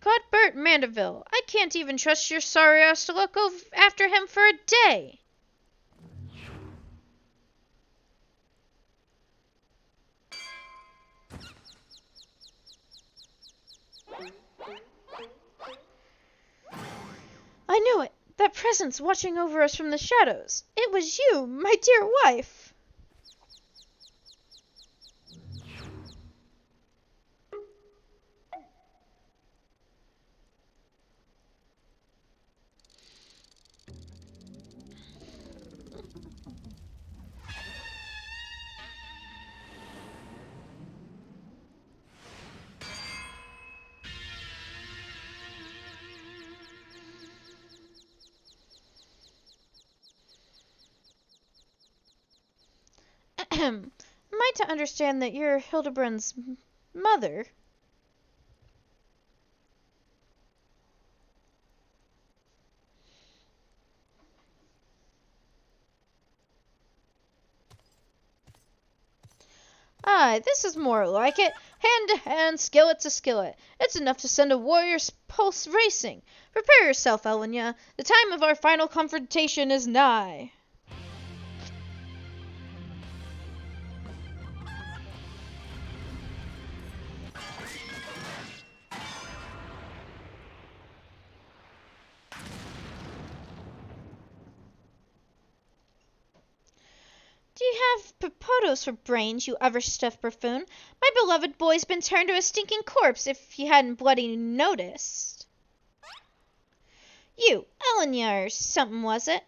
Cuthbert Mandeville, I can't even trust your sorry ass to look after him for a day. I knew it. That presence watching over us from the shadows. It was you, my dear wife. Am I to understand that you're Hildebrand's mother? Aye, this is more like it. Hand to hand, skillet to skillet. It's enough to send a warrior's pulse racing. Prepare yourself, Elenya. The time of our final confrontation is nigh. Do you have potatoes for brains, you overstuffed buffoon? My beloved boy's been turned to a stinking corpse, if you hadn't bloody noticed. You, Elenya or something, was it?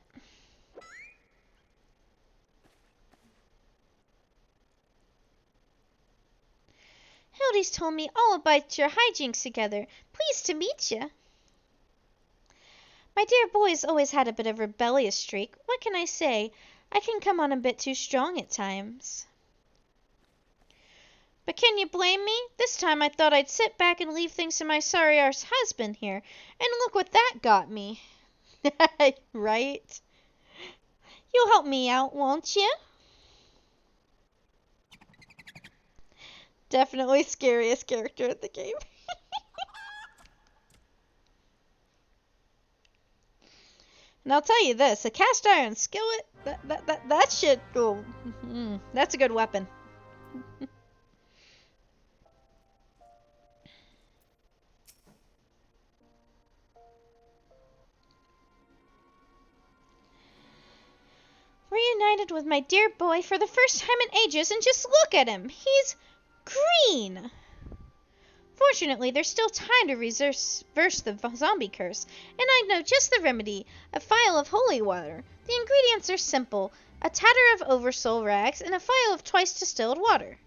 Hildy's told me all about your hijinks together. Pleased to meet you. My dear boy's always had a bit of a rebellious streak. What can I say? I can come on a bit too strong at times. But can you blame me? This time I thought I'd sit back and leave things to my sorry-arse husband here. And look what that got me. Right? You'll help me out, won't you? Definitely scariest character in the game. And I'll tell you this, a cast iron skillet, that shit, oh, that's a good weapon. Reunited with my dear boy for the first time in ages, and just look at him, he's green. Fortunately, there's still time to reverse the zombie curse, and I know just the remedy, a phial of holy water. The ingredients are simple, a tatter of oversoul rags and a phial of twice distilled water.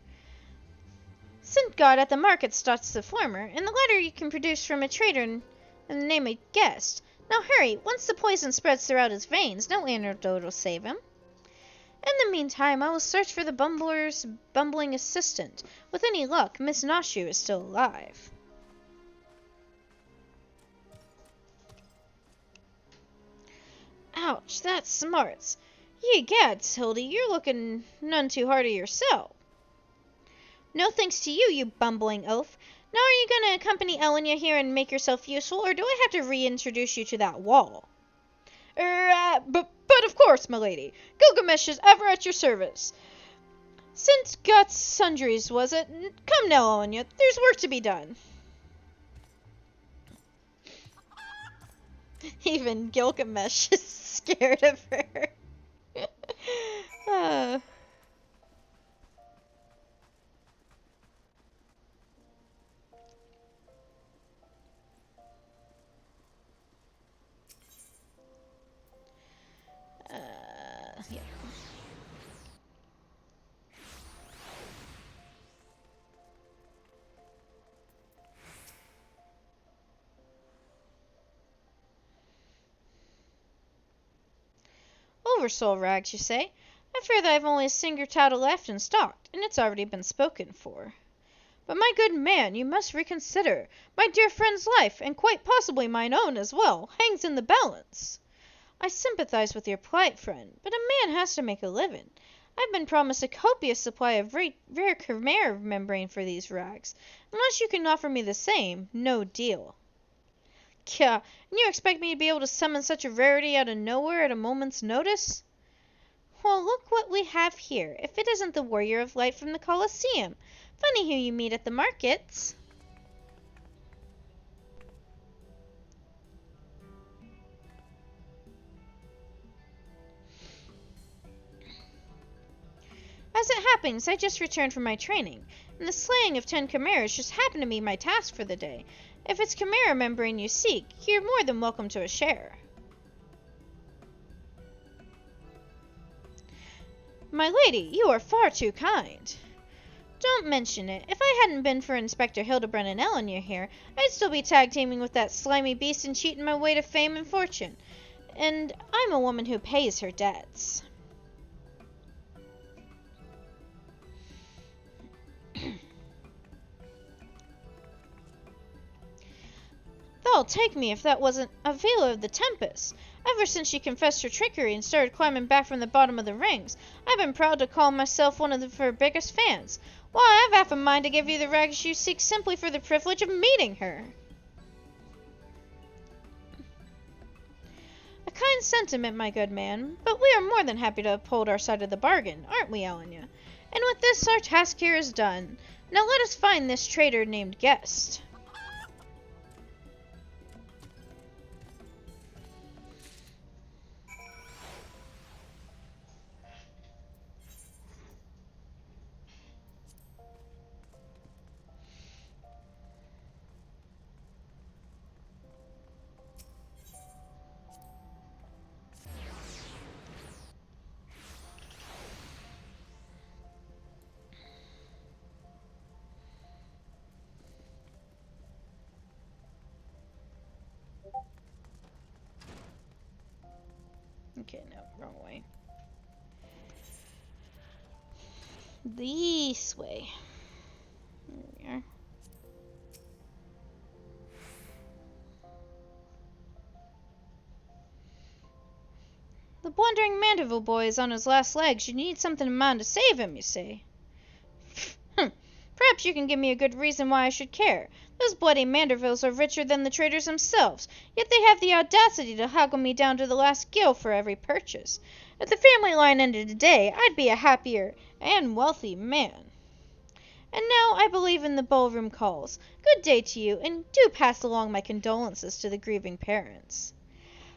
Sintgard at the market stocks the former, and the latter you can produce from a trader in the name of Guest. Now hurry, once the poison spreads throughout his veins, no antidote will save him. In the meantime, I will search for the bumbler's bumbling assistant. With any luck, Miss Noshu is still alive. Ouch, that smarts. Ye gads, Hildy, you're looking none too hard of yourself. No thanks to you, you bumbling oaf. Now are you going to accompany Elenya here and make yourself useful, or do I have to reintroduce you to that wall? But of course, my lady. Gilgamesh is ever at your service. Since got sundries, was it? Come now, Elenya. There's work to be done. Even Gilgamesh is scared of her. Yeah. Oversoul rags, you say? I fear that I've only a single title left in stock, and it's already been spoken for. But my good man, you must reconsider. My dear friend's life, and quite possibly mine own as well, hangs in the balance. I sympathize with your plight, friend, but a man has to make a living. I've been promised a copious supply of rare chimera membrane for these rags. Unless you can offer me the same, no deal. Kah, and you expect me to be able to summon such a rarity out of nowhere at a moment's notice? Well, look what we have here, if it isn't the Warrior of Light from the Colosseum. Funny who you meet at the markets. As it happens, I just returned from my training, and the slaying of 10 chimeras just happened to be my task for the day. If it's chimera membrane you seek, you're more than welcome to a share. My lady, you are far too kind. Don't mention it. If I hadn't been for Inspector Hildebrand and Elenia here, I'd still be tag-teaming with that slimy beast and cheating my way to fame and fortune. And I'm a woman who pays her debts. Thou'll take me if that wasn't Avila of the Tempest. Ever since she confessed her trickery and started climbing back from the bottom of the rings, I've been proud to call myself one of her biggest fans. Why, I've half a mind to give you the rags you seek simply for the privilege of meeting her. A kind sentiment, my good man, but we are more than happy to uphold our side of the bargain, aren't we, Elenia? And with this, our task here is done. Now let us find this traitor named Guest. Okay, no, wrong way. This way. There we are. The blundering Mandeville boy is on his last legs. You need something in mind to save him, you say? Perhaps you can give me a good reason why I should care. Those bloody Mandervilles are richer than the traders themselves, yet they have the audacity to haggle me down to the last gill for every purchase. If the family line ended today, I'd be a happier and wealthy man. And now I believe in the ballroom calls. Good day to you, and do pass along my condolences to the grieving parents.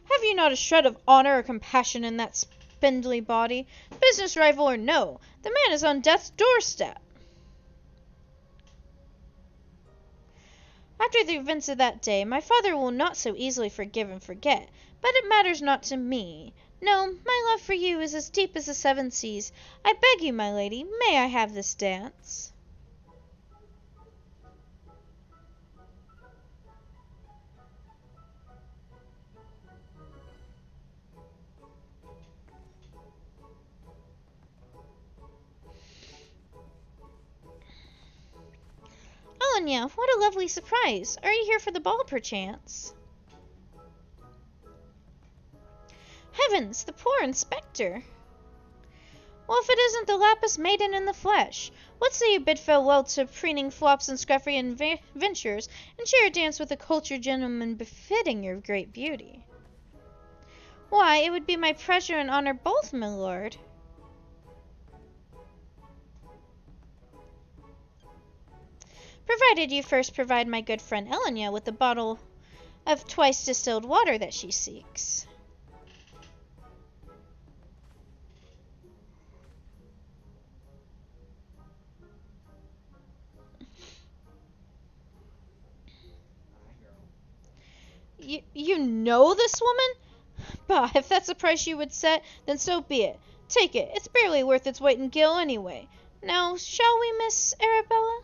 Have you not a shred of honor or compassion in that spindly body? Business rival or no, the man is on death's doorstep. After the events of that day, my father will not so easily forgive and forget, but it matters not to me. No, my love for you is as deep as the 7 seas. I beg you, my lady, may I have this dance? Elenia, what a lovely surprise. Are you here for the ball, perchance? Heavens, the poor inspector. Well, if it isn't the Lapis maiden in the flesh. What say you bid farewell to preening flops and scruffy adventures, and share a dance with a cultured gentleman befitting your great beauty? Why, it would be my pleasure and honor both, my lord. Provided you first provide my good friend Elenia with the bottle of twice distilled water that she seeks. You know this woman? Bah, if that's the price you would set, then so be it. Take it. It's barely worth its weight in gil anyway. Now, shall we, Miss Arabella?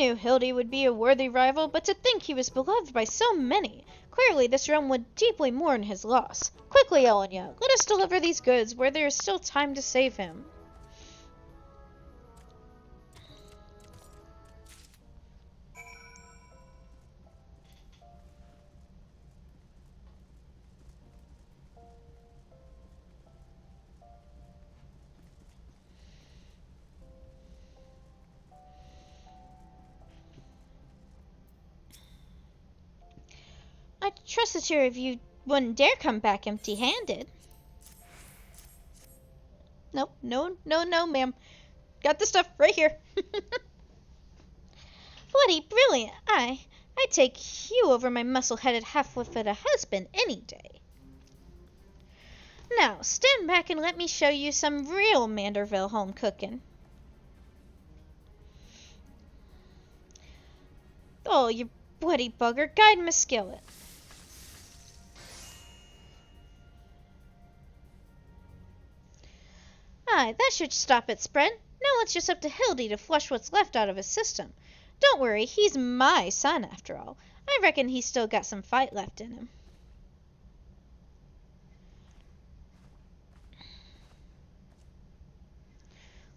knew Hildy would be a worthy rival, but to think he was beloved by so many. Clearly this realm would deeply mourn his loss. Quickly, Elenya, let us deliver these goods where there is still time to save him. I trust that you wouldn't dare come back empty-handed. Nope, no, ma'am. Got the stuff right here. Bloody brilliant! I'd take you over my muscle-headed half-witted husband any day. Now, stand back and let me show you some real Manderville home cooking. Oh, you bloody bugger, guide my skillet. Aye, that should stop it, spread. Now it's just up to Hildy to flush what's left out of his system. Don't worry, he's my son after all. I reckon he's still got some fight left in him.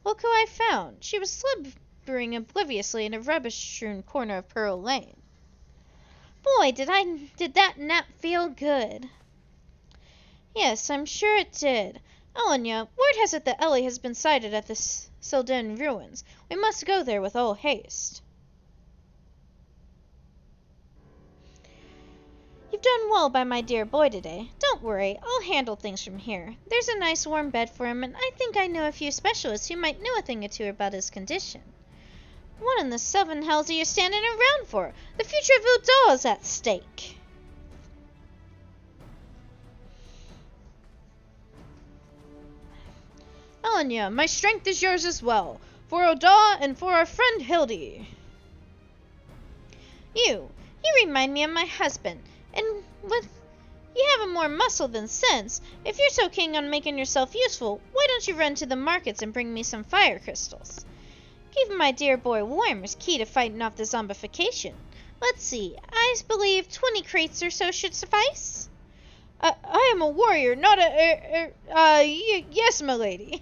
Look who I found. She was slumbering obliviously in a rubbish-strewn corner of Pearl Lane. Boy, did that nap feel good. Yes, I'm sure it did. Elenya, word has it that Ellie has been sighted at the Sildin ruins. We must go there with all haste. You've done well by my dear boy today. Don't worry, I'll handle things from here. There's a nice warm bed for him, and I think I know a few specialists who might know a thing or two about his condition. What in the seven hells are you standing around for? The future of Udall is at stake. Elenya, my strength is yours as well. For Oda and for our friend Hildy. You remind me of my husband. And you have more muscle than sense. If you're so keen on making yourself useful, why don't you run to the markets and bring me some fire crystals? Keeping my dear boy warm is key to fighting off the zombification. Let's see, I believe 20 crates or so should suffice? I am a warrior, not yes, my lady.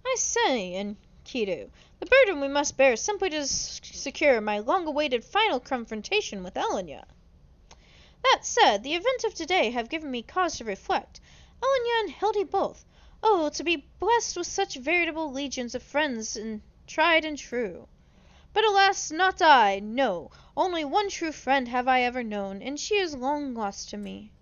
I say, Enkidu, the burden we must bear is simply to secure my long-awaited final confrontation with Elenya. That said, the events of today have given me cause to reflect. Elenya and Hildy both. Oh, to be blessed with such veritable legions of friends and tried and true. But alas, not I, no. Only one true friend have I ever known, and she is long lost to me.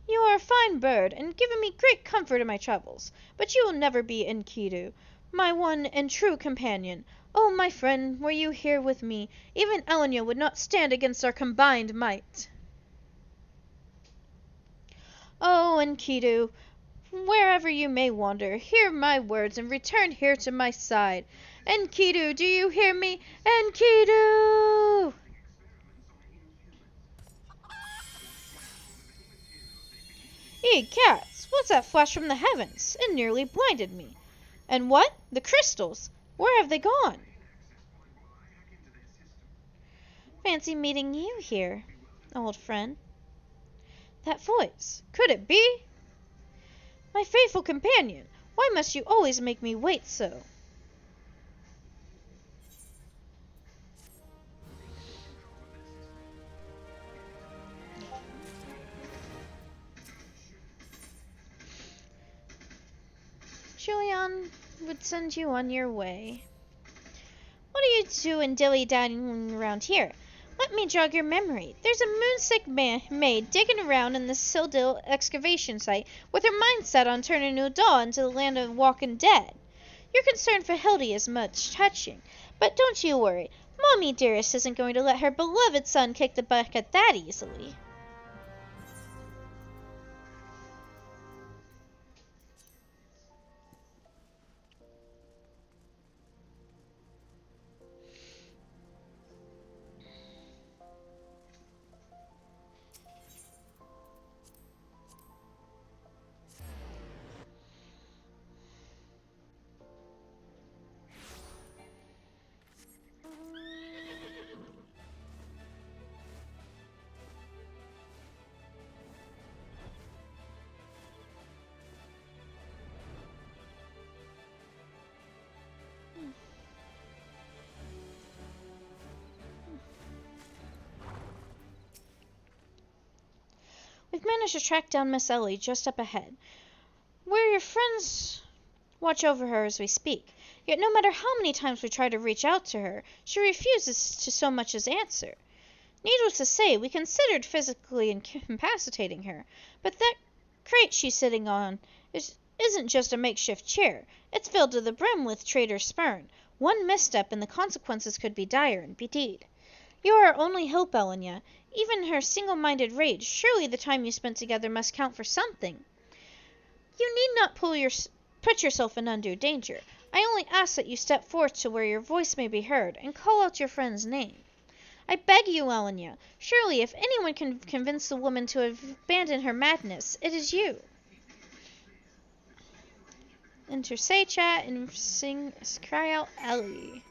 You are a fine bird, and given me great comfort in my travels, but you will never be Enkidu, my one and true companion. Oh, my friend, were you here with me, even Elenya would not stand against our combined might. Oh, Enkidu, wherever you may wander, hear my words and return here to my side. Enkidu, do you hear me? Enkidu! Ye cats, what's that flash from the heavens? It nearly blinded me. And what? The crystals? Where have they gone? Fancy meeting you here, old friend. That voice, could it be? My faithful companion, why must you always make me wait so? Julian would send you on your way. What are you doing dilly-dallying around here? Let me jog your memory. There's a moonsick maid digging around in the Sildil excavation site with her mind set on turning Udall into the land of the walking dead. Your concern for Hildy is much touching, but don't you worry. Mommy dearest isn't going to let her beloved son kick the bucket that easily. We've managed to track down Miss Ellie just up ahead, where your friends watch over her as we speak. Yet no matter how many times we try to reach out to her, she refuses to so much as answer. Needless to say, we considered physically incapacitating her, but that crate she's sitting on isn't just a makeshift chair. It's filled to the brim with traitor sperm. One misstep and the consequences could be dire indeed. You are our only hope, Elenia. Even her single-minded rage, surely the time you spent together must count for something. You need not put yourself in undue danger. I only ask that you step forth to where your voice may be heard, and call out your friend's name. I beg you, Elenia. Surely, if anyone can convince the woman to abandon her madness, it is you. Enter say chat and cry out Ellie.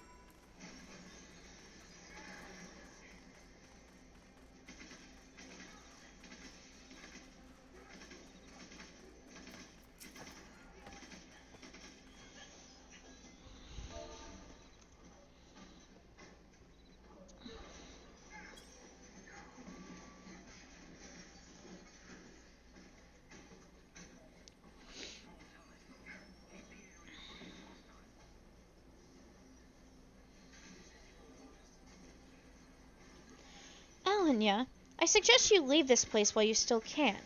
Elenia, I suggest you leave this place while you still can.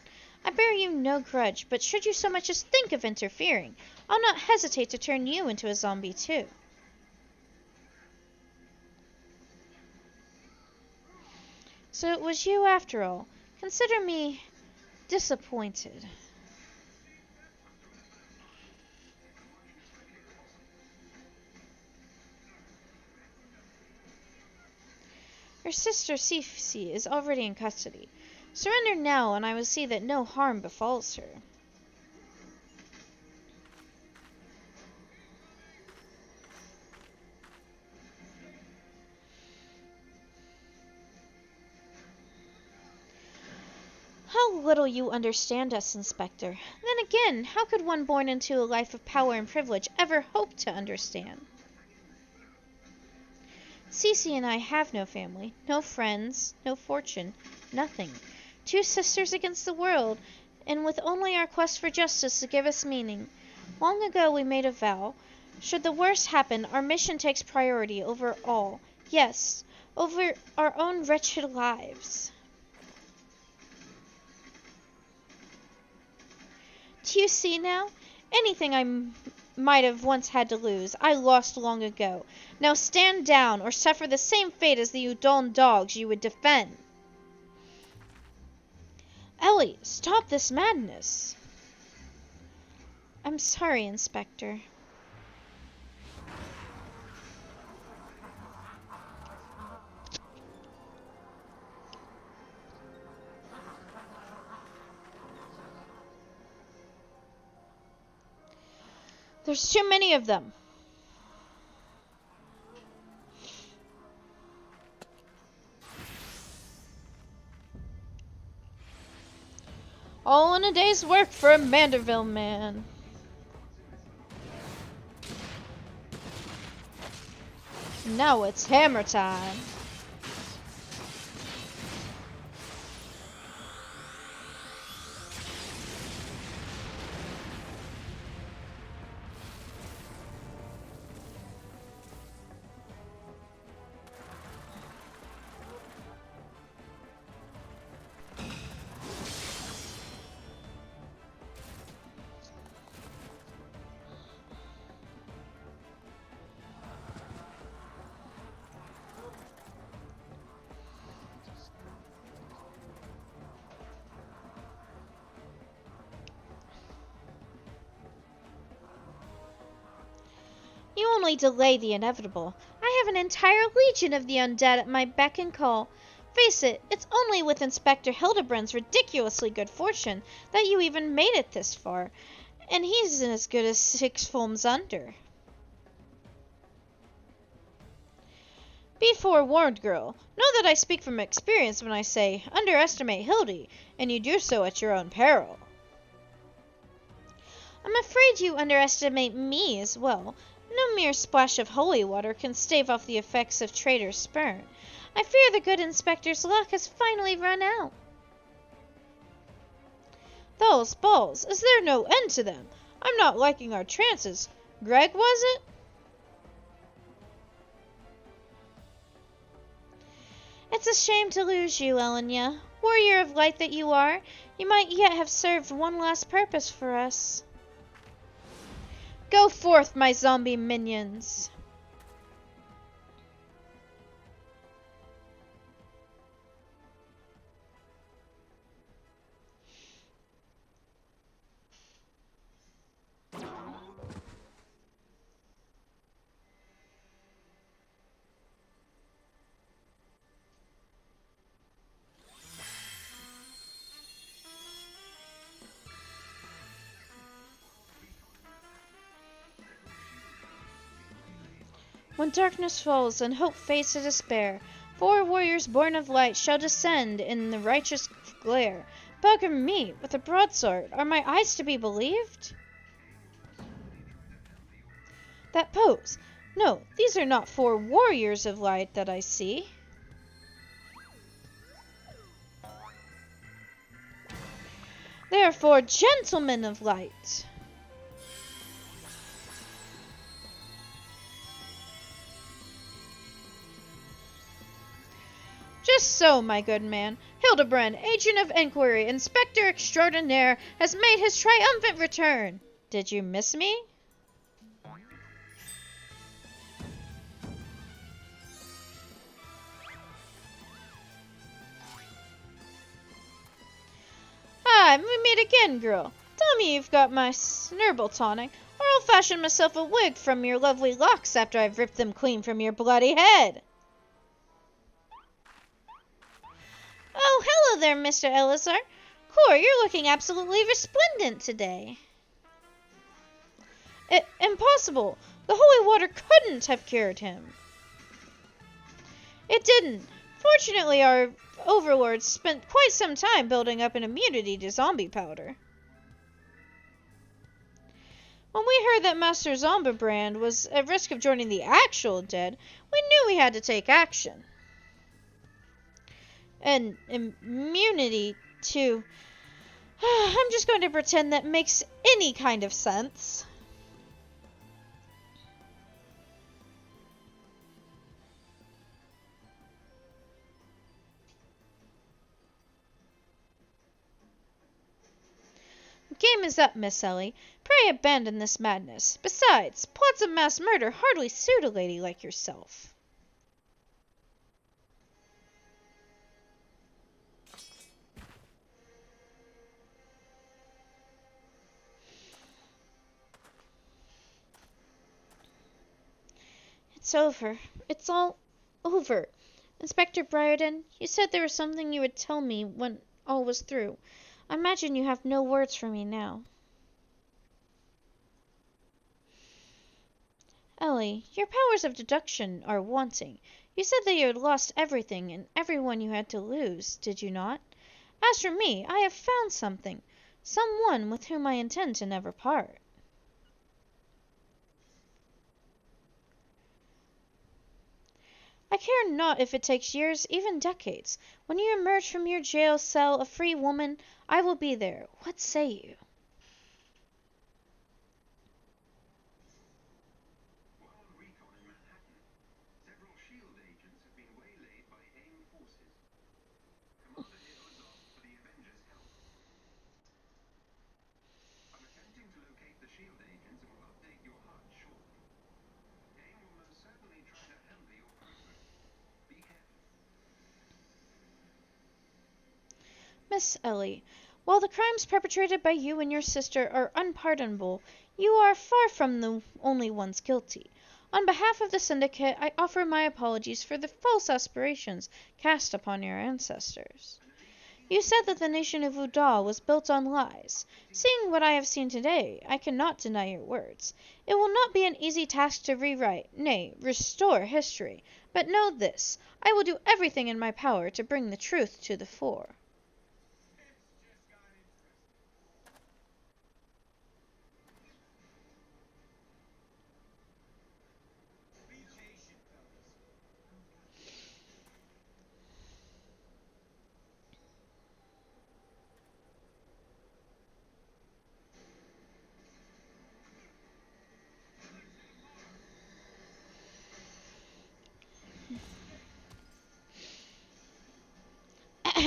I bear you no grudge, but should you so much as think of interfering, I'll not hesitate to turn you into a zombie too. So it was you after all. Consider me disappointed. Her sister Cece is already in custody. Surrender now, and I will see that no harm befalls her. How little you understand us, Inspector. Then again, how could one born into a life of power and privilege ever hope to understand? Cece and I have no family, no friends, no fortune, nothing. Two sisters against the world, and with only our quest for justice to give us meaning. Long ago we made a vow. Should the worst happen, our mission takes priority over all. Yes, over our own wretched lives. Do you see now? Anything I might have once had to lose, I lost long ago. Now stand down, or suffer the same fate as the Udon dogs you would defend. Ellie, stop this madness. I'm sorry, Inspector. There's too many of them. All in a day's work for a Manderville man. Now it's hammer time. You only delay the inevitable. I have an entire legion of the undead at my beck and call. Face it, it's only with Inspector Hildebrand's ridiculously good fortune that you even made it this far, and he's as good as 6 foams under. Be forewarned, girl. Know that I speak from experience when I say, underestimate Hildy, and you do so at your own peril. I'm afraid you underestimate me as well. No mere splash of holy water can stave off the effects of traitor spurn. I fear the good inspector's luck has finally run out. Those balls, is there no end to them? I'm not liking our chances. Greg, was it? It's a shame to lose you, Elenia. Warrior of light that you are, you might yet have served one last purpose for us. Go forth, my zombie minions. When darkness falls and hope fades to despair, 4 warriors born of light shall descend in the righteous glare. Bugger me, with a broadsword, are my eyes to be believed? That pose! No, these are not 4 warriors of light that I see. They are 4 gentlemen of light. Just so, my good man. Hildebrand, agent of inquiry, inspector extraordinaire, has made his triumphant return. Did you miss me? Ah, we meet again, girl. Tell me you've got my snurble tonic, or I'll fashion myself a wig from your lovely locks after I've ripped them clean from your bloody head. Oh, hello there, Mr. Elazar. Cor, you're looking absolutely resplendent today. Impossible. The holy water couldn't have cured him. It didn't. Fortunately, our overlords spent quite some time building up an immunity to zombie powder. When we heard that Master Zombibrand was at risk of joining the actual dead, we knew we had to take action. An immunity to... I'm just going to pretend that makes any kind of sense. Game is up, Miss Ellie. Pray abandon this madness. Besides, plots of mass murder hardly suit a lady like yourself. It's over. It's all over. Inspector Briarden, you said there was something you would tell me when all was through. I imagine you have no words for me now. Ellie, your powers of deduction are wanting. You said that you had lost everything and everyone you had to lose, did you not? As for me, I have found something. Someone with whom I intend to never part. I care not if it takes years, even decades. When you emerge from your jail cell a free woman, I will be there. What say you? Miss Ellie, while the crimes perpetrated by you and your sister are unpardonable, you are far from the only ones guilty. On behalf of the Syndicate, I offer my apologies for the false aspirations cast upon your ancestors. You said that the nation of Udal was built on lies. Seeing what I have seen today, I cannot deny your words. It will not be an easy task to rewrite, nay, restore history. But know this, I will do everything in my power to bring the truth to the fore.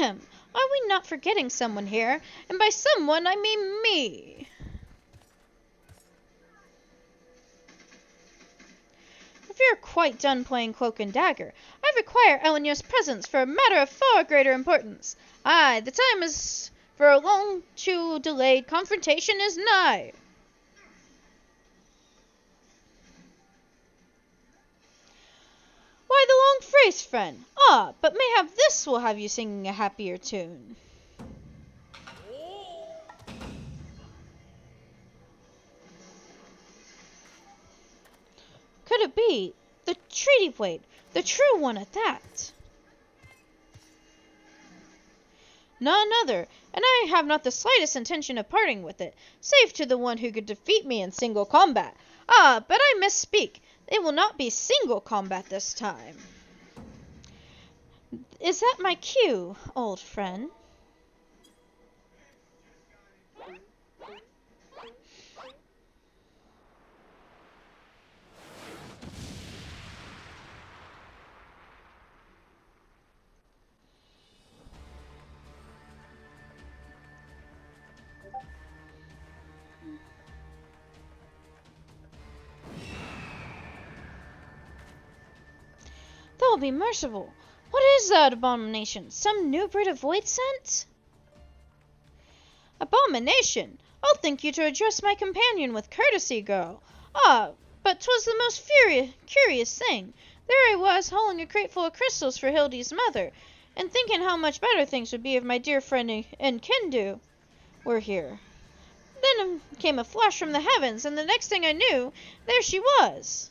Are we not forgetting someone here? And by someone, I mean me. If you're quite done playing Cloak and Dagger, I require Elenio's presence for a matter of far greater importance. Aye, the time is for a long to delayed confrontation is nigh. Why the long phrase, friend? Ah, but mayhap this will have you singing a happier tune. Could it be the treaty blade, the true one at that? None other, and I have not the slightest intention of parting with it, save to the one who could defeat me in single combat. Ah, but I misspeak. It will not be single combat this time. Is that my cue, old friend? That will be merciful. What is that abomination? Some new breed of void scent? Abomination! I'll think you to address my companion with courtesy, girl. Ah, but 'twas the most curious thing. There I was, hauling a crate full of crystals for Hildy's mother, and thinking how much better things would be if my dear friend Enkidu were here. Then came a flash from the heavens, and the next thing I knew, there she was.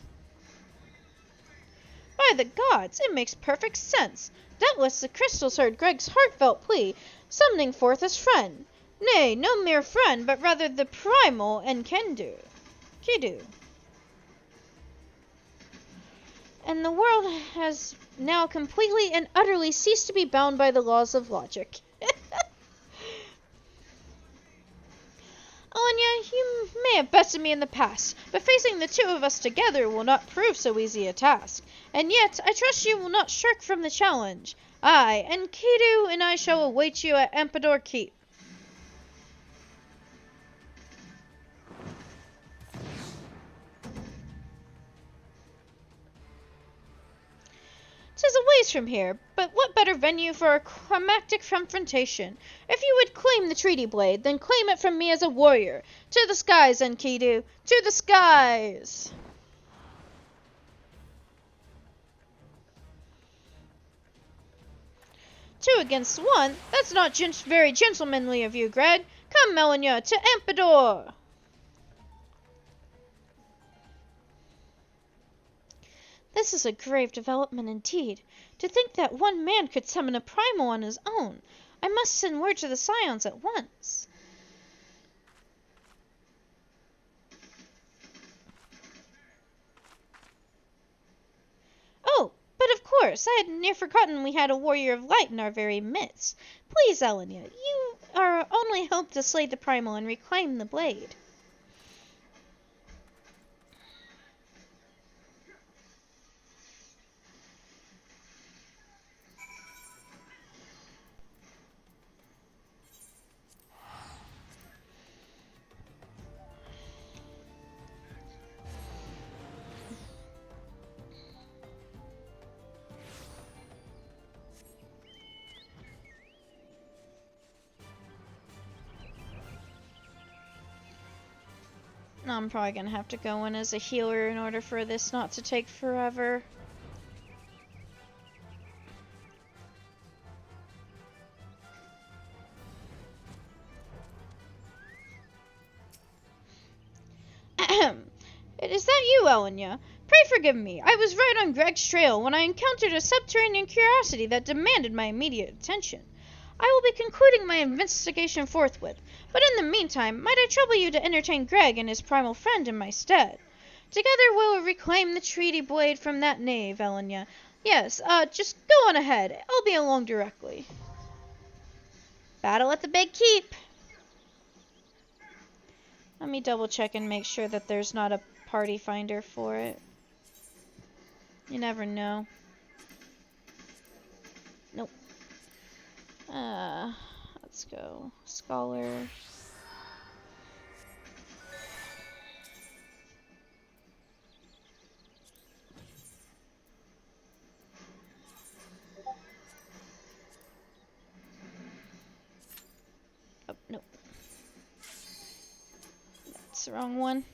By the gods, it makes perfect sense. Doubtless the crystals heard Greg's heartfelt plea, summoning forth his friend. Nay, no mere friend, but rather the primal Enkidu. And the world has now completely and utterly ceased to be bound by the laws of logic. Alenia, you may have bested me in the past, but facing the two of us together will not prove so easy a task. And yet, I trust you will not shirk from the challenge. Aye, Enkidu and I shall await you at Ampedor Keep. "'Tis a ways from here, but what better venue for a climactic confrontation? If you would claim the treaty blade, then claim it from me as a warrior. To the skies, Enkidu! To the skies!" "Two against one? That's not very gentlemanly of you, Greg. Come, Melania, to Ampedor!" This is a grave development indeed. To think that one man could summon a primal on his own. I must send word to the Scions at once. Oh, but of course, I had near forgotten we had a warrior of light in our very midst. Please, Elenia, you are our only hope to slay the primal and reclaim the blade. I'm probably gonna have to go in as a healer in order for this not to take forever. Is that you, Elenia? Pray forgive me. I was right on Greg's trail when I encountered a subterranean curiosity that demanded my immediate attention. I will be concluding my investigation forthwith, but in the meantime, might I trouble you to entertain Greg and his primal friend in my stead? Together we'll reclaim the treaty blade from that knave, Elenia. Yes, just go on ahead. I'll be along directly. Battle at the Big Keep. Let me double check and make sure that there's not a party finder for it. You never know. Nope. Let's go. Scholar. Oh, nope. That's the wrong one.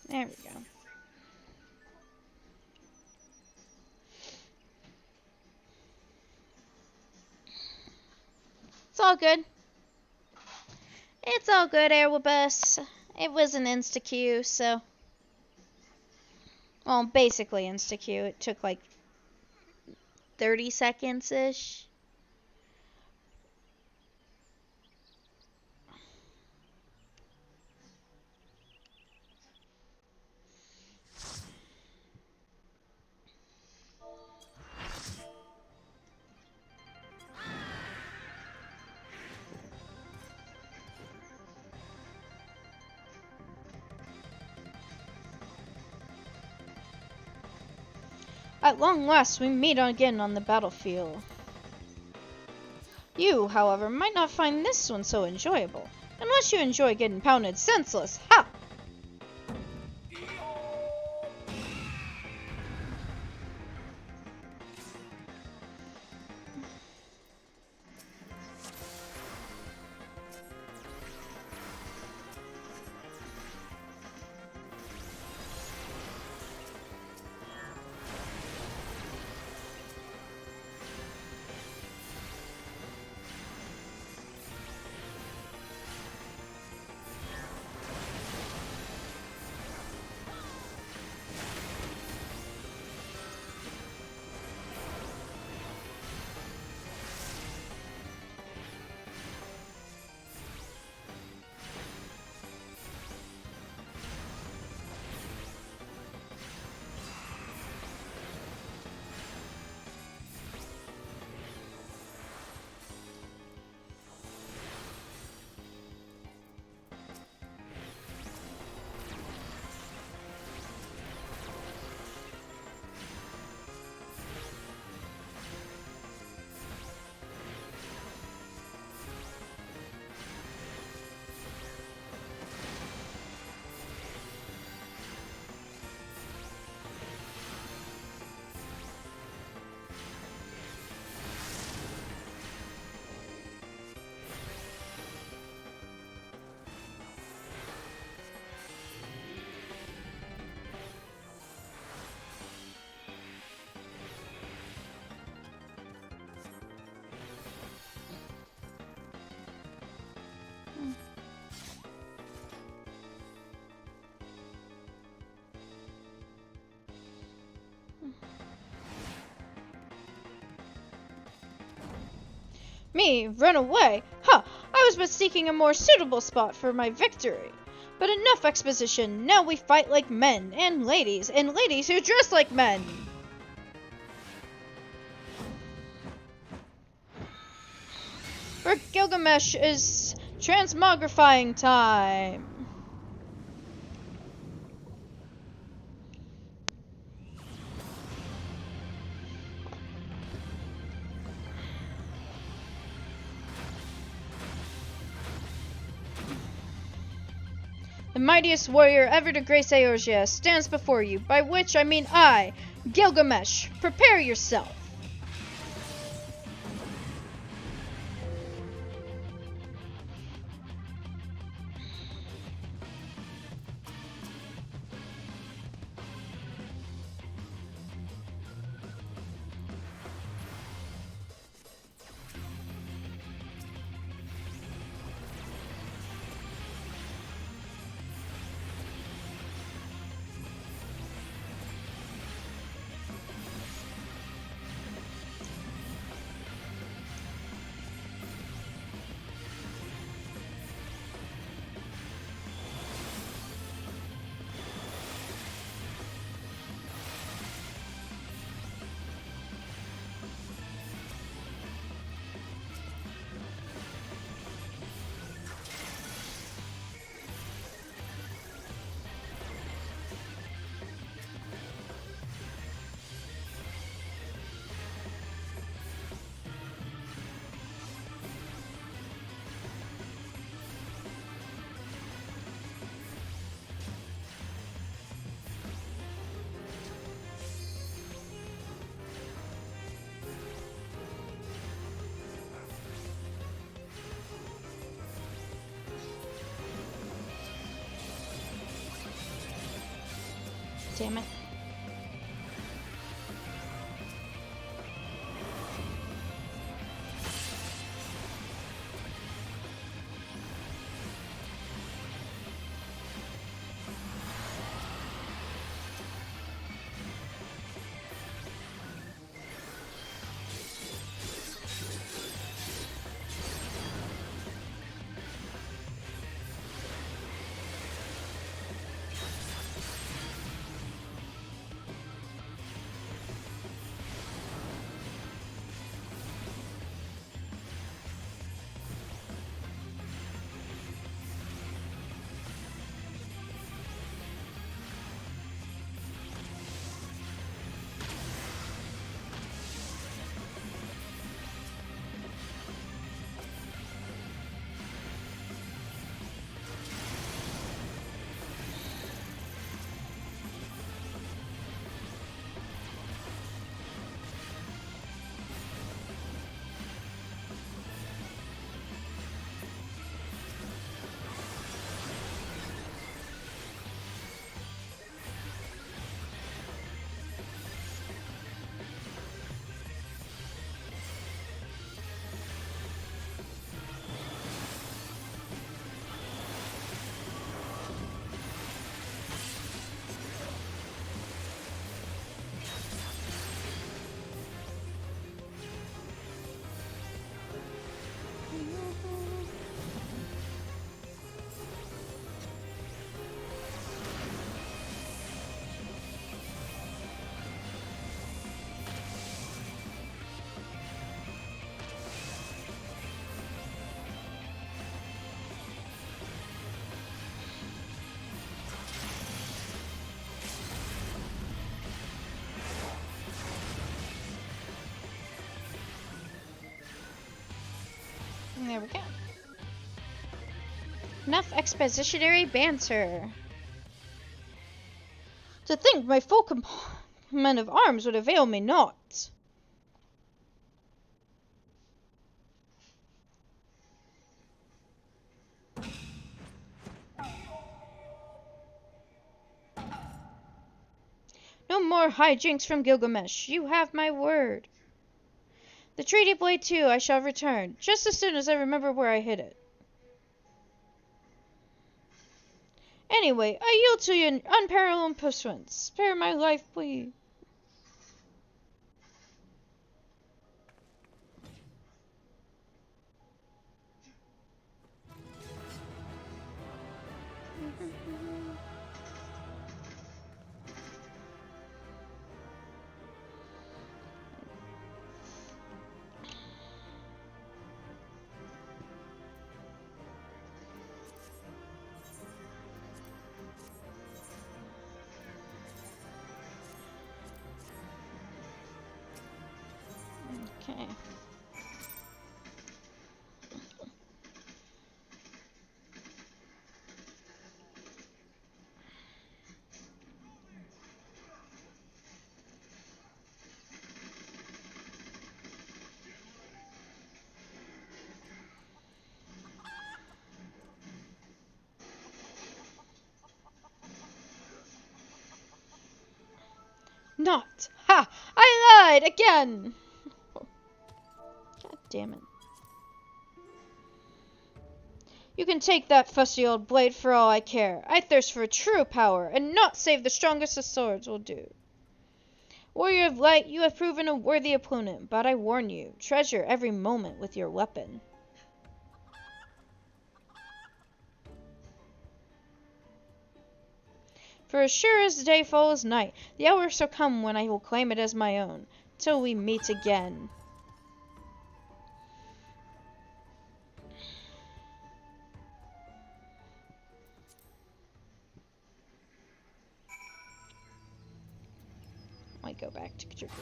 There we go. It's all good. It's all good, Airwabus. It was an insta-queue, so... Well, basically insta-queue. It took like 30 seconds-ish. At long last, we meet again on the battlefield. You, however, might not find this one so enjoyable, unless you enjoy getting pounded senseless. Ha! Me, run away? Ha! I was but seeking a more suitable spot for my victory. But enough exposition, now we fight like men, and ladies who dress like men! For Gilgamesh is transmogrifying time! The mightiest warrior ever to grace Eorzea stands before you, by which I mean I, Gilgamesh. Prepare yourself. Damn it. There we go. Enough expositionary banter. To think my full complement of arms would avail me not. No more hijinks from Gilgamesh. You have my word. The Treaty Blade too I shall return, just as soon as I remember where I hid it. Anyway, I yield to your unparalleled pursuance. Spare my life, please. Okay. Not. Ha! I lied again! God damn it. You can take that fussy old blade for all I care. I thirst for true power, and not save the strongest of swords will do. Warrior of Light, you have proven a worthy opponent, but I warn you, treasure every moment with your weapon. For as sure as day follows night, the hour shall come when I will claim it as my own, till we meet again. Might go back to Jupiter.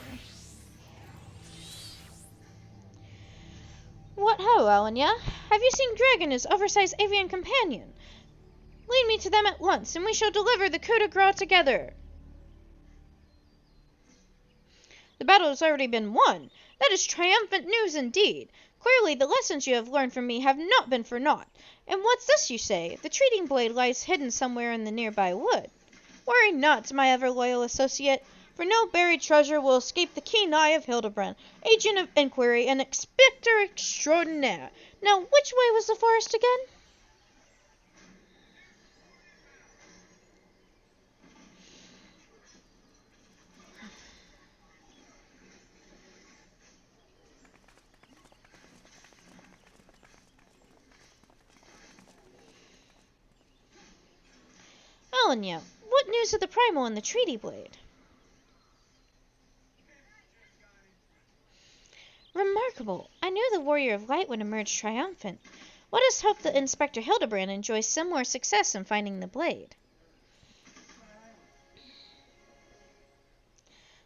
What ho, Alanya? Have you seen Dragon, his oversized avian companion? Lead me to them at once, and we shall deliver the coup de grace together. The battle has already been won. That is triumphant news indeed. Clearly the lessons you have learned from me have not been for naught. And what's this you say? The treating blade lies hidden somewhere in the nearby wood. Worry not, my ever-loyal associate, for no buried treasure will escape the keen eye of Hildebrand, agent of inquiry and inspector extraordinaire. Now, which way was the forest again? Elenio, what news of the Primal and the Treaty Blade? Remarkable. I knew the Warrior of Light would emerge triumphant. Let us hope that Inspector Hildebrand enjoys similar success in finding the blade.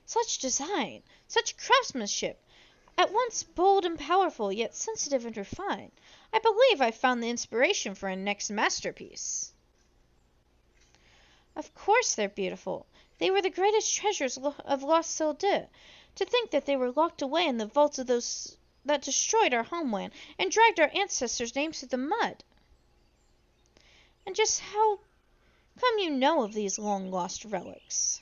Such design, such craftsmanship, at once bold and powerful, yet sensitive and refined. I believe I've found the inspiration for a next masterpiece. Of course they're beautiful. They were the greatest treasures of Lost Sildur. To think that they were locked away in the vaults of those that destroyed our homeland and dragged our ancestors' names through the mud. And just how come you know of these long-lost relics?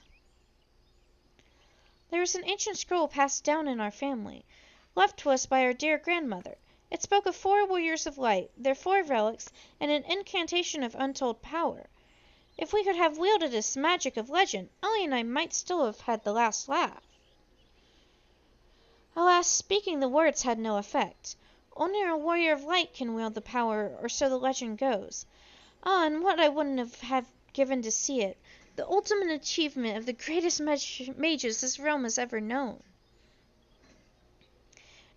There is an ancient scroll passed down in our family, left to us by our dear grandmother. It spoke of 4 warriors of light, their 4 relics, and an incantation of untold power. If we could have wielded this magic of legend, Ellie and I might still have had the last laugh. Alas, speaking the words had no effect. Only a warrior of light can wield the power, or so the legend goes. Ah, and what I wouldn't have given to see it, the ultimate achievement of the greatest mages this realm has ever known.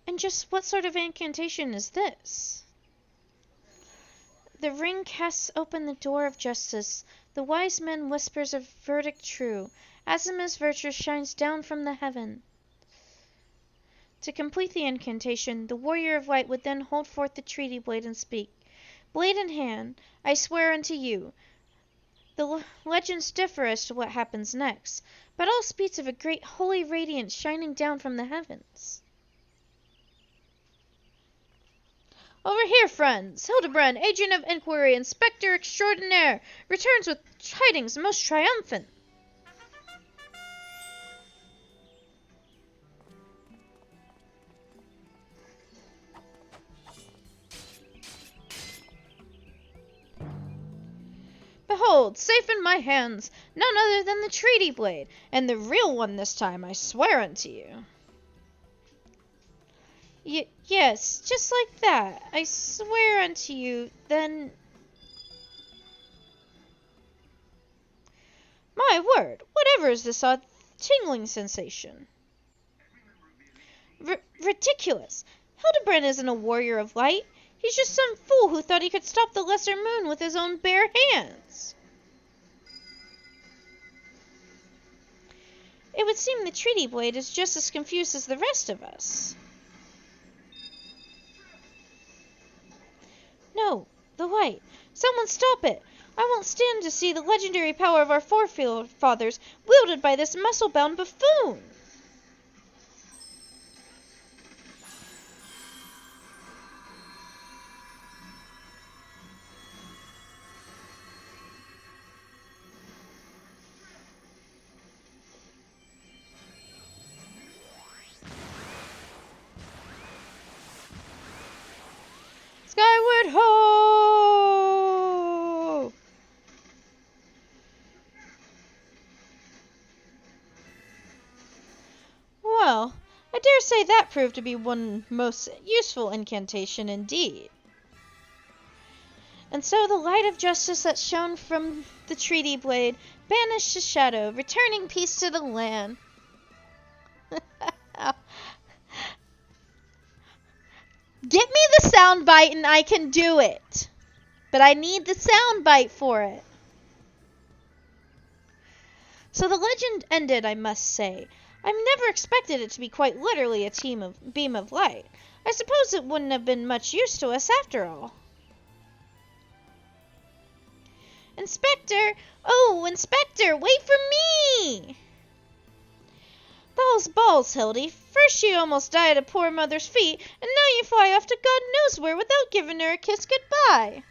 And just what sort of incantation is this? The ring casts open the door of justice. The wise man whispers a verdict true. Azimuth's virtue shines down from the heaven. To complete the incantation, the warrior of light would then hold forth the treaty blade and speak. Blade in hand, I swear unto you. The legends differ as to what happens next, but all speaks of a great holy radiance shining down from the heavens. Over here, friends! Hildebrand, agent of inquiry, inspector extraordinaire, returns with tidings most triumphant. Behold, safe in my hands, none other than the treaty blade, and the real one this time, I swear unto you. Yes, just like that. I swear unto you, then... My word, whatever is this odd tingling sensation? Ridiculous! Hildebrand isn't a warrior of light. He's just some fool who thought he could stop the lesser moon with his own bare hands. It would seem the treaty blade is just as confused as the rest of us. No, the light. Someone stop it. I won't stand to see the legendary power of our forefathers wielded by this muscle-bound buffoon. Skyward ho! Well, I dare say that proved to be one most useful incantation indeed. And so the light of justice that shone from the treaty blade banished the shadow, returning peace to the land. Get me the soundbite and I can do it. But I need the soundbite for it. So the legend ended, I must say. I've never expected it to be quite literally a beam of light. I suppose it wouldn't have been much use to us after all. Inspector! Oh, Inspector, wait for me! Those balls, Hildy. First you almost died at poor mother's feet, and now you fly off to God knows where without giving her a kiss goodbye.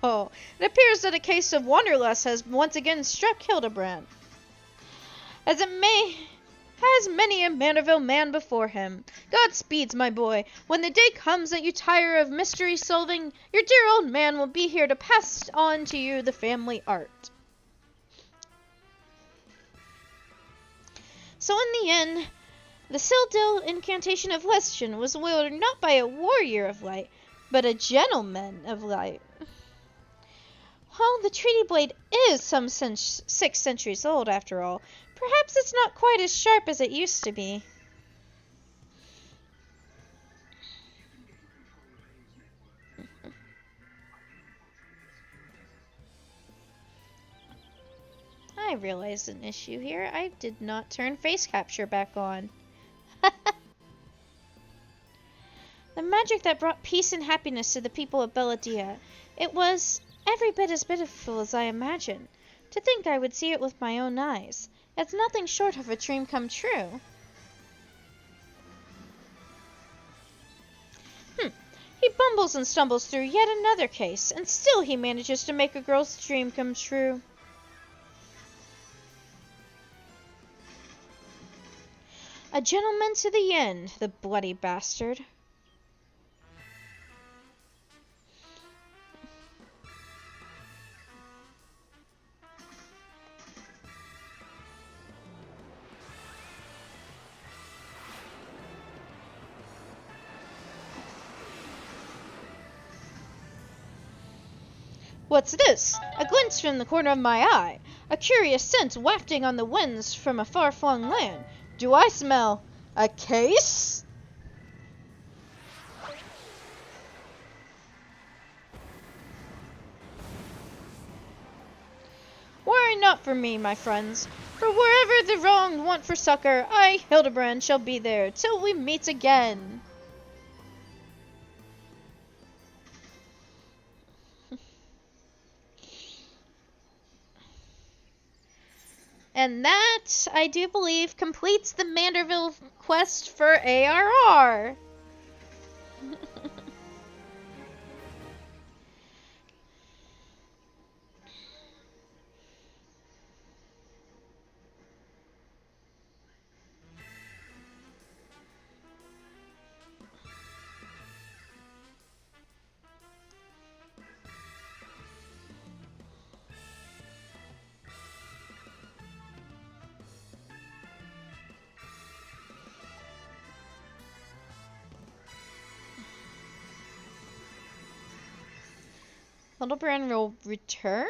ho! It appears that a case of wanderlust has once again struck Hildebrand. As many a Manderville man before him. Godspeed, my boy. When the day comes that you tire of mystery solving, your dear old man will be here to pass on to you the family art. So in the end, the Sildil incantation of Lestion was wielded not by a warrior of light, but a gentleman of light. Well, the treaty blade is some 6 centuries old, after all. Perhaps it's not quite as sharp as it used to be. I realized an issue here. I did not turn face capture back on. The magic that brought peace and happiness to the people of Belladia. It was every bit as beautiful as I imagined. To think I would see it with my own eyes. It's nothing short of a dream come true. He bumbles and stumbles through yet another case, and still he manages to make a girl's dream come true. A gentleman to the end, the bloody bastard. What's this? A glint from the corner of my eye. A curious scent wafting on the winds from a far-flung land. Do I smell a case? Worry not for me, my friends, for wherever the wronged want for succor, I, Hildebrand, shall be there till we meet again. And that, I do believe, completes the Manderville quest for ARR. Hildebrand will return?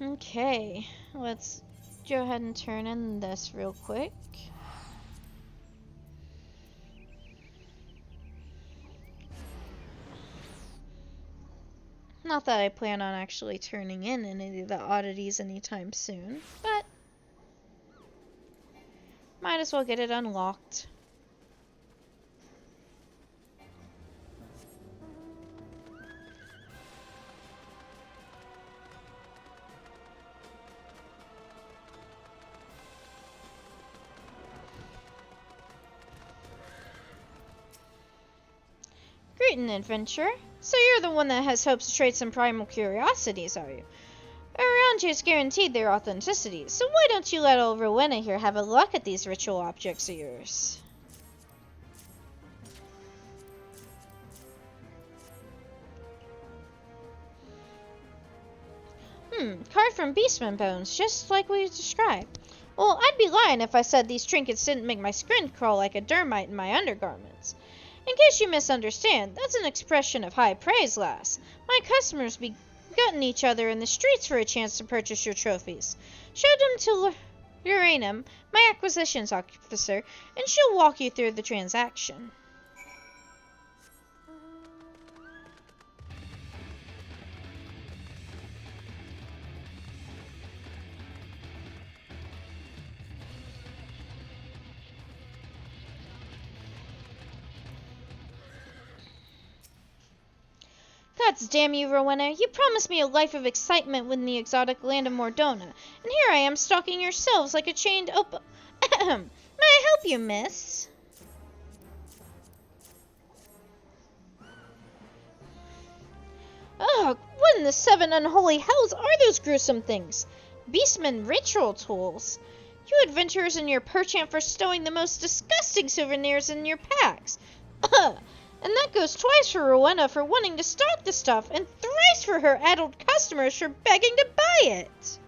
Okay, let's go ahead and turn in this real quick. Not that I plan on actually turning in any of the oddities anytime soon, but might as well get it unlocked. Greeting, adventurer. So you're the one that has hopes to trade some primal curiosities, are you? Around here's guaranteed their authenticity, so why don't you let old Rowena here have a look at these ritual objects of yours? Carved from beastman bones, just like we described. Well, I'd be lying if I said these trinkets didn't make my skin crawl like a dermite in my undergarments. In case you misunderstand, that's an expression of high praise, lass. My customers be gutting each other in the streets for a chance to purchase your trophies. Show them to Uranum, my acquisitions officer, and she'll walk you through the transaction. Gods damn you, Rowena. You promised me a life of excitement in the exotic land of Mordona, and here I am stalking your shelves like a chained May I help you, miss? Ugh, what in the seven unholy hells are those gruesome things? Beastmen ritual tools. You adventurers and your perchance for stowing the most disgusting souvenirs in your packs. Ugh. And that goes twice for Rowena for wanting to stock the stuff, and thrice for her addled customers for begging to buy it.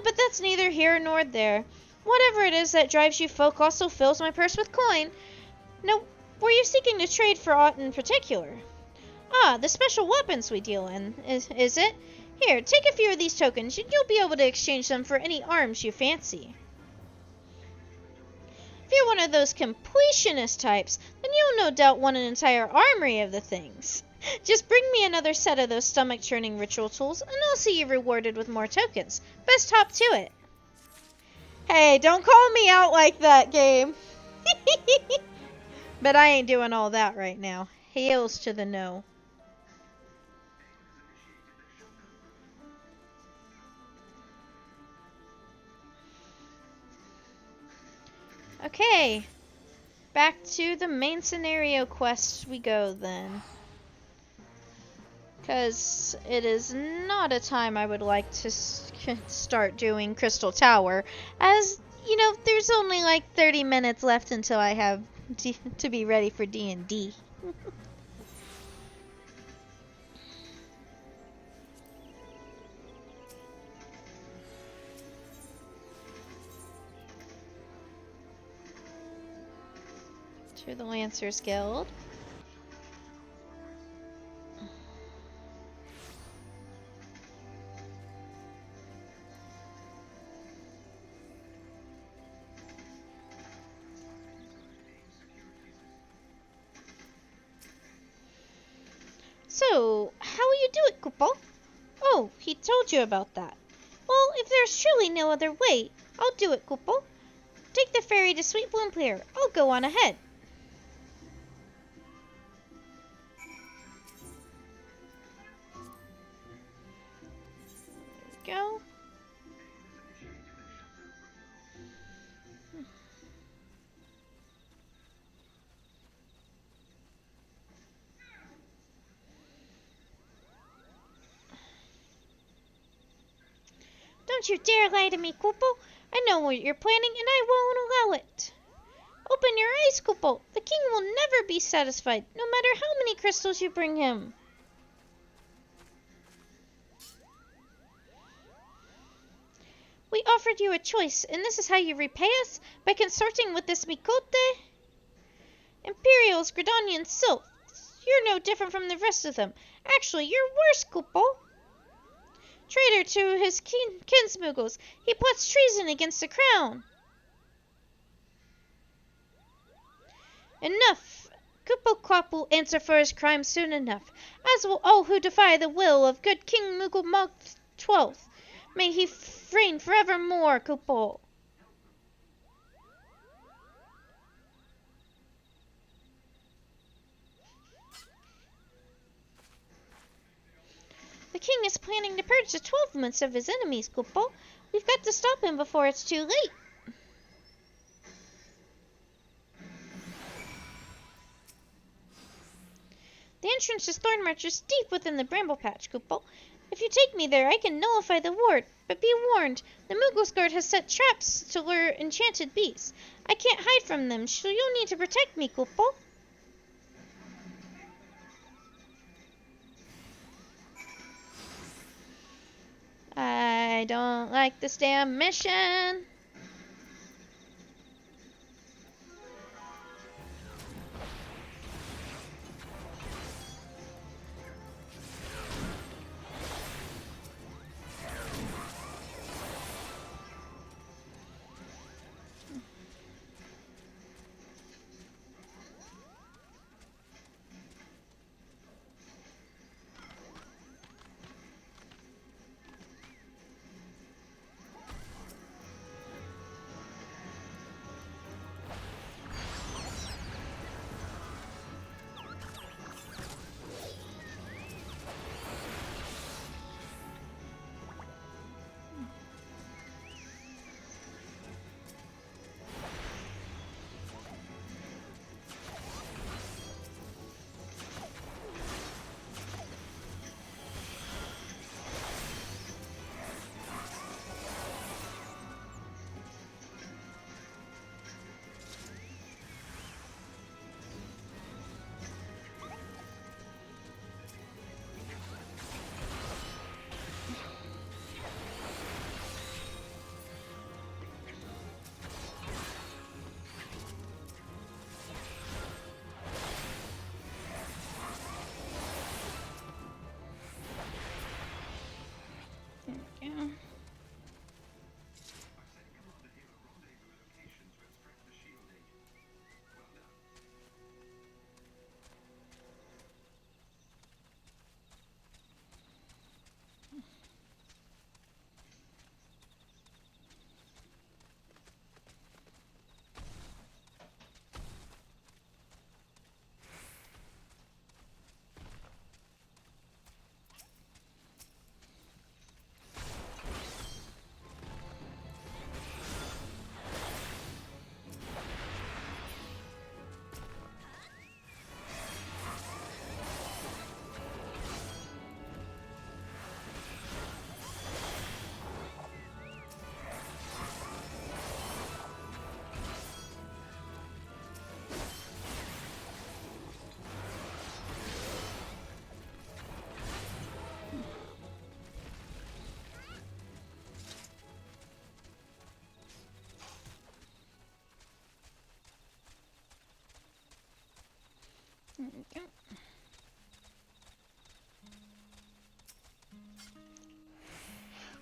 But that's neither here nor there. Whatever it is that drives you folk also fills my purse with coin. Now, were you seeking to trade for aught in particular? Ah, the special weapons we deal in, is it? Here, take a few of these tokens, and you'll be able to exchange them for any arms you fancy. If you're one of those completionist types, then you'll no doubt want an entire armory of the things. Just bring me another set of those stomach-churning ritual tools, and I'll see you rewarded with more tokens. Best hop to it. Hey, don't call me out like that, game. But I ain't doing all that right now. Hails to the no. Okay, back to the main scenario quest we go then. Because it is not a time I would like to start doing Crystal Tower, as, you know, there's only like 30 minutes left until I have to be ready for D&D. To the Lancers Guild. So, how will you do it, Kupo? Oh, he told you about that. Well, if there's truly no other way, I'll do it, Kupo. Take the ferry to Sweet Bloomplayer. I'll go on ahead. Go. Don't you dare lie to me, Kupo. I know what you're planning, and I won't allow it. Open your eyes, Kupo. The king will never be satisfied, no matter how many crystals you bring him. We offered you a choice, and this is how you repay us? By consorting with this Mikote? Imperials, Gridanian sylphs. You're no different from the rest of them. Actually, you're worse, Kupo. Traitor to his kinsmuggles, he plots treason against the crown. Enough. Kupo Klop will answer for his crime soon enough, as will all who defy the will of good King Mughal XII. May he reign forevermore, Kupo. The king is planning to purge the 12 months of his enemies, Kupo. We've got to stop him before it's too late. The entrance to Thornmarch is deep within the bramble patch, Kupo. If you take me there, I can nullify the ward. But be warned, the Mughals guard has set traps to lure enchanted beasts. I can't hide from them, so you'll need to protect me, Kupo. I don't like this damn mission.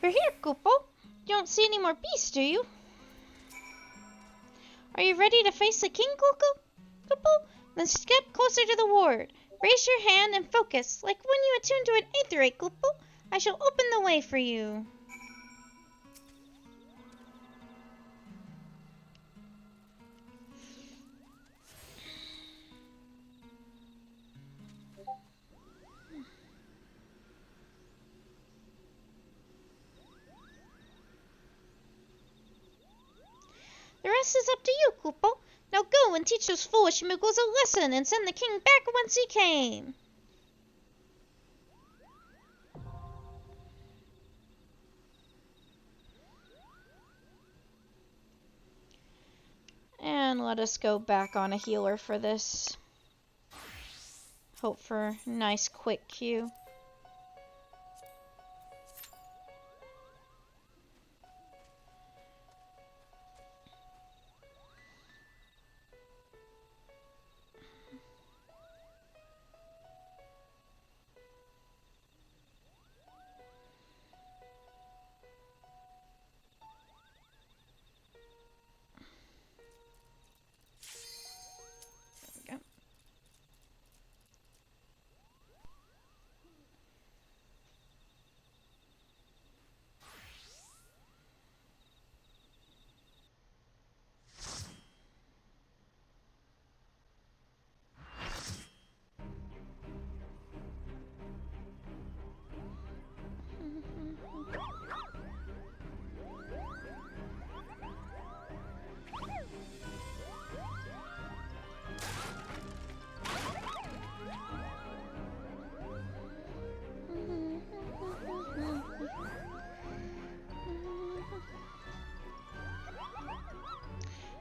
We're here, Koopo. You don't see any more beasts, do you? Are you ready to face the king, Koopo? Then step closer to the ward. Raise your hand and focus, like when you attune to an aetherite, Koopo. I shall open the way for you. The rest is up to you, Koopo. Now go and teach those foolish Moogles a lesson and send the king back whence he came. And let us go back on a healer for this. Hope for a nice quick queue.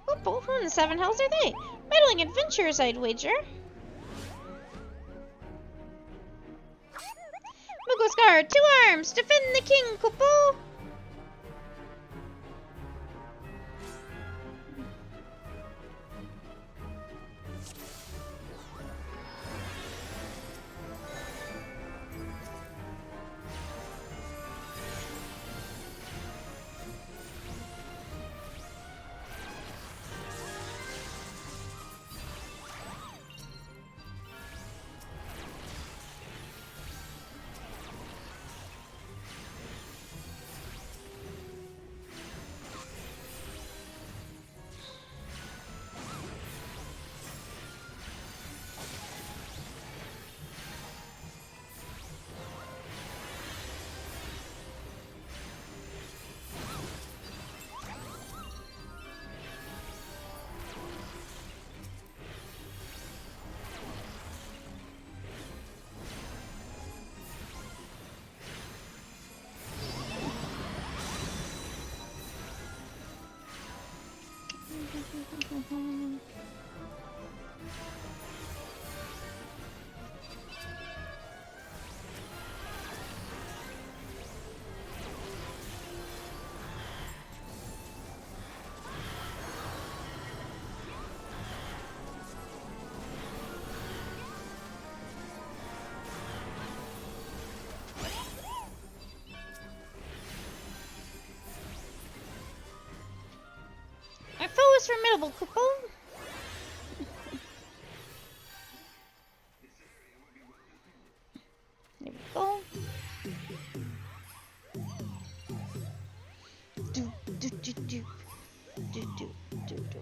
Koopo, who in the Seven Hells are they? Meddling adventurers, I'd wager. Moogle's Guard, to arms! Defend the king, Koopo! Our foe is formidable, Koopo. There we go. Do do do do do do do do.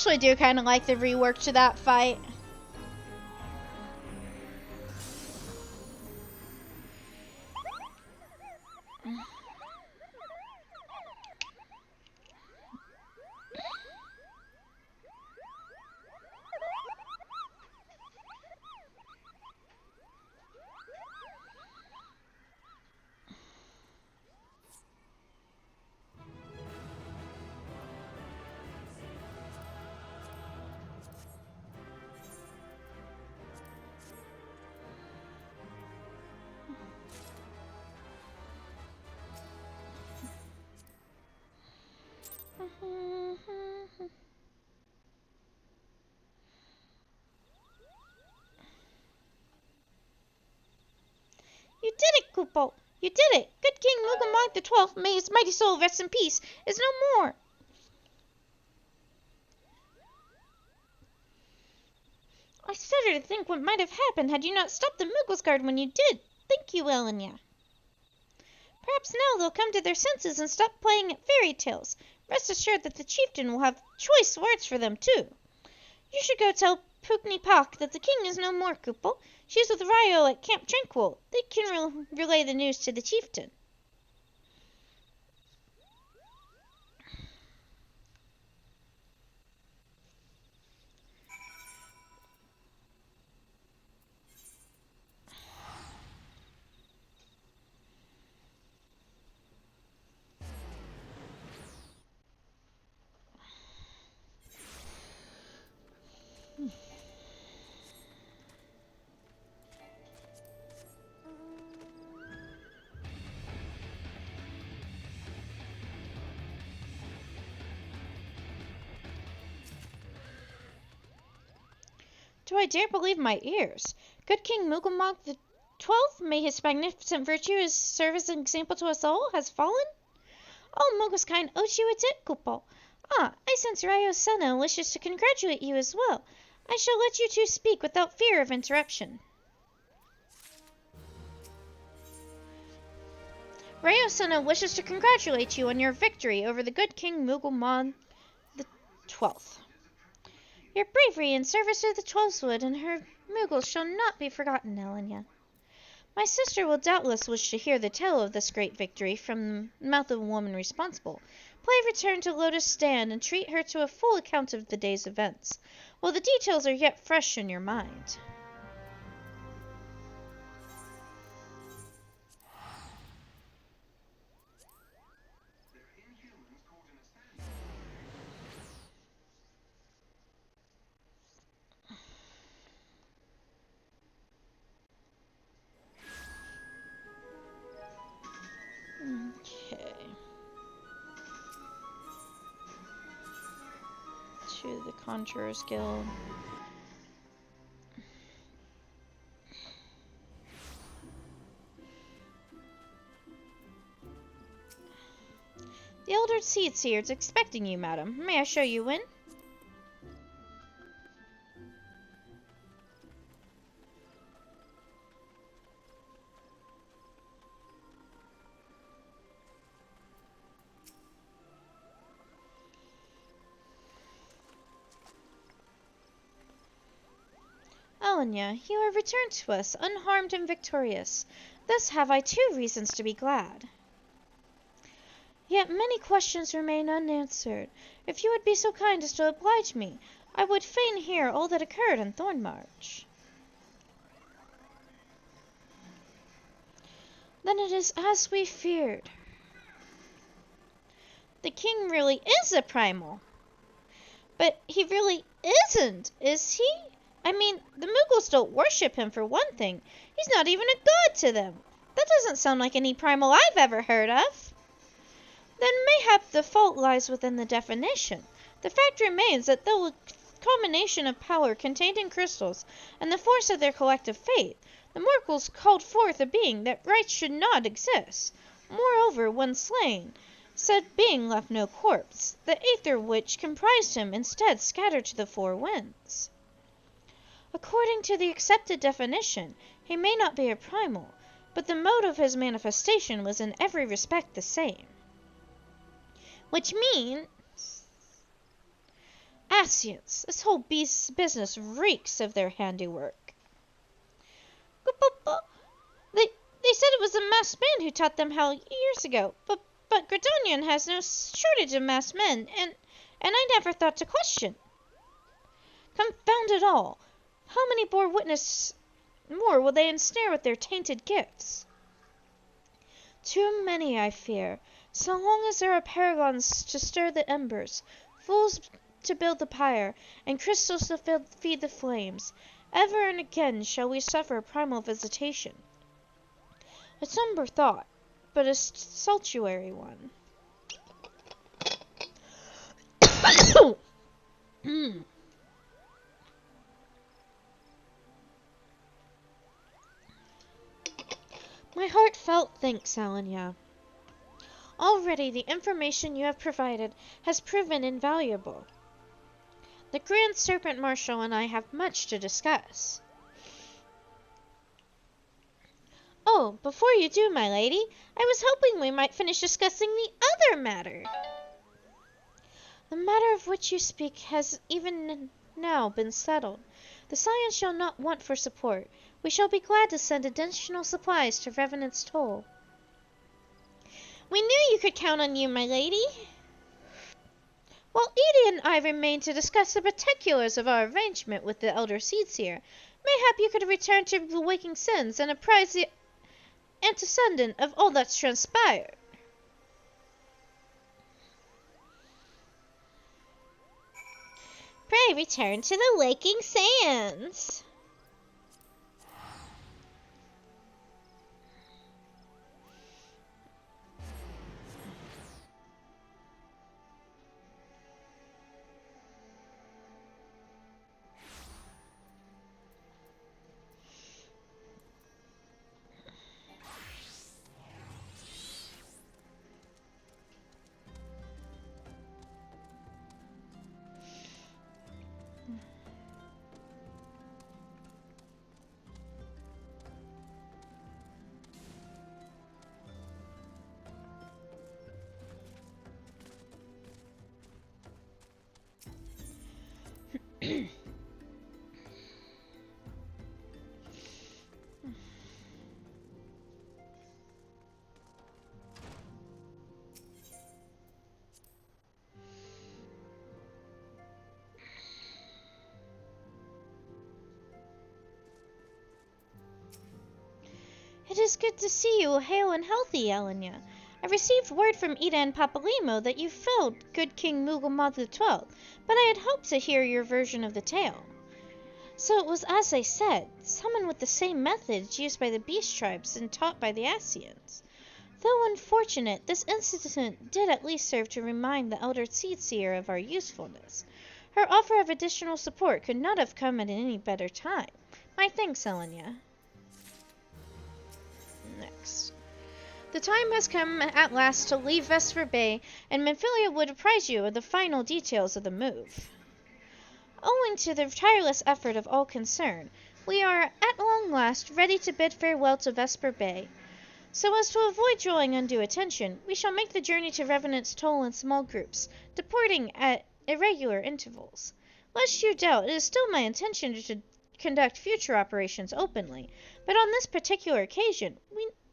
actually do kind of like the rework to that fight. You did it, Kupo! You did it! Good King Mugamog the 12th, may his mighty soul rest in peace, is no more! I shudder to think what might have happened had you not stopped the Moogle's Guard when you did. Thank you, Elenia. Perhaps now they'll come to their senses and stop playing at fairy tales. Rest assured that the chieftain will have choice words for them, too. You should go tell Pukni Pak that the king is no more, Kupo. She's with Ryo at Camp Tranquil. They can relay the news to the chieftain. Do I dare believe my ears? Good King Mugamog the 12th, may his magnificent virtue serve as an example to us all, has fallen? Oh, Mogu's kind owes you a debt, Kupo. Ah, I sense Ryo Senna wishes to congratulate you as well. I shall let you two speak without fear of interruption. Ryo Senna wishes to congratulate you on your victory over the good King Mugamog the 12th. Your bravery in service to the Twelveswood and her Moogles shall not be forgotten, Elenia. My sister will doubtless wish to hear the tale of this great victory from the mouth of a woman responsible. Play return to Lotus Stand and treat her to a full account of the day's events, while the details are yet fresh in your mind. Okay. To the Conjurer's Guild. The Elder Seedseer is expecting you, madam. May I show you in? Elenia, you have returned to us, unharmed and victorious. Thus have I 2 reasons to be glad. Yet many questions remain unanswered. If you would be so kind as to oblige me, I would fain hear all that occurred in Thornmarch. Then it is as we feared. The king really is a primal. But he really isn't, is he? I mean, the Moogles don't worship him for one thing. He's not even a god to them. That doesn't sound like any primal I've ever heard of. Then mayhap the fault lies within the definition. The fact remains that the combination of power contained in crystals and the force of their collective faith, the Moogles called forth a being that rights should not exist. Moreover, when slain, said being left no corpse. The Aether Witch comprised him, instead scattered to the 4 winds. According to the accepted definition, he may not be a primal, but the mode of his manifestation was in every respect the same. Which means Asians! This whole business reeks of their handiwork. They said it was a masked man who taught them how years ago, but Gridonian has no shortage of masked men, and I never thought to question. Confound it all! How many more will they ensnare with their tainted gifts? Too many, I fear. So long as there are paragons to stir the embers, fools to build the pyre, and crystals to feed the flames, ever and again shall we suffer primal visitation. A somber thought, but a salutary one. My heartfelt thanks, Alanya. Already the information you have provided has proven invaluable. The Grand Serpent Marshal and I have much to discuss. Oh, before you do, my lady, I was hoping we might finish discussing the other matter. The matter of which you speak has even now been settled. The Scions shall not want for support. We shall be glad to send additional supplies to Revenant's Toll. We knew you could count on you, my lady. While Edie and I remain to discuss the particulars of our arrangement with the Elder Seedseer, mayhap you could return to the Waking Sins and apprise the antecedent of all that's transpired. Pray return to the Waking Sands. It is good to see you hale and healthy, Elenia. I received word from Ida and Papalimo that you felled good King Mughal XII, but I had hoped to hear your version of the tale. So it was as I said, summoned with the same methods used by the Beast Tribes and taught by the Asians. Though unfortunate, this incident did at least serve to remind the Elder Seedseer of our usefulness. Her offer of additional support could not have come at any better time. My thanks, Elenia. Next. The time has come at last to leave Vesper Bay, and Minfilia would apprise you of the final details of the move. Owing to the tireless effort of all concerned, we are at long last ready to bid farewell to Vesper Bay. So as to avoid drawing undue attention, we shall make the journey to Revenant's Toll in small groups, departing at irregular intervals. Lest you doubt, it is still my intention to conduct future operations openly, but on this particular occasion,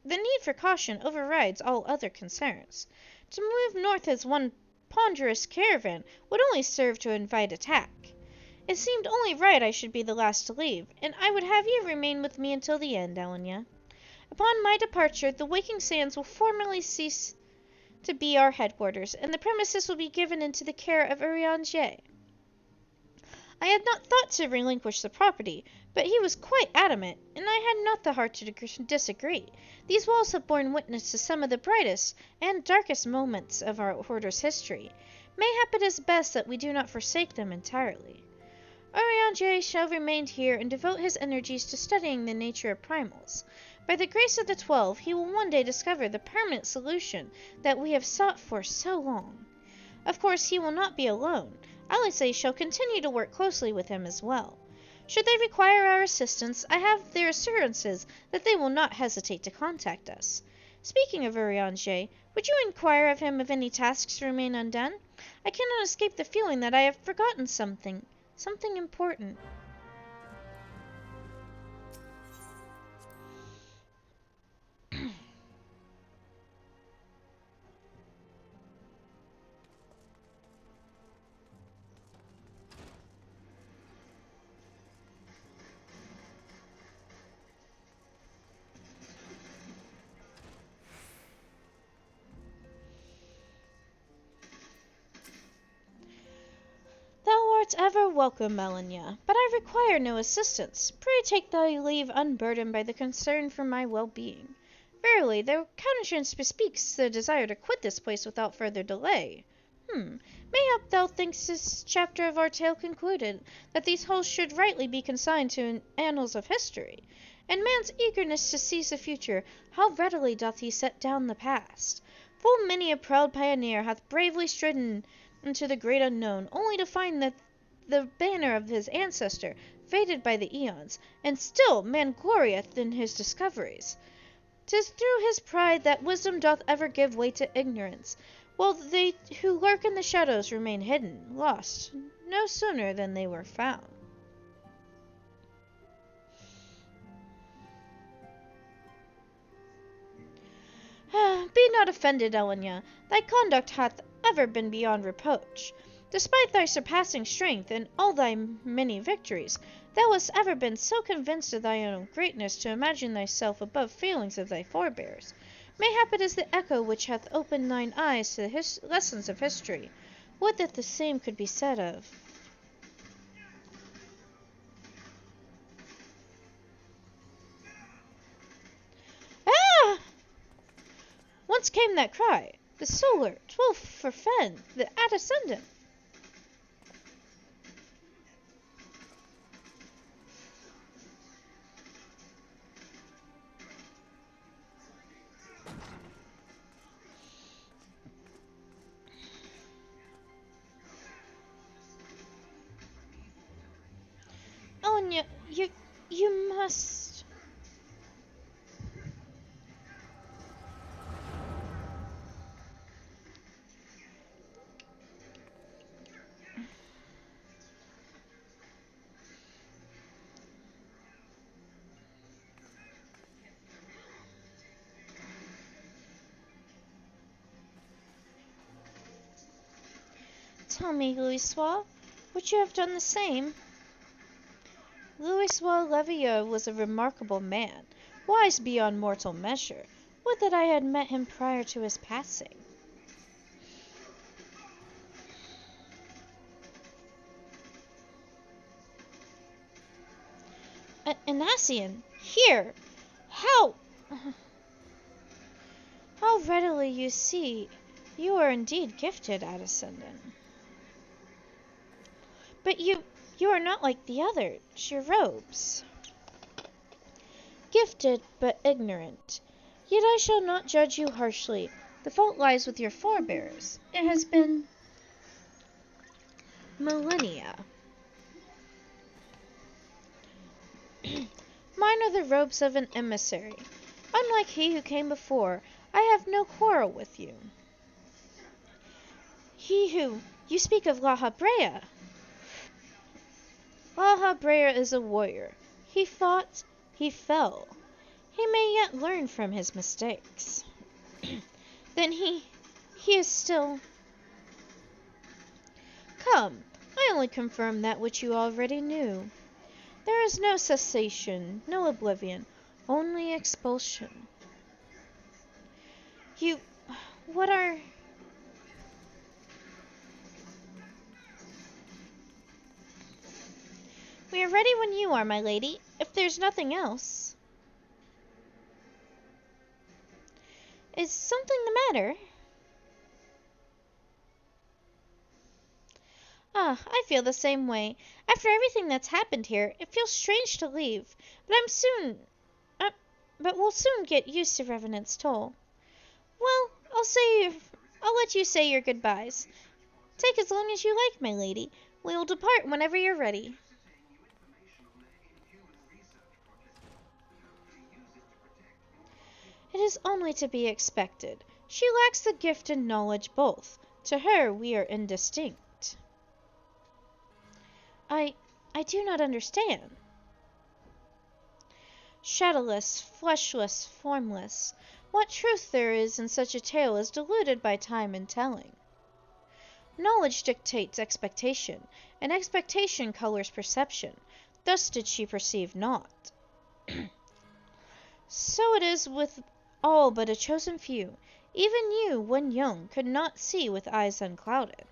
the need for caution overrides all other concerns. To move north as one ponderous caravan would only serve to invite attack. It seemed only right I should be the last to leave, and I would have you remain with me until the end, Elenia. Upon my departure, the Waking Sands will formally cease to be our headquarters, and the premises will be given into the care of Urianger. I had not thought to relinquish the property, but he was quite adamant, and I had not the heart to disagree. These walls have borne witness to some of the brightest and darkest moments of our Order's history. Mayhap it is best that we do not forsake them entirely. Urianger shall remain here and devote his energies to studying the nature of primals. By the grace of the 12, he will one day discover the permanent solution that we have sought for so long. Of course, he will not be alone. Alice shall continue to work closely with him as well. Should they require our assistance, I have their assurances that they will not hesitate to contact us. Speaking of Urianger, would you inquire of him if any tasks remain undone? I cannot escape the feeling that I have forgotten something. Something important. Thou art ever welcome, Melania, but I require no assistance. Pray take thy leave unburdened by the concern for my well-being. Verily, their countenance bespeaks the desire to quit this place without further delay. Mayhap thou thinkst this chapter of our tale concluded, that these halls should rightly be consigned to annals of history. In man's eagerness to seize the future, how readily doth he set down the past. Full many a proud pioneer hath bravely stridden into the great unknown, only to find that the banner of his ancestor faded by the eons, and still man glorieth in his discoveries. 'Tis through his pride that wisdom doth ever give way to ignorance, while they who lurk in the shadows remain hidden, lost, no sooner than they were found. Be not offended, Elenia. Thy conduct hath ever been beyond reproach. Despite thy surpassing strength and all thy many victories, thou hast ever been so convinced of thy own greatness to imagine thyself above failings of thy forebears. Mayhap it is the echo which hath opened thine eyes to the lessons of history. Would that the same could be said of. Ah! Whence came that cry? The solar, 12 for Fen, the Ascendant. Elenia, you must... Tell me, Louisoix, would you have done the same? Louisoix Levieux was a remarkable man, wise beyond mortal measure. Would that I had met him prior to his passing. Anassian, here! How readily you see you are indeed gifted, Ascendant. But you are not like the others, your robes. Gifted, but ignorant. Yet I shall not judge you harshly. The fault lies with your forebears. It has been millennia. Mine are the robes of an emissary. Unlike he who came before, I have no quarrel with you. You speak of La Habrea. La Habrea is a warrior. He fought, he fell. He may yet learn from his mistakes. Then he is still... Come, I only confirm that which you already knew. There is no cessation, no oblivion, only expulsion. What are... We are ready when you are, my lady, if there's nothing else. Is something the matter? Ah, I feel the same way. After everything that's happened here, it feels strange to leave, but we'll soon get used to Revenant's toll. Well, I'll let you say your goodbyes. Take as long as you like, my lady. We will depart whenever you're ready. It is only to be expected. She lacks the gift and knowledge both. To her, we are indistinct. I do not understand. Shadowless, fleshless, formless, what truth there is in such a tale is diluted by time and telling. Knowledge dictates expectation, and expectation colors perception. Thus did she perceive naught. So it is with all but a chosen few. Even you, when young, could not see with eyes unclouded.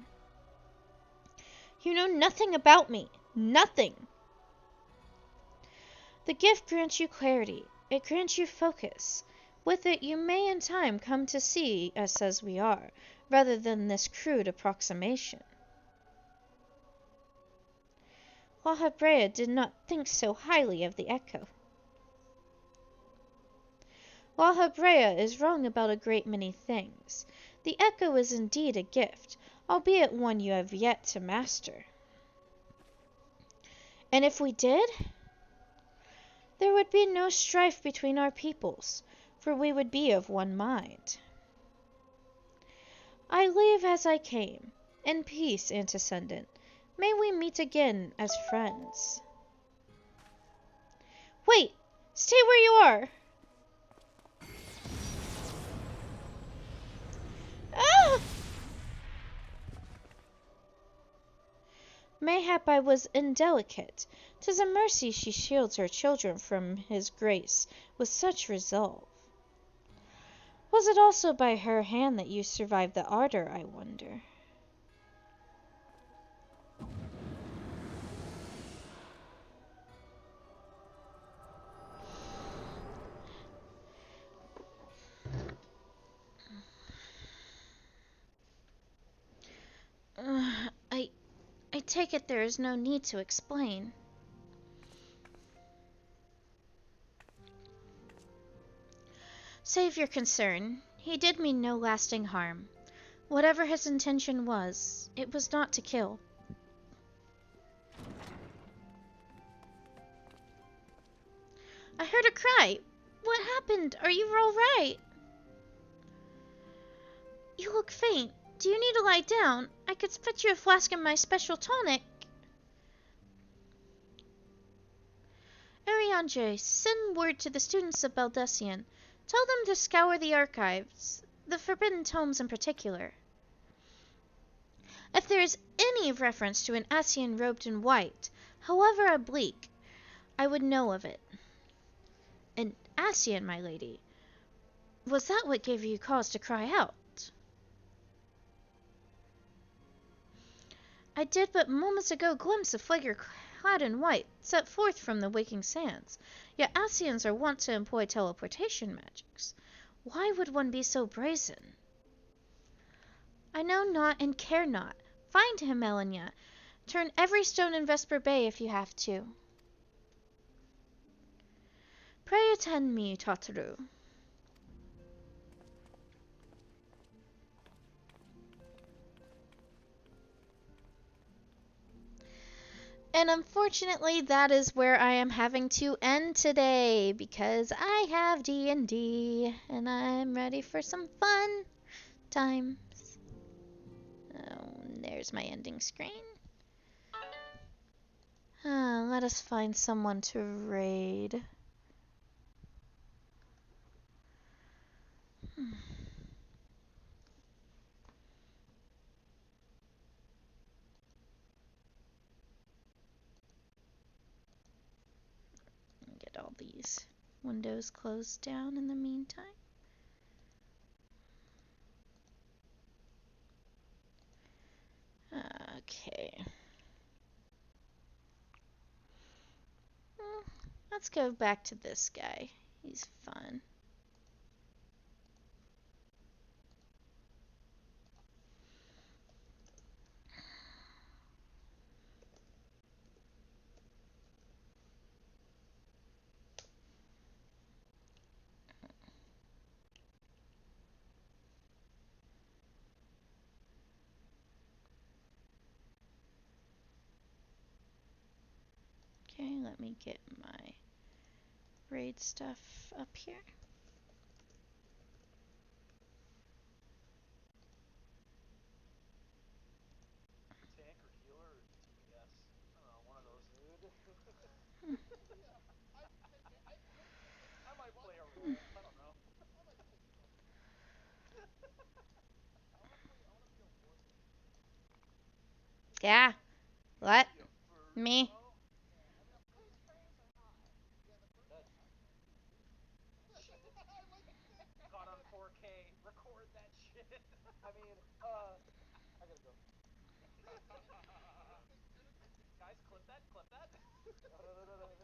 You know nothing about me. Nothing. The gift grants you clarity. It grants you focus. With it you may in time come to see us as we are, rather than this crude approximation. La Habrea did not think so highly of the echo. La Habrea is wrong about a great many things. The echo is indeed a gift, albeit one you have yet to master. And if we did, there would be no strife between our peoples, for we would be of one mind. I leave as I came. In peace, Antecedent. May we meet again as friends. Wait! Stay where you are! Ah! Mayhap I was indelicate. 'Tis a mercy she shields her children from his grace with such resolve. Was it also by her hand that you survived the ardor, I wonder? I take it there is no need to explain. Save your concern. He did me no lasting harm. Whatever his intention was, it was not to kill. I heard a cry. What happened? Are you all right? You look faint. Do you need to lie down? I could fetch you a flask of my special tonic. Ariandre, send word to the students of Baldesion. Tell them to scour the archives, the forbidden tomes in particular. If there is any reference to an Ascian robed in white, however oblique, I would know of it. An Ascian, my lady. Was that what gave you cause to cry out? I did but moments ago glimpse a figure clad in white, set forth from the waking sands. Yet Ascians are wont to employ teleportation magics. Why would one be so brazen? I know not and care not. Find him, Elenia. Turn every stone in Vesper Bay if you have to. Pray attend me, Tataru. And unfortunately, that is where I am having to end today, because I have D&D, and I'm ready for some fun times. Oh, there's my ending screen. Let us find someone to raid. Get all these windows closed down in the meantime. Okay. Let's go back to this guy. He's fun. Okay, let me get my raid stuff up here. Yeah. What? Me? Caught on 4K. Record that shit. I mean, I gotta go. Guys, clip that, clip that. No.